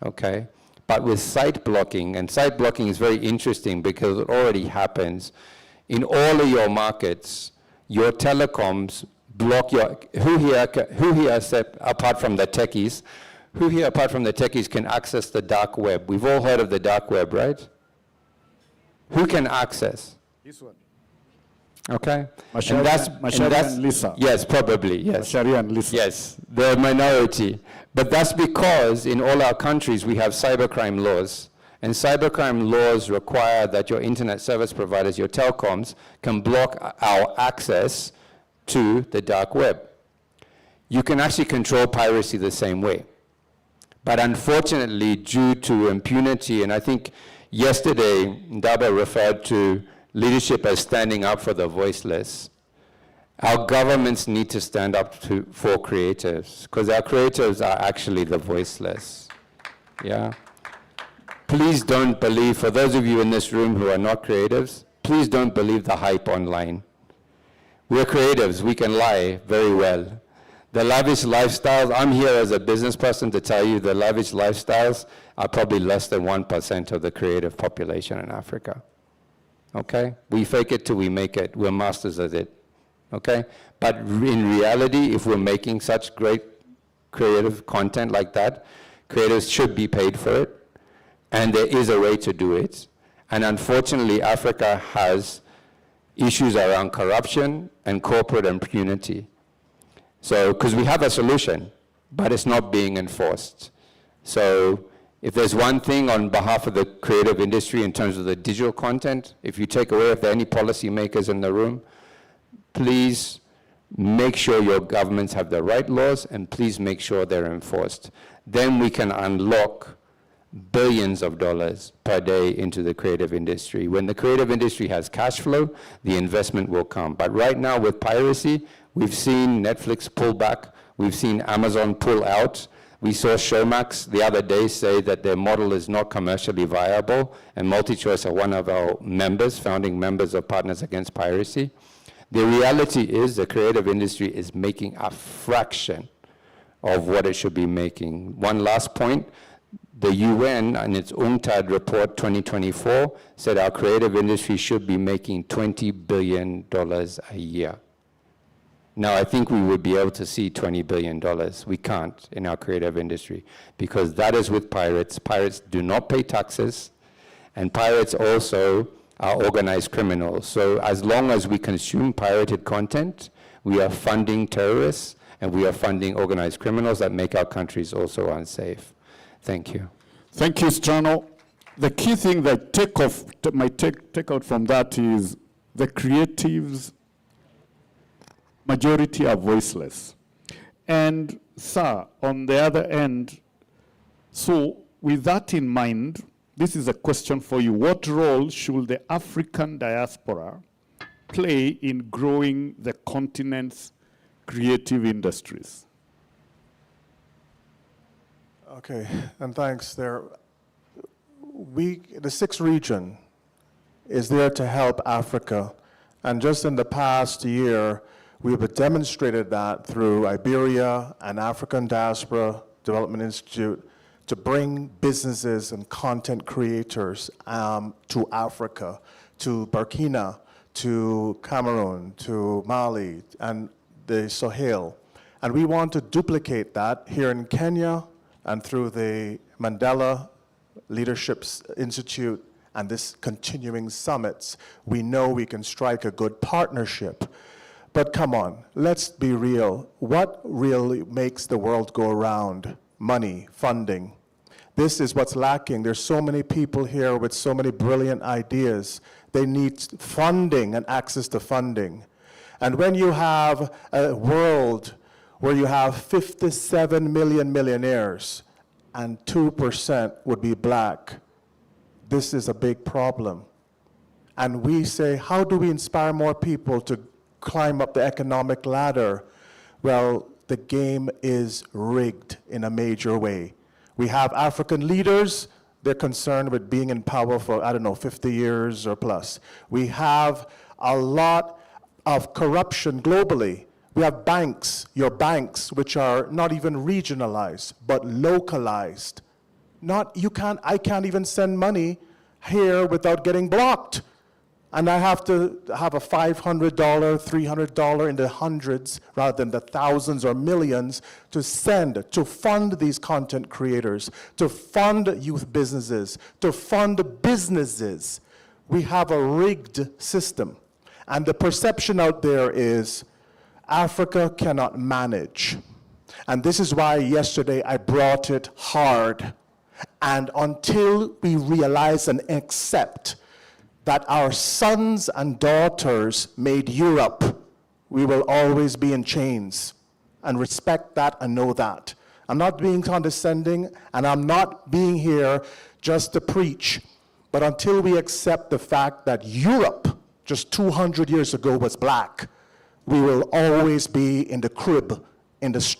okay? But with site blocking, and site blocking is very interesting because it already happens in all of your markets, your telecoms block your, who here, apart from the techies, who here apart from the techies can access the dark web? We've all heard of the dark web, right? Who can access? This one. Okay. Macharia and Lisa. Yes, probably, yes. Macharia and Lisa. Yes, the minority. But that's because in all our countries we have cybercrime laws. And cybercrime laws require that your internet service providers, your telecoms, can block our access to the dark web. You can actually control piracy the same way. But unfortunately, due to impunity, and I think yesterday Ndaba referred to leadership as standing up for the voiceless, our governments need to stand up for creatives, because our creatives are actually the voiceless. Yeah. Please don't believe, for those of you in this room who are not creatives, please don't believe the hype online. We're creatives, we can lie very well. The lavish lifestyles, I'm here as a business person to tell you the lavish lifestyles are probably less than 1% of the creative population in Africa. Okay? We fake it till we make it. We're masters of it. Okay? But in reality, if we're making such great creative content like that, creators should be paid for it. And there is a way to do it. And unfortunately, Africa has issues around corruption and corporate impunity. So, because we have a solution, but it's not being enforced. So, if there's one thing on behalf of the creative industry in terms of the digital content, if you take away, if there are any policymakers in the room, please make sure your governments have the right laws, and please make sure they're enforced. Then we can unlock billions of dollars per day into the creative industry. When the creative industry has cash flow, the investment will come. But right now with piracy, we've seen Netflix pull back, we've seen Amazon pull out. We saw Showmax the other day say that their model is not commercially viable, and MultiChoice are one of our members, founding members of Partners Against Piracy. The reality is the creative industry is making a fraction of what it should be making. One last point, the UN in its UNCTAD report 2024 said our creative industry should be making $20 billion a year. Now, I think we would be able to see $20 billion. We can't in our creative industry because that is with pirates. Pirates do not pay taxes, and pirates also are organized criminals. So as long as we consume pirated content, we are funding terrorists and we are funding organized criminals that make our countries also unsafe. Thank you. Thank you, Strano. The key thing that take out from that is the creatives majority are voiceless. And sir, on the other end, so with that in mind, this is a question for you. What role should the African diaspora play in growing the continent's creative industries? Okay, and thanks there. The sixth region is there to help Africa. And just in the past year, we've demonstrated that through Iberia and African Diaspora Development Institute to bring businesses and content creators to Africa, to Burkina, to Cameroon, to Mali, and the Sahel. And we want to duplicate that here in Kenya and through the Mandela Leadership Institute and this continuing summits. We know we can strike a good partnership. But come on, let's be real. What really makes the world go around? Money, funding. This is what's lacking. There's so many people here with so many brilliant ideas. They need funding and access to funding. And when you have a world where you have 57 million millionaires and 2% would be black, this is a big problem. And we say, how do we inspire more people to climb up the economic ladder? Well, the game is rigged in a major way. We have African leaders, they're concerned with being in power for, 50 years or plus. We have a lot of corruption globally. We have banks, your banks, which are not even regionalized, but localized. I can't even send money here without getting blocked. And I have to have a $500, $300 in the hundreds rather than the thousands or millions to send, to fund these content creators, to fund youth businesses, to fund businesses. We have a rigged system. And the perception out there is Africa cannot manage. And this is why yesterday I brought it hard. And until we realize and accept that our sons and daughters made Europe, we will always be in chains. And respect that and know that. I'm not being condescending, and I'm not being here just to preach. But until we accept the fact that Europe, just 200 years ago, was black, we will always be in the crib, in the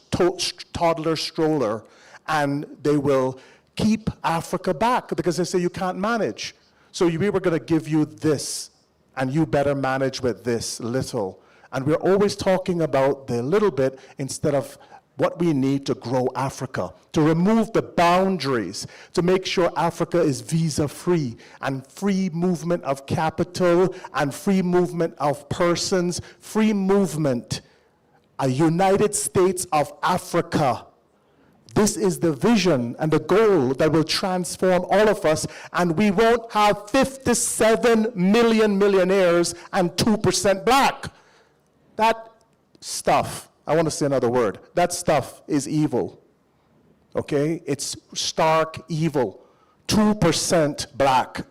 toddler stroller, and they will keep Africa back because they say you can't manage. So we were going to give you this, and you better manage with this little. And we're always talking about the little bit instead of what we need to grow Africa, to remove the boundaries, to make sure Africa is visa-free, and free movement of capital, and free movement of persons, free movement, a United States of Africa. This is the vision and the goal that will transform all of us, and we won't have 57 million millionaires and 2% black. That stuff, I want to say another word, that stuff is evil, okay? It's stark evil, 2% black.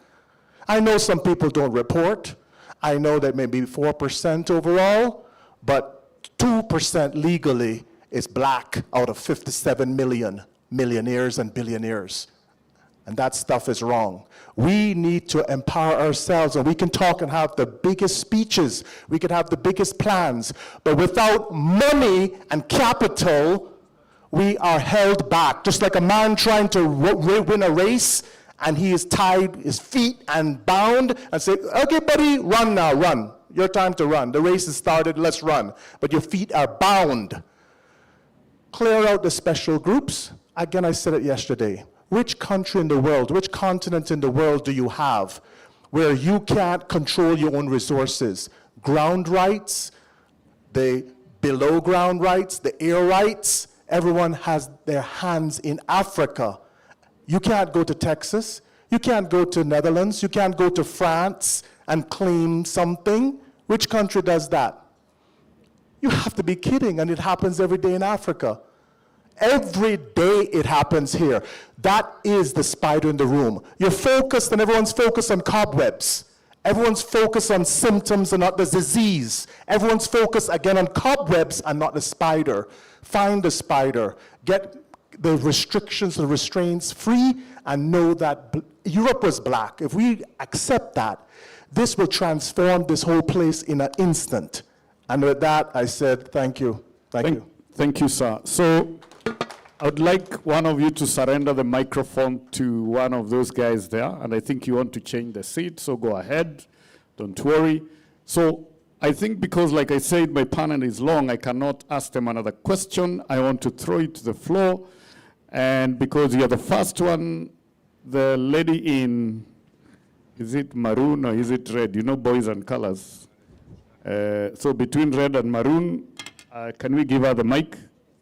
I know some people don't report. I know that maybe 4% overall, but 2% legally is black out of 57 million millionaires and billionaires. And that stuff is wrong. We need to empower ourselves, and we can talk and have the biggest speeches, we can have the biggest plans, but without money and capital, we are held back. Just like a man trying to win a race, and he is tied his feet and bound, and say, okay buddy, run now, run. Your time to run. The race has started, let's run. But your feet are bound. Clear out the special groups. Again, I said it yesterday. Which country in the world, which continent in the world do you have where you can't control your own resources? Ground rights, the below ground rights, the air rights, everyone has their hands in Africa. You can't go to Texas, you can't go to Netherlands, you can't go to France and claim something. Which country does that? You have to be kidding, and it happens every day in Africa. Every day it happens here. That is the spider in the room. You're focused, and everyone's focused on cobwebs. Everyone's focused on symptoms and not the disease. Everyone's focused again on cobwebs and not the spider. Find the spider. Get the restrictions, the restraints free, and know that Europe was black. If we accept that, this will transform this whole place in an instant. And with that, I said, thank you. Thank you, sir. So I would like one of you to surrender the microphone to one of those guys there. And I think you want to change the seat, so go ahead. Don't worry. So I think because, like I said, my panel is long, I cannot ask them another question. I want to throw it to the floor. And because you're the first one, the lady in, is it maroon or is it red? You know boys and colors. So between red and maroon, can we give her the mic?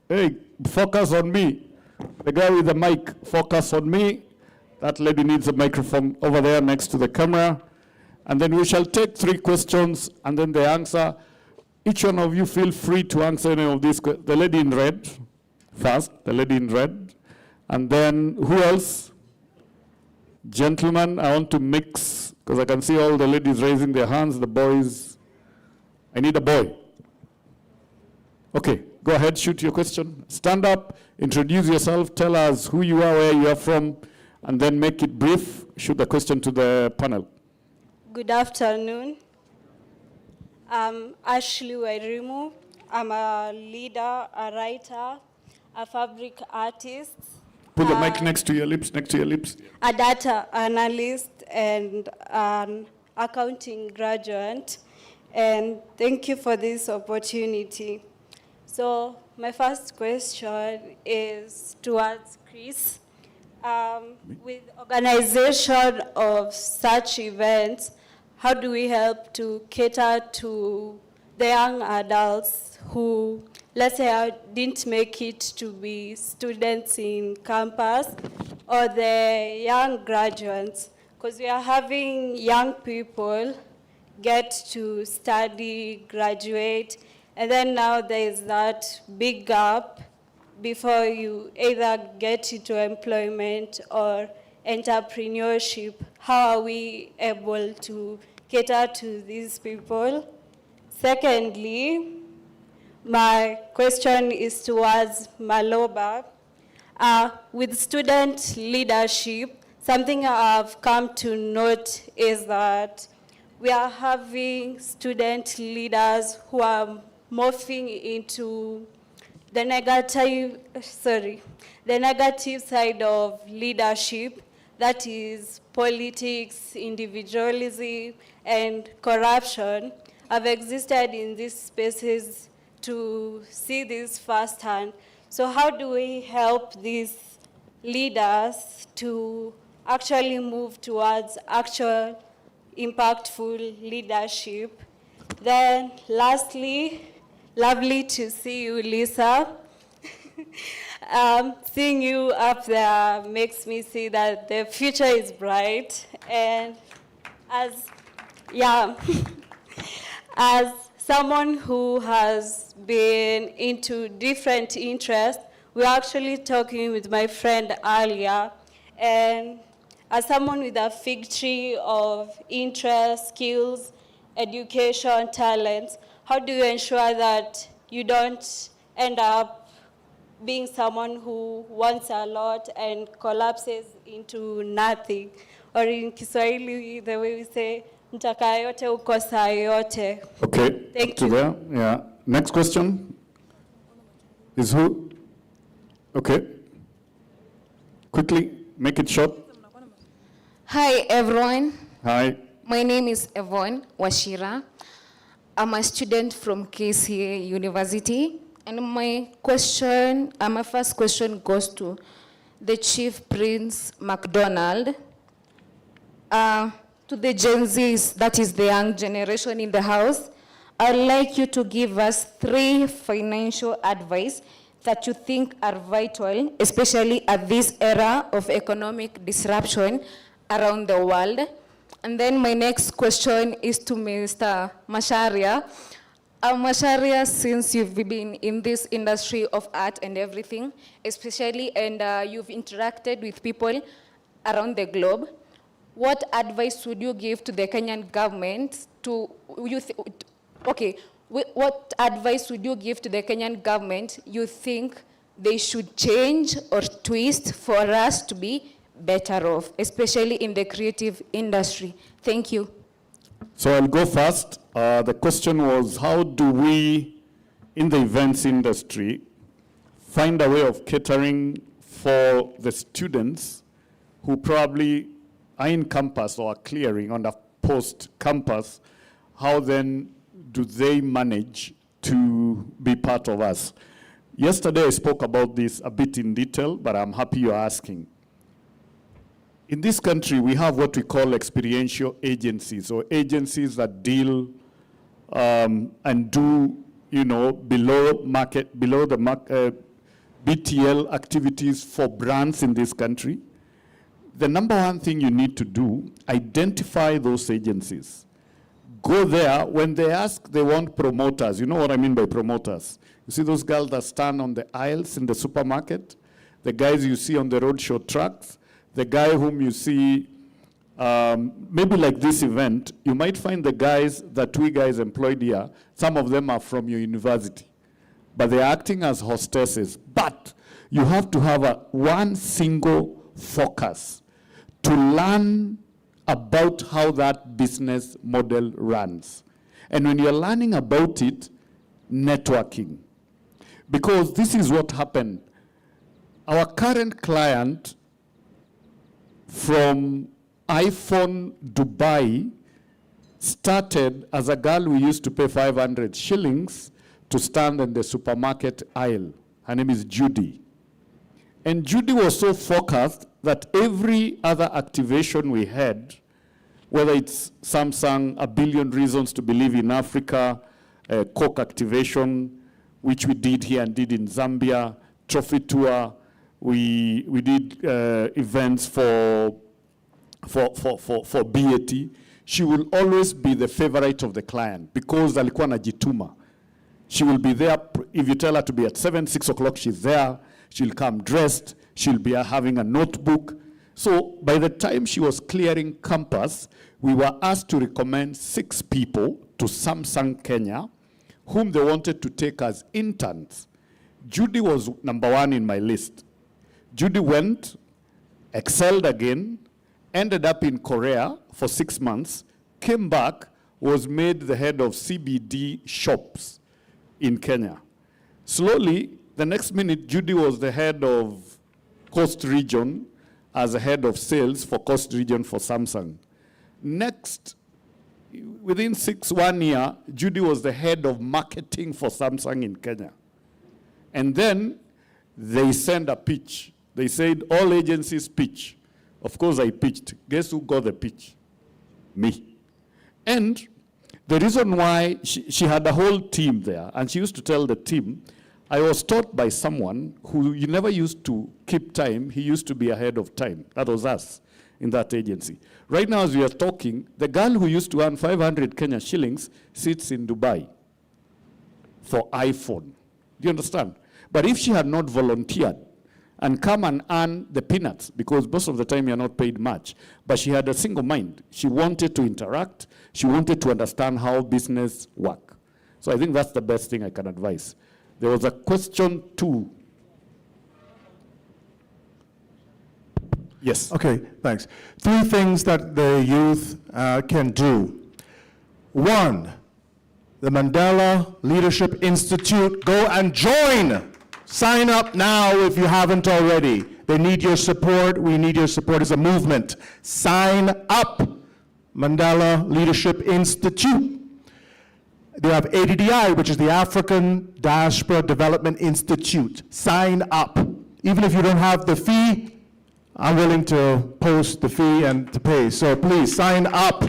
Hey, focus on me. The guy with the mic, focus on me. That lady needs a microphone over there next to the camera. And then we shall take 3 questions and then the answer. Each one of you feel free to answer any of these. The lady in red, first, the lady in red. And then who else? Gentlemen, I want to mix, because I can see all the ladies raising their hands, the boys. I need a boy. Okay, go ahead, shoot your question. Stand up, introduce yourself, tell us who you are, where you are from, and then make it brief. Shoot the question to the panel. Good afternoon. I'm Ashley Wairimu. I'm a leader, a writer, a fabric artist. Put the mic next to your lips, A data analyst and an accounting graduate. And thank you for this opportunity. So my first question is towards Chris. With organization of such events, how do we help to cater to the young adults who, let's say, didn't make it to be students in campus, or the young graduates, because we are having young people get to study, graduate, and then now there is that big gap before you either get into employment or entrepreneurship. How are we able to cater to these people? Secondly, my question is towards Maloba. With student leadership, something I've come to note is that we are having student leaders who are morphing into the negative side of leadership, that is politics, individualism, and corruption. I've existed in these spaces to see this firsthand. So how do we help these leaders to actually move towards actual impactful leadership? Then lastly, lovely to see you, Lisa. Seeing you up there makes me see that the future is bright. And as someone who has been into different interests, we were actually talking with my friend earlier, and as someone with a fig tree of interests, skills, education, talents, how do you ensure that you don't end up being someone who wants a lot and collapses into nothing? Or in Kiswahili, the way we say, mtaka yote ukosa yote. Okay, Thank to you. there. Yeah. Next question is who? Okay. Quickly, make it short. Hi, everyone. Hi. My name is Yvonne Washira. I'm a student from KCA University. And my first question goes to the Chief Prince MacDonald. To the Gen Zs, that is the young generation in the house, I'd like you to give us 3 financial advice that you think are vital, especially at this era of economic disruption around the world. And then my next question is to Mr. Macharia. Macharia, since you've been in this industry of art and everything, especially, and you've interacted with people around the globe, what advice would you give to the Kenyan government what advice would you give to the Kenyan government you think they should change or twist for us to be better off, especially in the creative industry? Thank you. So I'll go first. The question was, how do we, in the events industry, find a way of catering for the students who probably are in campus or are clearing on the post-campus? How then do they manage to be part of us? Yesterday I spoke about this a bit in detail, but I'm happy you're asking. In this country, we have what we call experiential agencies, or agencies that deal and do, below the BTL activities for brands in this country. The number one thing you need to do, identify those agencies. Go there. When they ask, they want promoters. You know what I mean by promoters? You see those girls that stand on the aisles in the supermarket? The guys you see on the roadshow trucks? The guy whom you see, maybe like this event, you might find the guys that we guys employed here, some of them are from your university, but they're acting as hostesses. But you have to have one single focus to learn about how that business model runs. And when you're learning about it, networking. Because this is what happened. Our current client from iPhone Dubai started as a girl we used to pay 500 shillings to stand in the supermarket aisle. Her name is Judy. And Judy was so focused that every other activation we had, whether it's Samsung, A Billion Reasons to Believe in Africa, Coke Activation, which we did here and did in Zambia, Trophy Tour. We did events for BAT. She will always be the favorite of the client because alikuwa anajituma. She will be there. If you tell her to be at 7, 6 o'clock, she's there. She'll come dressed. She'll be having a notebook. So by the time she was clearing campus, we were asked to recommend 6 people to Samsung Kenya, whom they wanted to take as interns. Judy was number 1 in my list. Judy went, excelled again, ended up in Korea for 6 months, came back, was made the head of CBD shops in Kenya. Slowly, the next minute, Judy was the head of Coast Region as a head of sales for Coast Region for Samsung. Next, within 1 year, Judy was the head of marketing for Samsung in Kenya. And then they sent a pitch. They said, all agencies pitch. Of course, I pitched. Guess who got the pitch? Me. And the reason why she had a whole team there, and she used to tell the team, I was taught by someone who you never used to keep time. He used to be ahead of time. That was us in that agency. Right now, as we are talking, the girl who used to earn 500 Kenya shillings sits in Dubai for iPhone. Do you understand? But if she had not volunteered and come and earn the peanuts, because most of the time you're not paid much, but she had a single mind. She wanted to interact. She wanted to understand how business work. So I think that's the best thing I can advise. There was a question too. Yes. Okay, thanks. 3 things that the youth can do. 1, the Mandela Leadership Institute. Go and join. Sign up now if you haven't already. They need your support. We need your support as a movement. Sign up. Mandela Leadership Institute. They have ADDI, which is the African Diaspora Development Institute. Sign up. Even if you don't have the fee, I'm willing to post the fee and to pay. So please sign up.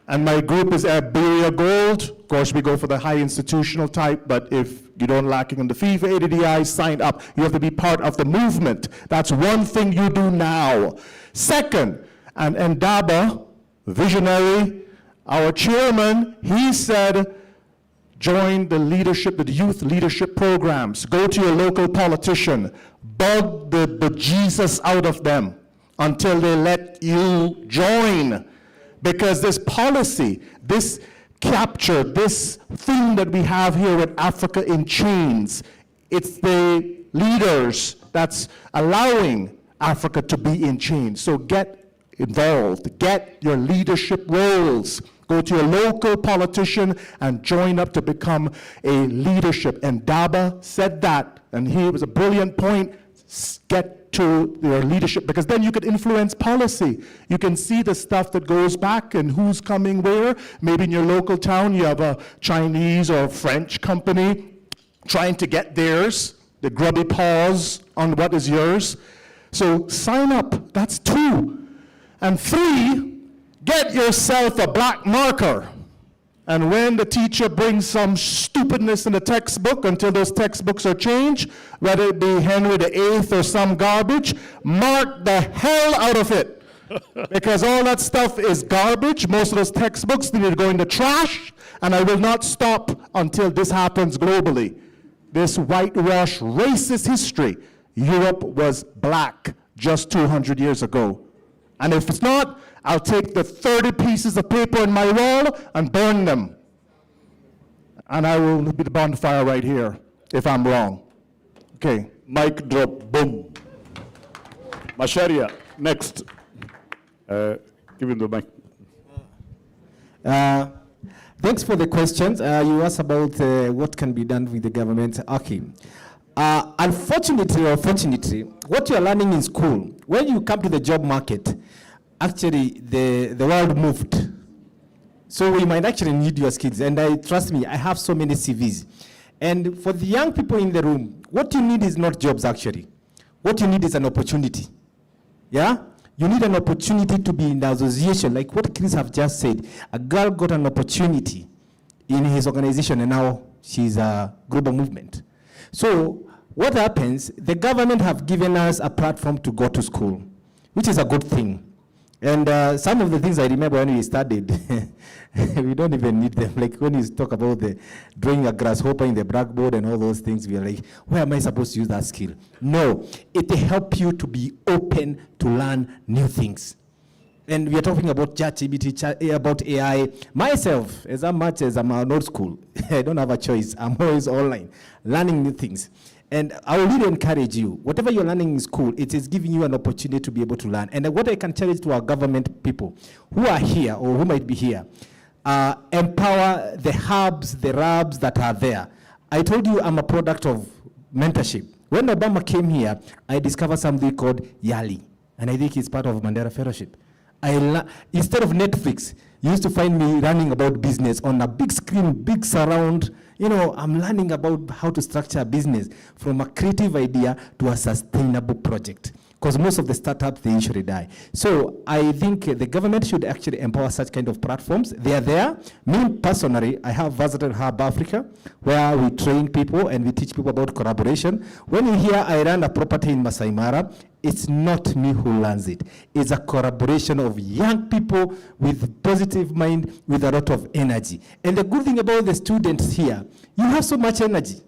And my group is Iberia Gold. Of course, we go for the high institutional type, but if you don't lacking on the fee for ADDI, sign up. You have to be part of the movement. That's one thing you do now. Second, and Ndaba, visionary, our chairman, he said, join the leadership, the youth leadership programs. Go to your local politician. Bug the bejesus out of them until they let you join. Because this policy, this capture, this thing that we have here with Africa in chains, it's the leaders that's allowing Africa to be in chains. So get involved, get your leadership roles. Go to your local politician and join up to become a leadership. And Daba said that, and he was a brilliant point. Get to your leadership, because then you could influence policy. You can see the stuff that goes back and who's coming where. Maybe in your local town you have a Chinese or French company trying to get theirs, the grubby paws on what is yours. So sign up, that's 2. And 3, get yourself a black marker. And when the teacher brings some stupidness in the textbook, until those textbooks are changed, whether it be Henry VIII or some garbage, mark the hell out of it. Because all that stuff is garbage. Most of those textbooks need to go in the trash, and I will not stop until this happens globally. This whitewash racist history. Europe was black just 200 years ago. And if it's not, I'll take the 30 pieces of paper in my wall and burn them. And I will be the bonfire right here if I'm wrong. Okay. Mic drop, boom. Masharia, next. Give him the mic. Thanks for the questions. You asked about what can be done with the government. Okay. Unfortunately or fortunately, what you are learning in school, when you come to the job market, actually the world moved. So we might actually need your skills. And trust me, I have so many CVs. And for the young people in the room, what you need is not jobs actually. What you need is an opportunity. Yeah? You need an opportunity to be in the association, like what Chris have just said. A girl got an opportunity in his organization, and now she's a global movement. So what happens, the government have given us a platform to go to school, which is a good thing. And some of the things I remember when we studied, we don't even need them. Like when you talk about the drawing a grasshopper in the blackboard and all those things, we are like, where am I supposed to use that skill? No, it helps you to be open to learn new things. And we are talking about ChatGPT, about AI. Myself, as much as I'm an old school, I don't have a choice. I'm always online, learning new things. And I will really encourage you, whatever you're learning in school, it is giving you an opportunity to be able to learn. And what I can challenge to our government people who are here or who might be here, empower the hubs, the labs that are there. I told you I'm a product of mentorship. When Obama came here, I discovered something called YALI, and I think it's part of Mandela Fellowship. Instead of Netflix, you used to find me learning about business on a big screen, big surround. You know, I'm learning about how to structure a business from a creative idea to a sustainable project. Because most of the startups, they usually die. So I think the government should actually empower such kind of platforms. They are there. Me personally, I have visited Hub Africa, where we train people and we teach people about collaboration. When you hear I run a property in Masai Mara, it's not me who learns it. It's a collaboration of young people with positive mind, with a lot of energy. And the good thing about the students here, you have so much energy.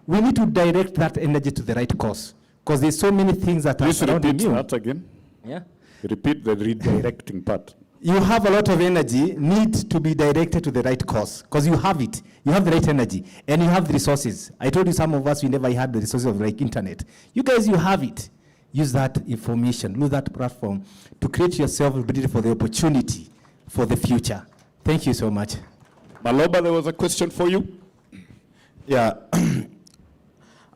We need to direct that energy to the right cause. Because there's so many things that are surrounding you. That again. Yeah. Repeat the redirecting part. You have a lot of energy, need to be directed to the right cause. Because you have it. You have the right energy. And you have the resources. I told you some of us, we never had the resources of like internet. You guys, you have it. Use that information, use that platform to create yourself ready for the opportunity for the future. Thank you so much. Maloba, there was a question for you. Yeah.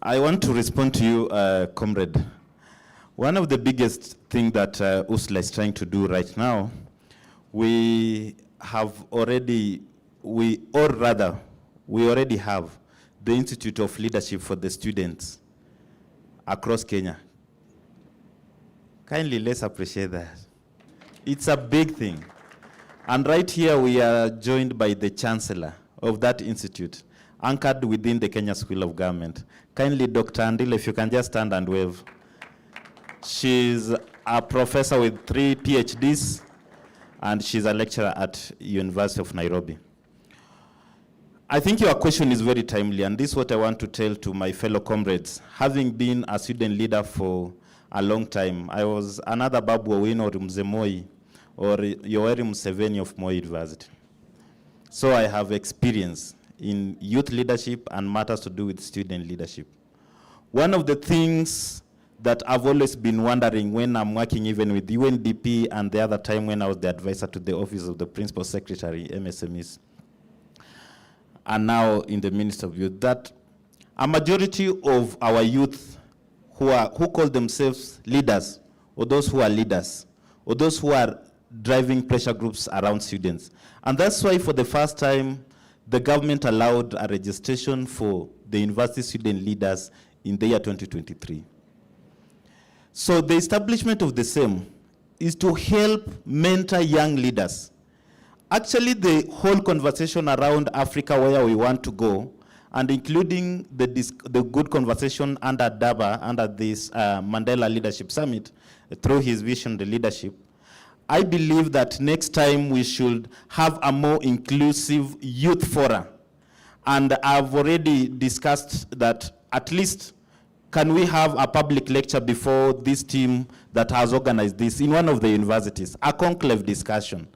I want to respond to you, comrade. One of the biggest things that USLA is trying to do right now, we already have the Institute of Leadership for the students across Kenya. Kindly, let's appreciate that. It's a big thing. And right here, we are joined by the chancellor of that institute, anchored within the Kenya School of Government. Kindly, Dr. Andile, if you can just stand and wave. She's a professor with 3 PhDs, and she's a lecturer at University of Nairobi. I think your question is very timely, and this is what I want to tell to my fellow comrades. Having been a student leader for a long time, I was another Babu Owino or Mzee Moi or Yoweri Museveni of Moi University. So I have experience in youth leadership and matters to do with student leadership. One of the things that I've always been wondering when I'm working even with UNDP and the other time when I was the advisor to the Office of the Principal Secretary, MSMEs, and now in the Ministry of Youth, that a majority of our youth who call themselves leaders, or those who are leaders, or those who are driving pressure groups around students. And that's why for the first time, the government allowed a registration for the university student leaders in the year 2023. So the establishment of the same is to help mentor young leaders. Actually, the whole conversation around Africa, where we want to go, and including the good conversation under DABA, under this Mandela Leadership Summit, through his vision, the leadership, I believe that next time we should have a more inclusive youth forum. And I've already discussed that at least can we have a public lecture before this team that has organized this in one of the universities, a conclave discussion,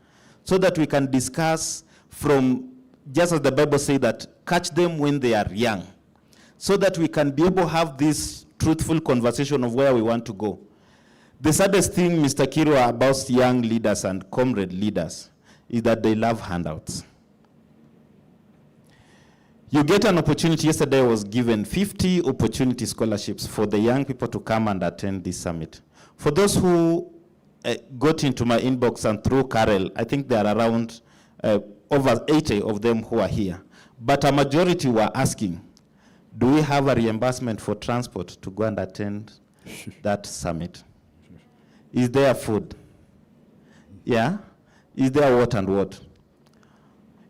so that we can discuss from, just as the Bible says, that catch them when they are young, so that we can be able to have this truthful conversation of where we want to go. The saddest thing, Mr. Kirwa, about young leaders and comrade leaders is that they love handouts. You get an opportunity. Yesterday I was given 50 opportunity scholarships for the young people to come and attend this summit. For those who got into my inbox and through Karel, I think there are around over 80 of them who are here. But a majority were asking, do we have a reimbursement for transport to go and attend that summit? Is there food? Yeah? Is there what and what?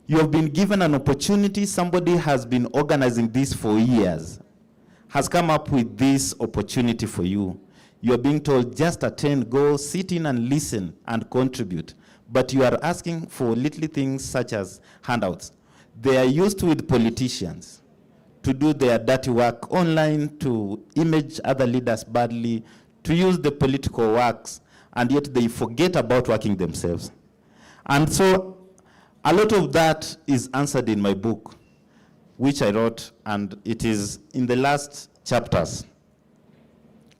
You have been given an opportunity. Somebody has been organizing this for years, has come up with this opportunity for you. You are being told, just attend, go, sit in and listen and contribute. But you are asking for little things such as handouts. They are used with politicians to do their dirty work online, to image other leaders badly, to use the political works, and yet they forget about working themselves. And so a lot of that is answered in my book, which I wrote, and it is in the last chapters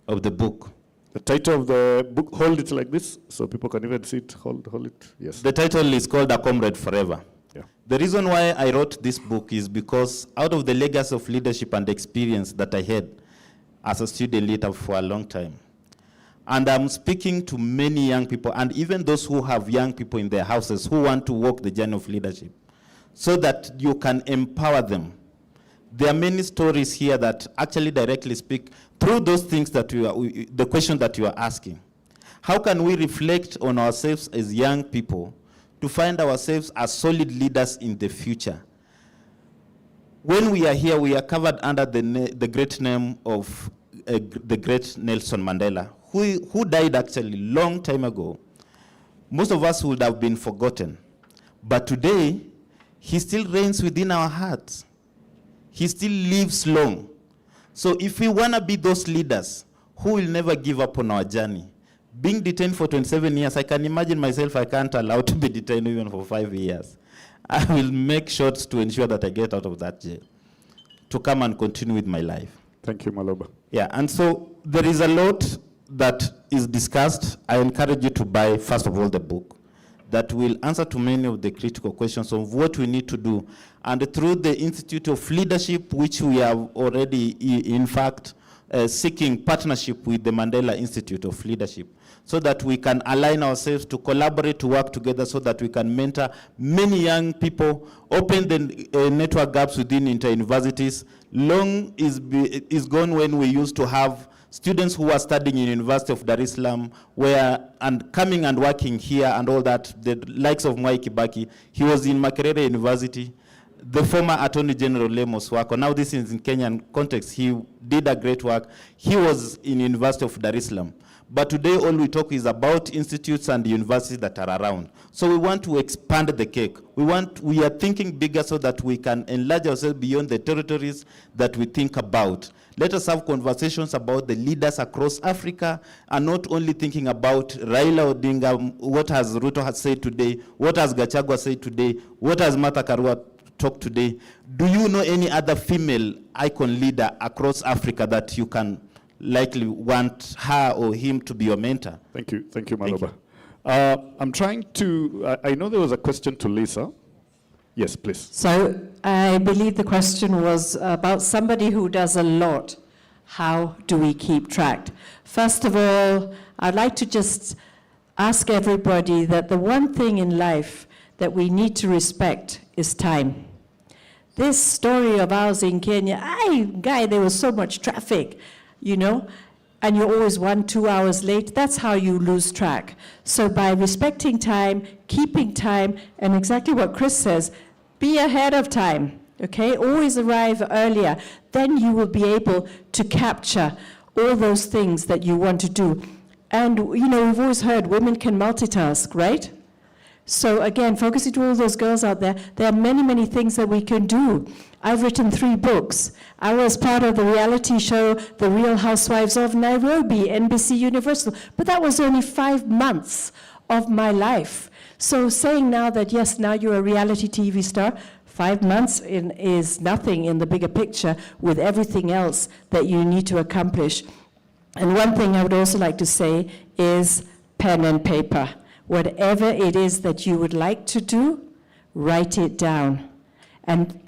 of the book. The title of the book, hold it like this, so people can even see it. Hold it, yes. The title is called A Comrade Forever. Yeah. The reason why I wrote this book is because out of the legacy of leadership and experience that I had as a student leader for a long time, and I'm speaking to many young people, and even those who have young people in their houses who want to walk the journey of leadership, so that you can empower them. There are many stories here that actually directly speak through those things that the question that you are asking. How can we reflect on ourselves as young people to find ourselves as solid leaders in the future? When we are here, we are covered under the great name of the great Nelson Mandela, who died actually long time ago. Most of us would have been forgotten. But today, he still reigns within our hearts. He still lives long. So if we want to be those leaders who will never give up on our journey, being detained for 27 years, I can imagine myself, I can't allow to be detained even for 5 years. I will make sure to ensure that I get out of that jail to come and continue with my life. Thank you, Maloba. Yeah, and so there is a lot that is discussed. I encourage you to buy, first of all, the book that will answer to many of the critical questions of what we need to do. And through the Institute of Leadership, which we have already, in fact, seeking partnership with the Mandela Institute of Leadership, so that we can align ourselves to collaborate, to work together, so that we can mentor many young people, open the network gaps within inter-universities. Long is gone when we used to have students who were studying in University of Dar es Salaam, and coming and working here and all that, the likes of Mwai Kibaki. He was in Makerere University. The former Attorney General Lemos Wako, now this is in Kenyan context, he did a great work. He was in University of Dar es Salaam. But today all we talk is about institutes and universities that are around. So we want to expand the cake. We are thinking bigger so that we can enlarge ourselves beyond the territories that we think about. Let us have conversations about the leaders across Africa, and not only thinking about Raila Odinga, what has Ruto has said today, what has Gachagua said today, what has Martha Karua talked today. Do you know any other female icon leader across Africa that you can likely want her or him to be your mentor? Thank you, Maloba. I'm trying to, I know there was a question to Lisa. Yes, please. So I believe the question was about somebody who does a lot. How do we keep track? First of all, I'd like to just ask everybody that the one thing in life that we need to respect is time. This story of ours in Kenya, there was so much traffic, and you're always 1-2 hours late. That's how you lose track. So by respecting time, keeping time, and exactly what Chris says, be ahead of time, okay? Always arrive earlier. Then you will be able to capture all those things that you want to do. And, we've always heard women can multitask, right? So again, focusing to all those girls out there, there are many, many things that we can do. I've written 3 books. I was part of the reality show, The Real Housewives of Nairobi, NBC Universal, but that was only 5 months of my life. So saying now that, yes, now you're a reality TV star, 5 months is nothing in the bigger picture with everything else that you need to accomplish. And one thing I would also like to say is pen and paper. Whatever it is that you would like to do, write it down. And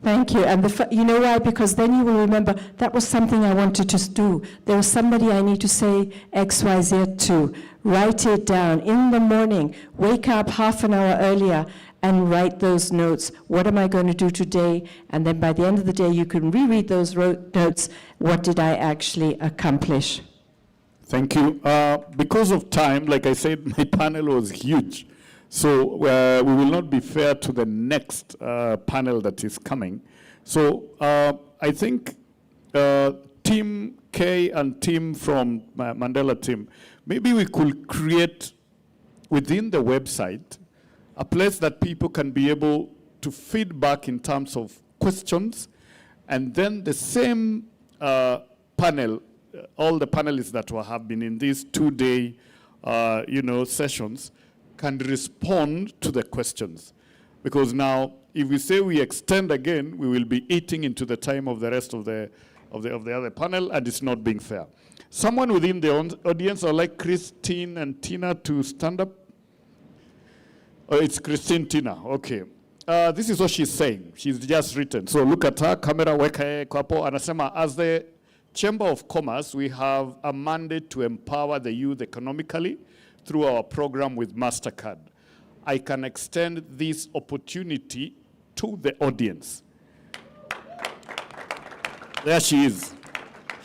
thank you. And you know why? Because then you will remember, that was something I wanted to do. There was somebody I need to say X, Y, Z to. Write it down in the morning. Wake up half an hour earlier and write those notes. What am I going to do today? And then by the end of the day, you can reread those notes. What did I actually accomplish? Thank you. Because of time, like I said, my panel was huge. So we will not be fair to the next panel that is coming. So I think Team K and team from Mandela team, maybe we could create within the website a place that people can be able to feedback in terms of questions, and then the same panel, all the panelists that have been in these 2-day sessions can respond to the questions. Because now, if we say we extend again, we will be eating into the time of the rest of the other panel, and it's not being fair. Someone within the audience, I'd like Christine and Tina to stand up. Oh, it's Christine Tina, okay. This is what she's saying. She's just written. So look at her, camera weka kwapo, anasema, as the Chamber of Commerce, we have a mandate to empower the youth economically through our program with MasterCard. I can extend this opportunity to the audience. There she is.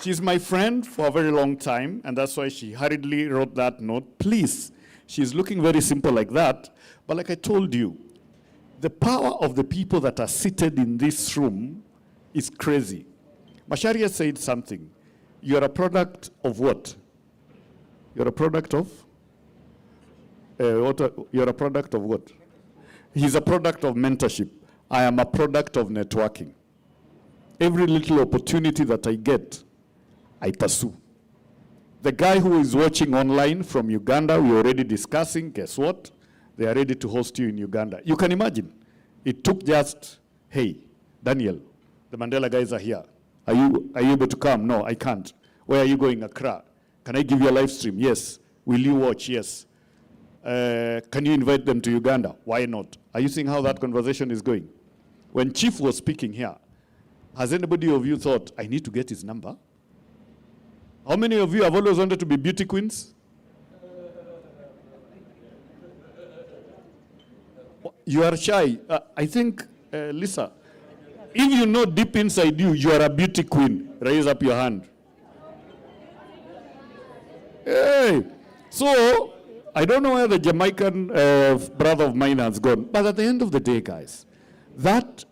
She's my friend for a very long time, and that's why she hurriedly wrote that note. Please, she's looking very simple like that, but like I told you, the power of the people that are seated in this room is crazy. Macharia said something. You're a product of what? You're a product of? You're a product of what? He's a product of mentorship. I am a product of networking. Every little opportunity that I get, I pursue. The guy who is watching online from Uganda, we're already discussing, guess what? They are ready to host you in Uganda. You can imagine. It took just, hey, Daniel, the Mandela guys are here. Are you able to come? No, I can't. Where are you going? Accra. Can I give you a live stream? Yes. Will you watch? Yes. Can you invite them to Uganda? Why not? Are you seeing how that conversation is going? When Chief was speaking here, has anybody of you thought, I need to get his number? How many of you have always wanted to be beauty queens? You are shy. I think, Lisa, if you know deep inside you, you are a beauty queen, raise up your hand. Hey, so I don't know where the Jamaican brother of mine has gone, but at the end of the day, guys, that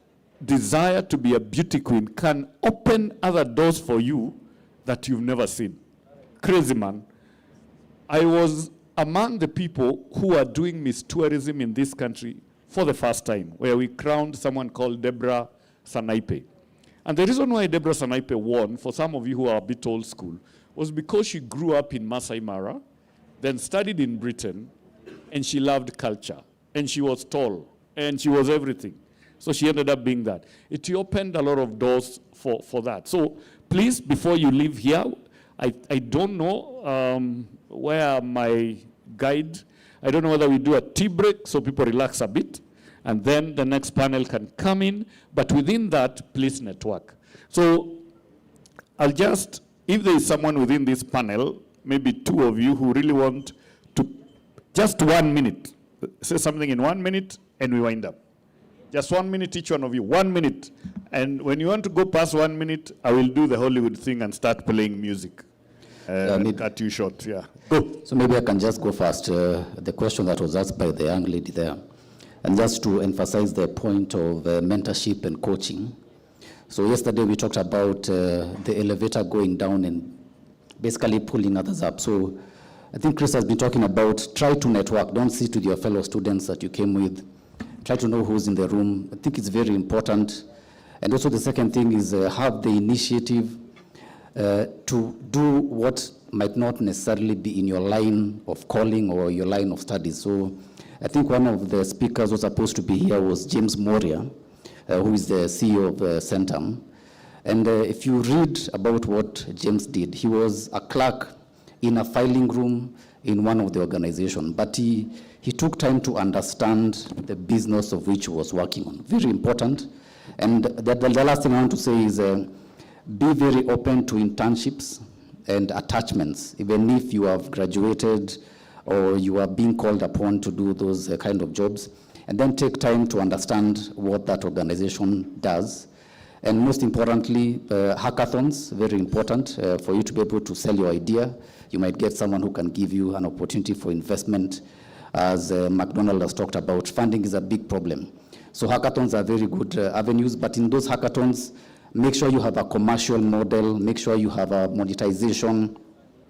desire to be a beauty queen can open other doors for you that you've never seen. Crazy, man. I was among the people who are doing Miss Tourism in this country for the first time, where we crowned someone called Deborah Sanaipe. And the reason why Deborah Sanaipe won, for some of you who are a bit old school, was because she grew up in Masai Mara, then studied in Britain, and she loved culture. And she was tall, and she was everything. So she ended up being that. It opened a lot of doors for that. So please, before you leave here, I don't know where my guide, I don't know whether we do a tea break so people relax a bit, and then the next panel can come in. But within that, please network. So I'll just, if there is someone within this panel, maybe two of you who really want to, just 1 minute, say something in 1 minute, and we wind up. Just 1 minute, each one of you, 1 minute. And when you want to go past 1 minute, I will do the Hollywood thing and start playing music. Cut you short, yeah. Go. So maybe I can just go first. The question that was asked by the young lady there, and just to emphasize the point of mentorship and coaching. So yesterday we talked about the elevator going down and basically pulling others up. So I think Chris has been talking about try to network. Don't sit with your fellow students that you came with. Try to know who's in the room. I think it's very important. And also the second thing is have the initiative to do what might not necessarily be in your line of calling or your line of studies. So I think one of the speakers who was supposed to be here was James Moria, who is the CEO of Centum. And if you read about what James did, he was a clerk in a filing room in one of the organizations, but he took time to understand the business of which he was working on. Very important. And the last thing I want to say is be very open to internships and attachments, even if you have graduated or you are being called upon to do those kind of jobs, and then take time to understand what that organization does. And most importantly, hackathons, very important for you to be able to sell your idea You might get someone who can give you an opportunity for investment. As McDonald has talked about, funding is a big problem. So hackathons are very good avenues, but in those hackathons, make sure you have a commercial model, make sure you have a monetization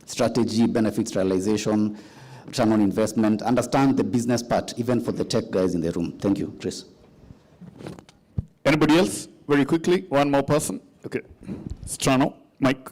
strategy, benefits realization, return on investment. Understand the business part, even for the tech guys in the room. Thank you, Chris. Anybody else? Very quickly, one more person. Okay. Strano, Mike.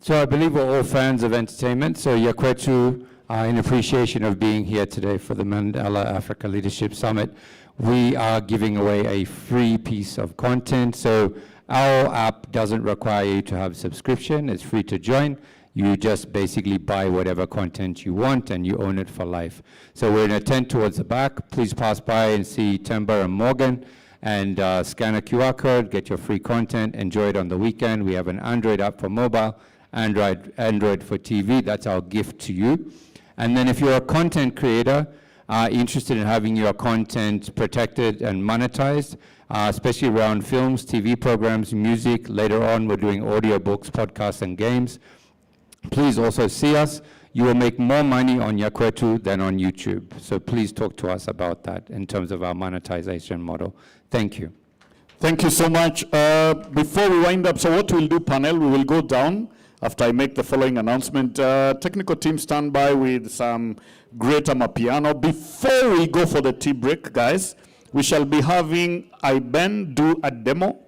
So I believe we're all fans of entertainment. So Yakwetu, in appreciation of being here today for the Mandela Africa Leadership Summit, we are giving away a free piece of content. So our app doesn't require you to have a subscription. It's free to join. You just basically buy whatever content you want and you own it for life. So we're in a tent towards the back. Please pass by and see Temba and Morgan and scan a QR code, get your free content, enjoy it on the weekend. We have an Android app for mobile, Android for TV. That's our gift to you. And then if you're a content creator, interested in having your content protected and monetized, especially around films, TV programs, music. Later on, we're doing audiobooks, podcasts, and games. Please also see us. You will make more money on Yakwetu than on YouTube. So please talk to us about that in terms of our monetization model. Thank you. Thank you so much. Before we wind up, so what we'll do, panel, we will go down after I make the following announcement. Technical team stand by with some great amapiano. Before we go for the tea break, guys, we shall be having Iben do a demo,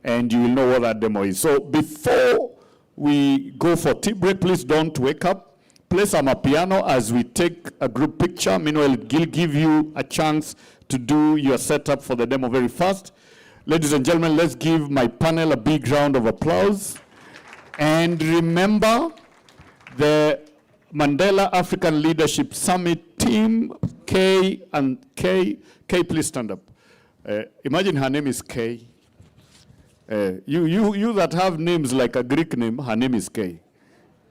and you will know what that demo is. So before we go for tea break, please don't wake up. Play some piano as we take a group picture. Meanwhile, it will give you a chance to do your setup for the demo very fast. Ladies and gentlemen, let's give my panel a big round of applause. And remember, the Mandela African Leadership Summit team, Kay, please stand up. Imagine her name is Kay. You that have names like a Greek name, her name is Kay.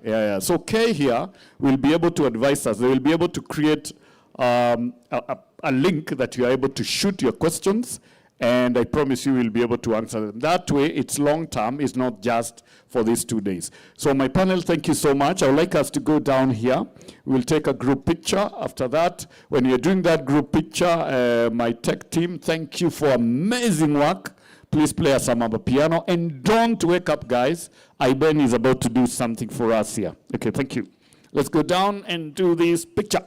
Yeah. So Kay here will be able to advise us. They will be able to create a link that you are able to shoot your questions, and I promise you will be able to answer them. That way, it's long term, it's not just for these 2 days. So my panel, thank you so much. I would like us to go down here. We'll take a group picture. After that, when you're doing that group picture, my tech team, thank you for amazing work. Please play us some piano, and don't wake up, guys. Iben is about to do something for us here. Okay, thank you. Let's go down and do this picture.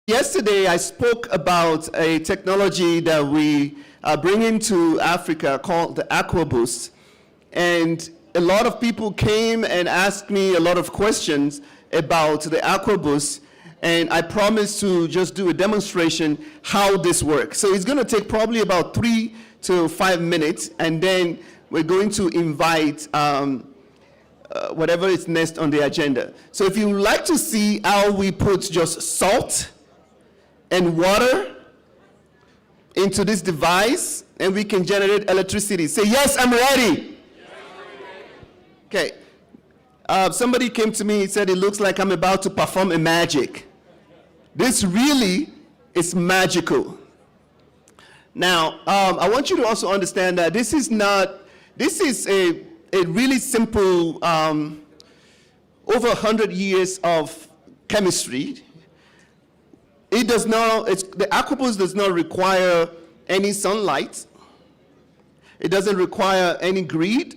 Yesterday, I spoke about a technology that we are bringing to Africa called the AquaBoost. And a lot of people came and asked me a lot of questions about the AquaBoost. And I promised to just do a demonstration how this works. So it's going to take probably about 3 to 5 minutes. And then we're going to invite whatever is next on the agenda. So if you would like to see how we put just salt and water into this device, and we can generate electricity. Say, yes, I'm ready. Okay. Somebody came to me and said, it looks like I'm about to perform a magic. This really is magical. Now, I want you to also understand that this is a really simple, over 100 years of chemistry. It does not, the AquaBoost does not require any sunlight. It doesn't require any grid.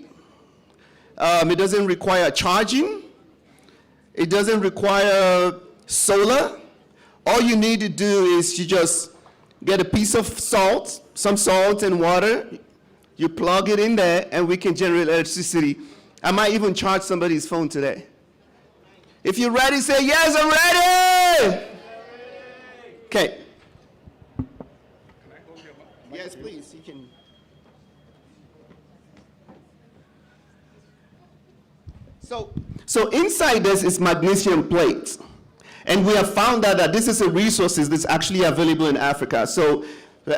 It doesn't require charging. It doesn't require solar. All you need to do is you just get a piece of salt, some salt and water. You plug it in there, and we can generate electricity. I might even charge somebody's phone today. If you're ready, say, yes, I'm ready. Okay. Yes, please, you can. So inside this is magnesium plates. And we have found out that this is a resource that's actually available in Africa. So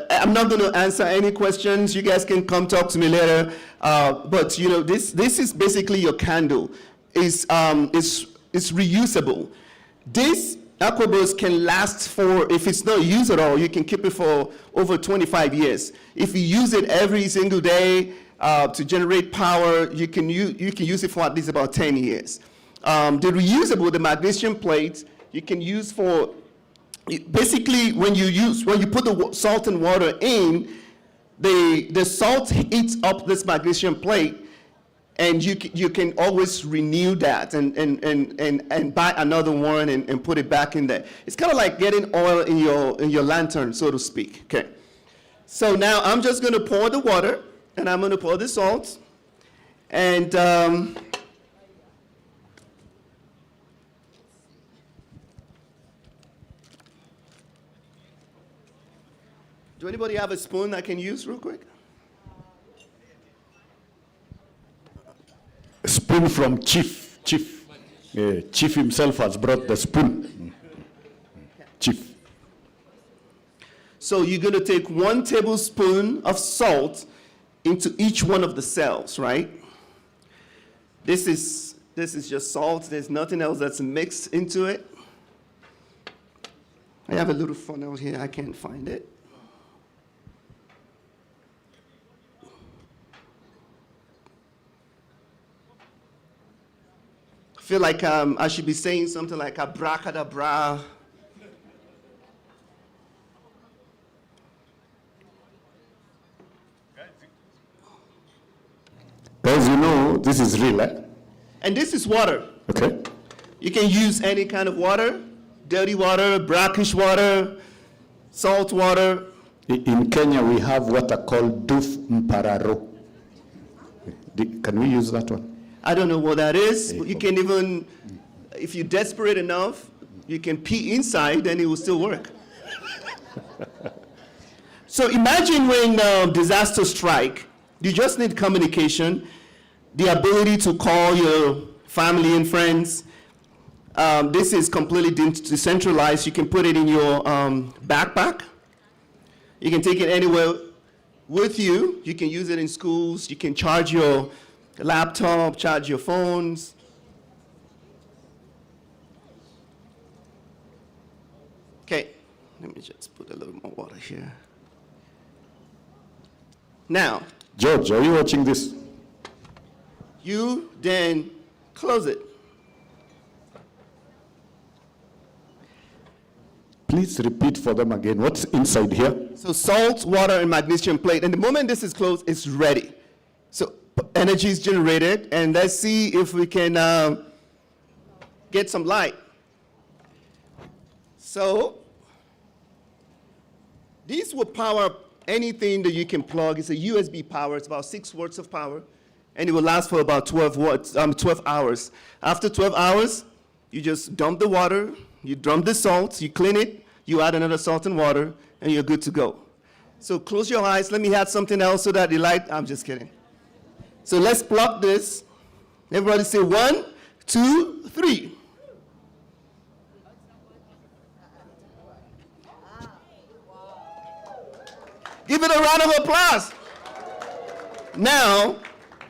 I'm not going to answer any questions. You guys can come talk to me later. But you know, this is basically your candle. It's reusable. This AquaBoost can last for, if it's not used at all, you can keep it for over 25 years. If you use it every single day to generate power, you can use it for at least about 10 years. The reusable, the magnesium plates, you can use for, basically when you put the salt and water in, the salt heats up this magnesium plate, and you can always renew that and buy another one and put it back in there. It's kind of like getting oil in your lantern, so to speak. Okay. So now I'm just going to pour the water, and I'm going to pour the salt, and do anybody have a spoon I can use real quick? A spoon from Chief. Chief himself has brought the spoon. Chief. So you're going to take 1 tablespoon of salt into each one of the cells, right? This is just salt. There's nothing else that's mixed into it. I have a little funnel here. I can't find it. I feel like I should be saying something like abracadabra. Guys, you know this is real, eh? And this is water. Okay. You can use any kind of water, dirty water, brackish water, salt water. In Kenya, we have what are called duf mpararo. Can we use that one? I don't know what that is. You can even, if you're desperate enough, you can pee inside and it will still work. So imagine when disasters strike, you just need communication, the ability to call your family and friends. This is completely decentralized. You can put it in your backpack. You can take it anywhere with you. You can use it in schools. You can charge your laptop, charge your phones. Okay, let me just put a little more water here. Now, George, are you watching this? you then close it. Please repeat for them again. What's inside here? So salt, water, and magnesium plate. And the moment this is closed, it's ready. So energy is generated, and let's see if we can get some light. So these will power anything that you can plug. It's a USB power. It's about 6 watts of power, and it will last for about 12 hours. After 12 hours, you just dump the water, you dump the salt, you clean it, you add another salt and water, and you're good to go. So close your eyes. Let me add something else so that the light, I'm just kidding. So let's plug this. Everybody say 1, 2, 3. Give it a round of applause. Now,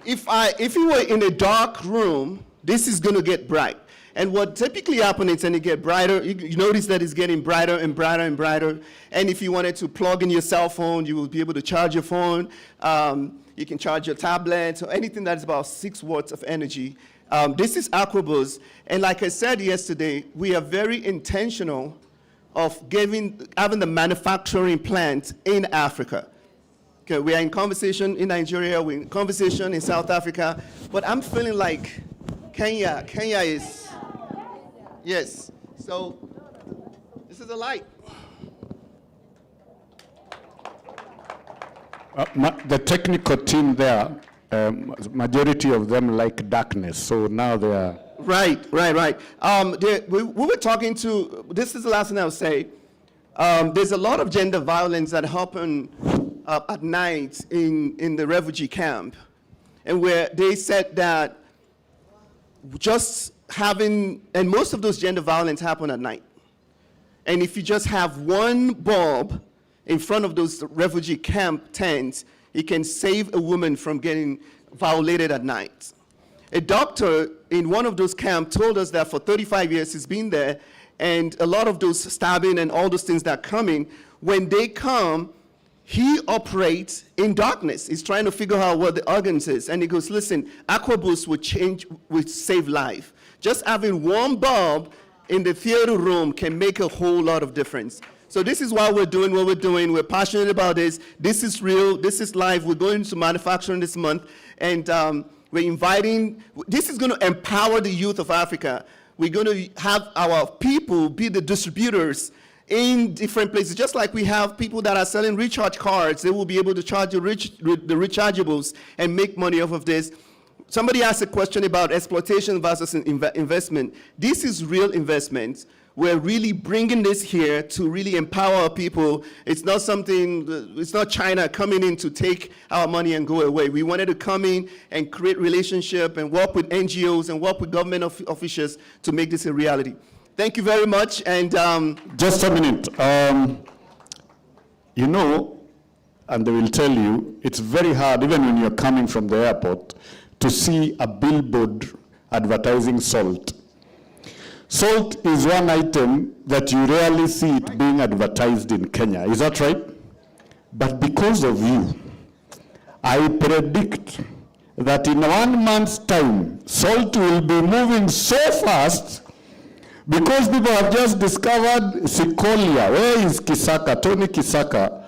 if you were in a dark room, this is going to get bright. And what typically happens is when it gets brighter, you notice that it's getting brighter and brighter and brighter. And if you wanted to plug in your cell phone, you will be able to charge your phone. You can charge your tablet or anything that is about 6 watts of energy. This is Aquabus. And like I said yesterday, we are very intentional of having the manufacturing plant in Africa. Okay, we are in conversation in Nigeria, we're in conversation in South Africa, but I'm feeling like Kenya is, yes. So this is a light. The technical team there, majority of them like darkness, so now they are... Right. We were talking to, this is the last thing I'll say. There's a lot of gender violence that happen at night in the refugee camp, and where they said that just having, and most of those gender violence happen at night. And if you just have one bulb in front of those refugee camp tents, it can save a woman from getting violated at night. A doctor in one of those camps told us that for 35 years he's been there, and a lot of those stabbing and all those things that are coming, when they come, he operates in darkness. He's trying to figure out what the organs is. And he goes, listen, Aquabus would save life. Just having one bulb in the theater room can make a whole lot of difference. So this is why we're doing what we're doing. We're passionate about this. This is real. This is live. We're going to manufacturing this month. And we're inviting, this is going to empower the youth of Africa. We're going to have our people be the distributors in different places. Just like we have people that are selling recharge cards, they will be able to charge the rechargeables and make money off of this. Somebody asked a question about exploitation versus investment. This is real investment. We're really bringing this here to really empower people. It's not something, it's not China coming in to take our money and go away. We wanted to come in and create relationship and work with NGOs and work with government officials to make this a reality. Thank you very much. And just a minute. You know, and they will tell you, it's very hard, even when you're coming from the airport, to see a billboard advertising salt. Salt is one item that you rarely see it being advertised in Kenya. Is that right? But because of you, I predict that in 1 month's time, salt will be moving so fast because people have just discovered Sikolia. Where is Kisaka? Tony Kisaka.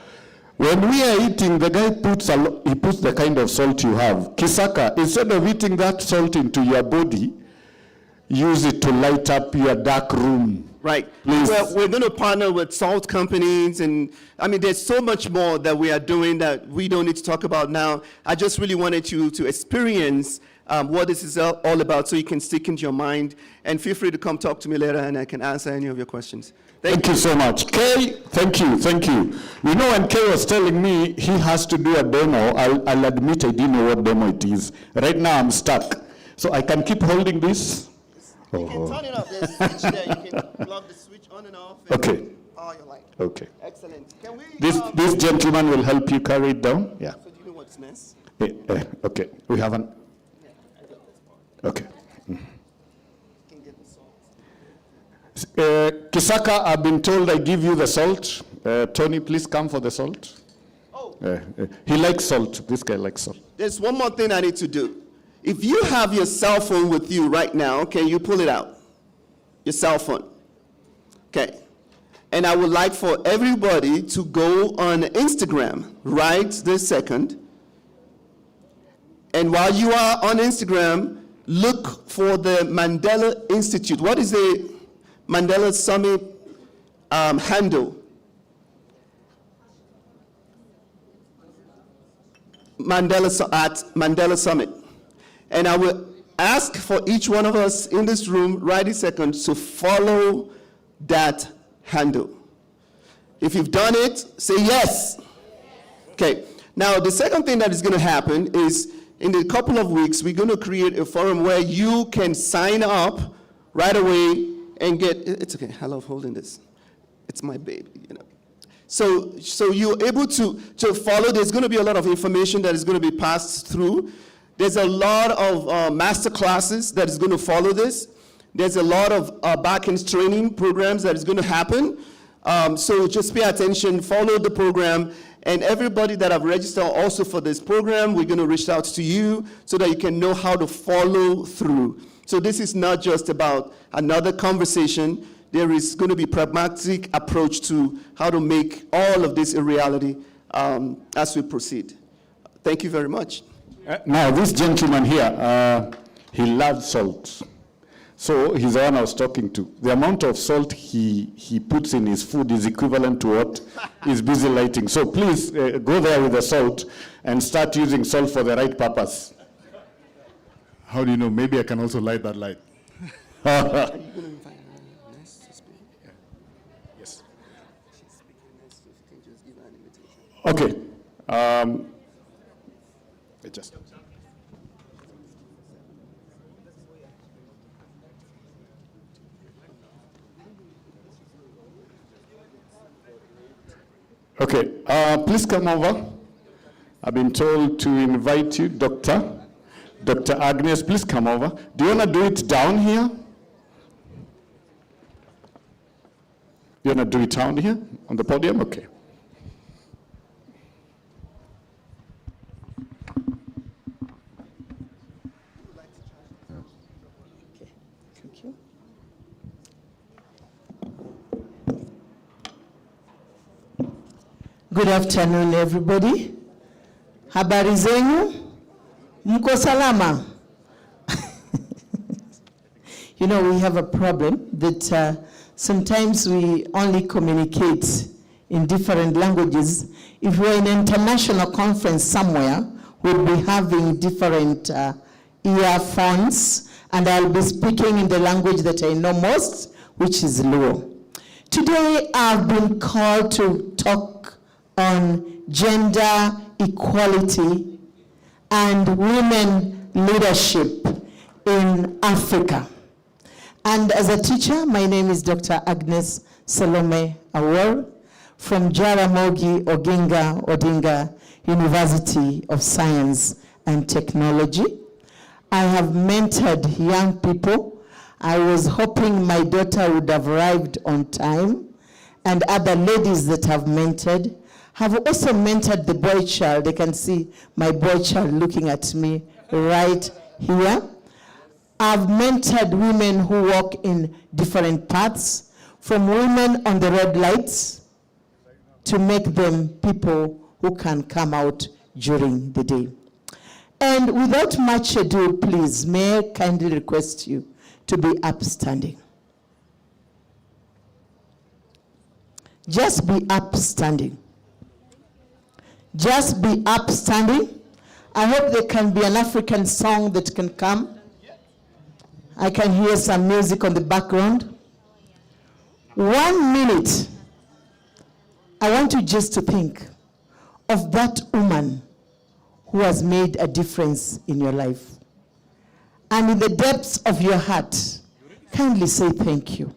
When we are eating, the guy puts the kind of salt you have. Kisaka, instead of eating that salt into your body, use it to light up your dark room. Right. Please. Well, we're going to partner with salt companies, and I mean, there's so much more that we are doing that we don't need to talk about now. I just really wanted you to experience what this is all about so you can stick into your mind. And feel free to come talk to me later, and I can answer any of your questions. Thank you so much. Kay, thank you. You know, when Kay was telling me he has to do a demo, I'll admit I didn't know what demo it is. Right now I'm stuck. So I can keep holding this. You can turn it off. There's a switch there. You can plug the switch on and off. And Okay. power your light. Okay. Excellent. Can we? This gentleman will help you carry it down. Yeah. So do you know what's next? Okay. We haven't. Okay. Kisaka, I've been told I give you the salt. Tony, please come for the salt. Oh, He likes salt. This guy likes salt. There's one more thing I need to do. If you have your cell phone with you right now, can you pull it out? Your cell phone. Okay. And I would like for everybody to go on Instagram right this second. And while you are on Instagram, look for the Mandela Institute. What is the Mandela Summit handle? Mandela Summit. And I will ask for each one of us in this room right this second to follow that handle. If you've done it, say yes. Okay. Now, the second thing that is going to happen is in a couple of weeks, we're going to create a forum where you can sign up right away and get, it's okay, I love holding this. It's my baby, you know. So you're able to follow. There's going to be a lot of information that is going to be passed through. There's a lot of master classes that is going to follow this. There's a lot of back-end training programs that is going to happen. So just pay attention, follow the program, and everybody that have registered also for this program, we're going to reach out to you so that you can know how to follow through. So this is not just about another conversation. There is going to be a pragmatic approach to how to make all of this a reality as we proceed. Thank you very much. Now, this gentleman here, he loves salt. So he's the one I was talking to. The amount of salt he puts in his food is equivalent to what he's busy lighting. So please go there with the salt and start using salt for the right purpose. How do you know? Maybe I can also light that light. Yes. Okay. Just. Okay, please come over. I've been told to invite you, Dr. Agnes, please come over. Do you want to do it down here? You want to do it down here on the podium? Okay. Good afternoon, everybody. Habari zenyu? Mko salama? You know, we have a problem that sometimes we only communicate in different languages. If we're in an international conference somewhere, we'll be having different earphones, and I'll be speaking in the language that I know most, which is Luo. Today, I've been called to talk on gender equality and women leadership in Africa. And as a teacher, my name is Dr. Agnes Salome Awor from Jaramogi Oginga Odinga University of Science and Technology. I have mentored young people. I was hoping my daughter would have arrived on time, and other ladies that have mentored have also mentored the boy child. They can see my boy child looking at me right here. I've mentored women who walk in different paths, from women on the red lights to make them people who can come out during the day. And without much ado, please, may I kindly request you to be upstanding. Just be upstanding. Just be upstanding. I hope there can be an African song that can come. I can hear some music on the background. 1 minute. I want you just to think of that woman who has made a difference in your life. And in the depths of your heart, kindly say thank you.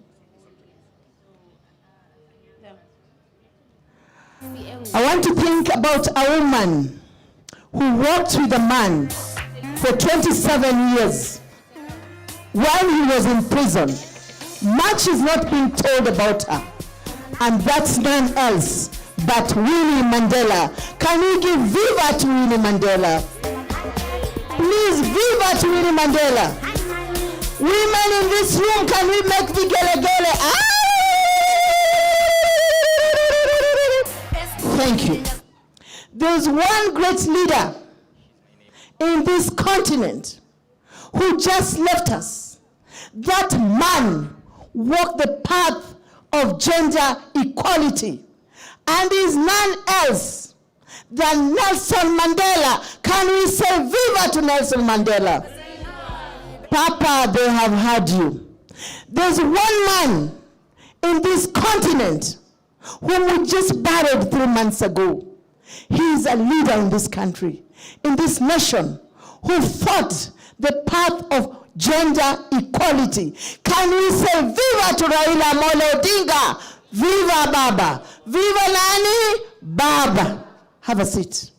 I want to think about a woman who worked with a man for 27 years while he was in prison. Much is not being told about her, and that's none else but Winnie Mandela. Can we give viva to Winnie Mandela? Please, viva to Winnie Mandela. Women in this room, can we make the gele gele? Thank you. There's one great leader in this continent who just left us. That man walked the path of gender equality and is none else than Nelson Mandela. Can we say viva to Nelson Mandela? Papa, they have heard you. There's one man in this continent whom we just buried 3 months ago. He is a leader in this country, in this nation, who fought the path of gender equality. Can we say viva to Raila Amolo Odinga? Viva Baba. Viva Nani? Baba. Have a seat.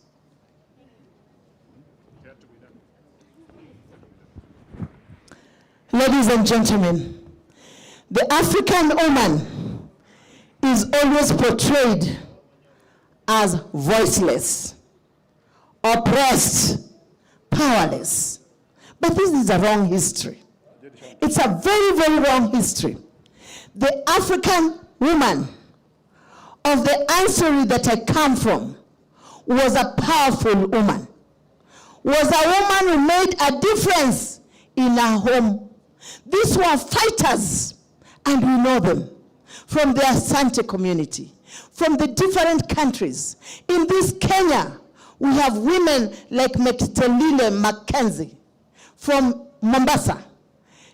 Ladies and gentlemen, the African woman is always portrayed as voiceless, oppressed, powerless. But this is a wrong history. It's a very, very wrong history. The African woman of the ancestry that I come from was a powerful woman, was a woman who made a difference in her home. These were fighters, and we know them from the Asante community, from the different countries. In this Kenya, we have women like Mekitelile Mackenzie from Mombasa.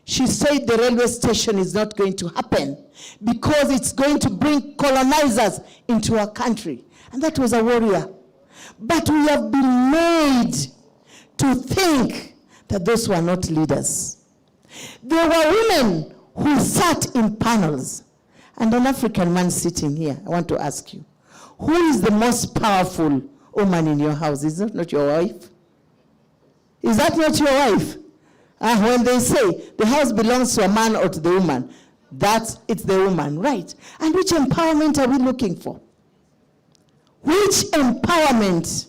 She said the railway station is not going to happen because it's going to bring colonizers into our country. And that was a warrior. But we have been made to think that those were not leaders. There were women who sat in panels. And an African man sitting here, I want to ask you, who is the most powerful woman in your house? Is that not your wife? Is that not your wife? When they say the house belongs to a man or to the woman, it's the woman, right? And which empowerment are we looking for? Which empowerment?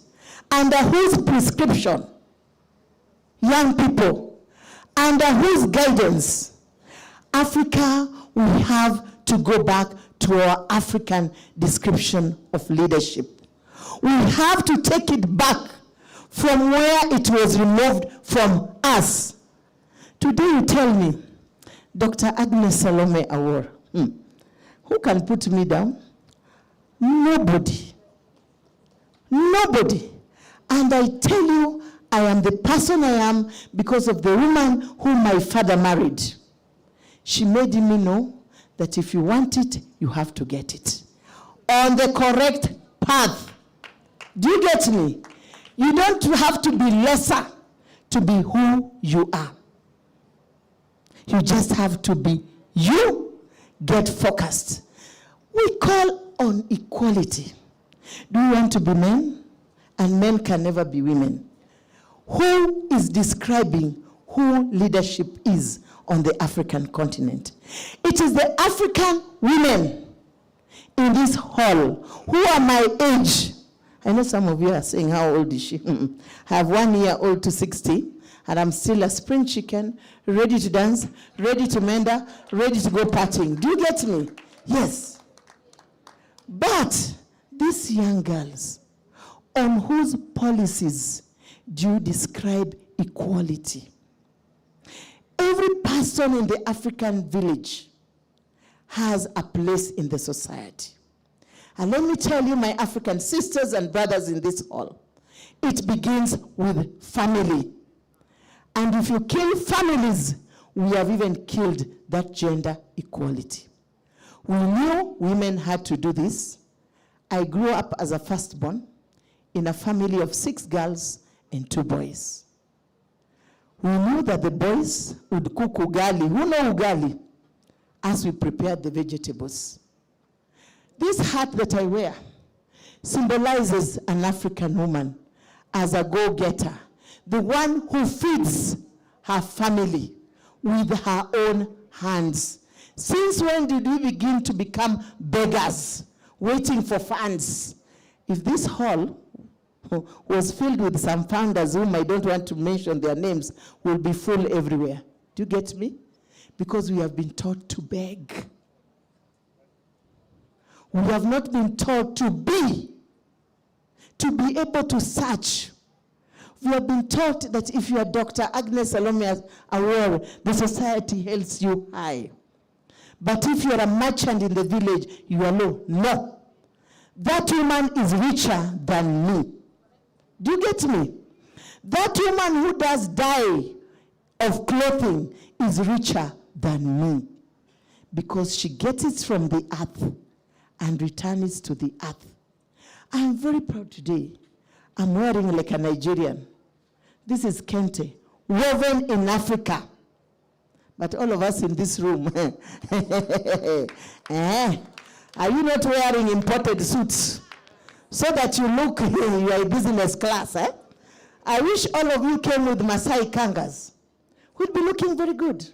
Under whose prescription? Young people. Under whose guidance? Africa, we have to go back to our African description of leadership. We have to take it back from where it was removed from us. Today you tell me, Dr. Agnes Salome Awor, who can put me down? Nobody. Nobody. And I tell you, I am the person I am because of the woman whom my father married. She made me know that if you want it, you have to get it. On the correct path. Do you get me? You don't have to be lesser to be who you are. You just have to be you. Get focused. We call on equality. Do you want to be men? And men can never be women. Who is describing who leadership is on the African continent? It is the African women in this hall who are my age. I know some of you are saying, how old is she? I have 1 year old to 60, and I'm still a spring chicken, ready to dance, ready to mender, ready to go partying. Do you get me? Yes. But these young girls, on whose policies do you describe equality? Every person in the African village has a place in the society. And let me tell you, my African sisters and brothers in this hall, it begins with family. And if you kill families, we have even killed that gender equality. We knew women had to do this. I grew up as a firstborn in a family of 6 girls and 2 boys. We knew that the boys would cook ugali. Who know ugali? As we prepared the vegetables. This hat that I wear symbolizes an African woman as a go-getter, the one who feeds her family with her own hands. Since when did we begin to become beggars? waiting for funds. If this hall was filled with some founders whom I don't want to mention their names, will be full everywhere. Do you get me? Because we have been taught to beg. We have not been taught to be able to search. We have been taught that if you are Dr. Agnes Salome Awori, the society holds you high. But if you are a merchant in the village, you are low. No. That woman is richer than me. Do you get me? That woman who does dye of clothing is richer than me because she gets it from the earth and returns it to the earth. I am very proud today. I'm wearing like a Nigerian. This is kente, woven in Africa. But all of us in this room, are you not wearing imported suits so that you look, you are a business class? I wish all of you came with Masai kangas. We'd be looking very good.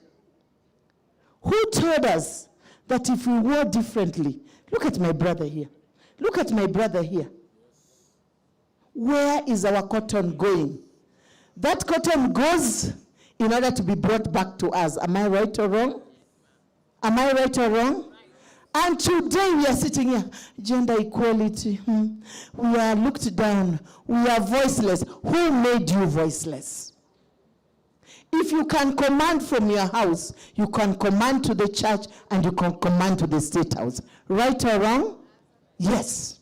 Who told us that if we wore differently? Look at my brother here. Look at my brother here. Where is our cotton going? That cotton goes in order to be brought back to us. Am I right or wrong? Am I right or wrong? And today we are sitting here, gender equality. We are looked down. We are voiceless. Who made you voiceless? If you can command from your house, you can command to the church and you can command to the state house. Right or wrong? Yes.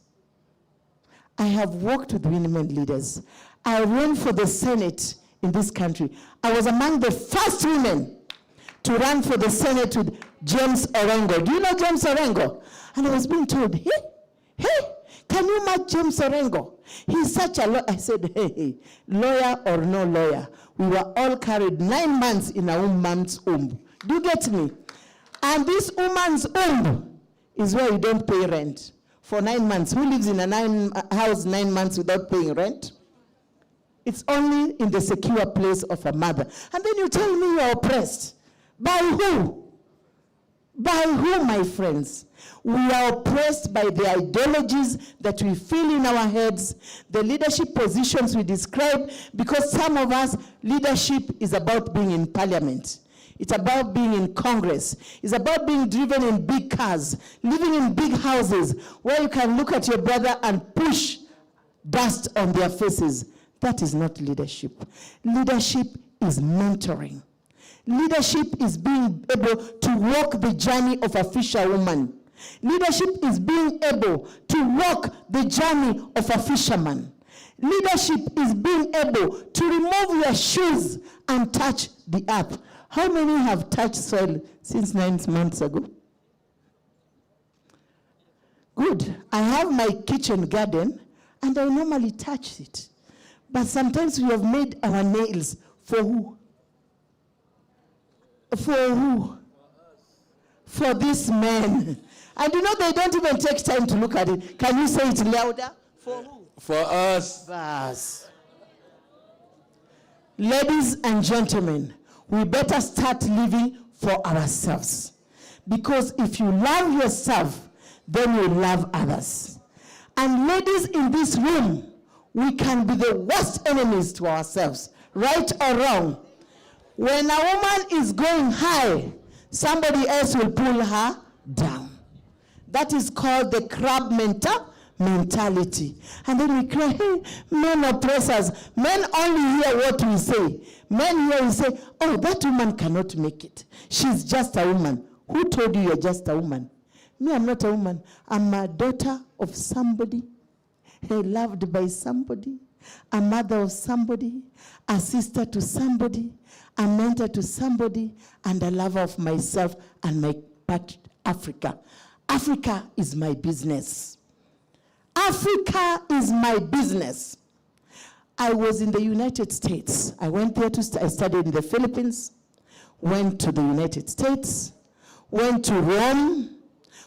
I have worked with women leaders. I ran for the Senate in this country. I was among the first women to run for the Senate with James Orengo. Do you know James Orengo? And I was being told, hey, can you match James Orengo? He's such a lawyer. I said, hey, lawyer or no lawyer, we were all carried 9 months in a woman's womb. Do you get me? And this woman's womb is where you don't pay rent for 9 months. Who lives in a house 9 months without paying rent? It's only in the secure place of a mother. And then you tell me you're oppressed. By who? By who, my friends? We are oppressed by the ideologies that we feel in our heads, the leadership positions we describe, because some of us, leadership is about being in parliament. It's about being in Congress. It's about being driven in big cars, living in big houses, where you can look at your brother and push dust on their faces. That is not leadership. Leadership is mentoring. Leadership is being able to walk the journey of a fisherwoman. Leadership is being able to walk the journey of a fisherman. Leadership is being able to remove your shoes and touch the earth. How many have touched soil since 9 months ago? Good. I have my kitchen garden, and I normally touch it. But sometimes we have made our nails for who? For who? For this man. And you know they don't even take time to look at it. Can you say it louder? For who? For us. Us. Ladies and gentlemen, we better start living for ourselves. Because if you love yourself, then you love others. And ladies in this room, we can be the worst enemies to ourselves, right or wrong. When a woman is going high, somebody else will pull her down. That is called the crab mentality. And then we cry, hey, men oppress us. Men only hear what we say. Men hear we say, oh, that woman cannot make it. She's just a woman. Who told you you're just a woman? Me, I'm not a woman. I'm a daughter of somebody, loved by somebody, a mother of somebody, a sister to somebody, a mentor to somebody, and a lover of myself and my part, Africa. Africa is my business. Africa is my business. I was in the United States. I went there I studied in the Philippines, went to the United States, went to Rome,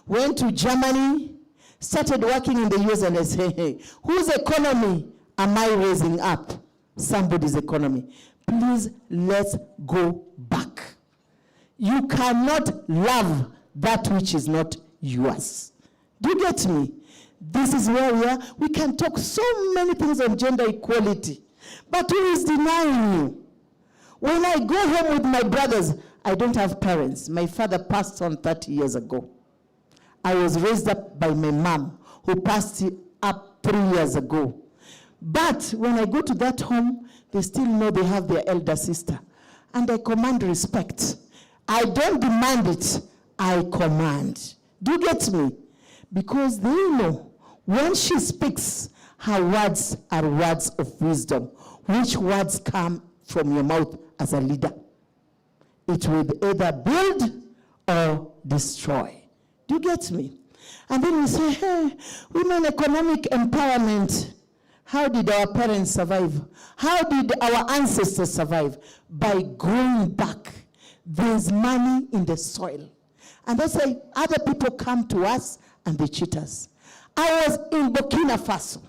went to Germany, started working in the US, and I say, hey, whose economy am I raising up? Somebody's economy. Please, let's go back. You cannot love that which is not yours. Do you get me? This is where we are. We can talk so many things on gender equality. But who is denying you? When I go home with my brothers, I don't have parents. My father passed on 30 years ago. I was raised up by my mom, who passed up 3 years ago. But when I go to that home, they still know they have their elder sister. And I command respect. I don't demand it, I command. Do you get me? Because they know when she speaks, her words are words of wisdom. Which words come from your mouth as a leader? It will either build or destroy. Do you get me? And then we say, hey, women economic empowerment. How did our parents survive? How did our ancestors survive? By going back. There's money in the soil. And that's why other people come to us and they cheat us. I was in Burkina Faso.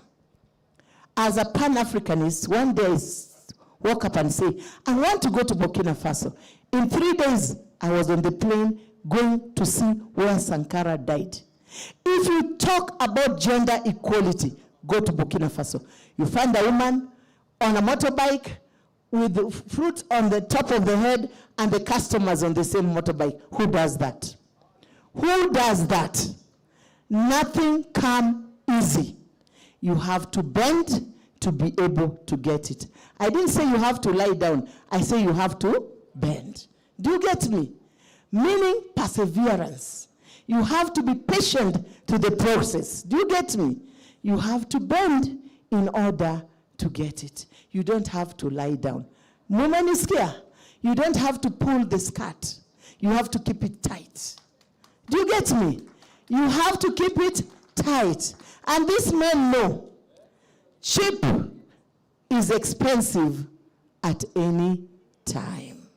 As a pan-Africanist, one day I woke up and say, I want to go to Burkina Faso. In 3 days, I was on the plane going to see where Sankara died. If you talk about gender equality, go to Burkina Faso. You find a woman on a motorbike with the fruit on the top of the head and the customers on the same motorbike. Who does that? Who does that? Nothing comes easy. You have to bend to be able to get it. I didn't say you have to lie down. I say you have to bend. Do you get me? Meaning perseverance. You have to be patient to the process. Do you get me? You have to bend in order to get it. You don't have to lie down. Woman is here. You don't have to pull the skirt. You have to keep it tight. Do you get me? You have to keep it tight. And these men know cheap is expensive at any time.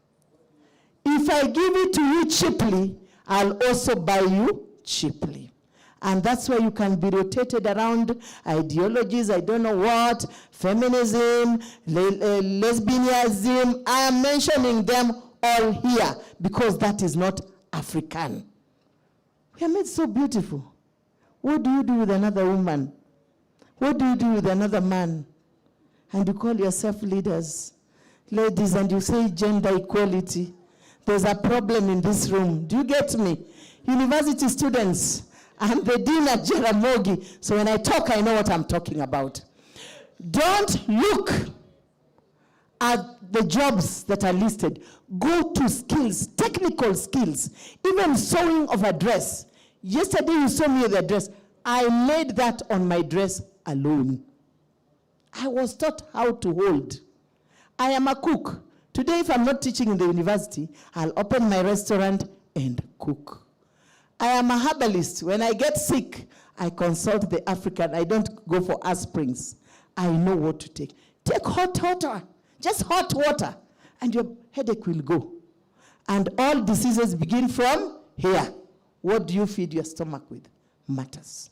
If I give it to you cheaply, I'll also buy you cheaply. And that's why you can be rotated around ideologies, I don't know what, feminism, lesbianism. I am mentioning them all here because that is not African. We are made so beautiful. What do you do with another woman? What do you do with another man? And you call yourself leaders, ladies, and you say gender equality. There's a problem in this room. Do you get me? University students, I'm the dean at Jaramogi, so when I talk, I know what I'm talking about. Don't look at the jobs that are listed. Go to skills, technical skills, even sewing of a dress. Yesterday you saw me with a dress. I made that on my dress alone. I was taught how to hold. I am a cook. Today, if I'm not teaching in the university, I'll open my restaurant and cook. I am a herbalist. When I get sick, I consult the African. I don't go for aspirins. I know what to take. Take hot water, just hot water, and your headache will go. And all diseases begin from here. What do you feed your stomach with? Matters.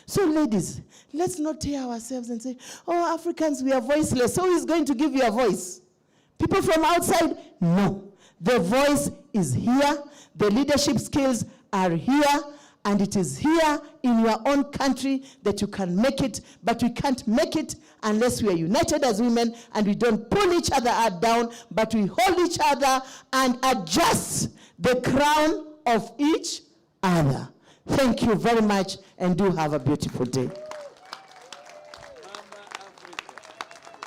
So ladies, let's not tear ourselves and say, oh, Africans, we are voiceless. So who is going to give you a voice? People from outside? No. The voice is here. The leadership skills are here. And it is here in your own country that you can make it. But we can't make it unless we are united as women and we don't pull each other down, but we hold each other and adjust the crown of each other. Thank you very much and do have a beautiful day.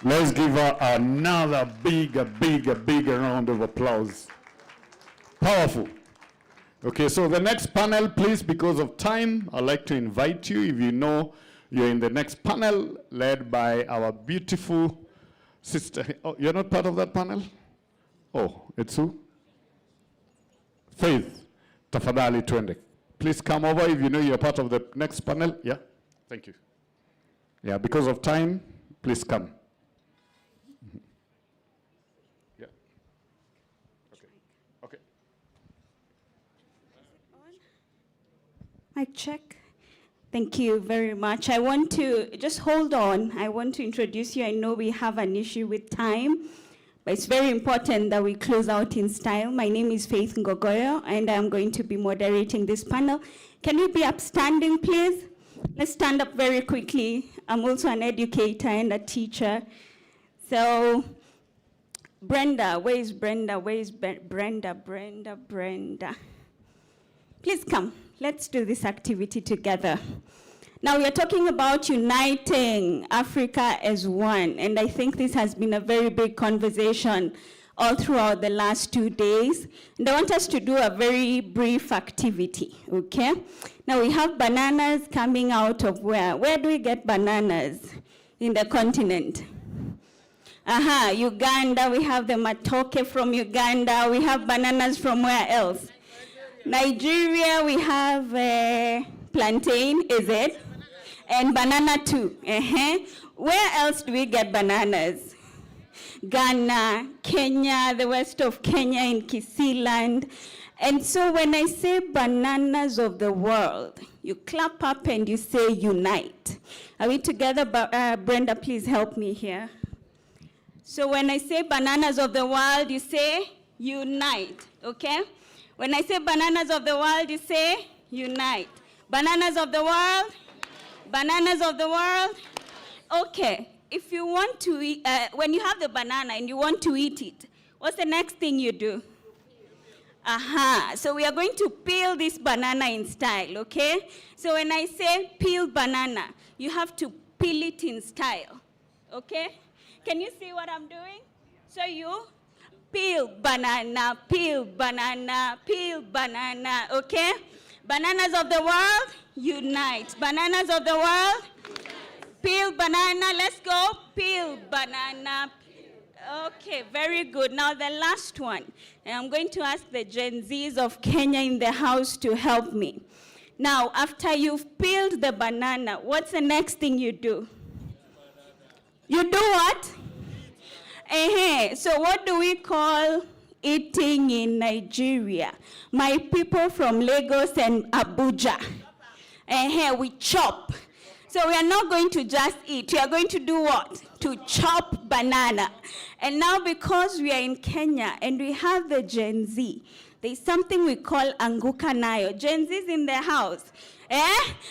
Let's give her another big round of applause. Powerful. Okay, so the next panel, please, because of time, I'd like to invite you, if you know you're in the next panel, led by our beautiful sister. Oh, you're not part of that panel? Oh, it's who? Faith. Tafadhali twende. Please come over if you know you're part of the next panel. Yeah, thank you. Yeah, because of time, please come. Yeah. Okay. Okay. Mic check. Thank you very much. I want to, just hold on. I want to introduce you. I know we have an issue with time, but it's very important that we close out in style. My name is Faith Ngogoyo, and I'm going to be moderating this panel. Can you be upstanding, please? let's stand up very quickly. I'm also an educator and a teacher. So, Brenda, where is Brenda? Where is Brenda? Brenda. Please come. Let's do this activity together. Now, we are talking about uniting Africa as one, and I think this has been a very big conversation all throughout the last 2 days. And I want us to do a very brief activity, okay? Now, we have bananas coming out of where? Where do we get bananas in the continent? Uganda, we have the matoke from Uganda. We have bananas from where else? Nigeria, we have plantain, is it? And banana too. Where else do we get bananas? Ghana, Kenya, the west of Kenya in Kisiland. And so when I say bananas of the world, you clap up and you say unite. Are we together? Brenda, please help me here. So when I say bananas of the world, you say unite, okay? When I say bananas of the world, you say unite. Bananas of the world? Bananas of the world? Okay, if you want to eat, when you have the banana and you want to eat it, what's the next thing you do? So we are going to peel this banana in style, okay? So when I say peel banana, you have to peel it in style, okay? Can you see what I'm doing? So you peel banana, peel banana, peel banana, okay? Bananas of the world, unite. Bananas of the world, peel banana, let's go. Peel banana. Okay, very good. Now the last one. And I'm going to ask the Gen Zs of Kenya in the house to help me. Now, after you've peeled the banana, what's the next thing you do? You do what? So what do we call eating in Nigeria? My people from Lagos and Abuja. We chop. So we are not going to just eat. We are going to do what? To chop banana. And now because we are in Kenya and we have the Gen Z, there's something we call Anguka Nayo. Gen Z's in the house.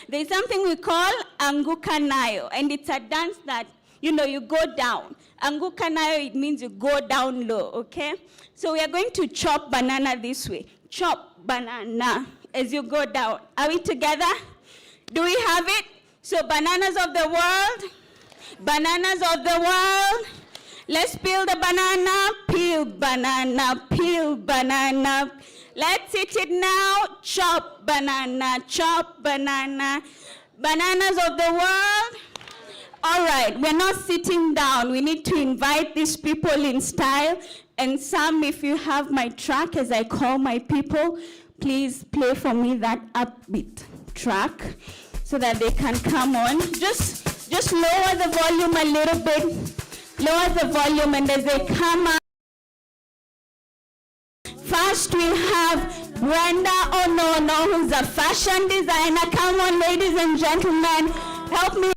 There's something we call Anguka Nayo. And it's a dance that, you go down. Anguka Nayo, it means you go down low, okay? So we are going to chop banana this way. Chop banana as you go down. Are we together? Do we have it? So bananas of the world. Bananas of the world. Let's peel the banana. Peel banana. Peel banana. Let's eat it now. Chop banana. Chop banana. Bananas of the world. All right, we're not sitting down. We need to invite these people in style. And Sam, if you have my track, as I call my people, please play for me that upbeat track so that they can come on. Just lower the volume a little bit. Lower the volume, and as they come up, first we have Brenda Onono, who's a fashion designer. Come on, ladies and gentlemen, help me.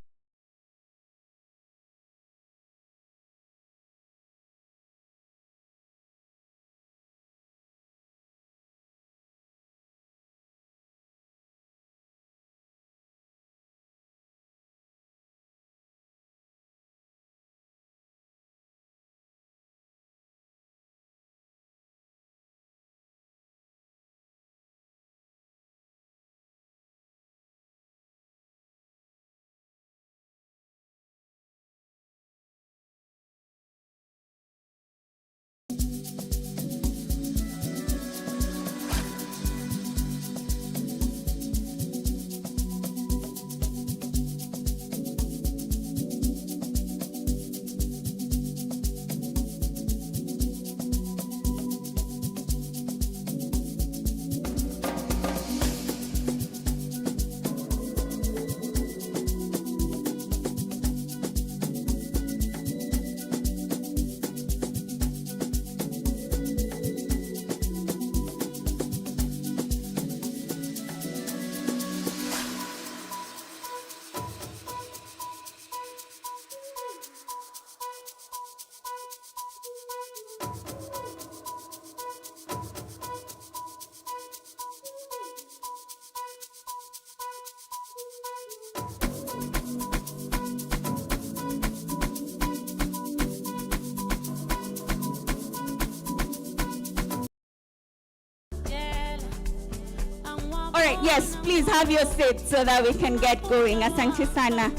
right, yes, please have your seat so that we can get going. Asante sana.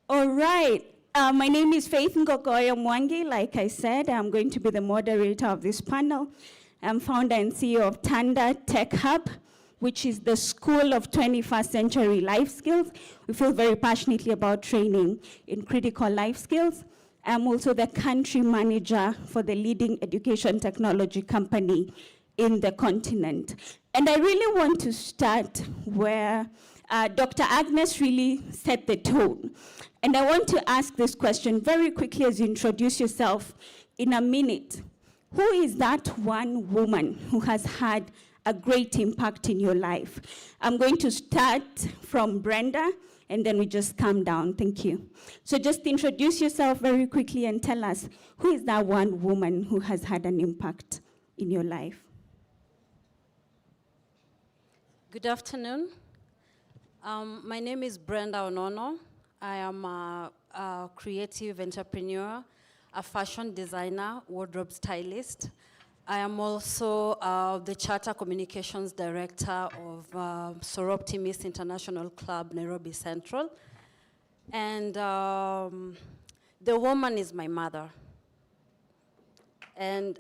All right. My name is Faith Ngogoyo Mwangi. Like I said, I'm going to be the moderator of this panel. I'm founder and CEO of Tanda Tech Hub, which is the School of 21st Century Life Skills. We feel very passionately about training in critical life skills. I'm also the country manager for the leading education technology company in the continent. And I really want to start where Dr. Agnes really set the tone. And I want to ask this question very quickly as you introduce yourself in a minute. Who is that one woman who has had a great impact in your life? I'm going to start from Brenda, and then we just calm down. Thank you. So just introduce yourself very quickly and tell us, who is that one woman who has had an impact in your life? Good afternoon. My name is Brenda Onono. I am a creative entrepreneur, a fashion designer, wardrobe stylist. I am also the Charter Communications Director of Soroptimist International Club, Nairobi Central. And the woman is my mother. And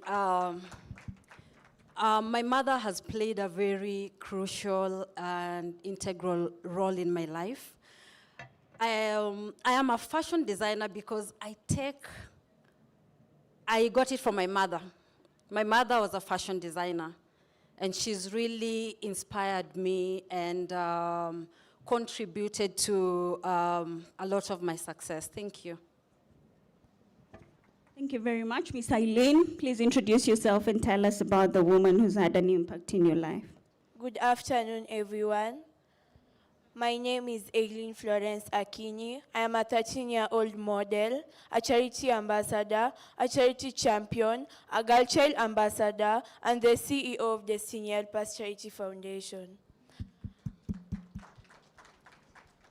my mother has played a very crucial and integral role in my life. I am a fashion designer because I got it from my mother. My mother was a fashion designer, and she's really inspired me and contributed to a lot of my success. Thank you. Thank you very much. Ms. Eileen, please introduce yourself and tell us about the woman who's had an impact in your life. Good afternoon, everyone. My name is Eileen Florence Akinyi. I am a 13-year-old model, a charity ambassador, a charity champion, a girl child ambassador, and the CEO of the Senior Pass Charity Foundation.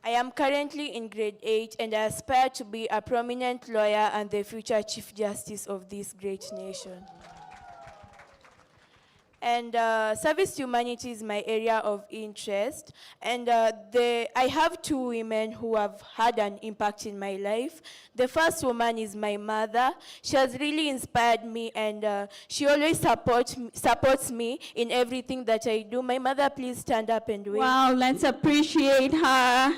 I am currently in grade 8 and I aspire to be a prominent lawyer and the future Chief Justice of this great nation. And service to humanity is my area of interest. And I have two women who have had an impact in my life. The first woman is my mother. She has really inspired me, and she always supports me in everything that I do. My mother, please stand up and wave. Wow, let's appreciate her.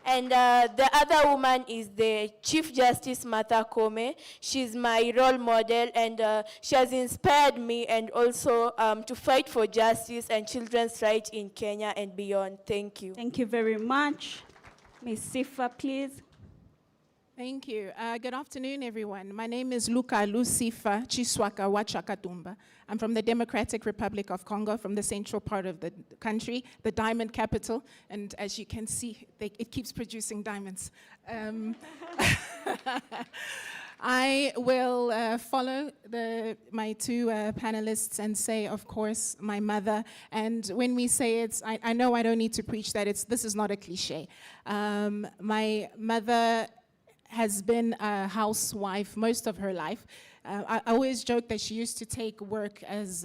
And the other woman is the Chief Justice Martha Koome. She's my role model, and she has inspired me and also to fight for justice and children's rights in Kenya and beyond. Thank you. Thank you very much. Ms. Sifa, please. Thank you. Good afternoon, everyone. My name is Luka Lucifa Chiswaka Wachakatumba. I'm from the Democratic Republic of Congo, from the central part of the country, the diamond capital. And as you can see, it keeps producing diamonds. I will follow my two panelists and say, of course, my mother. And when we say it, I know I don't need to preach that this is not a cliche. My mother has been a housewife most of her life. I always joke that she used to take work as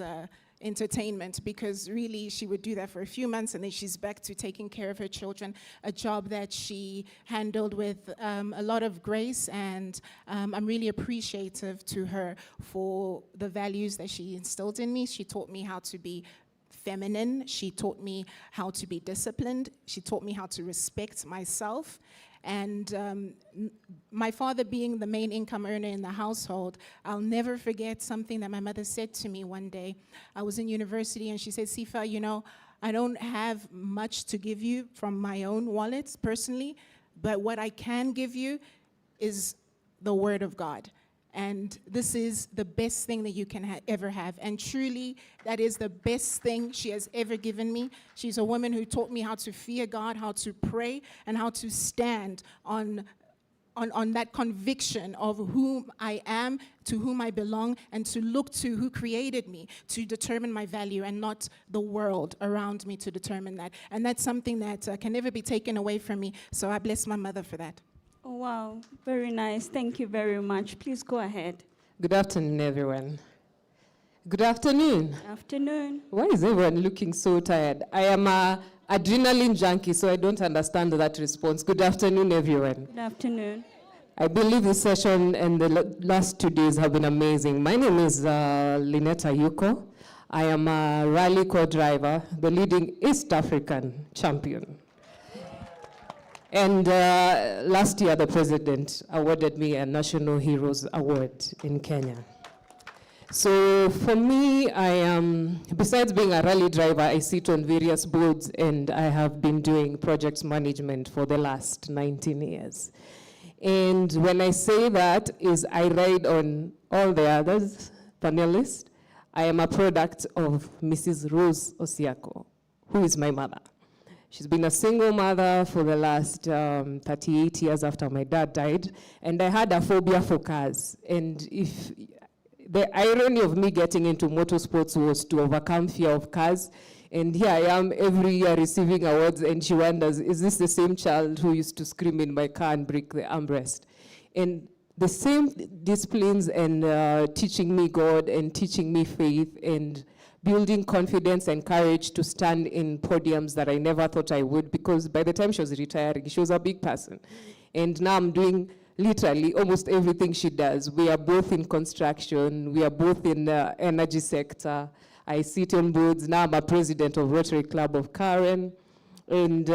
entertainment, because really she would do that for a few months and then she's back to taking care of her children, a job that she handled with a lot of grace, and I'm really appreciative to her for the values that she instilled in me. She taught me how to be feminine. She taught me how to be disciplined. She taught me how to respect myself. And my father being the main income earner in the household, I'll never forget something that my mother said to me one day. I was in university and she said, Sifa, you know, I don't have much to give you from my own wallet personally, but what I can give you is the word of God. And this is the best thing that you can ever have. And truly, that is the best thing she has ever given me. She's a woman who taught me how to fear God, how to pray, and how to stand on that conviction of whom I am, to whom I belong, and to look to who created me to determine my value, and not the world around me to determine that. And that's something that can never be taken away from me. So I bless my mother for that. Oh, wow, very nice. Thank you very much. Please go ahead. Good afternoon, everyone. Good afternoon. Afternoon. Why is everyone looking so tired? I am a adrenaline junkie, so I don't understand that response. Good afternoon, everyone. Good afternoon. I believe this session and the last 2 days have been amazing. My name is Linetta Yuko. I am a rally co-driver, the leading East African champion. And last year, the president awarded me a National Heroes Award in Kenya. So for me, I am, besides being a rally driver, I sit on various boards, and I have been doing project management for the last 19 years. And when I say that is I ride on all the others, panelists. I am a product of Mrs. Rose Osiako, who is my mother. She's been a single mother for the last 38 years after my dad died, and I had a phobia for cars. And if the irony of me getting into motorsports was to overcome fear of cars, and here I am every year receiving awards, and she wonders, is this the same child who used to scream in my car and break the armrest? And the same disciplines and teaching me God and teaching me faith and building confidence and courage to stand in podiums that I never thought I would, because by the time she was retiring, she was a big person. And now I'm doing literally almost everything she does. We are both in construction, we are both in the energy sector. I sit on boards. Now I'm a president of Rotary Club of Karen. And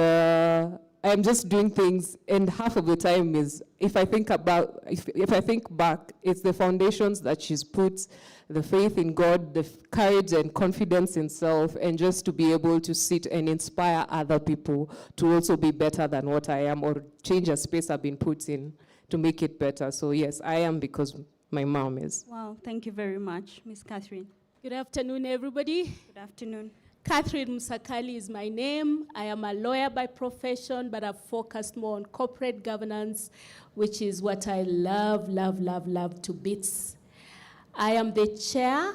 I'm just doing things, and half of the time is, if I think back, it's the foundations that she's put, the faith in God, the courage and confidence in self, and just to be able to sit and inspire other people to also be better than what I am, or change a space I've been put in to make it better. So yes, I am because my mom is. Wow, thank you very much, Miss Catherine. Good afternoon, everybody. Good afternoon. Catherine Musakali is my name. I am a lawyer by profession, but I've focused more on corporate governance, which is what I love, love, love, love to bits. I am the chair,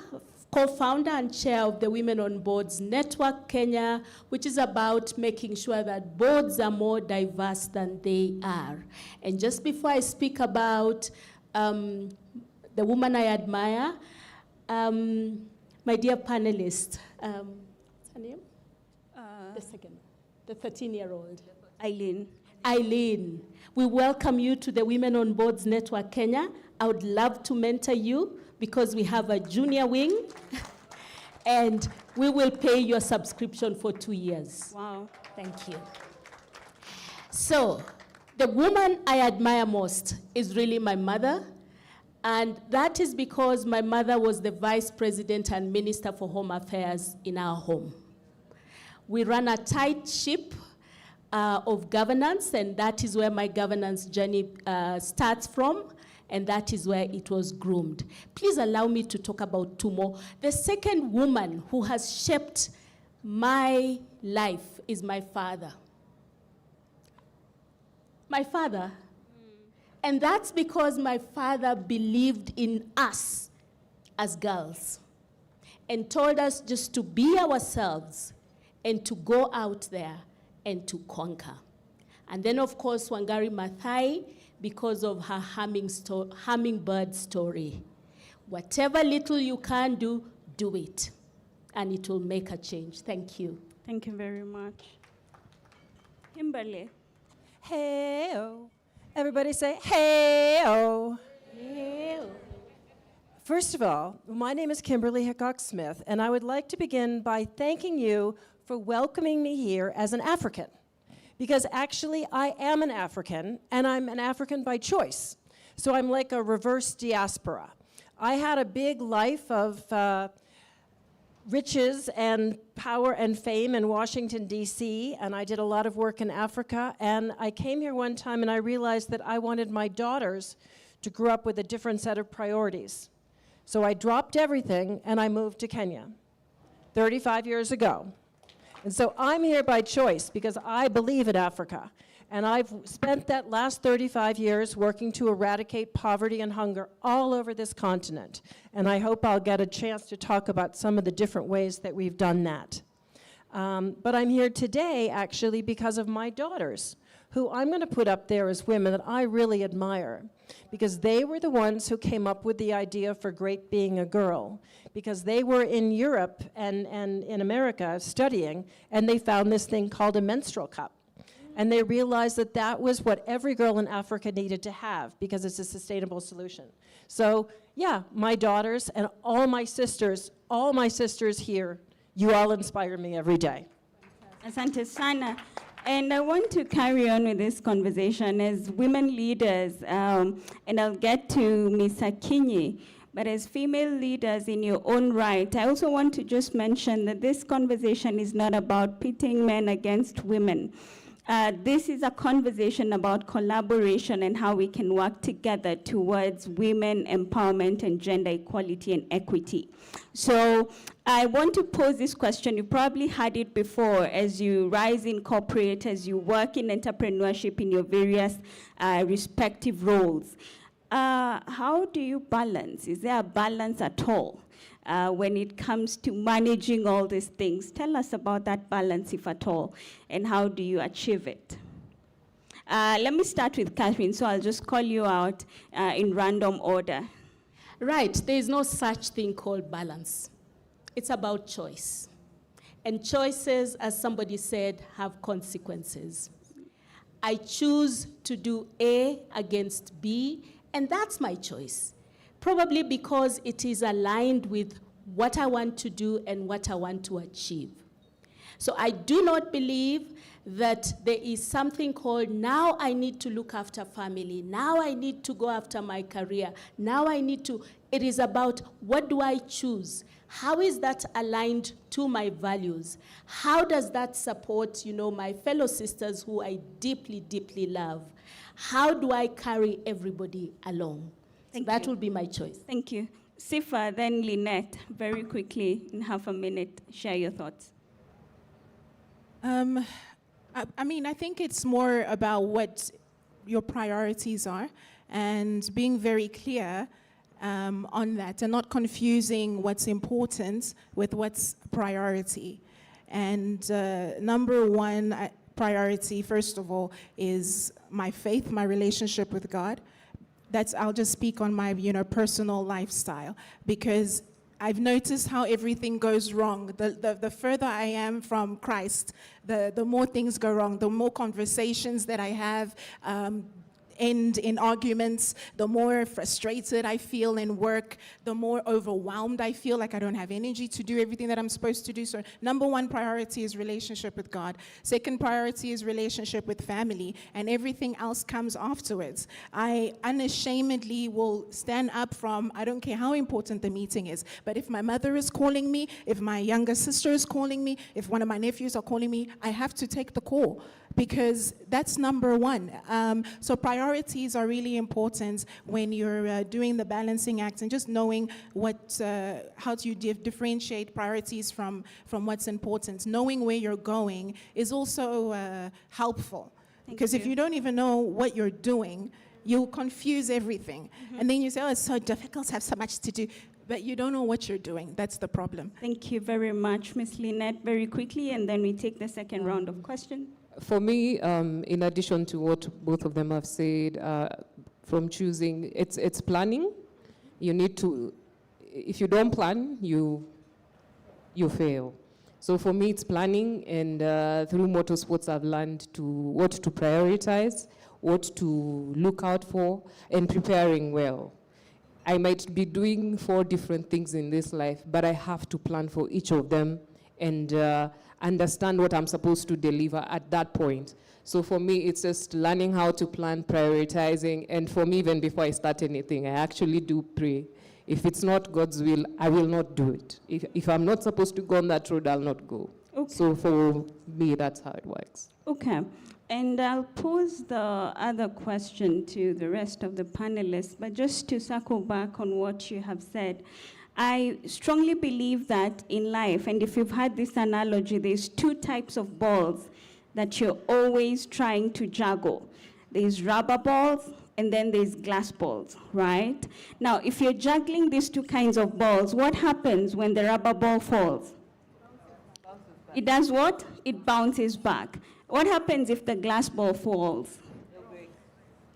co-founder and chair of the Women on Boards Network Kenya, which is about making sure that boards are more diverse than they are. And just before I speak about the woman I admire, my dear panelist, what's her name? The second, the 13-year-old. Eileen. Eileen, we welcome you to the Women on Boards Network Kenya. I would love to mentor you because we have a junior wing, and we will pay your subscription for 2 years. Wow. Thank you. So, the woman I admire most is really my mother. And that is because my mother was the vice president and minister for home affairs in our home. We run a tight ship of governance, and that is where my governance journey starts from, and that is where it was groomed. Please allow me to talk about two more. The second woman who has shaped my life is my father. My father. And that's because my father believed in us as girls and told us just to be ourselves and to go out there and to conquer. And then, of course, Wangari Maathai, because of her hummingbird story. Whatever little you can do, do it, and it will make a change. Thank you. Thank you very much. Kimberly. Hey-oh. Everybody say, hey-oh. Hey-oh. First of all, my name is Kimberly Hickok-Smith, and I would like to begin by thanking you for welcoming me here as an African. Because actually, I am an African, and I'm an African by choice. So I'm like a reverse diaspora. I had a big life of riches and power and fame in Washington, D.C., and I did a lot of work in Africa, and I came here one time and I realized that I wanted my daughters to grow up with a different set of priorities. So I dropped everything and I moved to Kenya 35 years ago. And so I'm here by choice because I believe in Africa. And I've spent that last 35 years working to eradicate poverty and hunger all over this continent. And I hope I'll get a chance to talk about some of the different ways that we've done that. But I'm here today actually because of my daughters, who I'm going to put up there as women that I really admire, because they were the ones who came up with the idea for Great Being a Girl, because they were in Europe and in America studying, and they found this thing called a menstrual cup. And they realized that that was what every girl in Africa needed to have, because it's a sustainable solution. So yeah, my daughters and all my sisters here, you all inspire me every day. Asante sana. And I want to carry on with this conversation as women leaders, and I'll get to Ms. Akinyi, but as female leaders in your own right, I also want to just mention that this conversation is not about pitting men against women. This is a conversation about collaboration and how we can work together towards women empowerment and gender equality and equity. So I want to pose this question. You probably had it before as you rise in corporate, as you work in entrepreneurship in your various respective roles. How do you balance? Is there a balance at all when it comes to managing all these things? Tell us about that balance, if at all, and how do you achieve it? Let me start with Catherine, so I'll just call you out in random order. Right, there is no such thing called balance. It's about choice. And choices, as somebody said, have consequences. I choose to do A against B, and that's my choice. Probably because it is aligned with what I want to do and what I want to achieve. So I do not believe that there is something called, now I need to look after family, now I need to go after my career, now I need to, it is about what do I choose? How is that aligned to my values? How does that support, my fellow sisters who I deeply, deeply love? How do I carry everybody along? That will be my choice. Thank you. Sifa, then Lynette, very quickly, in half a minute, share your thoughts. I think it's more about what your priorities are and being very clear on that and not confusing what's important with what's priority. And number one priority, first of all, is my faith, my relationship with God. I'll just speak on my personal lifestyle, because I've noticed how everything goes wrong. The further I am from Christ, the more things go wrong, the more conversations that I have end in arguments, the more frustrated I feel in work, the more overwhelmed I feel, like I don't have energy to do everything that I'm supposed to do. So number one priority is relationship with God. Second priority is relationship with family, and everything else comes afterwards. I unashamedly will stand up from, I don't care how important the meeting is, but if my mother is calling me, if my younger sister is calling me, if one of my nephews are calling me, I have to take the call, because that's number one. So priorities are really important when you're doing the balancing act, and just knowing how do you differentiate priorities from what's important. Knowing where you're going is also helpful, because if you don't even know what you're doing, you'll confuse everything. And then you say, oh, it's so difficult, I have so much to do. But you don't know what you're doing. That's the problem. Thank you very much, Ms. Lynette. Very quickly, and then we take the second round of questions. For me, in addition to what both of them have said, from choosing, it's planning. You need to, if you don't plan, you fail. So for me, it's planning, and through motorsports, I've learned what to prioritize, what to look out for, and preparing well. I might be doing 4 different things in this life, but I have to plan for each of them and understand what I'm supposed to deliver at that point. So for me, it's just learning how to plan, prioritizing, and for me, even before I start anything, I actually do pray. If it's not God's will, I will not do it. If I'm not supposed to go on that road, I'll not go. Okay. So for me, that's how it works. Okay. And I'll pose the other question to the rest of the panelists, but just to circle back on what you have said, I strongly believe that in life, and if you've had this analogy, there's 2 types of balls that you're always trying to juggle. There's rubber balls, and then there's glass balls, right? Now, if you're juggling these 2 kinds of balls, what happens when the rubber ball falls? It does what? It bounces back. What happens if the glass ball falls?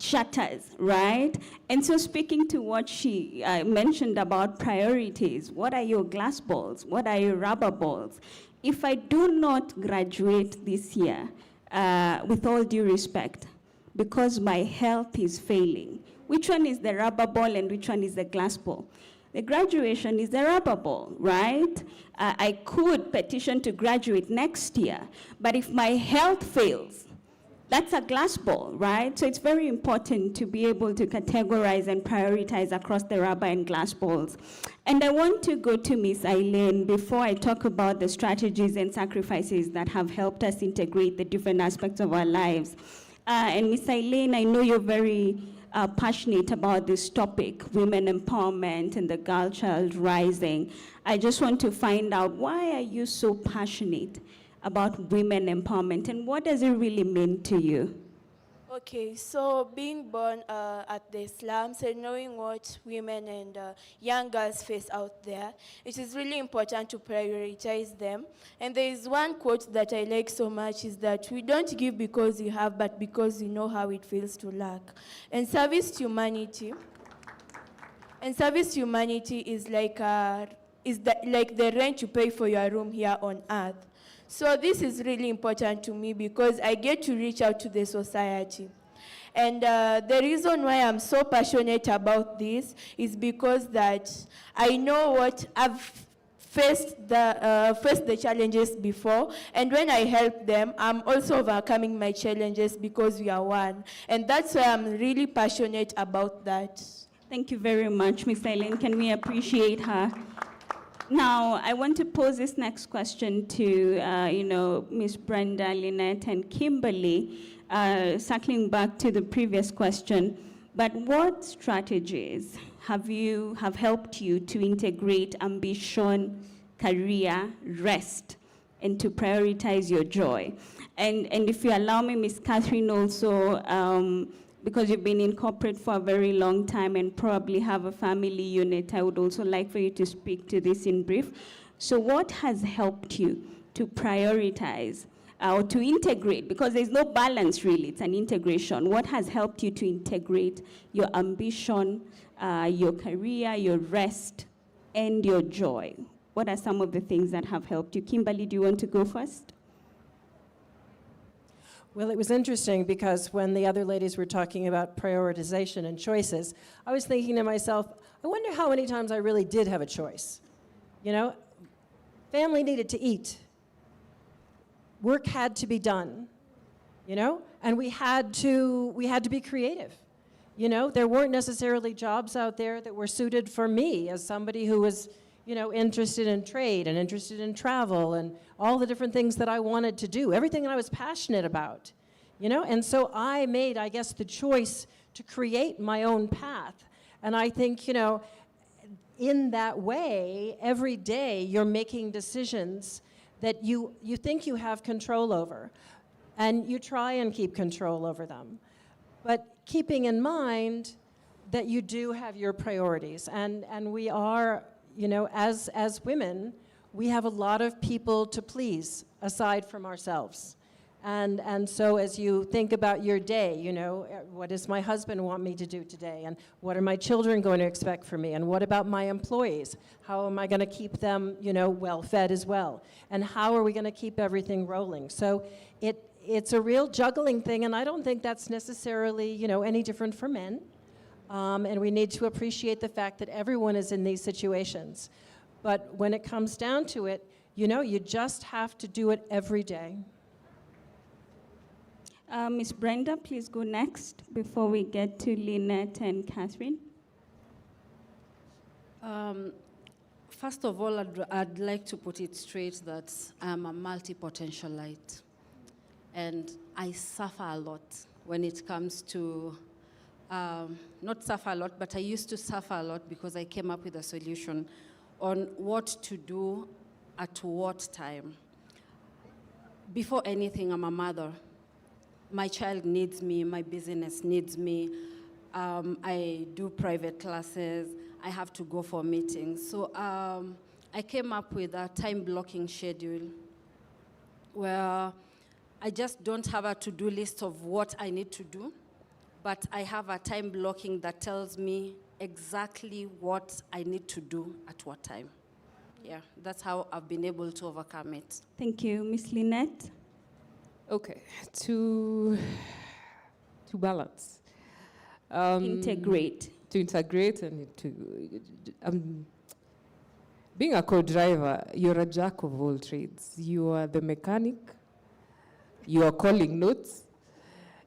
Shatters, right? And so speaking to what she mentioned about priorities, what are your glass balls? What are your rubber balls? If I do not graduate this year, with all due respect, because my health is failing, which one is the rubber ball and which one is the glass ball? The graduation is the rubber ball, right? I could petition to graduate next year, but if my health fails, that's a glass ball, right? So it's very important to be able to categorize and prioritize across the rubber and glass balls. And I want to go to Ms. Eileen before I talk about the strategies and sacrifices that have helped us integrate the different aspects of our lives. And Ms. Eileen, I know you're very passionate about this topic, women empowerment and the girl child rising. I just want to find out, why are you so passionate about women empowerment, and what does it really mean to you? Okay, so being born at the slums and knowing what women and young girls face out there, it is really important to prioritize them. And there is one quote that I like so much, is that we don't give because you have, but because you know how it feels to lack. And service to humanity is like like the rent you pay for your room here on earth. So this is really important to me because I get to reach out to the society. And the reason why I'm so passionate about this is because that I know what I've faced the challenges before, and when I help them, I'm also overcoming my challenges because we are one. And that's why I'm really passionate about that. Thank you very much, Ms. Eileen. Can we appreciate her? Now, I want to pose this next question to, Ms. Brenda, Lynette, and Kimberly, circling back to the previous question. But what strategies have helped you to integrate ambition, career, rest, and to prioritize your joy? And if you allow me, Ms. Catherine, also, because you've been in corporate for a very long time and probably have a family unit, I would also like for you to speak to this in brief. So what has helped you to prioritize or to integrate, because there's no balance really, it's an integration. What has helped you to integrate your ambition, your career, your rest, and your joy? What are some of the things that have helped you? Kimberly, do you want to go first? Well, it was interesting because when the other ladies were talking about prioritization and choices, I was thinking to myself, I wonder how many times I really did have a choice. You know, family needed to eat. Work had to be done, you know, and we had to be creative. You know, there weren't necessarily jobs out there that were suited for me as somebody who was, you know, interested in trade and interested in travel and all the different things that I wanted to do, everything that I was passionate about, you know? And so I made, I guess, the choice to create my own path. And I think, you know, in that way, every day you're making decisions that you think you have control over, and you try and keep control over them. But keeping in mind that you do have your priorities, and we are, you know, as women, we have a lot of people to please aside from ourselves. And so as you think about your day, you know, what does my husband want me to do today? And what are my children going to expect from me? And what about my employees? How am I going to keep them, you know, well fed as well? And how are we going to keep everything rolling? So it's a real juggling thing, and I don't think that's necessarily, you know, any different for men. And we need to appreciate the fact that everyone is in these situations. But when it comes down to it, you know, you just have to do it every day. Ms. Brenda, please go next before we get to Lynette and Catherine. First of all, I'd like to put it straight that I'm a multi-potentialite. And I suffer a lot when it comes to, not suffer a lot, but I used to suffer a lot because I came up with a solution on what to do at what time. Before anything, I'm a mother. My child needs me, my business needs me. I do private classes, I have to go for meetings. So I came up with a time blocking schedule where I just don't have a to-do list of what I need to do, but I have a time blocking that tells me exactly what I need to do at what time. Yeah, that's how I've been able to overcome it. Thank you. Miss Lynette? Okay, to balance. Integrate. To integrate and to... being a co-driver, you're a jack of all trades. You are the mechanic, you are calling notes,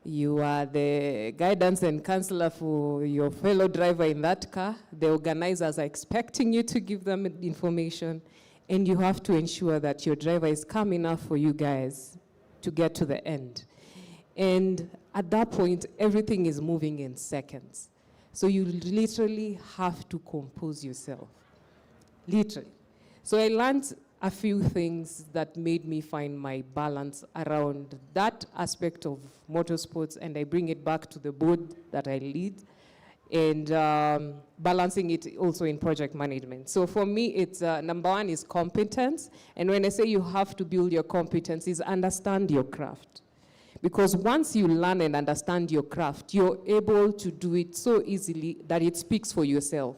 you are the guidance and counselor for your fellow driver in that car. The organizers are expecting you to give them information, and you have to ensure that your driver is calm enough for you guys to get to the end. And at that point, everything is moving in seconds. So you literally have to compose yourself, literally. So I learned a few things that made me find my balance around that aspect of motorsports, and I bring it back to the board that I lead, and balancing it also in project management. So for me, it's number one is competence, and when I say you have to build your competence, is understand your craft. Because once you learn and understand your craft, you're able to do it so easily that it speaks for yourself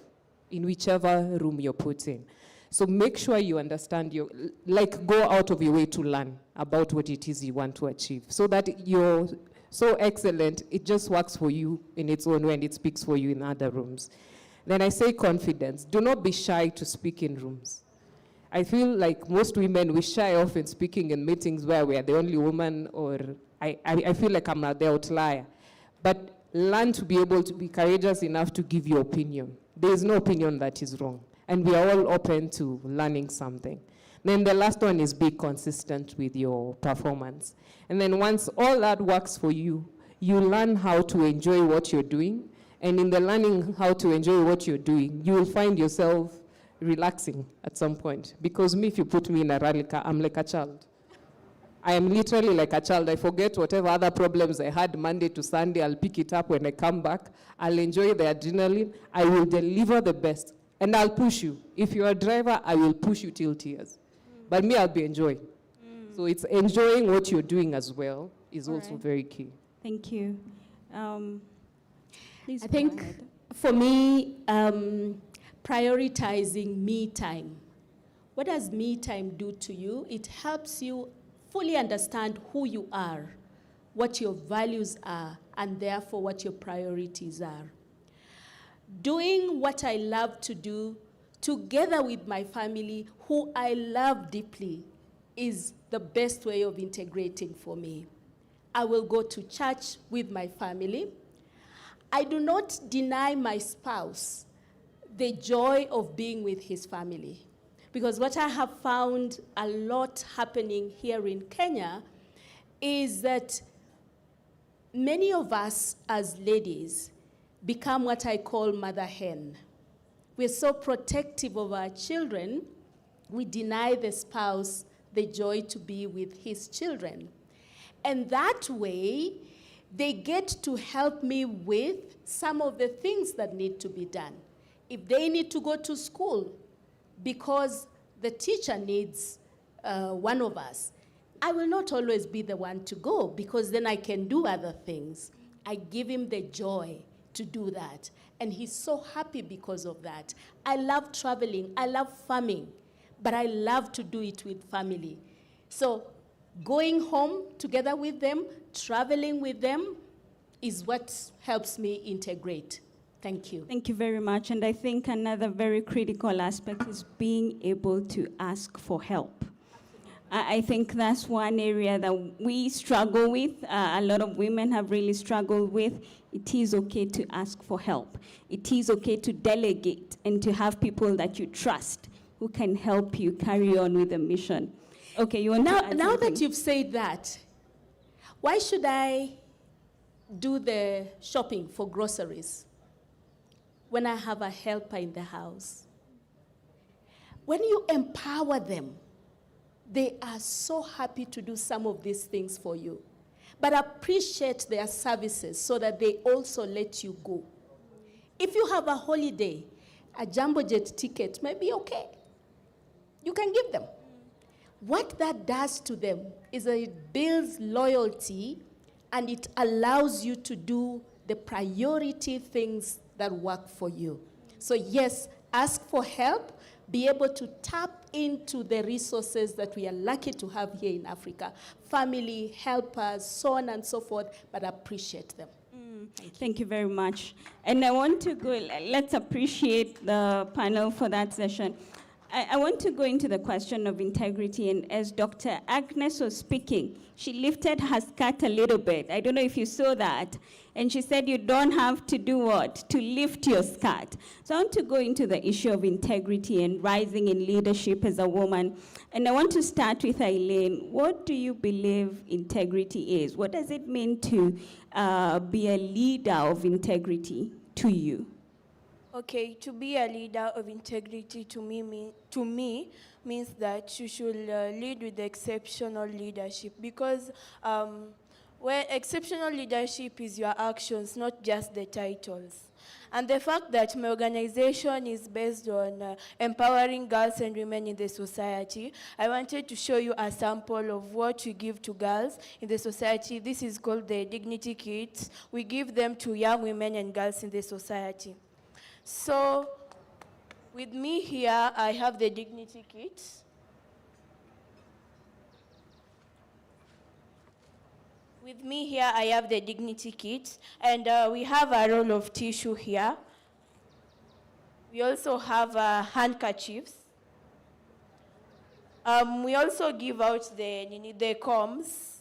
in whichever room you're put in. So make sure you understand go out of your way to learn about what it is you want to achieve, so that you're so excellent, it just works for you in its own way and it speaks for you in other rooms. Then I say confidence. Do not be shy to speak in rooms. I feel like most women, we shy off in speaking in meetings where we are the only woman, or I feel like I'm the outlier. But learn to be able to be courageous enough to give your opinion. There is no opinion that is wrong. And we are all open to learning something. Then the last one is be consistent with your performance. And then once all that works for you, you learn how to enjoy what you're doing. And in the learning how to enjoy what you're doing, you will find yourself relaxing at some point. Because me, if you put me in a rally car, I'm like a child. I am literally like a child. I forget whatever other problems I had Monday to Sunday. I'll pick it up when I come back. I'll enjoy the adrenaline. I will deliver the best. And I'll push you. If you're a driver, I will push you till tears. But me, I'll be enjoying. So it's enjoying what you're doing as well is also very key. Thank you. Please I think for me, prioritizing me time. What does me time do to you? It helps you fully understand who you are, what your values are, and therefore what your priorities are. Doing what I love to do together with my family, who I love deeply, is the best way of integrating for me. I will go to church with my family. I do not deny my spouse the joy of being with his family. Because what I have found a lot happening here in Kenya is that many of us as ladies become what I call mother hen. We're so protective of our children, we deny the spouse the joy to be with his children. And that way, they get to help me with some of the things that need to be done. If they need to go to school because the teacher needs one of us, I will not always be the one to go, because then I can do other things. I give him the joy to do that. And he's so happy because of that. I love traveling, I love farming, but I love to do it with family. So going home together with them, traveling with them, is what helps me integrate. Thank you. Thank you very much. And I think another very critical aspect is being able to ask for help. I think that's one area that we struggle with. A lot of women have really struggled with. It is okay to ask for help. It is okay to delegate and to have people that you trust who can help you carry on with the mission. Okay, you want to add now something? that you've said that, why should I do the shopping for groceries when I have a helper in the house? When you empower them, they are so happy to do some of these things for you. But appreciate their services so that they also let you go. If you have a holiday, a jumbo jet ticket may be okay. You can give them. What that does to them is that it builds loyalty and it allows you to do the priority things that work for you. So yes, ask for help, be able to tap into the resources that we are lucky to have here in Africa. Family, helpers, so on and so forth, but appreciate them. Thank you very much. And I want to go, let's appreciate the panel for that session. I want to go into the question of integrity, and as Dr. Agnes was speaking, she lifted her skirt a little bit. I don't know if you saw that. And she said you don't have to do what? To lift your skirt. So I want to go into the issue of integrity and rising in leadership as a woman. And I want to start with Eileen. What do you believe integrity is? What does it mean to be a leader of integrity to you? Okay, to be a leader of integrity to me means that you should lead with exceptional leadership, because where exceptional leadership is your actions, not just the titles. And the fact that my organization is based on empowering girls and women in the society, I wanted to show you a sample of what we give to girls in the society. This is called the Dignity Kit. We give them to young women and girls in the society. So, with me here, I have the Dignity Kit. With me here, I have the Dignity Kit, and we have a roll of tissue here. We also have handkerchiefs. We also give out the combs.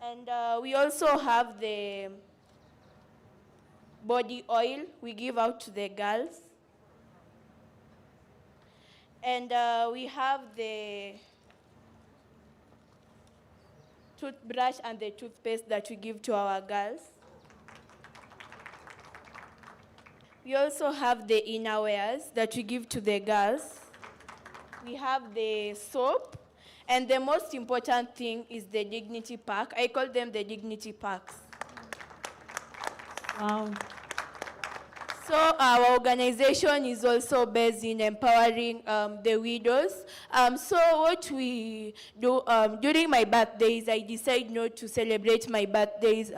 And we also have the body oil we give out to the girls. And we have the toothbrush and the toothpaste that we give to our girls. We also have the innerwears that we give to the girls. We have the soap. And the most important thing is the dignity pack. I call them the dignity packs. Wow. So our organization is also based in empowering the widows. So what we do during my birthdays, I decide not to celebrate my birthdays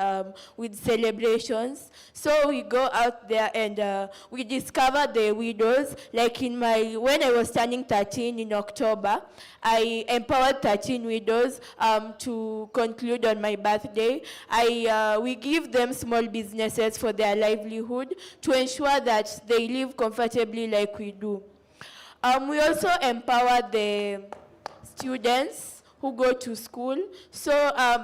with celebrations. So we go out there and we discover the widows. Like when I was turning 13 in October, I empowered 13 widows to conclude on my birthday. We give them small businesses for their livelihood to ensure that they live comfortably like we do. We also empower the students who go to school. So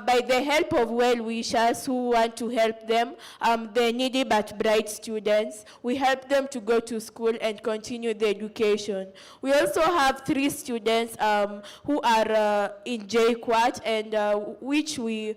by the help of well-wishers who want to help them, the needy but bright students, we help them to go to school and continue their education. We also have 3 students who are in JQuat, and which we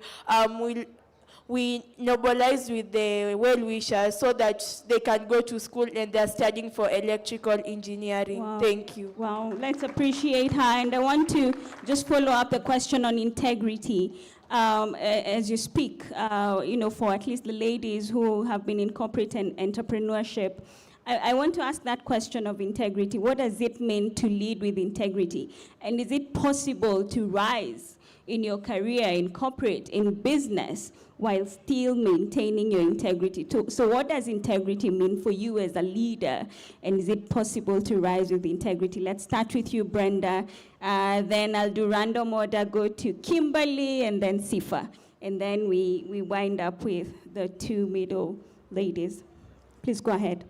mobilize with the well-wishers so that they can go to school and they're studying for electrical engineering. Wow. Thank you. Wow, let's appreciate her. And I want to just follow up the question on integrity. As you speak, for at least the ladies who have been in corporate and entrepreneurship, I want to ask that question of integrity. What does it mean to lead with integrity? And is it possible to rise in your career, in corporate, in business, while still maintaining your integrity? So what does integrity mean for you as a leader? And is it possible to rise with integrity? Let's start with you, Brenda. Then I'll do random order, go to Kimberly, and then Sifa. And then we wind up with the 2 middle ladies. Please go ahead.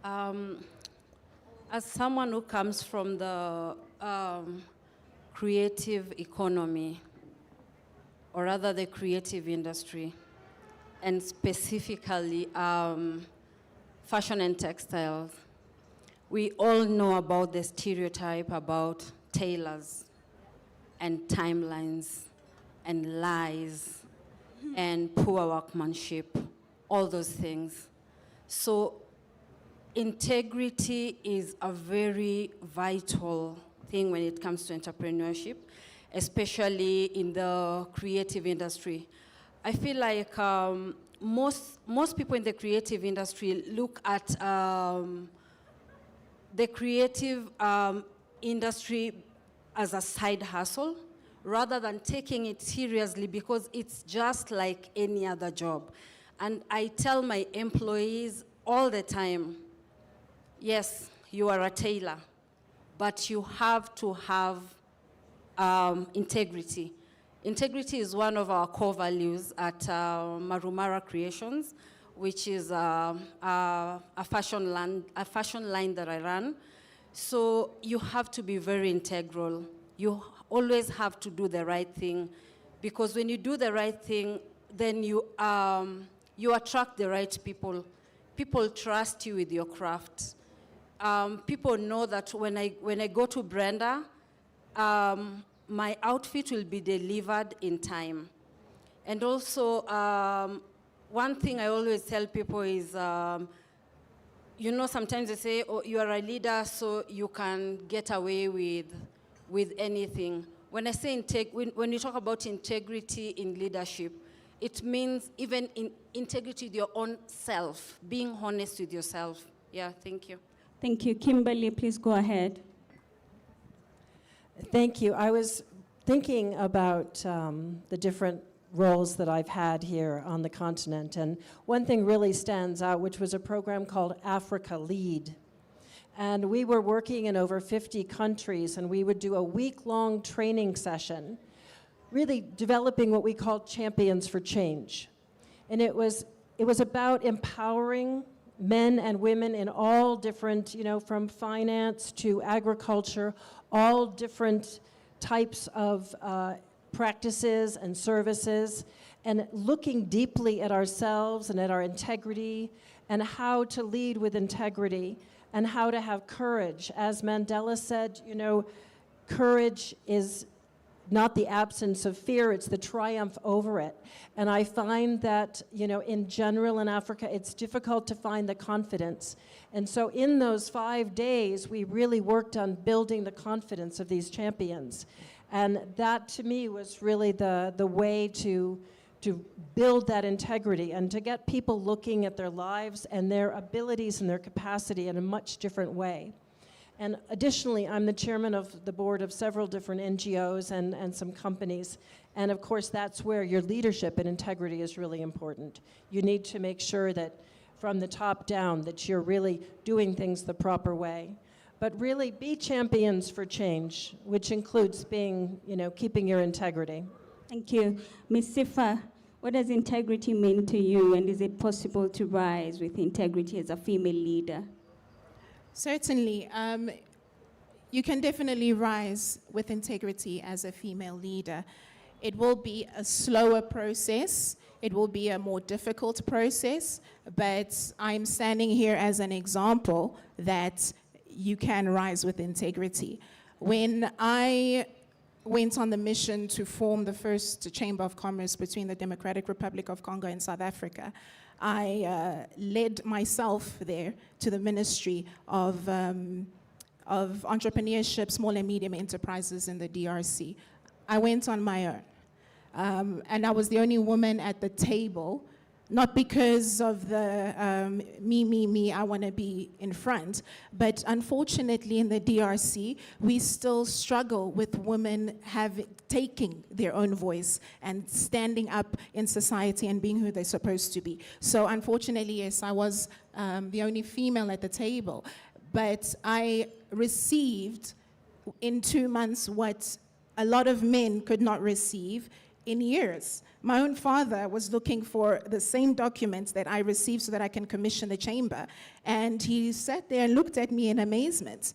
As someone who comes from the creative economy, or rather the creative industry, and specifically fashion and textiles, we all know about the stereotype about tailors and timelines and lies and poor workmanship, all those things. So integrity is a very vital thing when it comes to entrepreneurship, especially in the creative industry. I feel like most people in the creative industry look at the creative industry as a side hustle rather than taking it seriously because it's just like any other job. And I tell my employees all the time, yes, you are a tailor, but you have to have integrity. Integrity is one of our core values at Marumara Creations, which is a fashion line that I run. So you have to be very integral. You always have to do the right thing, because when you do the right thing, then you attract the right people. People trust you with your craft. People know that when I go to Brenda, my outfit will be delivered in time. And also, one thing I always tell people is, you know, sometimes they say, oh, you are a leader, so you can get away with anything. When I say when you talk about integrity in leadership, it means even in integrity with your own self, being honest with yourself. Yeah, thank you. Thank you. Kimberly, please go ahead. Thank you. I was thinking about the different roles that I've had here on the continent, and one thing really stands out, which was a program called Africa Lead. And we were working in over 50 countries, and we would do a week-long training session, really developing what we called champions for change. And it was about empowering men and women in all different, you know, from finance to agriculture, all different types of practices and services, and looking deeply at ourselves and at our integrity and how to lead with integrity and how to have courage. As Mandela said, you know, courage is not the absence of fear, it's the triumph over it. And I find that, you know, in general in Africa, it's difficult to find the confidence. And so in those 5 days, we really worked on building the confidence of these champions. And that, to me, was really the way to build that integrity and to get people looking at their lives and their abilities and their capacity in a much different way. And additionally, I'm the chairman of the board of several different NGOs and some companies. And of course, that's where your leadership and integrity is really important. You need to make sure that from the top down that you're really doing things the proper way. But really be champions for change, which includes being, you know, keeping your integrity. Thank you. Ms. Sifa, what does integrity mean to you, and is it possible to rise with integrity as a female leader? Certainly. You can definitely rise with integrity as a female leader. It will be a slower process. It will be a more difficult process, but I'm standing here as an example that you can rise with integrity. When I went on the mission to form the first Chamber of Commerce between the Democratic Republic of Congo and South Africa, I led myself there to the Ministry of Entrepreneurship, Small and Medium Enterprises in the DRC. I went on my own. And I was the only woman at the table, not because of the me, I want to be in front, but unfortunately in the DRC, we still struggle with women taking their own voice and standing up in society and being who they're supposed to be. So unfortunately, yes, I was the only female at the table, but I received in 2 months what a lot of men could not receive in years. My own father was looking for the same documents that I received so that I can commission the chamber. And he sat there and looked at me in amazement.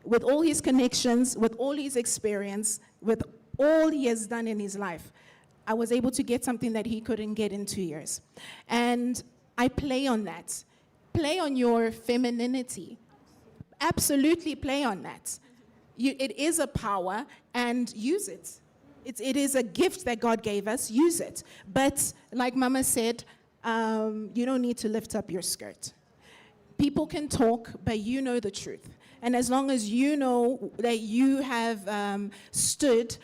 With all his connections, with all his experience, with all he has done in his life, I was able to get something that he couldn't get in 2 years. And I play on that. Play on your femininity. Absolutely play on that. It is a power, and use it. It is a gift that God gave us, use it. But like Mama said, you don't need to lift up your skirt. People can talk, but you know the truth. And as long as you know that you have stood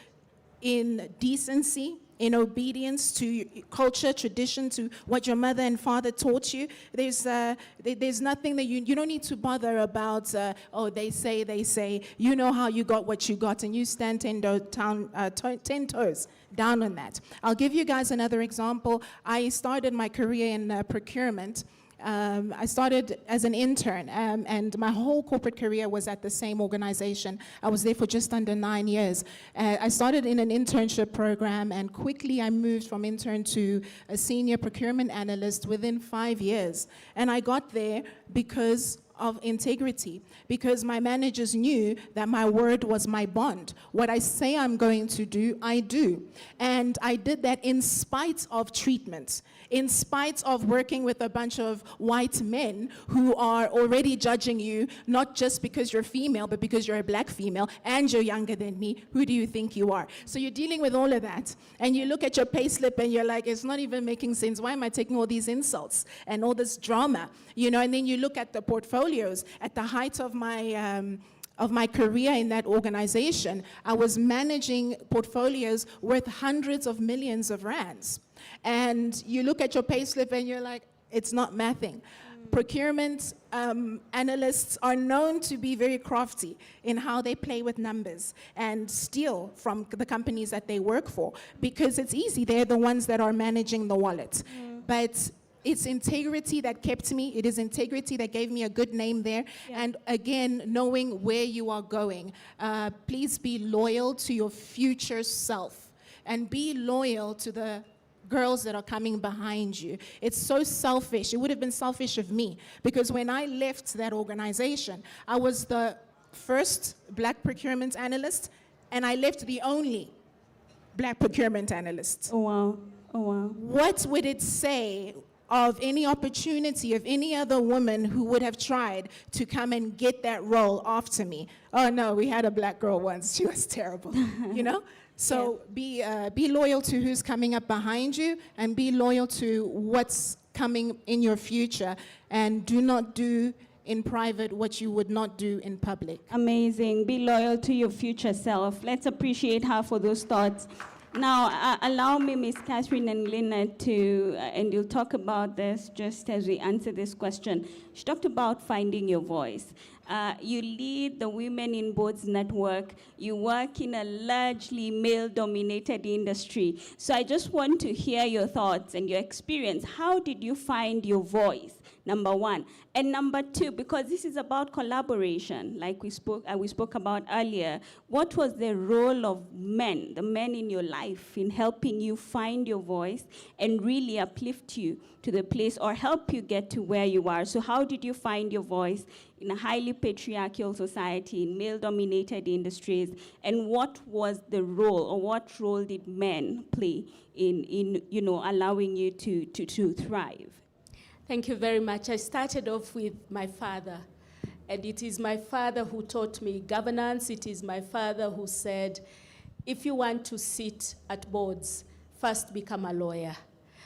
in decency in obedience to culture, tradition, to what your mother and father taught you. There's nothing that you don't need to bother about, oh, they say. You know how you got what you got, and you stand 10 toes down on that. I'll give you guys another example. I started my career in procurement. I started as an intern, and my whole corporate career was at the same organization. I was there for just under 9 years. I started in an internship program, and quickly I moved from intern to a senior procurement analyst within 5 years. And I got there because of integrity, because my managers knew that my word was my bond. What I say I'm going to do, I do. And I did that in spite of treatment, in spite of working with a bunch of white men who are already judging you, not just because you're female, but because you're a black female and you're younger than me. Who do you think you are? So you're dealing with all of that. And you look at your payslip and you're like, it's not even making sense. Why am I taking all these insults and all this drama? You know, and then you look at the portfolios. At the height of my career in that organization, I was managing portfolios worth hundreds of millions of rands. And you look at your payslip and you're like, it's not mathing. Procurement analysts are known to be very crafty in how they play with numbers and steal from the companies that they work for, because it's easy. They're the ones that are managing the wallet. But it's integrity that kept me. It is integrity that gave me a good name there. Yeah. And again, knowing where you are going. Please be loyal to your future self, and be loyal to the girls that are coming behind you. It's so selfish. It would have been selfish of me, because when I left that organization, I was the first black procurement analyst, and I left the only black procurement analyst. Oh, wow. Oh, wow. What would it say of any opportunity of any other woman who would have tried to come and get that role after me? Oh no, we had a black girl once. She was terrible, you know? So yeah. Be loyal to who's coming up behind you, and be loyal to what's coming in your future, and do not do in private what you would not do in public. Amazing. Be loyal to your future self. Let's appreciate her for those thoughts. Now, allow me, Ms. Catherine and Lynette, and you'll talk about this just as we answer this question. She talked about finding your voice. You lead the Women in Boards Network. You work in a largely male-dominated industry. So I just want to hear your thoughts and your experience. How did you find your voice? Number one. And number two, because this is about collaboration, like we spoke about earlier, what was the role of men, the men in your life, in helping you find your voice and really uplift you to the place, or help you get to where you are? So how did you find your voice in a highly patriarchal society, in male-dominated industries, and what was the role, or what role did men play in allowing you to thrive? Thank you very much. I started off with my father, and it is my father who taught me governance. It is my father who said, if you want to sit at boards, first become a lawyer.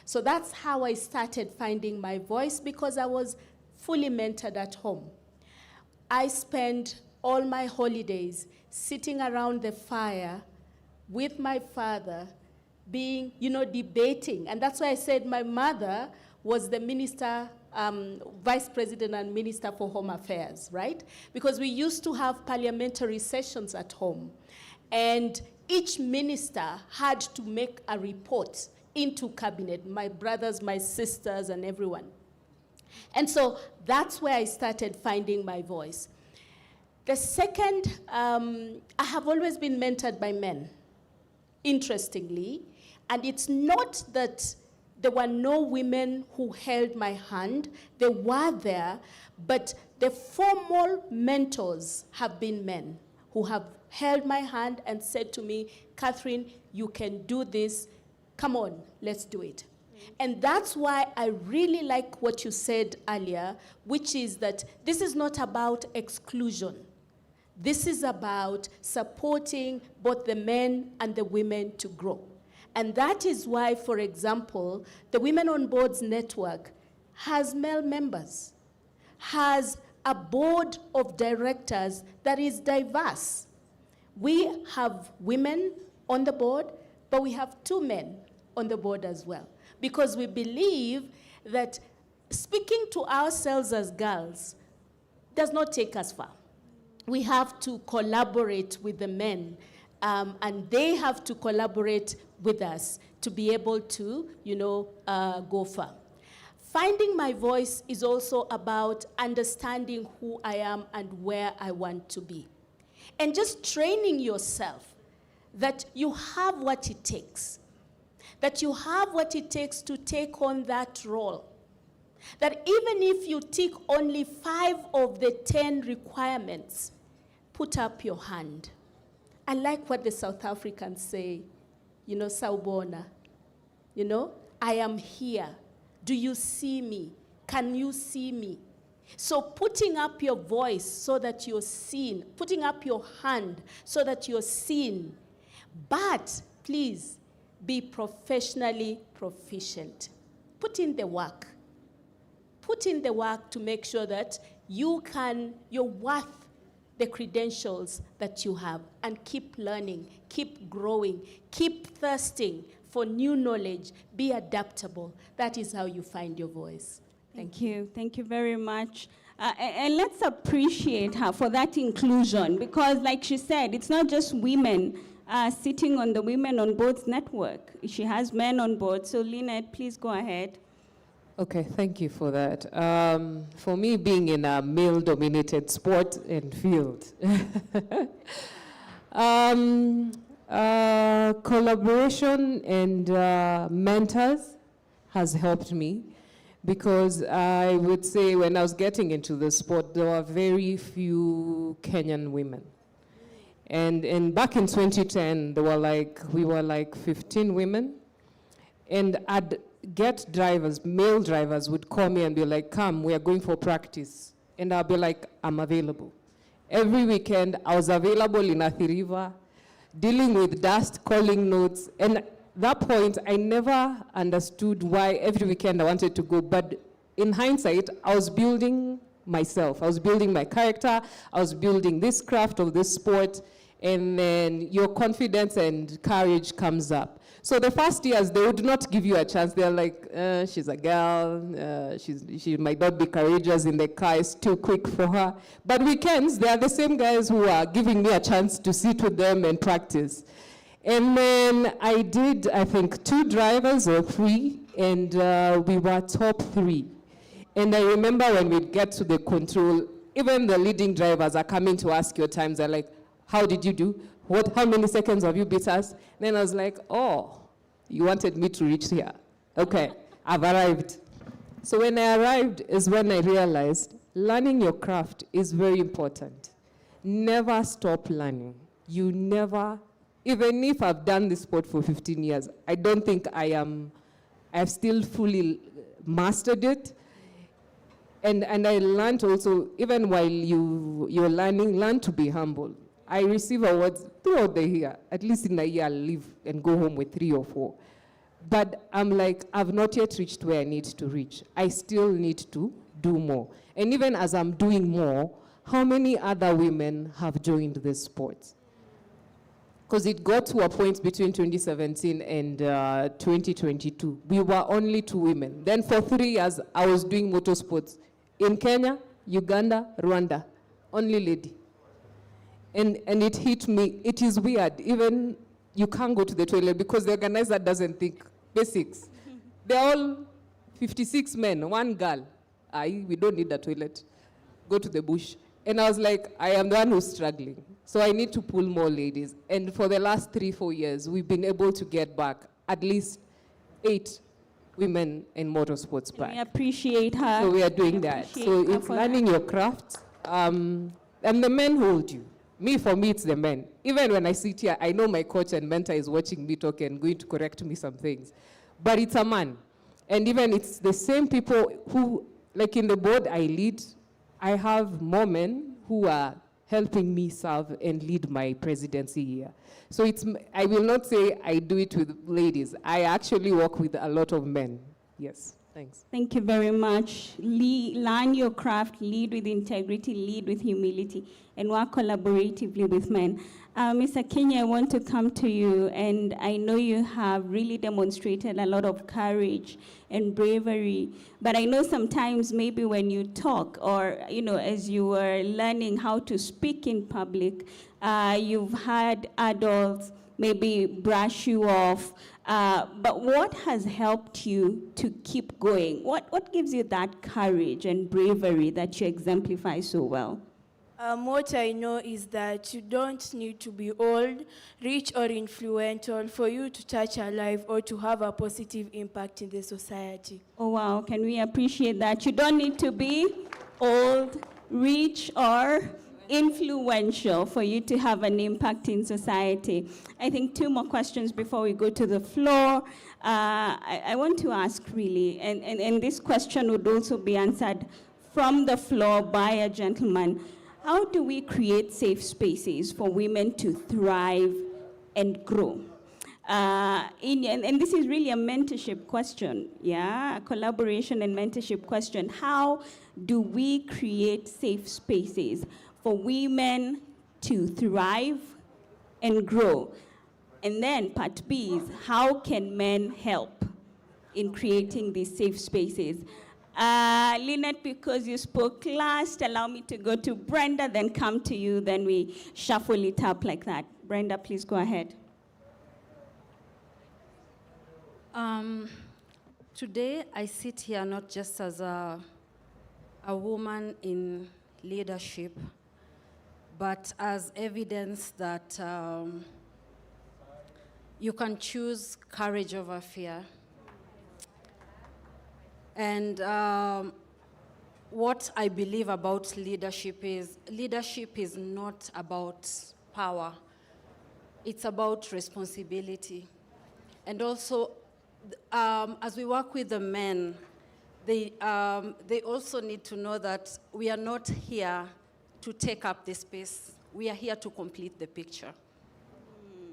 So that's how I started finding my voice, because I was fully mentored at home. I spent all my holidays sitting around the fire with my father, being, debating. And that's why I said my mother was the minister, vice president and minister for home affairs, right? Because we used to have parliamentary sessions at home. And each minister had to make a report into cabinet, my brothers, my sisters, and everyone. And so that's where I started finding my voice. The second, I have always been mentored by men, interestingly. And it's not that there were no women who held my hand. They were there, but the formal mentors have been men who have held my hand and said to me, Catherine, you can do this. Come on, let's do it. And that's why I really like what you said earlier, which is that this is not about exclusion. This is about supporting both the men and the women to grow. And that is why, for example, the Women on Boards Network has male members, has a board of directors that is diverse. We have women on the board, but we have 2 men on the board as well, because we believe that speaking to ourselves as girls does not take us far. We have to collaborate with the men, and they have to collaborate with us to be able to, go far. Finding my voice is also about understanding who I am and where I want to be. And just training yourself that you have what it takes. That you have what it takes to take on that role. That even if you tick only 5 of the 10 requirements, put up your hand. I like what the South Africans say, sawubona. I am here. Do you see me? Can you see me? So putting up your voice so that you're seen, putting up your hand so that you're seen, but please be professionally proficient. Put in the work. Put in the work to make sure that you're worth the credentials that you have, and keep learning, keep growing, keep thirsting for new knowledge, be adaptable. That is how you find your voice. Thank you. Thank you very much. And let's appreciate her for that inclusion, because like she said, it's not just women sitting on the Women on Boards network. She has men on board. So Lynette, please go ahead. Okay, thank you for that. For me, being in a male-dominated sport and field, collaboration and mentors has helped me, because I would say when I was getting into the sport, there were very few Kenyan women. And back in 2010, we were like 15 women, and I'd get drivers, male drivers would call me and be like, come, we are going for practice. And I'll be like, I'm available. Every weekend, I was available in Athi River, dealing with dust, calling notes. And at that point, I never understood why every weekend I wanted to go. But in hindsight, I was building myself. I was building my character. I was building this craft of this sport. And then your confidence and courage comes up. So the first years, they would not give you a chance. They're like, she's a girl, she might not be courageous in the car, it's too quick for her. But weekends, they are the same guys who are giving me a chance to sit with them and practice. And then I did, I think, 2 drivers or 3, and we were top 3. And I remember when we get to the control, even the leading drivers are coming to ask your times. They're like, how did you do? How many seconds have you beat us? Then I was like, oh, you wanted me to reach here. Okay, I've arrived. So when I arrived is when I realized learning your craft is very important. Never stop learning. You never, even if I've done this sport for 15 years, I don't think I've still fully mastered it. And I learned also, even while you're learning, learn to be humble. I receive awards throughout the year. At least in a year, I'll leave and go home with 3 or 4. But I'm like, I've not yet reached where I need to reach. I still need to do more. And even as I'm doing more, how many other women have joined this sport? Because it got to a point between 2017 and 2022. We were only 2 women. Then for 3 years, I was doing motorsports in Kenya, Uganda, Rwanda. Only lady. And it hit me. It is weird. Even you can't go to the toilet because the organizer doesn't think basics. They're all 56 men, 1 girl. We don't need a toilet. Go to the bush. And I was like, I am the one who's struggling. So I need to pull more ladies. And for the last 3-4 years, we've been able to get back at least 8 women in motorsports back. We appreciate her. So we are doing that. So it's learning your craft. And the men hold you. For me, it's the men. Even when I sit here, I know my coach and mentor is watching me talk and going to correct me some things. But it's a man. And even it's the same people who, like in the board I lead, I have more men who are helping me serve and lead my presidency here. So I will not say I do it with ladies. I actually work with a lot of men. Yes. Thanks. Thank you very much. Learn your craft, lead with integrity, lead with humility, and work collaboratively with men. Mr. Kenya, I want to come to you, and I know you have really demonstrated a lot of courage and bravery, but I know sometimes maybe when you talk or, as you were learning how to speak in public, you've had adults maybe brush you off. But what has helped you to keep going? What gives you that courage and bravery that you exemplify so well? What I know is that you don't need to be old, rich, or influential for you to touch a life or to have a positive impact in the society. Oh, wow. Can we appreciate that? You don't need to be old, rich, or influential for you to have an impact in society. I think 2 more questions before we go to the floor. I want to ask really, and this question would also be answered from the floor by a gentleman. How do we create safe spaces for women to thrive and grow? And this is really a mentorship question, yeah, a collaboration and mentorship question. How do we create safe spaces for women to thrive and grow? And then part B is, how can men help in creating these safe spaces? Lynette, because you spoke last, allow me to go to Brenda, then come to you, then we shuffle it up like that. Brenda, please go ahead. Today, I sit here not just as a woman in leadership, but as evidence that you can choose courage over fear. And what I believe about leadership is not about power. It's about responsibility. And also, as we work with the men, they also need to know that we are not here to take up the space. We are here to complete the picture.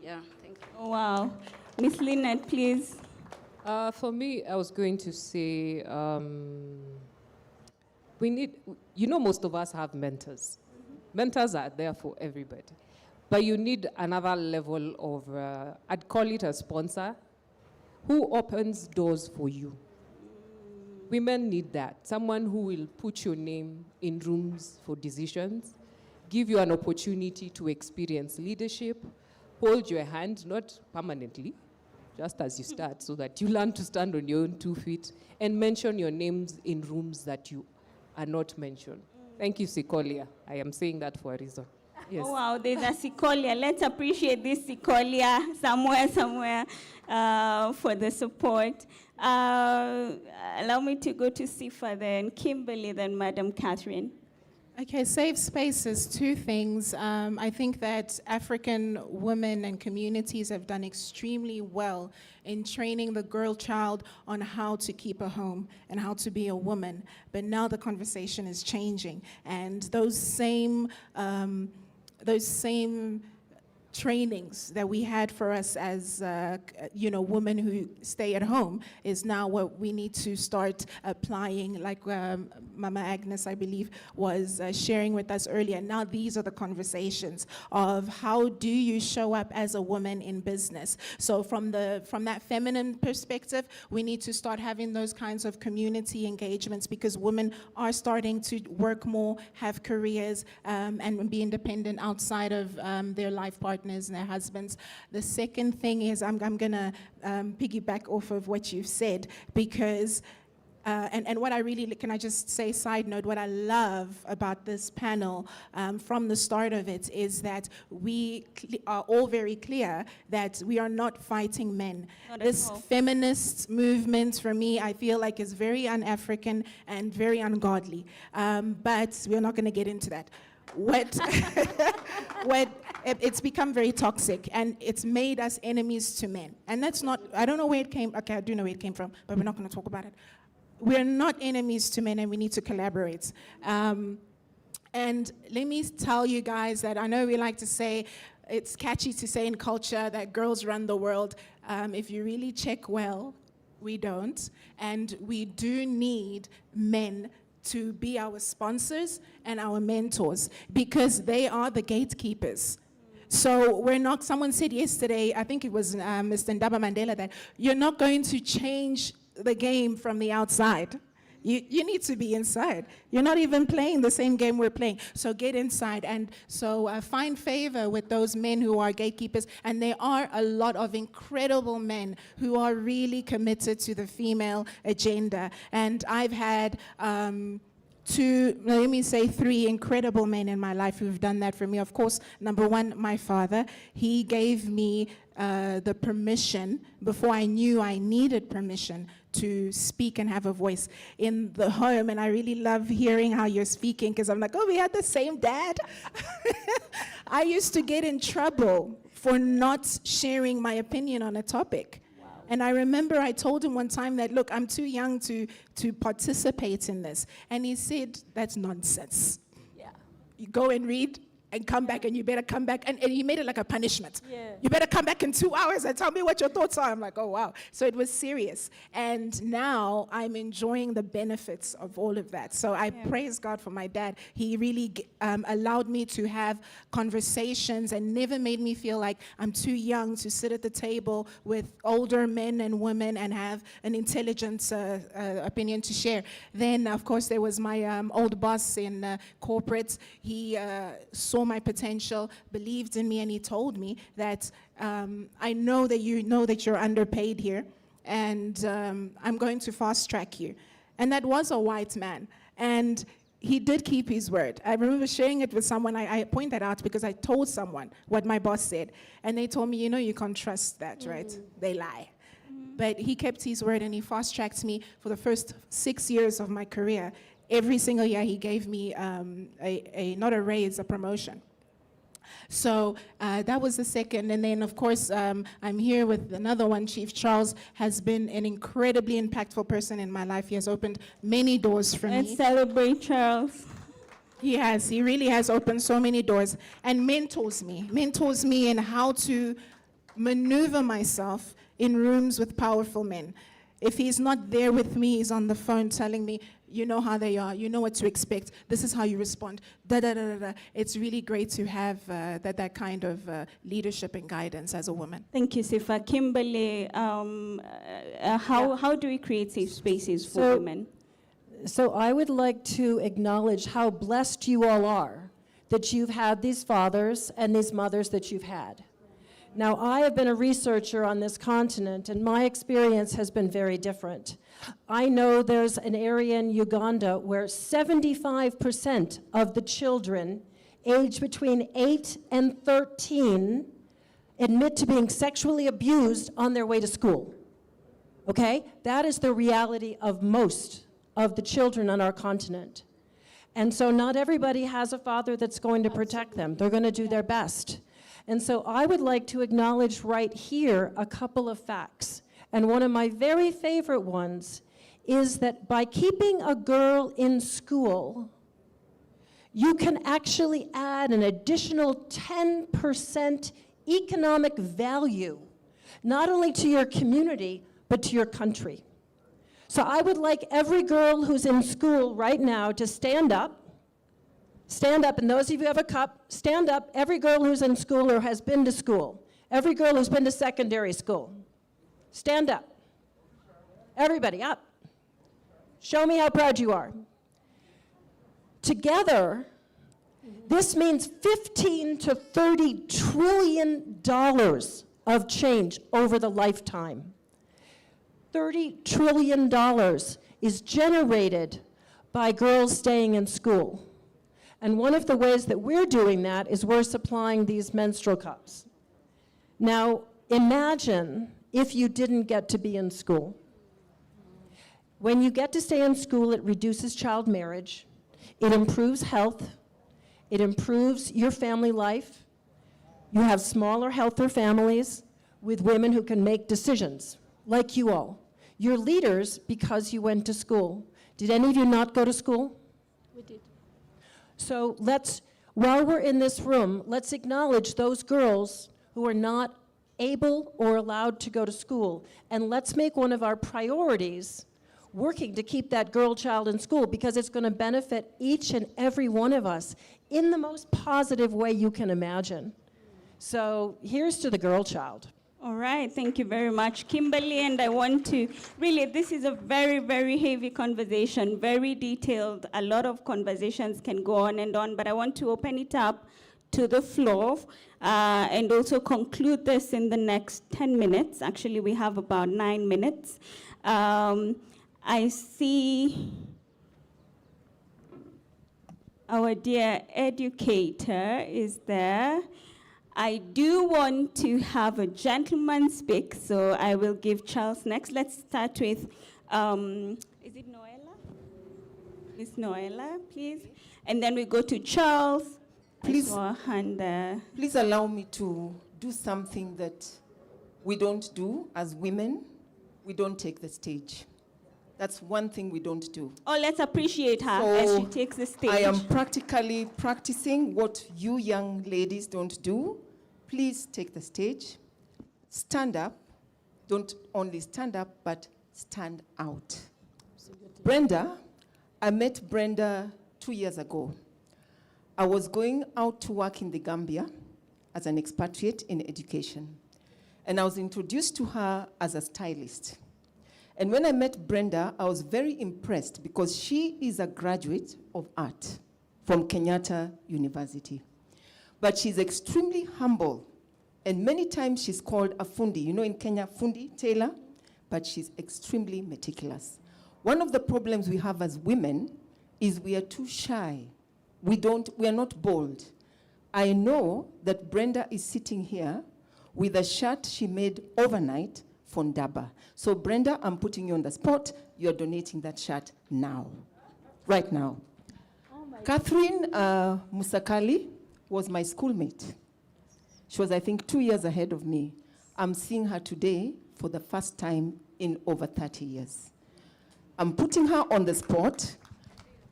Yeah, thank you. Oh, wow. Miss Lynette, please. For me, I was going to say, we need, most of us have mentors. Mentors are there for everybody. But you need another level of, I'd call it a sponsor, who opens doors for you. Women need that. Someone who will put your name in rooms for decisions, give you an opportunity to experience leadership, hold your hand, not permanently, just as you start, so that you learn to stand on your own 2 feet, and mention your names in rooms that you are not mentioned. Thank you, Sikolia. I am saying that for a reason. Yes. Oh, wow, there's a Sikolia. Let's appreciate this Sikolia somewhere for the support. Allow me to go to Sifa, then Kimberly, then Madam Catherine. Okay, safe spaces, 2 things. I think that African women and communities have done extremely well in training the girl child on how to keep a home and how to be a woman. But now the conversation is changing, and those same trainings that we had for us as women who stay at home is now what we need to start applying, like Mama Agnes, I believe, was sharing with us earlier. Now these are the conversations of how do you show up as a woman in business. So from that feminine perspective, we need to start having those kinds of community engagements, because women are starting to work more, have careers, and be independent outside of their life partners and their husbands. The second thing is I'm going to piggyback off of what you've said, because and what I really, can I just say, side note, what I love about this panel from the start of it is that we are all very clear that we are not fighting men. This feminist movement, for me, I feel like is very un-African and very ungodly. But we're not going to get into that. It's become very toxic, and it's made us enemies to men. And that's not, I don't know where it came, okay, I do know where it came from, but we're not going to talk about it. We're not enemies to men, and we need to collaborate. And let me tell you guys that I know we like to say, it's catchy to say in culture that girls run the world. If you really check well, We don't. And we do need men to be our sponsors and our mentors because they are the gatekeepers. So we're not, someone said yesterday, I think it was Mr. Ndaba Mandela, that you're not going to change the game from the outside. You need to be inside. You're not even playing the same game we're playing. So get inside. And so find favor with those men who are gatekeepers. And there are a lot of incredible men who are really committed to the female agenda. And I've had three incredible men in my life who've done that for me. Of course, number one, my father. He gave me the permission before I knew I needed permission to speak and have a voice in the home. And I really love hearing how you're speaking because I'm like, oh, we had the same dad. I used to get in trouble for not sharing my opinion on a topic. And I remember I told him one time that, look, I'm too young to participate in this. And he said, that's nonsense. Yeah. You go and read and come back, and you better come back. And he made it like a punishment. Yeah. You better come back in 2 hours and tell me what your thoughts are. I'm like, oh, wow. So it was serious. And now I'm enjoying the benefits of all of that. So I praise God for my dad. He really allowed me to have conversations and never made me feel like I'm too young to sit at the table with older men and women and have an intelligent opinion to share. Then, of course, there was my old boss in corporate. He saw my potential, believed in me, and he told me that I know that you're underpaid here, and I'm going to fast track you. And that was a white man. And he did keep his word. I remember sharing it with someone. I point that out because I told someone what my boss said. And they told me, you can't trust that, right? They lie. But he kept his word, and he fast tracked me for the first 6 years of my career. Every single year he gave me not a raise, a promotion. So that was the second. And then, of course, I'm here with another one. Chief Charles has been an incredibly impactful person in my life. He has opened many doors for me. Let's celebrate Charles. He has. He really has opened so many doors and mentors me in how to maneuver myself in rooms with powerful men. If he's not there with me, he's on the phone telling me, you know how they are, you know what to expect, this is how you respond, da-da-da-da-da. It's really great to have that kind of leadership and guidance as a woman. Thank you, Sifa. Kimberly, how do we create safe spaces for women? So I would like to acknowledge how blessed you all are that you've had these fathers and these mothers that you've had. Now, I have been a researcher on this continent, and my experience has been very different. I know there's an area in Uganda where 75% of the children aged between 8 and 13 admit to being sexually abused on their way to school. Okay? That is the reality of most of the children on our continent. And so not everybody has a father that's going to protect them. They're going to do their best. And so I would like to acknowledge right here a couple of facts. And one of my very favorite ones is that by keeping a girl in school, you can actually add an additional 10% economic value, not only to your community, but to your country. So I would like every girl who's in school right now to stand up. Stand up, and those of you who have a cup, stand up. Every girl who's in school or has been to school. Every girl who's been to secondary school. Stand up. Everybody up. Show me how proud you are. Together, this means $15 to $30 trillion of change over the lifetime. $30 trillion is generated by girls staying in school. And one of the ways that we're doing that is we're supplying these menstrual cups. Now, imagine if you didn't get to be in school. When you get to stay in school, it reduces child marriage, it improves health, it improves your family life. You have smaller, healthier families with women who can make decisions, like you all. You're leaders because you went to school. Did any of you not go to school? We did. So while we're in this room, let's acknowledge those girls who are not able or allowed to go to school. And let's make one of our priorities working to keep that girl child in school, because it's going to benefit each and every one of us in the most positive way you can imagine. So here's to the girl child. All right, thank you very much, Kimberly. And I want to, really, this is a very, very heavy conversation, very detailed. A lot of conversations can go on, but I want to open it up to the floor and also conclude this in the next 10 minutes. Actually, we have about 9 minutes. I see our dear educator is there. I do want to have a gentleman speak, so I will give Charles next. Let's start with, is it Noella? Miss Noella, please. And then we go to Charles. Please allow me to do something that we don't do as women. We don't take the stage. That's one thing we don't do. Oh, let's appreciate her as she takes the stage. I am practically practicing what you young ladies don't do. Please take the stage. Stand up. Don't only stand up, but stand out. Brenda, I met Brenda 2 years ago. I was going out to work in the Gambia as an expatriate in education. And I was introduced to her as a stylist. And when I met Brenda, I was very impressed because she is a graduate of art from Kenyatta University. But she's extremely humble. And many times she's called a fundi. You know in Kenya, fundi, tailor? But she's extremely meticulous. One of the problems we have as women is we are too shy. We are not bold. I know that Brenda is sitting here with a shirt she made overnight for Ndaba. So Brenda, I'm putting you on the spot. You're donating that shirt now, right now. Catherine Musakali was my schoolmate. She was, I think, 2 years ahead of me. I'm seeing her today for the first time in over 30 years. I'm putting her on the spot.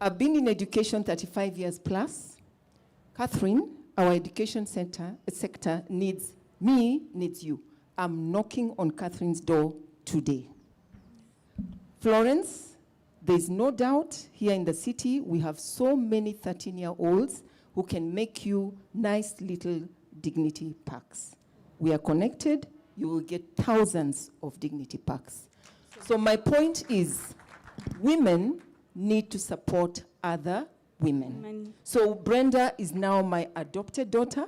I've been in education 35 years plus. Catherine, our education sector needs me, needs you. I'm knocking on Catherine's door today. Florence, there's no doubt here in the city we have so many 13-year-olds who can make you nice little dignity packs. We are connected, you will get thousands of dignity packs. So my point is, women need to support other women. So Brenda is now my adopted daughter,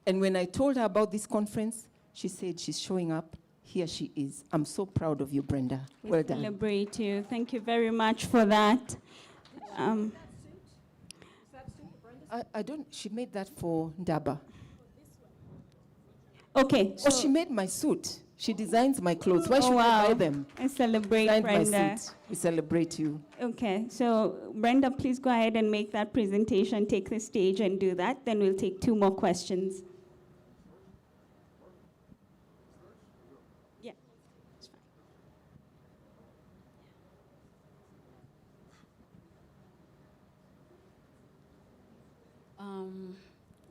and when I told her about this conference, she said she's showing up. Here she is. I'm so proud of you, Brenda. Well done. We celebrate you. Thank you very much for that. I don't, she made that for Ndaba. Okay. So she made my suit. She designs my clothes. Why should I buy them? I celebrate Designed Brenda. my suit. We celebrate you. Okay, so Brenda, please go ahead and make that presentation, take the stage and do that. Then we'll take 2 more questions. Yeah, it's fine.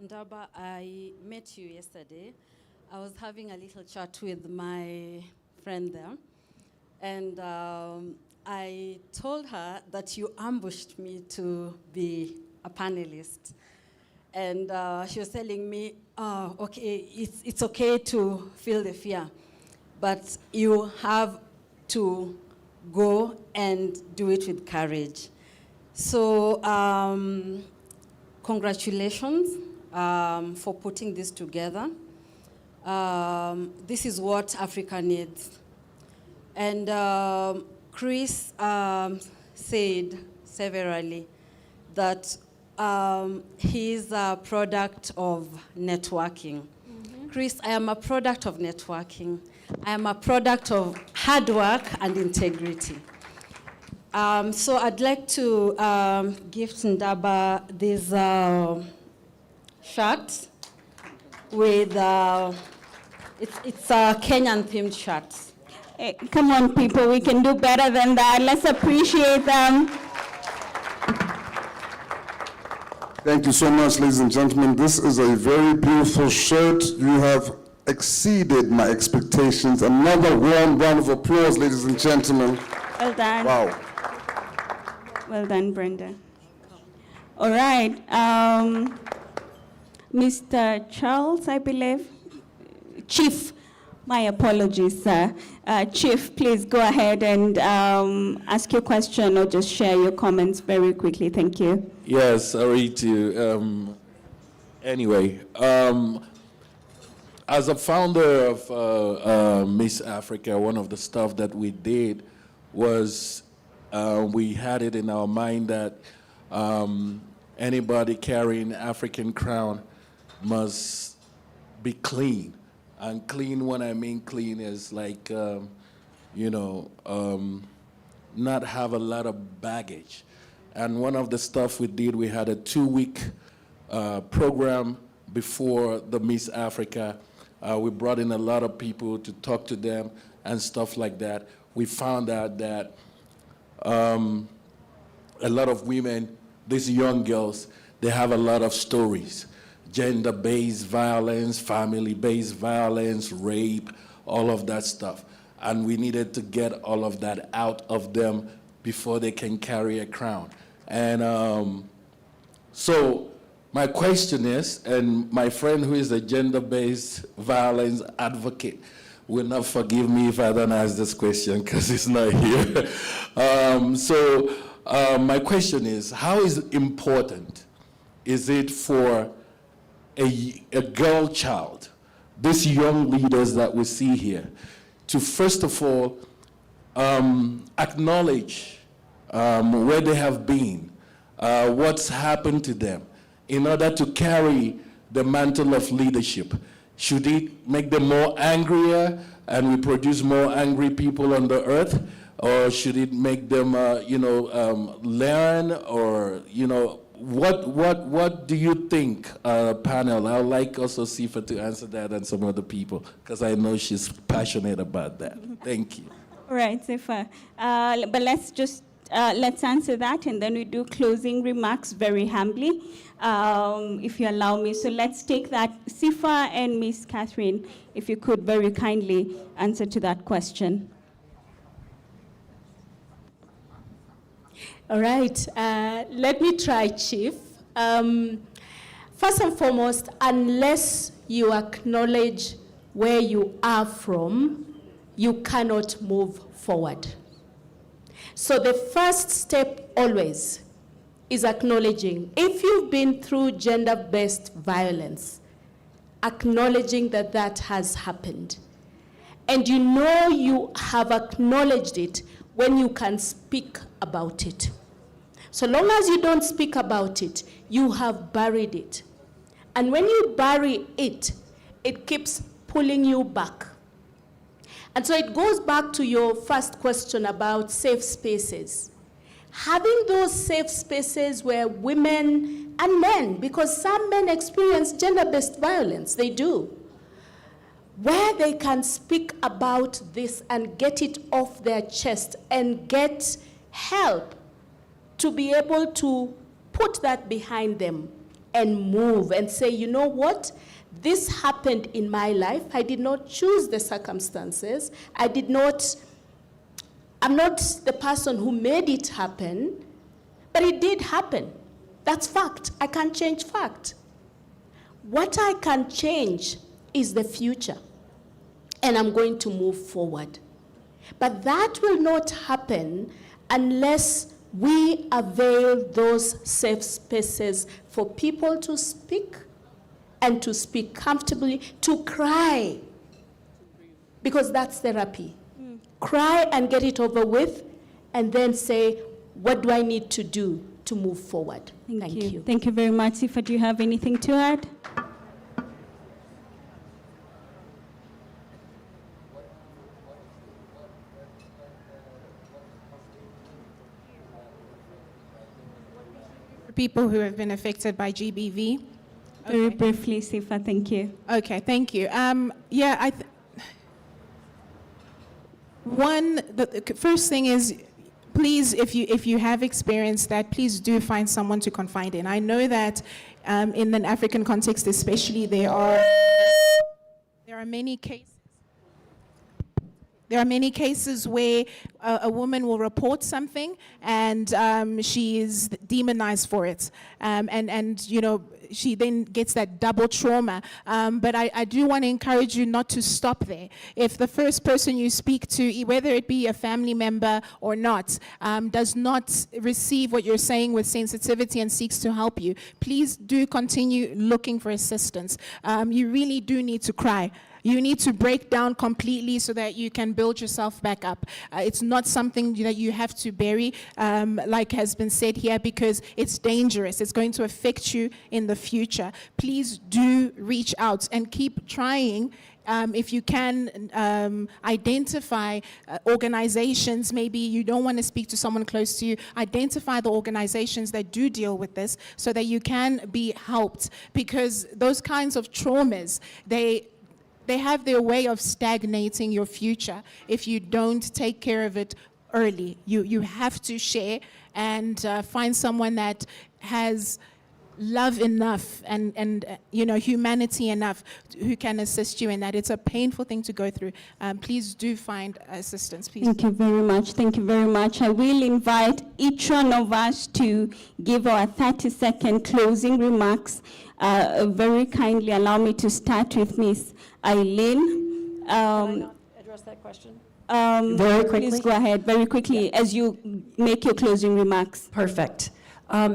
Ndaba, I met you yesterday. I was having a little chat with my friend there, and I told her that you ambushed me to be a panelist. And she was telling me, oh, okay, it's okay to feel the fear, but you have to go and do it with courage. So congratulations for putting this together. This is what Africa needs. And Chris said severally that he's a product of networking. Chris, I am a product of networking. I am a product of hard work and integrity. So I'd like to gift Ndaba this shirt with, it's a Kenyan-themed shirt. Hey, come on, people, we can do better than that. Let's appreciate them. Thank you so much, ladies and gentlemen. This is a very beautiful shirt. You have exceeded my expectations. Another warm round of applause, ladies and gentlemen. Well done. Wow. Well done, Brenda. All right. Mr. Charles, I believe. Chief, my apologies, sir. Chief, please go ahead and ask your question or just share your comments very quickly. Thank you. Yes, sorry to. Anyway, as a founder of Miss Africa, one of the stuff that we did was we had it in our mind that anybody carrying African crown must be clean. And clean, when I mean clean, is like, not have a lot of baggage. And one of the stuff we did, we had a 2-week program before the Miss Africa. We brought in a lot of people to talk to them and stuff like that. We found out that a lot of women, these young girls, they have a lot of stories. Gender-based violence, family-based violence, rape, all of that stuff. And we needed to get all of that out of them before they can carry a crown. And so my question is, and my friend who is a gender-based violence advocate will not forgive me if I don't ask this question because he's not here. My question is, how is it important is it for a girl child, these young leaders that we see here, to first of all acknowledge where they have been, what's happened to them, in order to carry the mantle of leadership? Should it make them more angrier and we produce more angry people on the earth? Or should it make them, learn, or, what do you think, panel? I would like also Sifa to answer that and some other people, because I know she's passionate about that. Thank you. All right, Sifa. But let's answer that, and then we do closing remarks very humbly, if you allow me. So let's take that. Sifa and Miss Catherine, if you could very kindly answer to that question. All right, let me try, Chief. First and foremost, unless you acknowledge where you are from, you cannot move forward. So the first step always is acknowledging. If you've been through gender-based violence, acknowledging that that has happened. And you know you have acknowledged it when you can speak about it. So long as you don't speak about it, you have buried it. And when you bury it, it keeps pulling you back. And so it goes back to your first question about safe spaces. Having those safe spaces where women and men, because some men experience gender-based violence, they do, where they can speak about this and get it off their chest and get help to be able to put that behind them and move and say, you know what? This happened in my life. I did not choose the circumstances. I'm not the person who made it happen, but it did happen. That's fact. I can't change fact. What I can change is the future, and I'm going to move forward. But that will not happen unless we avail those safe spaces for people to speak and to speak comfortably, to cry, because that's therapy. Cry and get it over with, and then say, what do I need to do to move forward? Thank you. Thank you very much. Sifa, do you have anything to add? People who have been affected by GBV. Very briefly, Sifa, thank you. Okay, thank you. The first thing is, please, if you have experienced that, please do find someone to confide in. I know that in an African context especially, there are there are many cases. There are many cases where a woman will report something and she is demonized for it. And you know, she then gets that double trauma. But I do want to encourage you not to stop there. If the first person you speak to, whether it be a family member or not, does not receive what you're saying with sensitivity and seeks to help you, please do continue looking for assistance. You really do need to cry. You need to break down completely so that you can build yourself back up. It's not something that you have to bury, like has been said here, because it's dangerous. It's going to affect you in the future. Please do reach out and keep trying. If you can identify organizations, maybe you don't want to speak to someone close to you, identify the organizations that do deal with this so that you can be helped, because those kinds of traumas, they have their way of stagnating your future if you don't take care of it early. You have to share and find someone that has love enough and you know, humanity enough who can assist you in that. It's a painful thing to go through. Please do find assistance. Please. Thank you very much. Thank you very much. I will invite each one of us to give our 30-second closing remarks. Very kindly allow me to start with Miss Eileen. Can I not address that question? Very quickly. Please go ahead, very quickly, as you make your closing remarks. Perfect.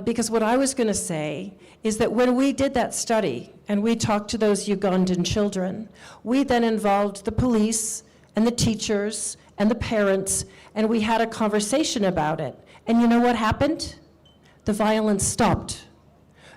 Because what I was going to say is that when we did that study and we talked to those Ugandan children, we then involved the police and the teachers and the parents, and we had a conversation about it. And you know what happened? The violence stopped.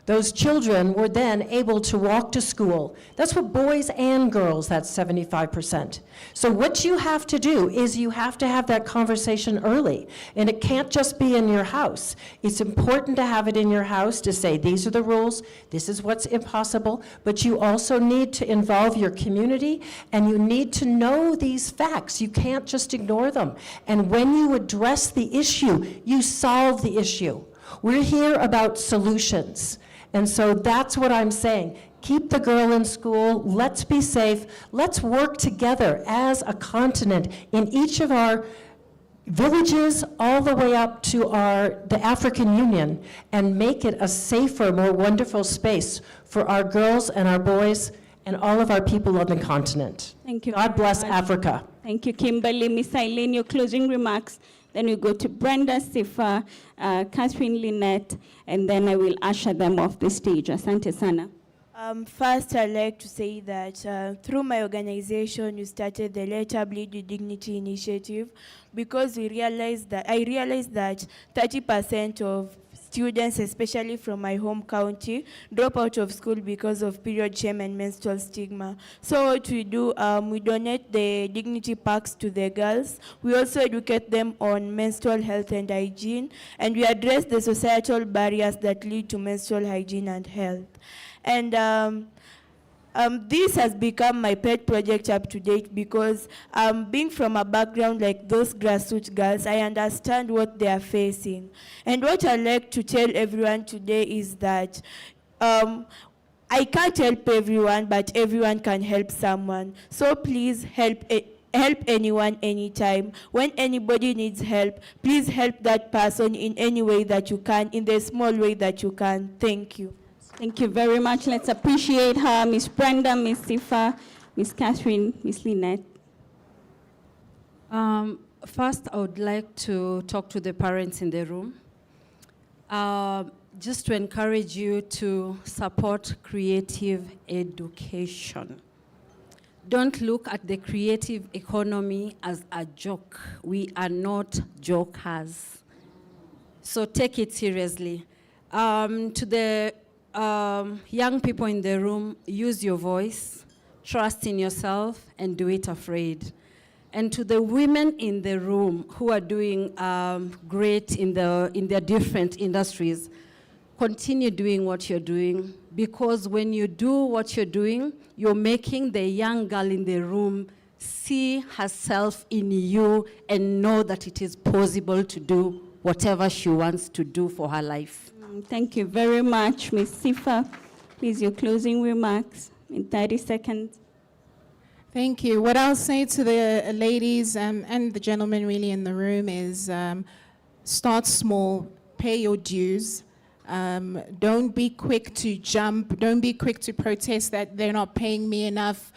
Those children were then able to walk to school. That's what boys and girls, that's 75%. So what you have to do is you have to have that conversation early. And it can't just be in your house. It's important to have it in your house to say, these are the rules, this is what's impossible, but you also need to involve your community and you need to know these facts. You can't just ignore them. And when you address the issue, you solve the issue. We're here about solutions. And so that's what I'm saying. Keep the girl in school, let's be safe, let's work together as a continent in each of our villages all the way up to the African Union and make it a safer, more wonderful space for our girls and our boys and all of our people on the continent. Thank you. God bless Africa. Thank you, Kimberly. Miss Eileen, your closing remarks. Then we go to Brenda, Sifa, Catherine, Lynette, and then I will usher them off the stage. Asante sana. First, I'd like to say that through my organization, we started the Let Her Bleed with Dignity initiative because I realized that 30% of students, especially from my home county, drop out of school because of period shame and menstrual stigma. So what we do, we donate the dignity packs to the girls. We also educate them on menstrual health and hygiene, and we address the societal barriers that lead to menstrual hygiene and health. And this has become my pet project up to date because being from a background like those grassroots girls, I understand what they are facing. And what I'd like to tell everyone today is that I can't help everyone, but everyone can help someone. So please help anyone, anytime. When anybody needs help, please help that person in any way that you can, in the small way that you can. Thank you. Thank you very much. Let's appreciate her. Miss Brenda, Miss Sifa, Miss Catherine, Miss Lynette. First, I would like to talk to the parents in the room. Just to encourage you to support creative education. Don't look at the creative economy as a joke. We are not jokers. So take it seriously. To the young people in the room, use your voice, trust in yourself, and do it afraid. And to the women in the room who are doing great in their different industries, continue doing what you're doing, because when you do what you're doing, you're making the young girl in the room see herself in you and know that it is possible to do whatever she wants to do for her life. Thank you very much, Ms. Sifa. Please, your closing remarks in 30 seconds. Thank you. What I'll say to the ladies and the gentlemen really in the room is start small, pay your dues. Don't be quick to jump. Don't be quick to protest that they're not paying me enough.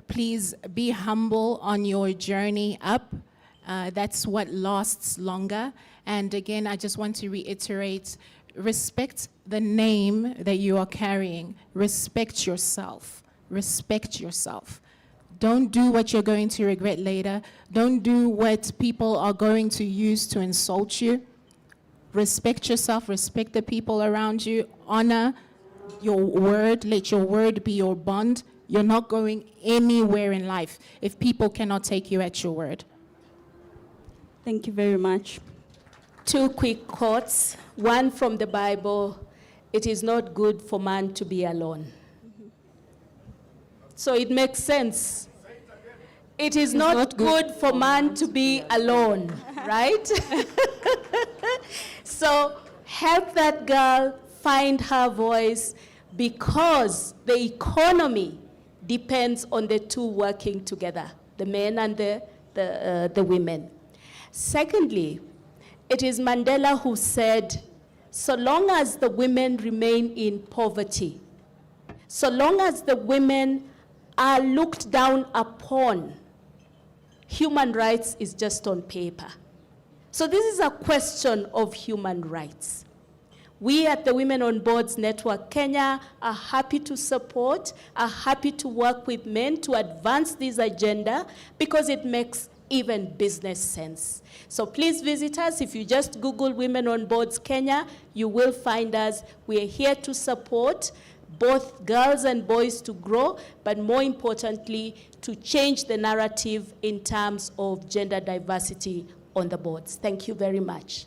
Please be humble on your journey up. That's what lasts longer. And again, I just want to reiterate, respect the name that you are carrying. Respect yourself. Respect yourself. Don't do what you're going to regret later. Don't do what people are going to use to insult you. Respect yourself, respect the people around you, honor your word, let your word be your bond. You're not going anywhere in life if people cannot take you at your word. Thank you very much. 2 quick quotes. One from the Bible, it is not good for man to be alone. So it makes sense. It is not good for man to be alone, right? So help that girl find her voice, because the economy depends on the two working together, the men and the women. Secondly, it is Mandela who said, so long as the women remain in poverty, so long as the women are looked down upon, human rights is just on paper. So this is a question of human rights. We at the Women on Boards Network Kenya are happy to support, are happy to work with men to advance this agenda, because it makes even business sense. So please visit us. If you just Google Women on Boards Kenya, you will find us. We are here to support both girls and boys to grow, but more importantly, to change the narrative in terms of gender diversity on the boards. Thank you very much.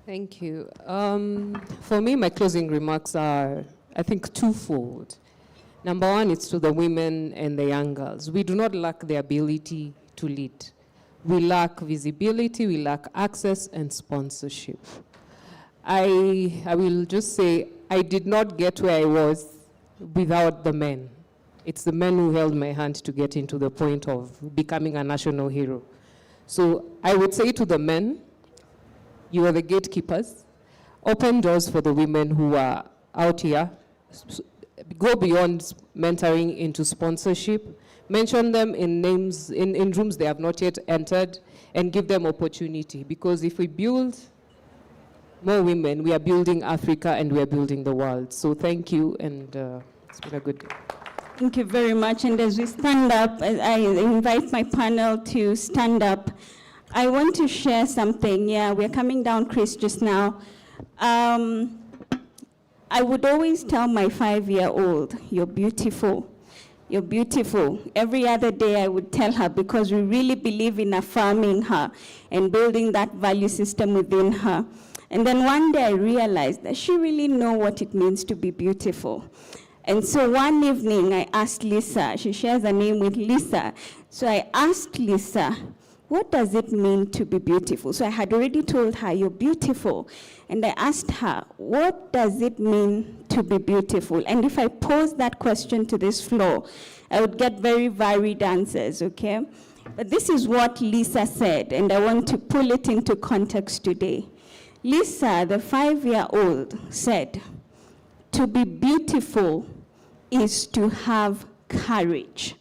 Thank you. For me, my closing remarks are, I think, twofold. Number one, it's to the women and the young girls. We do not lack the ability to lead. We lack visibility, we lack access and sponsorship. I will just say, I did not get where I was without the men. It's the men who held my hand to get into the point of becoming a national hero. So I would say to the men, you are the gatekeepers. Open doors for the women who are out here. Go beyond mentoring into sponsorship. Mention them in names, in rooms they have not yet entered, and give them opportunity. Because if we build more women, we are building Africa and we are building the world. So thank you, and it's been a good day. Thank you very much. And as we stand up, I invite my panel to stand up. I want to share something. Yeah, we're coming down, Chris, just now. I would always tell my 5-year-old, you're beautiful. You're beautiful. Every other day I would tell her, because we really believe in affirming her and building that value system within her. And then one day I realized that she really knows what it means to be beautiful. And so one evening I asked Lisa, she shares a name with Lisa. So I asked Lisa, what does it mean to be beautiful? So I had already told her, you're beautiful. And I asked her, what does it mean to be beautiful? And if I pose that question to this floor, I would get very varied answers, okay? But this is what Lisa said, and I want to pull it into context today. Lisa, the 5-year-old, said, to be beautiful is to have courage.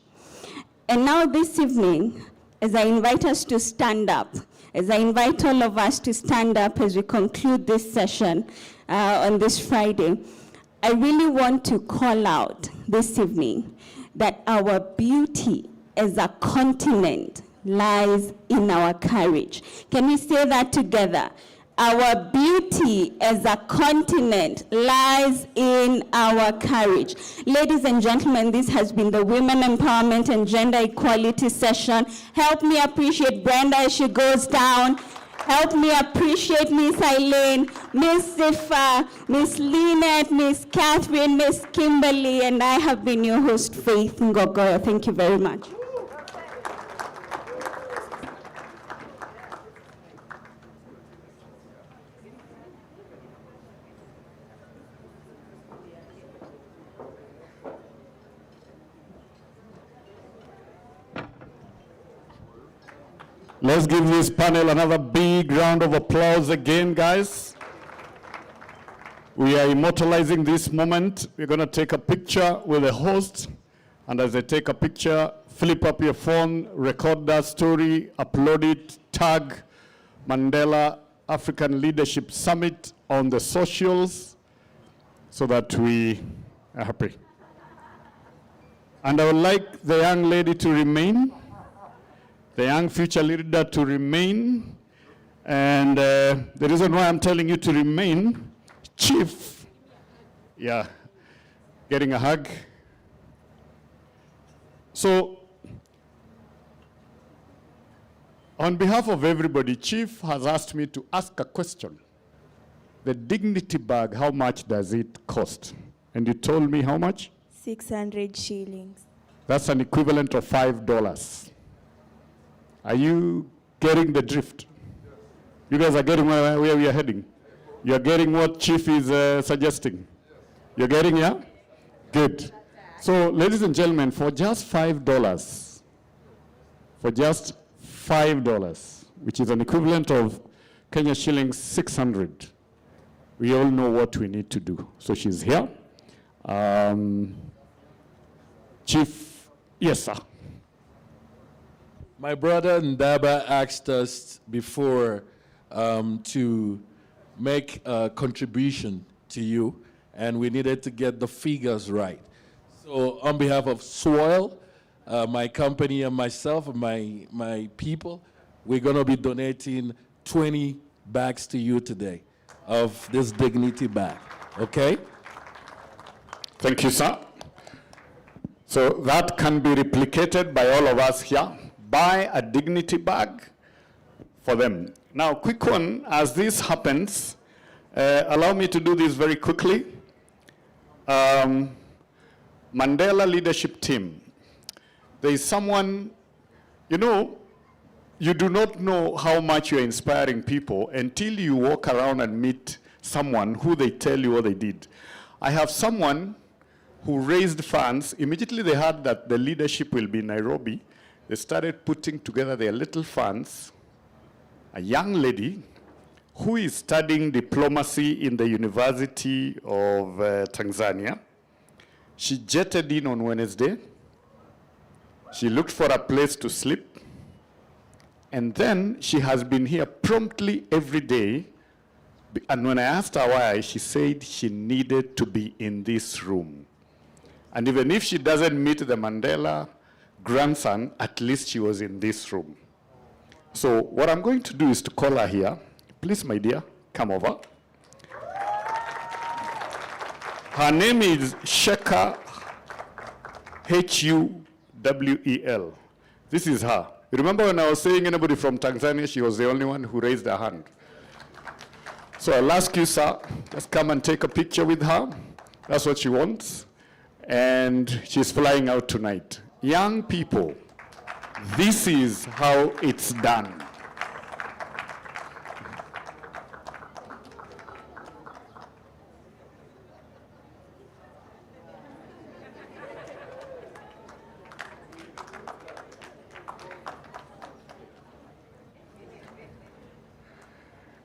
And now this evening, as I invite us to stand up, as I invite all of us to stand up as we conclude this session on this Friday, I really want to call out this evening that our beauty as a continent lies in our courage. Can we say that together? Our beauty as a continent lies in our courage. Ladies and gentlemen, this has been the Women Empowerment and Gender Equality session. Help me appreciate Brenda as she goes down. Help me appreciate Miss Eileen, Miss Zifa, Miss Lynette, Miss Catherine, Miss Kimberly, and I have been your host, Faith Ngogoyo. Thank you very much. Let's give this panel another big round of applause again, guys. We are immortalizing this moment. We're going to take a picture with the host, and as they take a picture, flip up your phone, record that story, upload it, tag Mandela African Leadership Summit on the socials so that we are happy. And I would like the young lady to remain, the young future leader to remain. And the reason why I'm telling you to remain, Chief, yeah, getting a hug. So, on behalf of everybody, Chief has asked me to ask a question. The dignity bag, how much does it cost? And you told me how much? 600 shillings. That's an equivalent of $5. Are you getting the drift? You guys are getting where we are heading? You're getting what Chief is suggesting? You're getting, yeah? Good. So, ladies and gentlemen, for just $5, which is an equivalent of Kenya shillings 600, we all know what we need to do. So she's here. Chief, yes, sir. My brother Ndaba asked us before to make a contribution to you, and we needed to get the figures right. So on behalf of Soil, my company and myself and my people, we're going to be donating 20 bags to you today of this dignity bag, okay? Thank you, sir. So that can be replicated by all of us here. Buy a dignity bag for them. Now, quick one, as this happens, allow me to do this very quickly. Mandela leadership team. There is someone, you know, you do not know how much you're inspiring people until you walk around and meet someone who they tell you what they did. I have someone who raised funds. Immediately they heard that the leadership will be in Nairobi. They started putting together their little funds. A young lady who is studying diplomacy in the University of Tanzania. She jetted in on Wednesday. She looked for a place to sleep. And then she has been here promptly every day. And when I asked her why, she said she needed to be in this room. And even if she doesn't meet the Mandela grandson, at least she was in this room. So what I'm going to do is to call her here. Please, my dear, come over. Her name is Sheka, H-U-W-E-L. This is her. You remember when I was saying anybody from Tanzania, she was the only one who raised her hand. So I'll ask you, sir, just come and take a picture with her. That's what she wants. And she's flying out tonight. Young people, this is how it's done.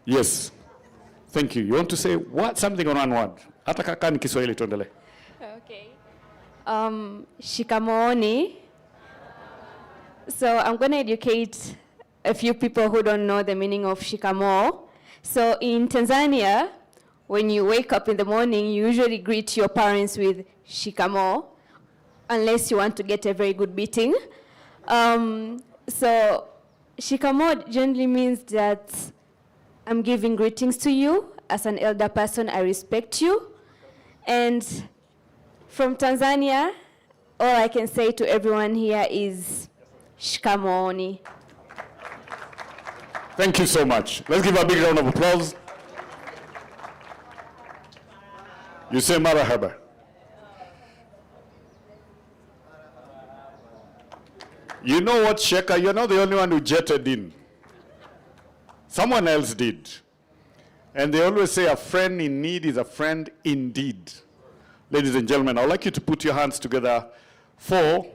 Yes. Thank you. You want to say what? Something on one word. Hata kaka ni Kiswahili tuendelee. Okay. Shikamooni. So I'm going to educate a few people who don't know the meaning of shikamoo. So in Tanzania, when you wake up in the morning, you usually greet your parents with shikamoo, unless you want to get a very good beating. So shikamoo generally means that I'm giving greetings to you. As an elder person, I respect you. And from Tanzania, all I can say to everyone here is shikamooni. Thank you so much. Let's give a big round of applause. You say marahaba. You know what, Sheka? You're not the only one who jetted in. Someone else did. And they always say a friend in need is a friend indeed. Ladies and gentlemen, I'd like you to put your hands together for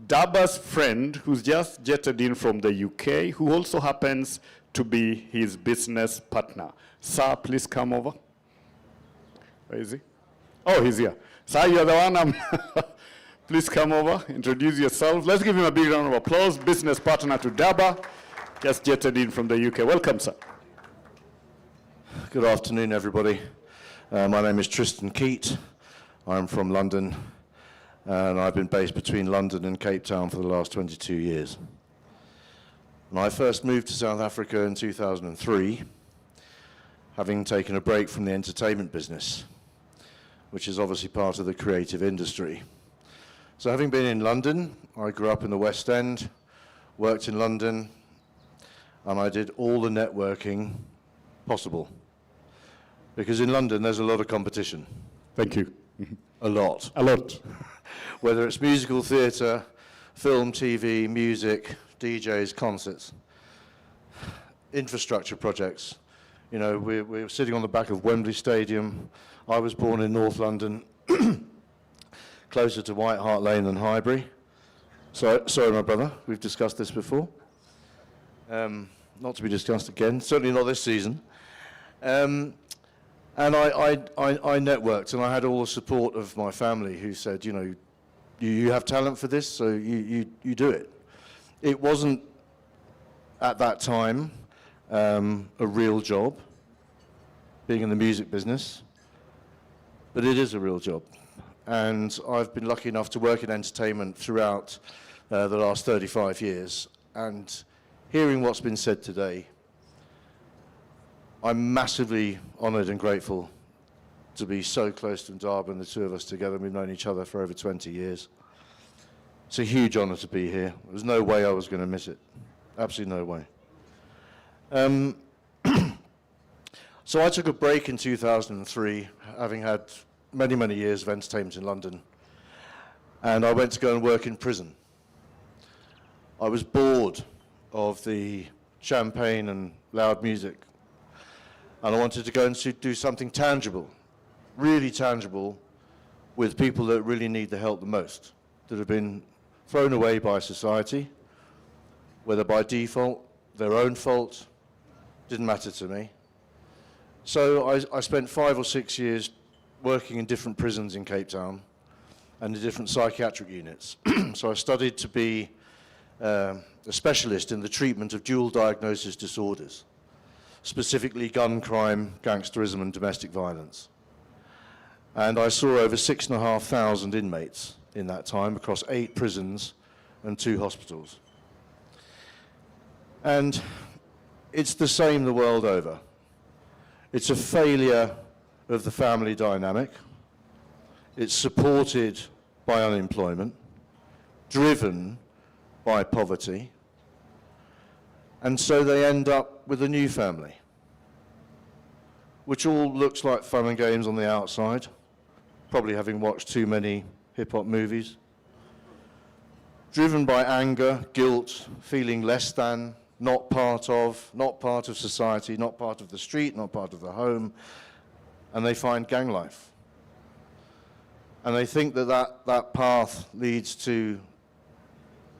Daba's friend who's just jetted in from the UK, who also happens to be his business partner. Sir, please come over. Where is he? Oh, he's here. Sir, you're the one. Please come over, introduce yourself. Let's give him a big round of applause. Business partner to Daba, just jetted in from the UK. Welcome, sir. Good afternoon, everybody. My name is Tristan Keat. I'm from London, and I've been based between London and Cape Town for the last 22 years. And I first moved to South Africa in 2003, having taken a break from the entertainment business, which is obviously part of the creative industry. So having been in London, I grew up in the West End, worked in London, and I did all the networking possible. Because in London, there's a lot of competition. Thank you. A lot. A lot. Whether it's musical theatre, film, TV, music, DJs, concerts, infrastructure projects. You know, we're sitting on the back of Wembley Stadium. I was born in North London, closer to White Hart Lane than Highbury. Sorry, my brother, we've discussed this before. Not to be discussed again, certainly not this season. And I networked, and I had all the support of my family who said, you know, you have talent for this, so you do it. It wasn't, at that time, a real job, being in the music business, but it is a real job. And I've been lucky enough to work in entertainment throughout the last 35 years. And hearing what's been said today, I'm massively honoured and grateful to be so close to Ndaba and the two of us together. We've known each other for over 20 years. It's a huge honour to be here. There's no way I was going to miss it. Absolutely no way. So I took a break in 2003, having had many, many years of entertainment in London. And I went to go and work in prison. I was bored of the champagne and loud music. And I wanted to go and do something tangible, really tangible, with people that really need the help the most, that have been thrown away by society, whether by default, their own fault, didn't matter to me. So I spent 5 or 6 years working in different prisons in Cape Town and in different psychiatric units. So I studied to be a specialist in the treatment of dual diagnosis disorders, specifically gun crime, gangsterism, and domestic violence. And I saw over 6,500 inmates in that time across 8 prisons and 2 hospitals. And it's the same the world over. It's a failure of the family dynamic. It's supported by unemployment, driven by poverty, and so they end up with a new family, which all looks like fun and games on the outside, probably having watched too many hip-hop movies, driven by anger, guilt, feeling less than, not part of society, not part of the street, not part of the home, and they find gang life. And they think that path leads to,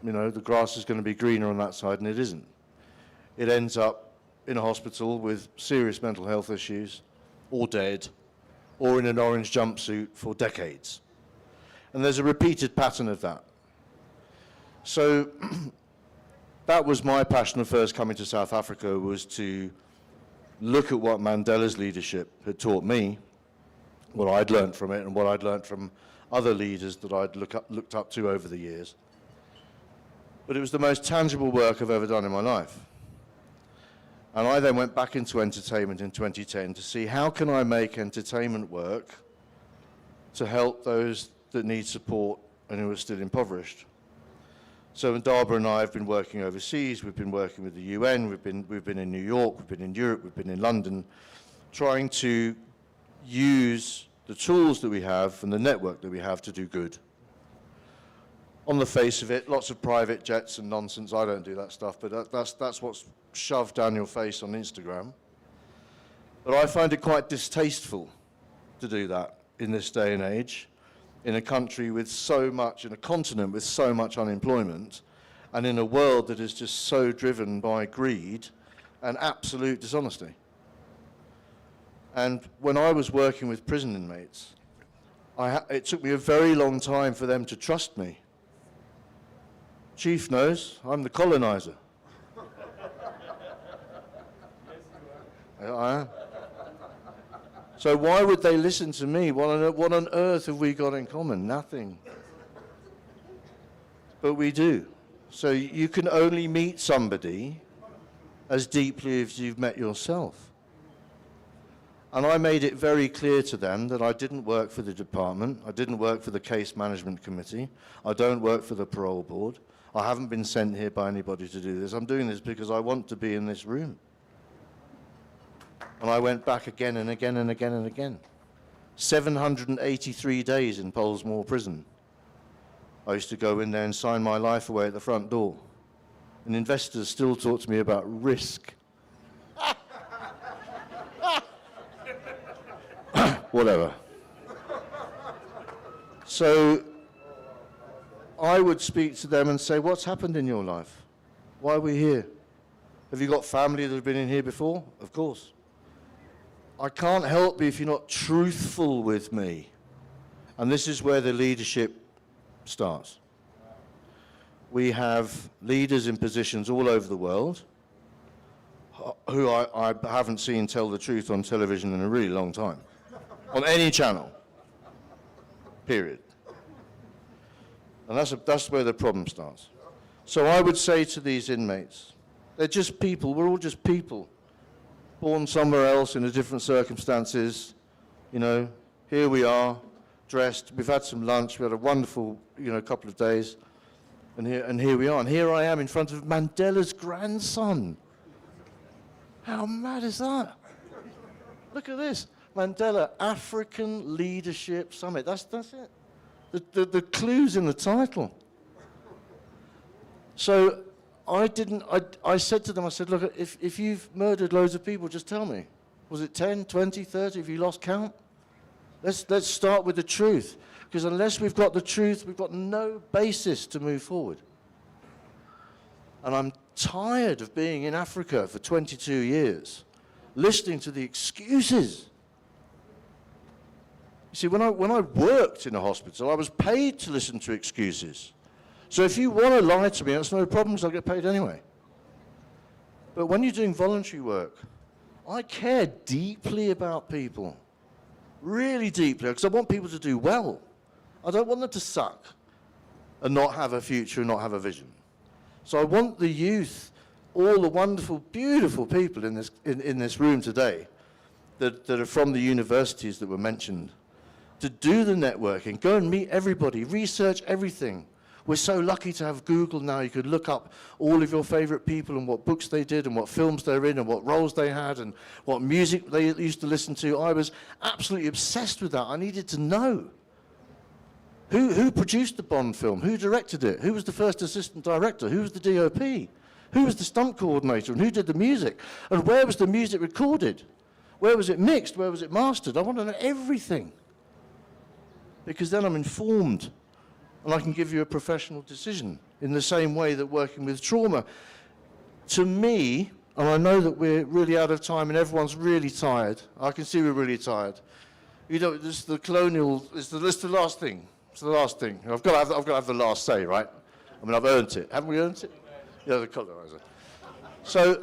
you know, the grass is going to be greener on that side, and it isn't. It ends up in a hospital with serious mental health issues, or dead, or in an orange jumpsuit for decades. And there's a repeated pattern of that. So that was my passion of first coming to South Africa, was to look at what Mandela's leadership had taught me, what I'd learned from it, and what I'd learned from other leaders that I'd looked up to over the years. But it was the most tangible work I've ever done in my life. And I then went back into entertainment in 2010 to see how can I make entertainment work to help those that need support and who are still impoverished. So Ndaba and I have been working overseas. We've been working with the UN. We've been in New York. We've been in Europe. We've been in London, trying to use the tools that we have and the network that we have to do good. On the face of it, lots of private jets and nonsense. I don't do that stuff, but that's what's shoved down your face on Instagram. But I find it quite distasteful to do that in this day and age. in a country with so much, in a continent with so much unemployment, and in a world that is just so driven by greed and absolute dishonesty. And when I was working with prison inmates, it took me a very long time for them to trust me. Chief knows, I'm the colonizer. I am. So why would they listen to me? What on earth have we got in common? Nothing. But we do. So you can only meet somebody as deeply as you've met yourself. And I made it very clear to them that I didn't work for the department, I didn't work for the case management committee, I don't work for the parole board, I haven't been sent here by anybody to do this. I'm doing this because I want to be in this room. And I went back again and again and again and again. 783 days in Polesmoor prison. I used to go in there and sign my life away at the front door. And investors still talk to me about risk. Whatever. So I would speak to them and say, what's happened in your life? Why are we here? Have you got family that have been in here before? Of course. I can't help you if you're not truthful with me. And this is where the leadership starts. We have leaders in positions all over the world who I haven't seen tell the truth on television in a really long time. On any channel. Period. And that's where the problem starts. So I would say to these inmates, they're just people, we're all just people. Born somewhere else in a different circumstances, you know, here we are, dressed, we've had some lunch, we had a wonderful, couple of days, and here we are. And here I am in front of Mandela's grandson. How mad is that? Look at this. Mandela African Leadership Summit. That's it. The clue's in the title. So I said to them, I said, look, if you've murdered loads of people, just tell me. Was it 10, 20, 30? Have you lost count? Let's start with the truth. Because unless we've got the truth, we've got no basis to move forward. And I'm tired of being in Africa for 22 years, listening to the excuses. You see, when I worked in a hospital, I was paid to listen to excuses. So if you want to lie to me, that's no problem, I'll get paid anyway. But when you're doing voluntary work, I care deeply about people. Really deeply, because I want people to do well. I don't want them to suck and not have a future and not have a vision. So I want the youth, all the wonderful, beautiful people in this room today that are from the universities that were mentioned, to do the networking, go and meet everybody, research everything. We're so lucky to have Google now. You could look up all of your favorite people and what books they did and what films they're in and what roles they had and what music they used to listen to. I was absolutely obsessed with that. I needed to know. Who produced the Bond film? Who directed it? Who was the first assistant director? Who was the DOP? Who was the stunt coordinator? And who did the music? And where was the music recorded? Where was it mixed? Where was it mastered? I want to know everything. Because then I'm informed and I can give you a professional decision in the same way that working with trauma. To me, and I know that we're really out of time and everyone's really tired. I can see we're really tired. This is the colonial, it's the last thing. It's the last thing. I've got to have the last say, right? I mean, I've earned it. Haven't we earned it? Yeah, the colonizer. So,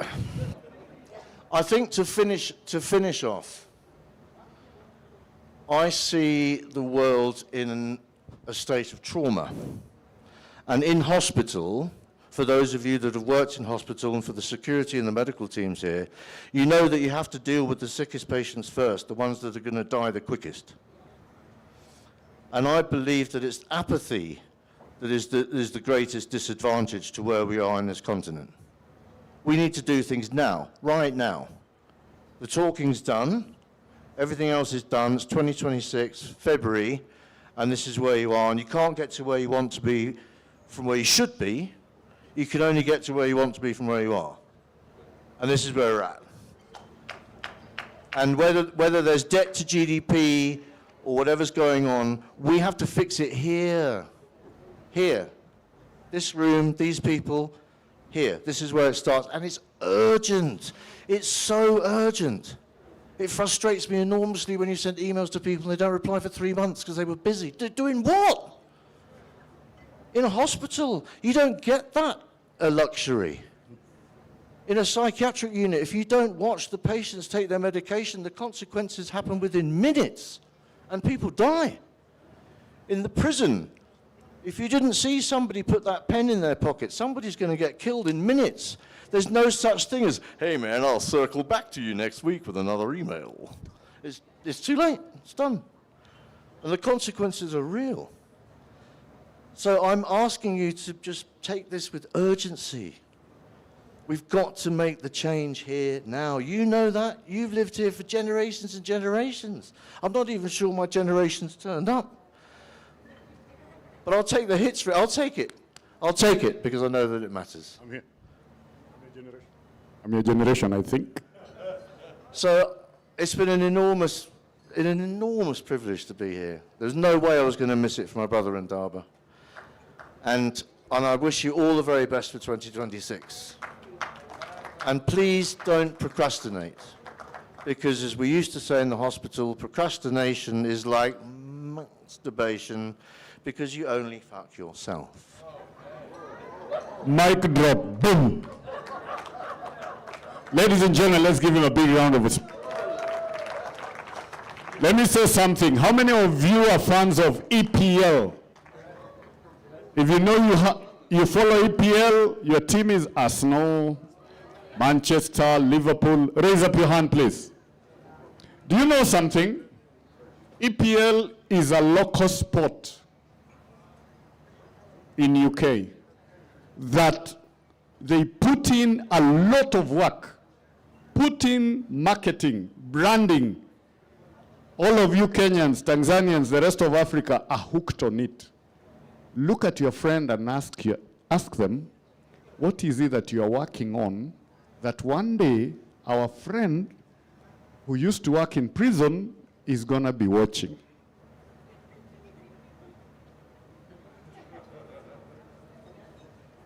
I think to finish off, I see the world in a state of trauma. And in hospital, for those of you that have worked in hospital and for the security and the medical teams here, you know that you have to deal with the sickest patients first, the ones that are going to die the quickest. And I believe that it's apathy that is the greatest disadvantage to where we are in this continent. We need to do things now, right now. The talking's done. Everything else is done. It's 2026, February, and this is where you are. And you can't get to where you want to be from where you should be. You can only get to where you want to be from where you are. And this is where we're at. And whether there's debt to GDP or whatever's going on, we have to fix it here. Here. This room, these people, here. This is where it starts. And it's urgent. It's so urgent. It frustrates me enormously when you send emails to people and they don't reply for 3 months because they were busy. Doing what? In a hospital, you don't get that a luxury. In a psychiatric unit, if you don't watch the patients take their medication, the consequences happen within minutes, and people die. In the prison, if you didn't see somebody put that pen in their pocket, somebody's going to get killed in minutes. There's no such thing as, hey man, I'll circle back to you next week with another email. It's too late, it's done. And the consequences are real. So I'm asking you to just take this with urgency. We've got to make the change here now. You know that. You've lived here for generations and generations. I'm not even sure my generation's turned up. But I'll take the hits for it. I'll take it. I'll take it because I know that it matters. I'm here. I'm your generation, I think. So it's been an enormous privilege to be here. There's no way I was going to miss it for my brother in Ndaba. And I wish you all the very best for 2026. And please don't procrastinate, because as we used to say in the hospital, procrastination is like masturbation, because you only fuck yourself. Mic drop, boom. Ladies and gentlemen, let's give him a big round of applause. Let me say something. How many of you are fans of EPL? If you know you follow EPL, your team is Arsenal, Manchester, Liverpool. Raise up your hand, please. Do you know something? EPL is a local sport in UK that they put in a lot of work, put in marketing, branding. All of you Kenyans, Tanzanians, the rest of Africa are hooked on it. Look at your friend and ask them, what is it that you are working on that one day our friend who used to work in prison is going to be watching?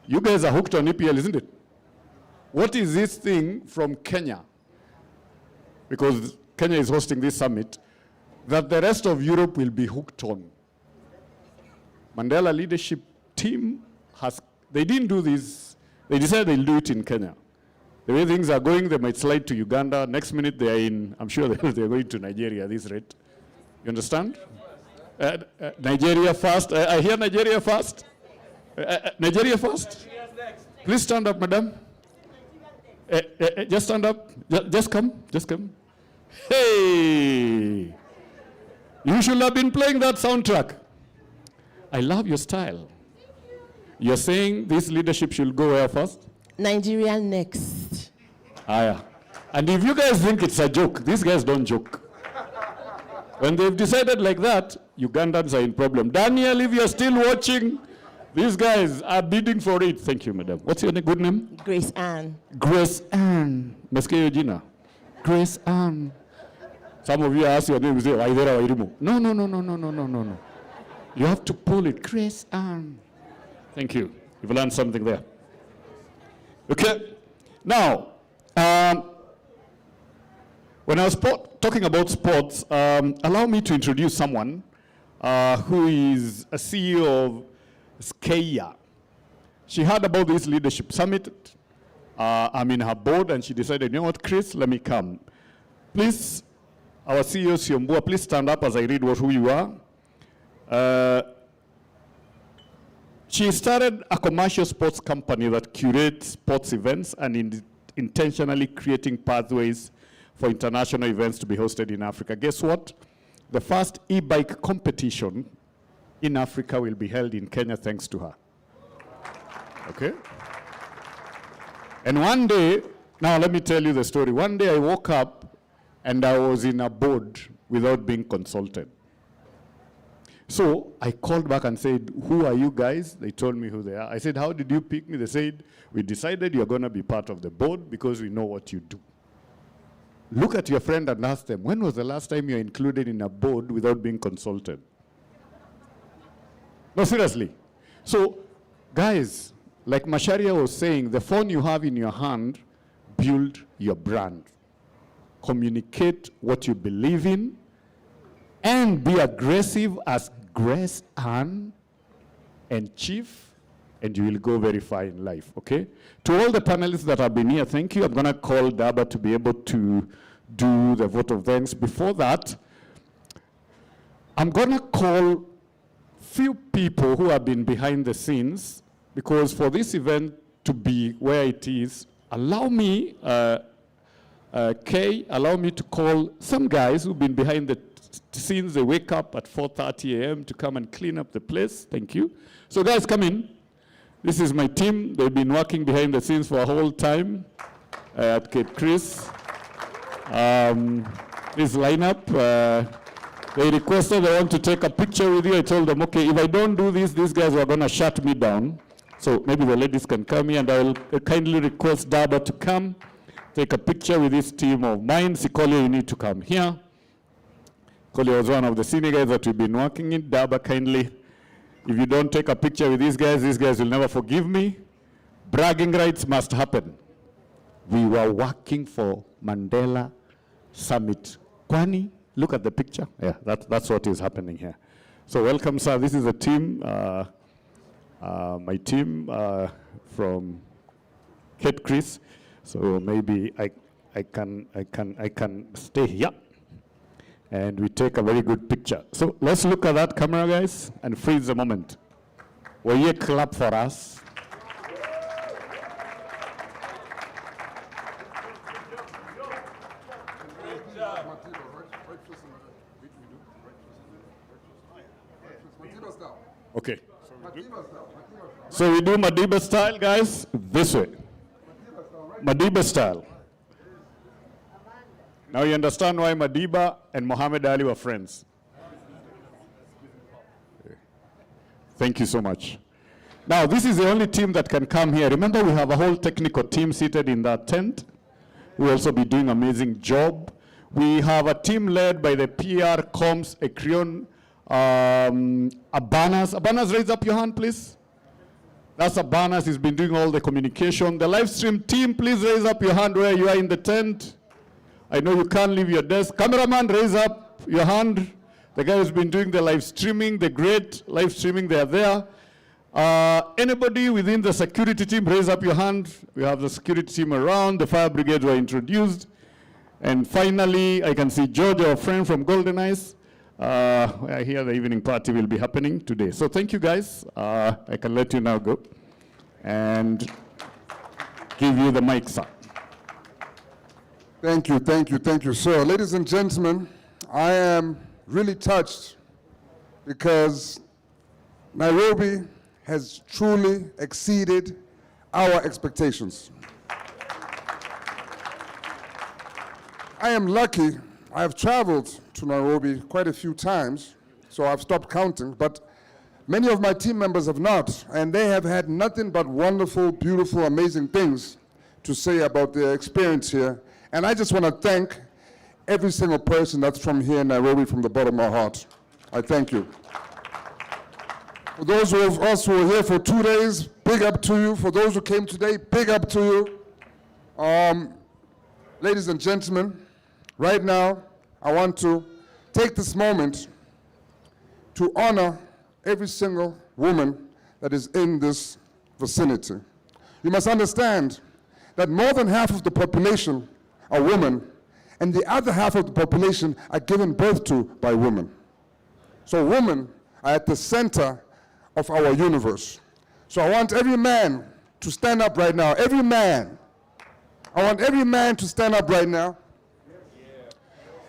You guys are hooked on EPL, isn't it? What is this thing from Kenya? Because Kenya is hosting this summit, that the rest of Europe will be hooked on. Mandela leadership team they didn't do this, they decided they'll do it in Kenya. The way things are going, they might slide to Uganda. Next minute they are in, I'm sure they're going to Nigeria at this rate. You understand? Nigeria first. I hear Nigeria first. Nigeria first. Please stand up, madam. Just stand up. Just come. Just come. Hey! You should have been playing that soundtrack. I love your style. You're saying this leadership should go where first? Nigeria next. Yeah. And if you guys think it's a joke, these guys don't joke. When they've decided like that, Ugandans are in problem. Daniel, if you're still watching, these guys are bidding for it. Thank you, madam. What's your good name? Grace Ann. Grace Ann. Meskeyo jina. Grace Ann. Some of you ask your name, you say, Waidera Wairimu. No. You have to pull it. Grace Ann. Thank you. You've learned something there. Okay. Now, when I was talking about sports, allow me to introduce someone who is a CEO of Skeia. She heard about this leadership summit. I'm in her board, and she decided, you know what, Chris, let me come. Please, our CEO, Siombua, please stand up as I read who you are. She started a commercial sports company that curates sports events and intentionally creating pathways for international events to be hosted in Africa. Guess what? The first e-bike competition in Africa will be held in Kenya thanks to her. Okay? And one day, now let me tell you the story. One day I woke up and I was in a board without being consulted. So I called back and said, who are you guys? They told me who they are. I said, how did you pick me? They said, we decided you're going to be part of the board because we know what you do. Look at your friend and ask them, when was the last time you were included in a board without being consulted? No, seriously. So, guys, like Masharia was saying, the phone you have in your hand, build your brand. Communicate what you believe in, and be aggressive as Grace Ann and Chief, and you will go very far in life, okay? To all the panelists that have been here, thank you. I'm going to call Daba to be able to do the vote of thanks. Before that, I'm going to call few people who have been behind the scenes, because for this event to be where it is, allow me, Kay, allow me to call some guys who've been behind the scenes. They wake up at 4:30 a.m. to come and clean up the place. Thank you. So guys, come in. This is my team. They've been working behind the scenes for a whole time at Cape Chris. This lineup, they requested they want to take a picture with you. I told them, okay, if I don't do this, these guys are going to shut me down. So maybe the ladies can come here, and I will kindly request Daba to come, take a picture with this team of mine. Sikolia, you need to come here. Sikolia was one of the senior guys that we've been working in. Daba, kindly, if you don't take a picture with these guys will never forgive me. Bragging rights must happen. We were working for Mandela Summit. Kwani, look at the picture. Yeah, that's what is happening here. So welcome, sir. This is a team, my team from Cape Chris. So maybe I can stay here, and we take a very good picture. So let's look at that camera, guys, and freeze the moment. Will you clap for us? Okay. So we do Madiba style, guys, this way. Madiba style. Now you understand why Madiba and Muhammad Ali were friends. Thank you so much. Now, this is the only team that can come here. Remember, we have a whole technical team seated in that tent. We'll also be doing an amazing job. We have a team led by the PR, Comms, Ekrion, Abanas. Abanas, raise up your hand, please. That's Abanas. He's been doing all the communication. The live stream team, please raise up your hand where you are in the tent. I know you can't leave your desk. Cameraman, raise up your hand. The guy who's been doing the live streaming, the great live streaming, they are there. Anybody within the security team, raise up your hand. We have the security team around. The fire brigade were introduced. And finally, I can see George, our friend from Golden Eyes. I hear the evening party will be happening today. So thank you, guys. I can let you now go and give you the mic, sir. Thank you, thank you, thank you, sir. Ladies and gentlemen, I am really touched because Nairobi has truly exceeded our expectations. I am lucky. I have traveled to Nairobi quite a few times, so I've stopped counting, but many of my team members have not, and they have had nothing but wonderful, beautiful, amazing things to say about their experience here. And I just want to thank every single person that's from here in Nairobi from the bottom of my heart. I thank you. For those of us who are here for 2 days, big up to you. For those who came today, big up to you. Ladies and gentlemen, right now, I want to take this moment to honor every single woman that is in this vicinity. You must understand that more than half of the population are women, and the other half of the population are given birth to by women. So women are at the center of our universe. So I want every man to stand up right now. Every man. I want every man to stand up right now.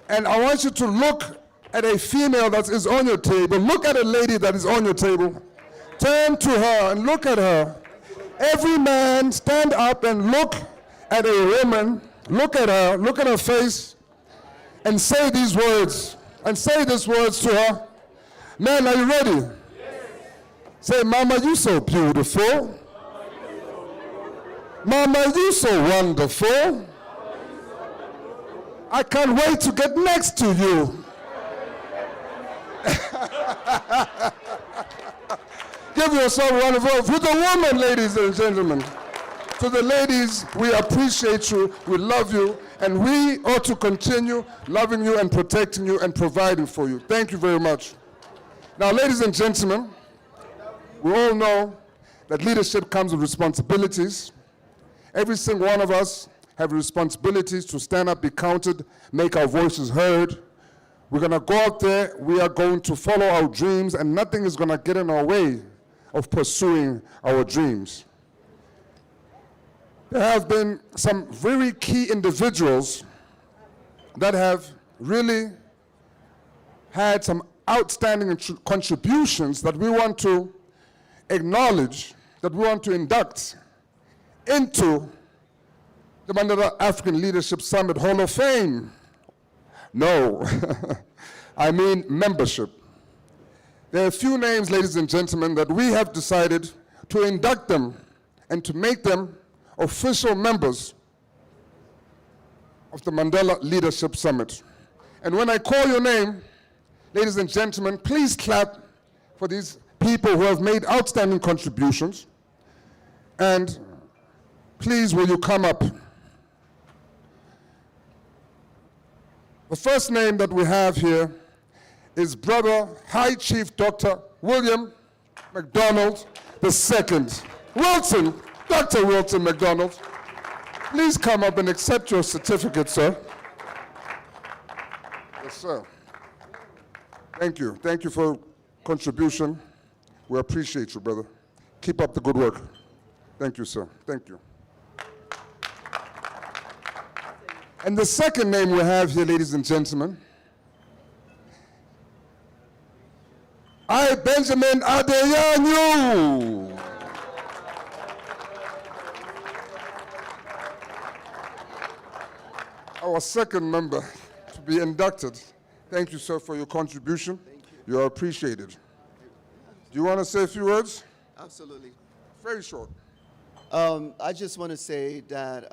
And I want you to look at a female that is on your table. Look at a lady that is on your table. Turn to her and look at her. Every man stand up and look at a woman. Look at her face, and say these words, and say these words to her. Man, are you ready? Yes. Say, Mama, you so beautiful. Mama, you so wonderful. I can't wait to get next to you. Give yourself a round of applause for the woman, ladies and gentlemen. To the ladies, we appreciate you, we love you, and we ought to continue loving you and protecting you and providing for you. Thank you very much. Now, ladies and gentlemen, we all know that leadership comes with responsibilities. Every single one of us have responsibilities to stand up, be counted, make our voices heard. We're going to go out there, we are going to follow our dreams, and nothing is going to get in our way of pursuing our dreams. There have been some very key individuals that have really had some outstanding contributions that we want to acknowledge, that we want to induct into the Mandela African Leadership Summit Hall of Fame. No, I mean membership. There are a few names, ladies and gentlemen, that we have decided to induct them and to make them official members of the Mandela Leadership Summit. And when I call your name, ladies and gentlemen, please clap for these people who have made outstanding contributions. And please, will you come up? The first name that we have here is Brother High Chief Dr. William McDonald II. Wilson, Dr. Wilson McDonald, please come up and accept your certificate, sir. Yes, sir. Thank you. Thank you for your contribution. We appreciate you, brother. Keep up the good work. Thank you, sir. Thank you. And the second name we have here, ladies and gentlemen, I, Benjamin Adeyanyu. Our second member to be inducted. Thank you, sir, for your contribution. You are appreciated. Do you want to say a few words? Absolutely. Very short. I just want to say that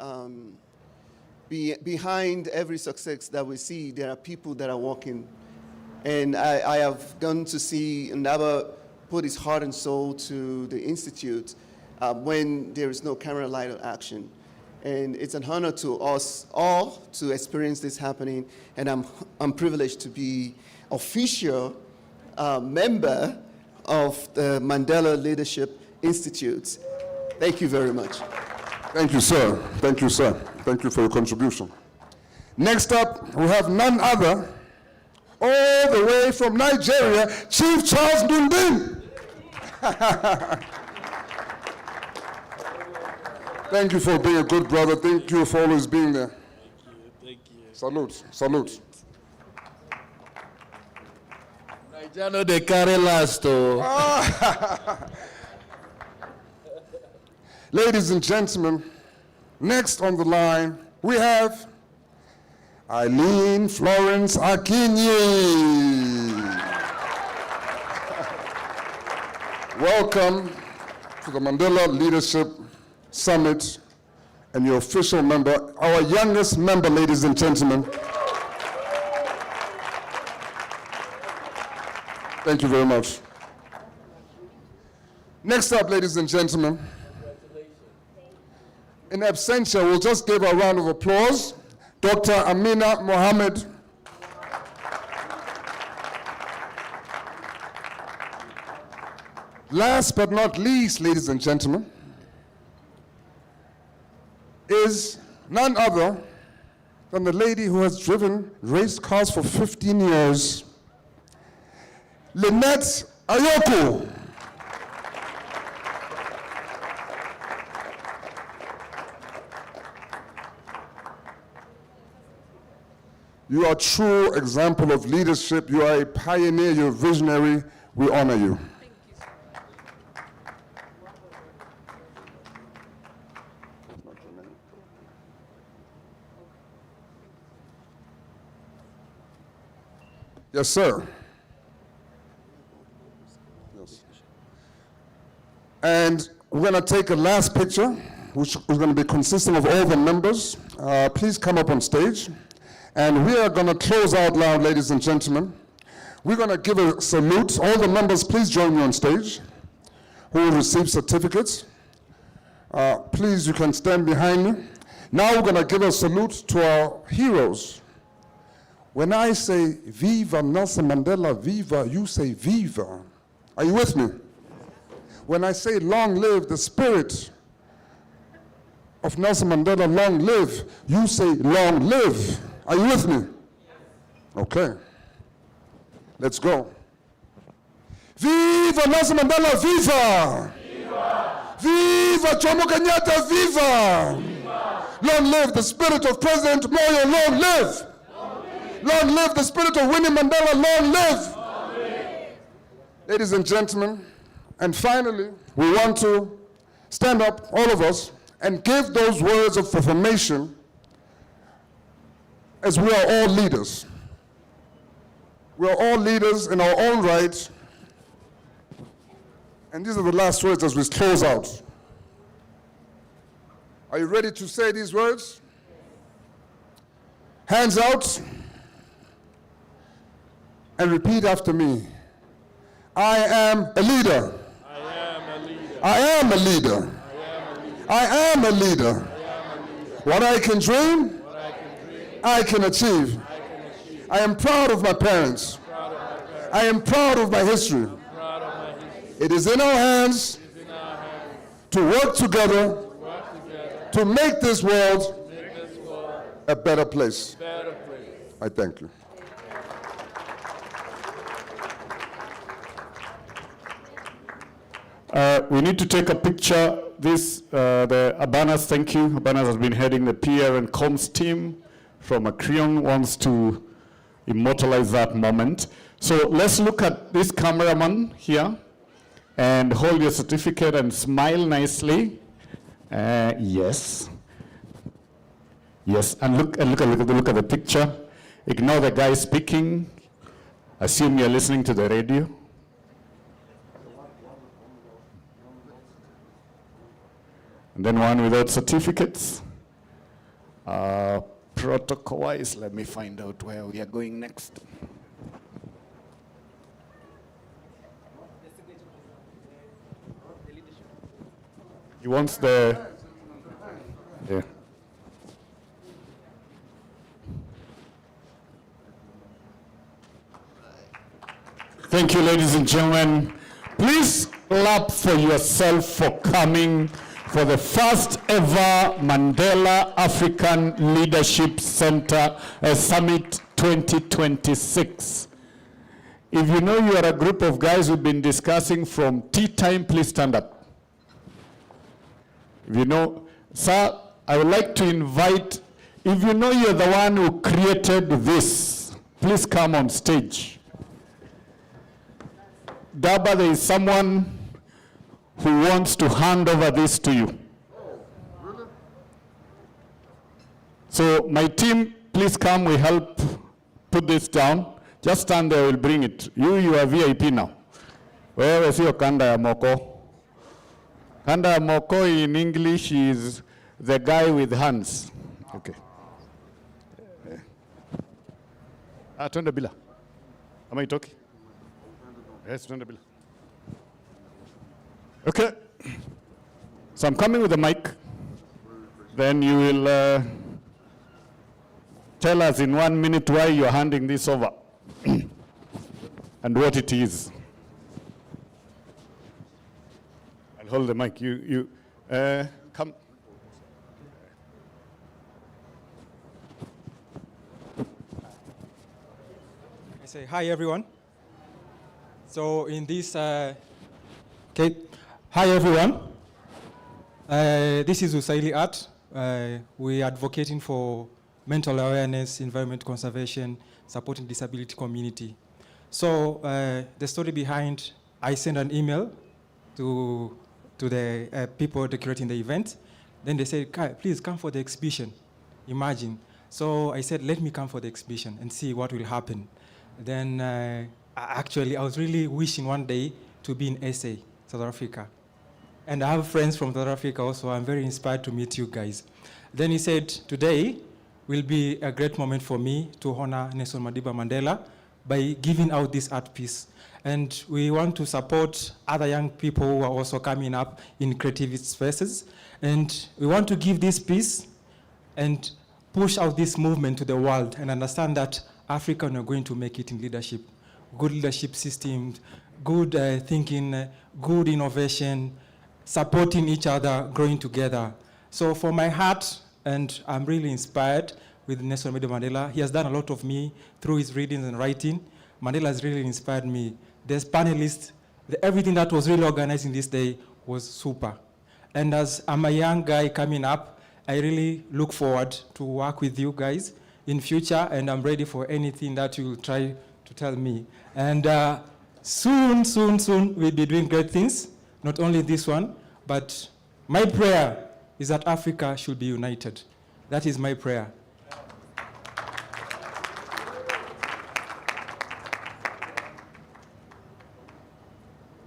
behind every success that we see, there are people that are working. And I have gone to see Ndaba put his heart and soul to the Institute when there is no camera, light, or action. And it's an honor to us all to experience this happening. And I'm privileged to be official member of the Mandela Leadership Institute. Thank you very much. Thank you, sir. Thank you, sir. Thank you for your contribution. Next up, we have none other, all the way from Nigeria, Chief Charles Ndundin. Thank you for being a good brother. Thank you for always being there. Thank you. Salute, salute. Nigeriano de carry last, Ladies and gentlemen, next on the line, we have Eileen Florence Akinyi. Welcome to the Mandela Leadership Summit and your official member, our youngest member, ladies and gentlemen. Thank you very much. Next up, ladies and gentlemen, in absentia, we'll just give a round of applause. Dr. Amina Mohammed. Last but not least, ladies and gentlemen, is none other than the lady who has driven race cars for 15 years, Lynette Ayoko. You are a true example of leadership. You are a pioneer, you're a visionary. We honor you. Yes, sir. Yes. And we're going to take a last picture, which is going to be consisting of all the members. Please come up on stage. And we are going to close out loud, ladies and gentlemen. We're going to give a salute. All the members, please join me on stage, who will receive certificates. Please, you can stand behind me. Now we're going to give a salute to our heroes. When I say Viva Nelson Mandela, Viva, you say Viva. Are you with me? When I say long live the spirit of Nelson Mandela, long live, you say long live. Are you with me? Okay. Let's go. Viva Nelson Mandela, viva! Viva! Viva Jomo Kenyatta, viva! Viva! Long live the spirit of President Moyo, long live! Long live the spirit of Winnie Mandela, long live! Long live! Ladies and gentlemen, and finally, we want to stand up, all of us, and give those words of affirmation, as we are all leaders. We are all leaders in our own right. And these are the last words as we close out. Are you ready to say these words? Hands out. And repeat after me. I am a leader. I am a leader. I am a leader. What I can dream, I can achieve. I am proud of my parents. I am proud of my history. It is in our hands to work together to make this world a better place. I thank you. We need to take a picture. The Abanas, thank you. Abanas has been heading the PR and comms team from Akrion, wants to immortalize that moment. So let's look at this cameraman here and hold your certificate and smile nicely. Yes. Yes, and look at the picture. Ignore the guy speaking. Assume you're listening to the radio. And then one without certificates. Protocol-wise, let me find out where we are going next. He wants the... Yeah. Thank you, ladies and gentlemen. Please clap for yourself for coming for the first ever Mandela African Leadership Center Summit 2026. If you know you are a group of guys who've been discussing from tea time, please stand up. If you know, sir, I would like to invite, if you know you're the one who created this, please come on stage. Daba, there is someone who wants to hand over this to you. So my team, please come, we help put this down. Just stand there, we'll bring it. You are VIP now. Where is your Kanda ya Moko? Kanda ya Moko in English is the guy with hands. Okay. Twende bila. Am I talking? Yes, twende bila. Okay. So I'm coming with the mic. Then you will tell us in 1 minute why you're handing this over and what it is. I'll hold the mic. You come. I say hi, everyone. So in this, hi everyone. This is Usaili Art. We are advocating for mental awareness, environment conservation, supporting disability community. So the story behind, I sent an email to the people decorating the event. Then they said, please come for the exhibition. Imagine. So I said, let me come for the exhibition and see what will happen. Then actually, I was really wishing one day to be in SA, South Africa. And I have friends from South Africa also. I'm very inspired to meet you guys. Then he said, today, will be a great moment for me to honor Nelson Mandela by giving out this art piece. And we want to support other young people who are also coming up in creative spaces. And we want to give this piece and push out this movement to the world and understand that Africa are going to make it in leadership. Good leadership systems, good thinking, good innovation, supporting each other, growing together. So for my heart, and I'm really inspired with Nelson Mandela. He has done a lot of me through his readings and writing. Mandela has really inspired me. There's panelists, everything that was really organized in this day was super. And as I'm a young guy coming up, I really look forward to work with you guys in future, and I'm ready for anything that you try to tell me. And soon, we'll be doing great things, not only this one, but my prayer is that Africa should be united. That is my prayer.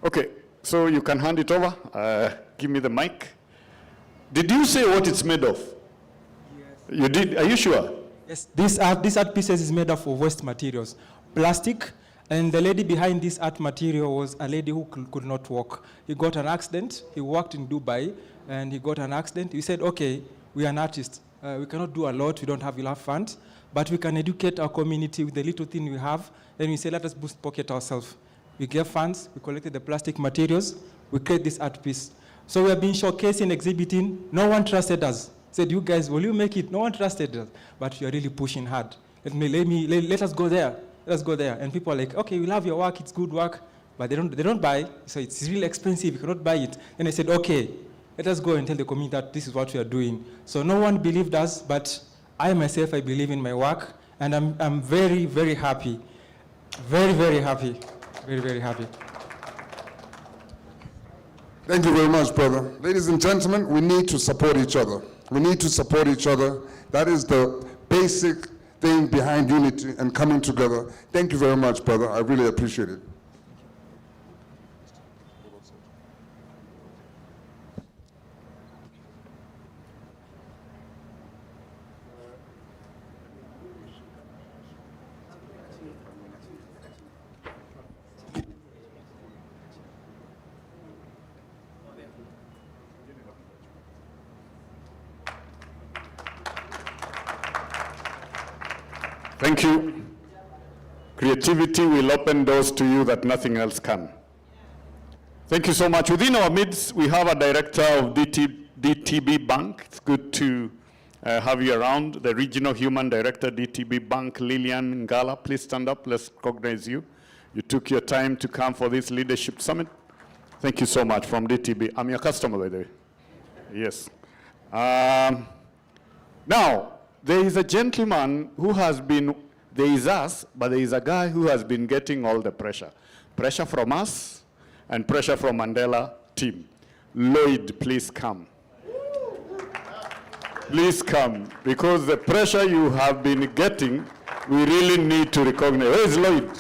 Okay, so you can hand it over. Give me the mic. Did you say what it's made of? Yes. You did? Are you sure? Yes, this art pieces is made of waste materials, plastic, and the lady behind this art material was a lady who could not walk. He got an accident. He worked in Dubai, and he got an accident. He said, okay, we are an artist. We cannot do a lot. We don't have enough funds, but we can educate our community with the little thing we have. Then we say, let us boost pocket ourselves. We gave funds. We collected the plastic materials. We create this art piece. So we have been showcasing, exhibiting. No one trusted us. Said, you guys, will you make it? No one trusted us, but you are really pushing hard. Let us go there. Let us go there. And people are like, okay, we love your work. It's good work, but they don't buy. So it's really expensive. You cannot buy it. And I said, okay, let us go and tell the community that this is what we are doing. So no one believed us, but I myself, I believe in my work, and I'm very, very happy. Very, very happy. Very, very happy. Thank you very much, brother. Ladies and gentlemen, we need to support each other. We need to support each other. That is the basic thing behind unity and coming together. Thank you very much, brother. I really appreciate it. Thank you. Creativity will open doors to you that nothing else can. Thank you so much. Within our midst, we have a director of DTB Bank. It's good to have you around. The Regional Human Director, DTB Bank, Lillian Ngala. Please stand up. Let's recognize you. You took your time to come for this leadership summit. Thank you so much from DTB. I'm your customer, by the way. Yes. Now, there is a gentleman who has been, there is us, but there is a guy who has been getting all the pressure. Pressure from us and pressure from Mandela team. Lloyd, please come. Please come, because the pressure you have been getting, we really need to recognize. Where is Lloyd?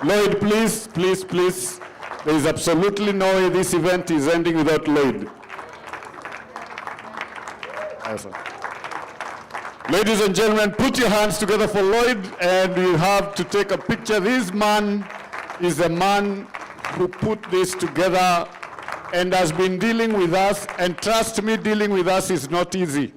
Lloyd, please, please, please. There is absolutely no way this event is ending without Lloyd. Yes, sir. Ladies and gentlemen, put your hands together for Lloyd, and you have to take a picture. This man is the man who put this together and has been dealing with us, and trust me, dealing with us is not easy.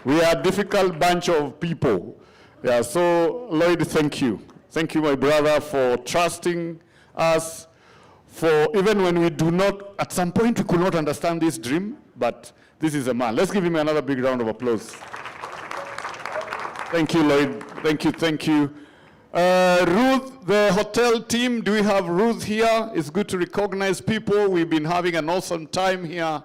We are a difficult bunch of people. Yeah, so Lloyd, thank you. Thank you, my brother, for trusting us, for even when we do not, at some point we could not understand this dream, but this is a man. Let's give him another big round of applause. Thank you, Lloyd. Thank you, thank you. Ruth, the hotel team, do we have Ruth here? It's good to recognize people. We've been having an awesome time here.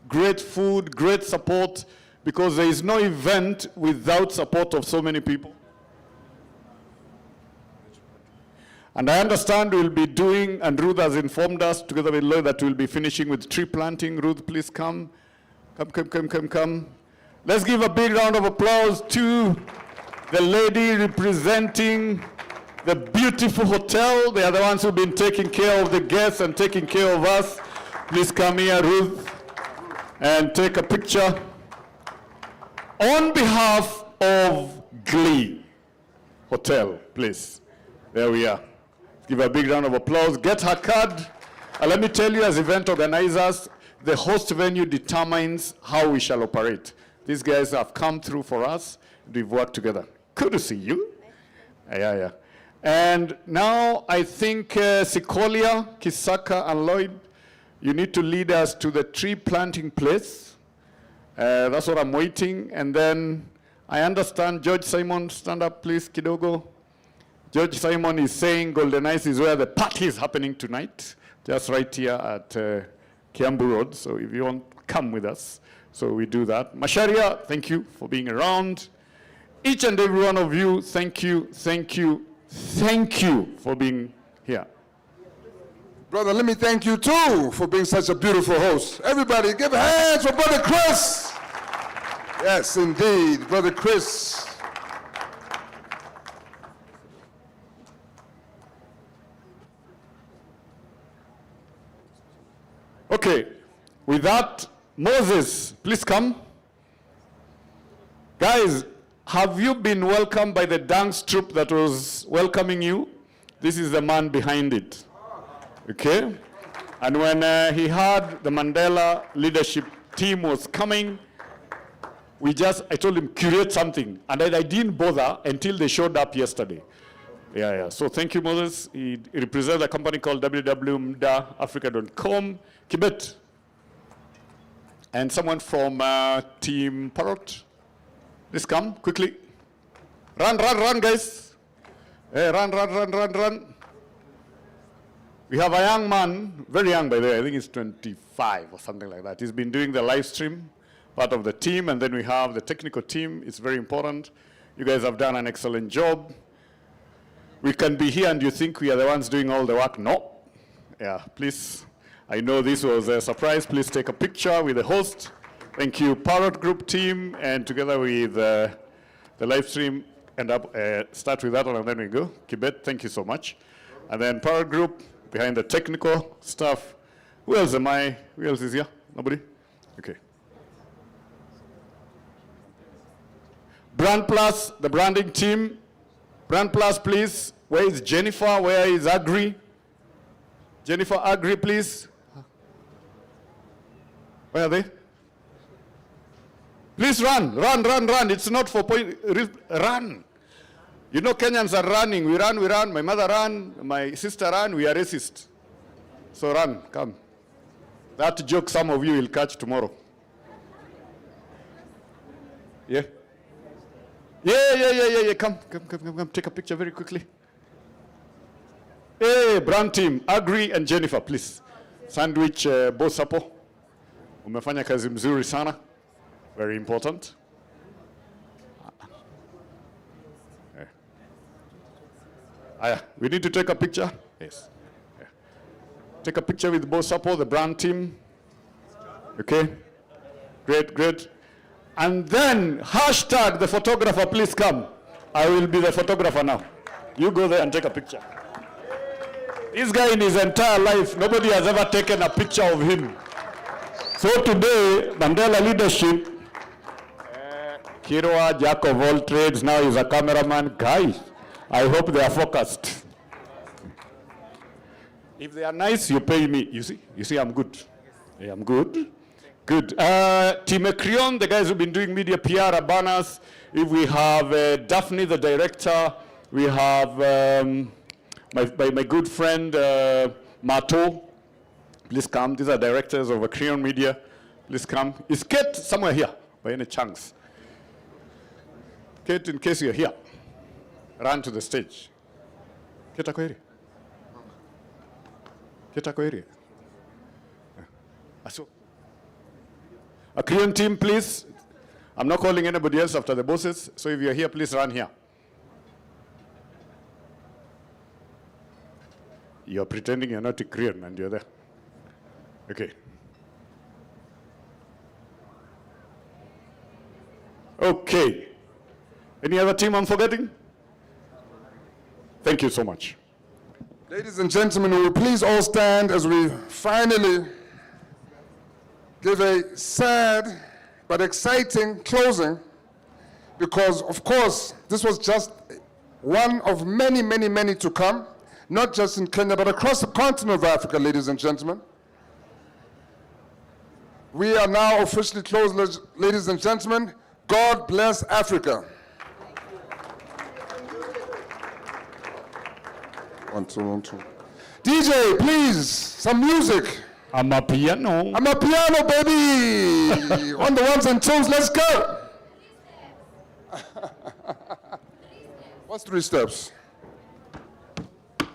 Great food, great support, because there is no event without support of so many people. And I understand we'll be doing, and Ruth has informed us, together with Lloyd, that we'll be finishing with tree planting. Ruth, please come. Come. Let's give a big round of applause to the lady representing the beautiful hotel. They are the ones who've been taking care of the guests and taking care of us. Please come here, Ruth, and take a picture. On behalf of Glee Hotel, please. There we are. Give her a big round of applause. Get her card. And let me tell you, as event organizers, the host venue determines how we shall operate. These guys have come through for us. We've worked together. Good to see you. Yeah. And now I think Sikolia, Kisaka, and Lloyd, you need to lead us to the tree planting place. That's what I'm waiting. And then I understand George Simon, stand up please, kidogo. George Simon is saying Golden Ice is where the party is happening tonight, just right here at Kiambu Road. So if you want, come with us. So we do that. Masharia, thank you for being around. Each and every one of you, thank you for being here. Brother, let me thank you too for being such a beautiful host. Everybody give hands for Brother Chris. Yes, indeed, Brother Chris. Okay, with that, Moses, please come. Guys, have you been welcomed by the dance troupe that was welcoming you? This is the man behind it. Okay? And when he heard the Mandela leadership team was coming, I told him, curate something. And I didn't bother until they showed up yesterday. Yeah. So thank you, Moses. He represents a company called www.africa.com. Kibet. And someone from Team Parrot. Please come, quickly. Run, guys. Hey, run. We have a young man, very young by the way, I think he's 25 or something like that. He's been doing the live stream, part of the team, and then we have the technical team. It's very important. You guys have done an excellent job. We can be here and you think we are the ones doing all the work. No. Yeah, please. I know this was a surprise. Please take a picture with the host. Thank you, Parrot Group team, and together with the live stream, start with that one and then we go. Kibet, thank you so much. And then Parrot Group, behind the technical stuff. Who else am I? Who else is here? Nobody? Okay. Brand Plus, the branding team. Brand Plus, please. Where is Jennifer? Where is Agri? Jennifer, Agri, please. Where are they? Please run. It's not for point. Run. You know Kenyans are running. We run. My mother ran. My sister ran. We are racist. So run. Come. That joke some of you will catch tomorrow. Yeah. Come. Take a picture very quickly. Hey, brand team. Agri and Jennifer, please. Sandwich boss hapo. Umefanya kazi mzuri sana. Very important. We need to take a picture. Yes. Take a picture with Bosapo, the brand team. Okay. Great. And then hashtag the photographer, please come. I will be the photographer now. You go there and take a picture. This guy in his entire life, nobody has ever taken a picture of him. So today, Mandela leadership, Kirwa, jack of all trades, now he's a cameraman. Guys, I hope they are focused. If they are nice, you pay me. You see, I'm good. Yeah, I'm good. Good. Team Ekrion, the guys who've been doing media PR, banners. If we have Daphne, the director, we have my good friend Mato. Please come. These are directors of Ekrion Media. Please come. Is Kate somewhere here by any chance? Kate, in case you're here, run to the stage. Kate Akweri. A Korean team, please. I'm not calling anybody else after the bosses, so if you're here, please run here. You're pretending you're not a Korean and you're there. Okay. Okay. Any other team I'm forgetting? Thank you so much. Ladies and gentlemen, will you please all stand as we finally give a sad but exciting closing because, of course, this was just one of many, many, many to come, not just in Kenya, but across the continent of Africa, ladies and gentlemen. We are now officially closed, ladies and gentlemen. God bless Africa. One, two. DJ, please, some music. I'm a piano. I'm a piano, baby. On the ones and twos, let's go. What's 3 steps? Is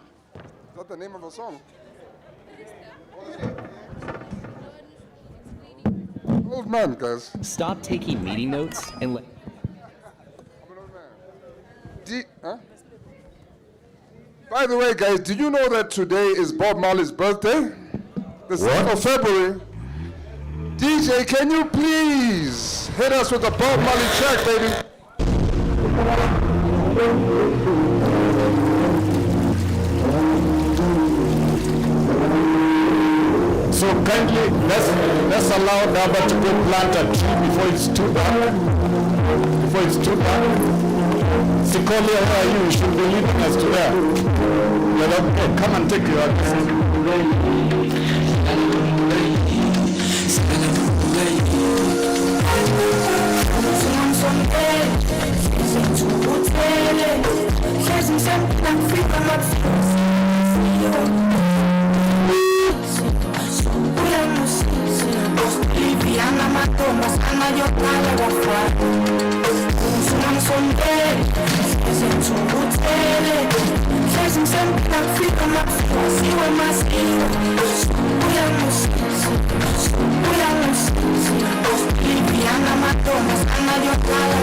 that the name of a song? Old man, guys. Stop taking meeting notes and let... By the way, guys, do you know that today is Bob Marley's birthday? The 6th of February. DJ, can you please hit us with a Bob Marley track, baby? So kindly, let's allow Daba to go plant a tree before it's too dark. Before it's too dark. Sikoli, where are you? You should be leading us to there. Okay, come and take your Liviana, matou, mas anda de otário.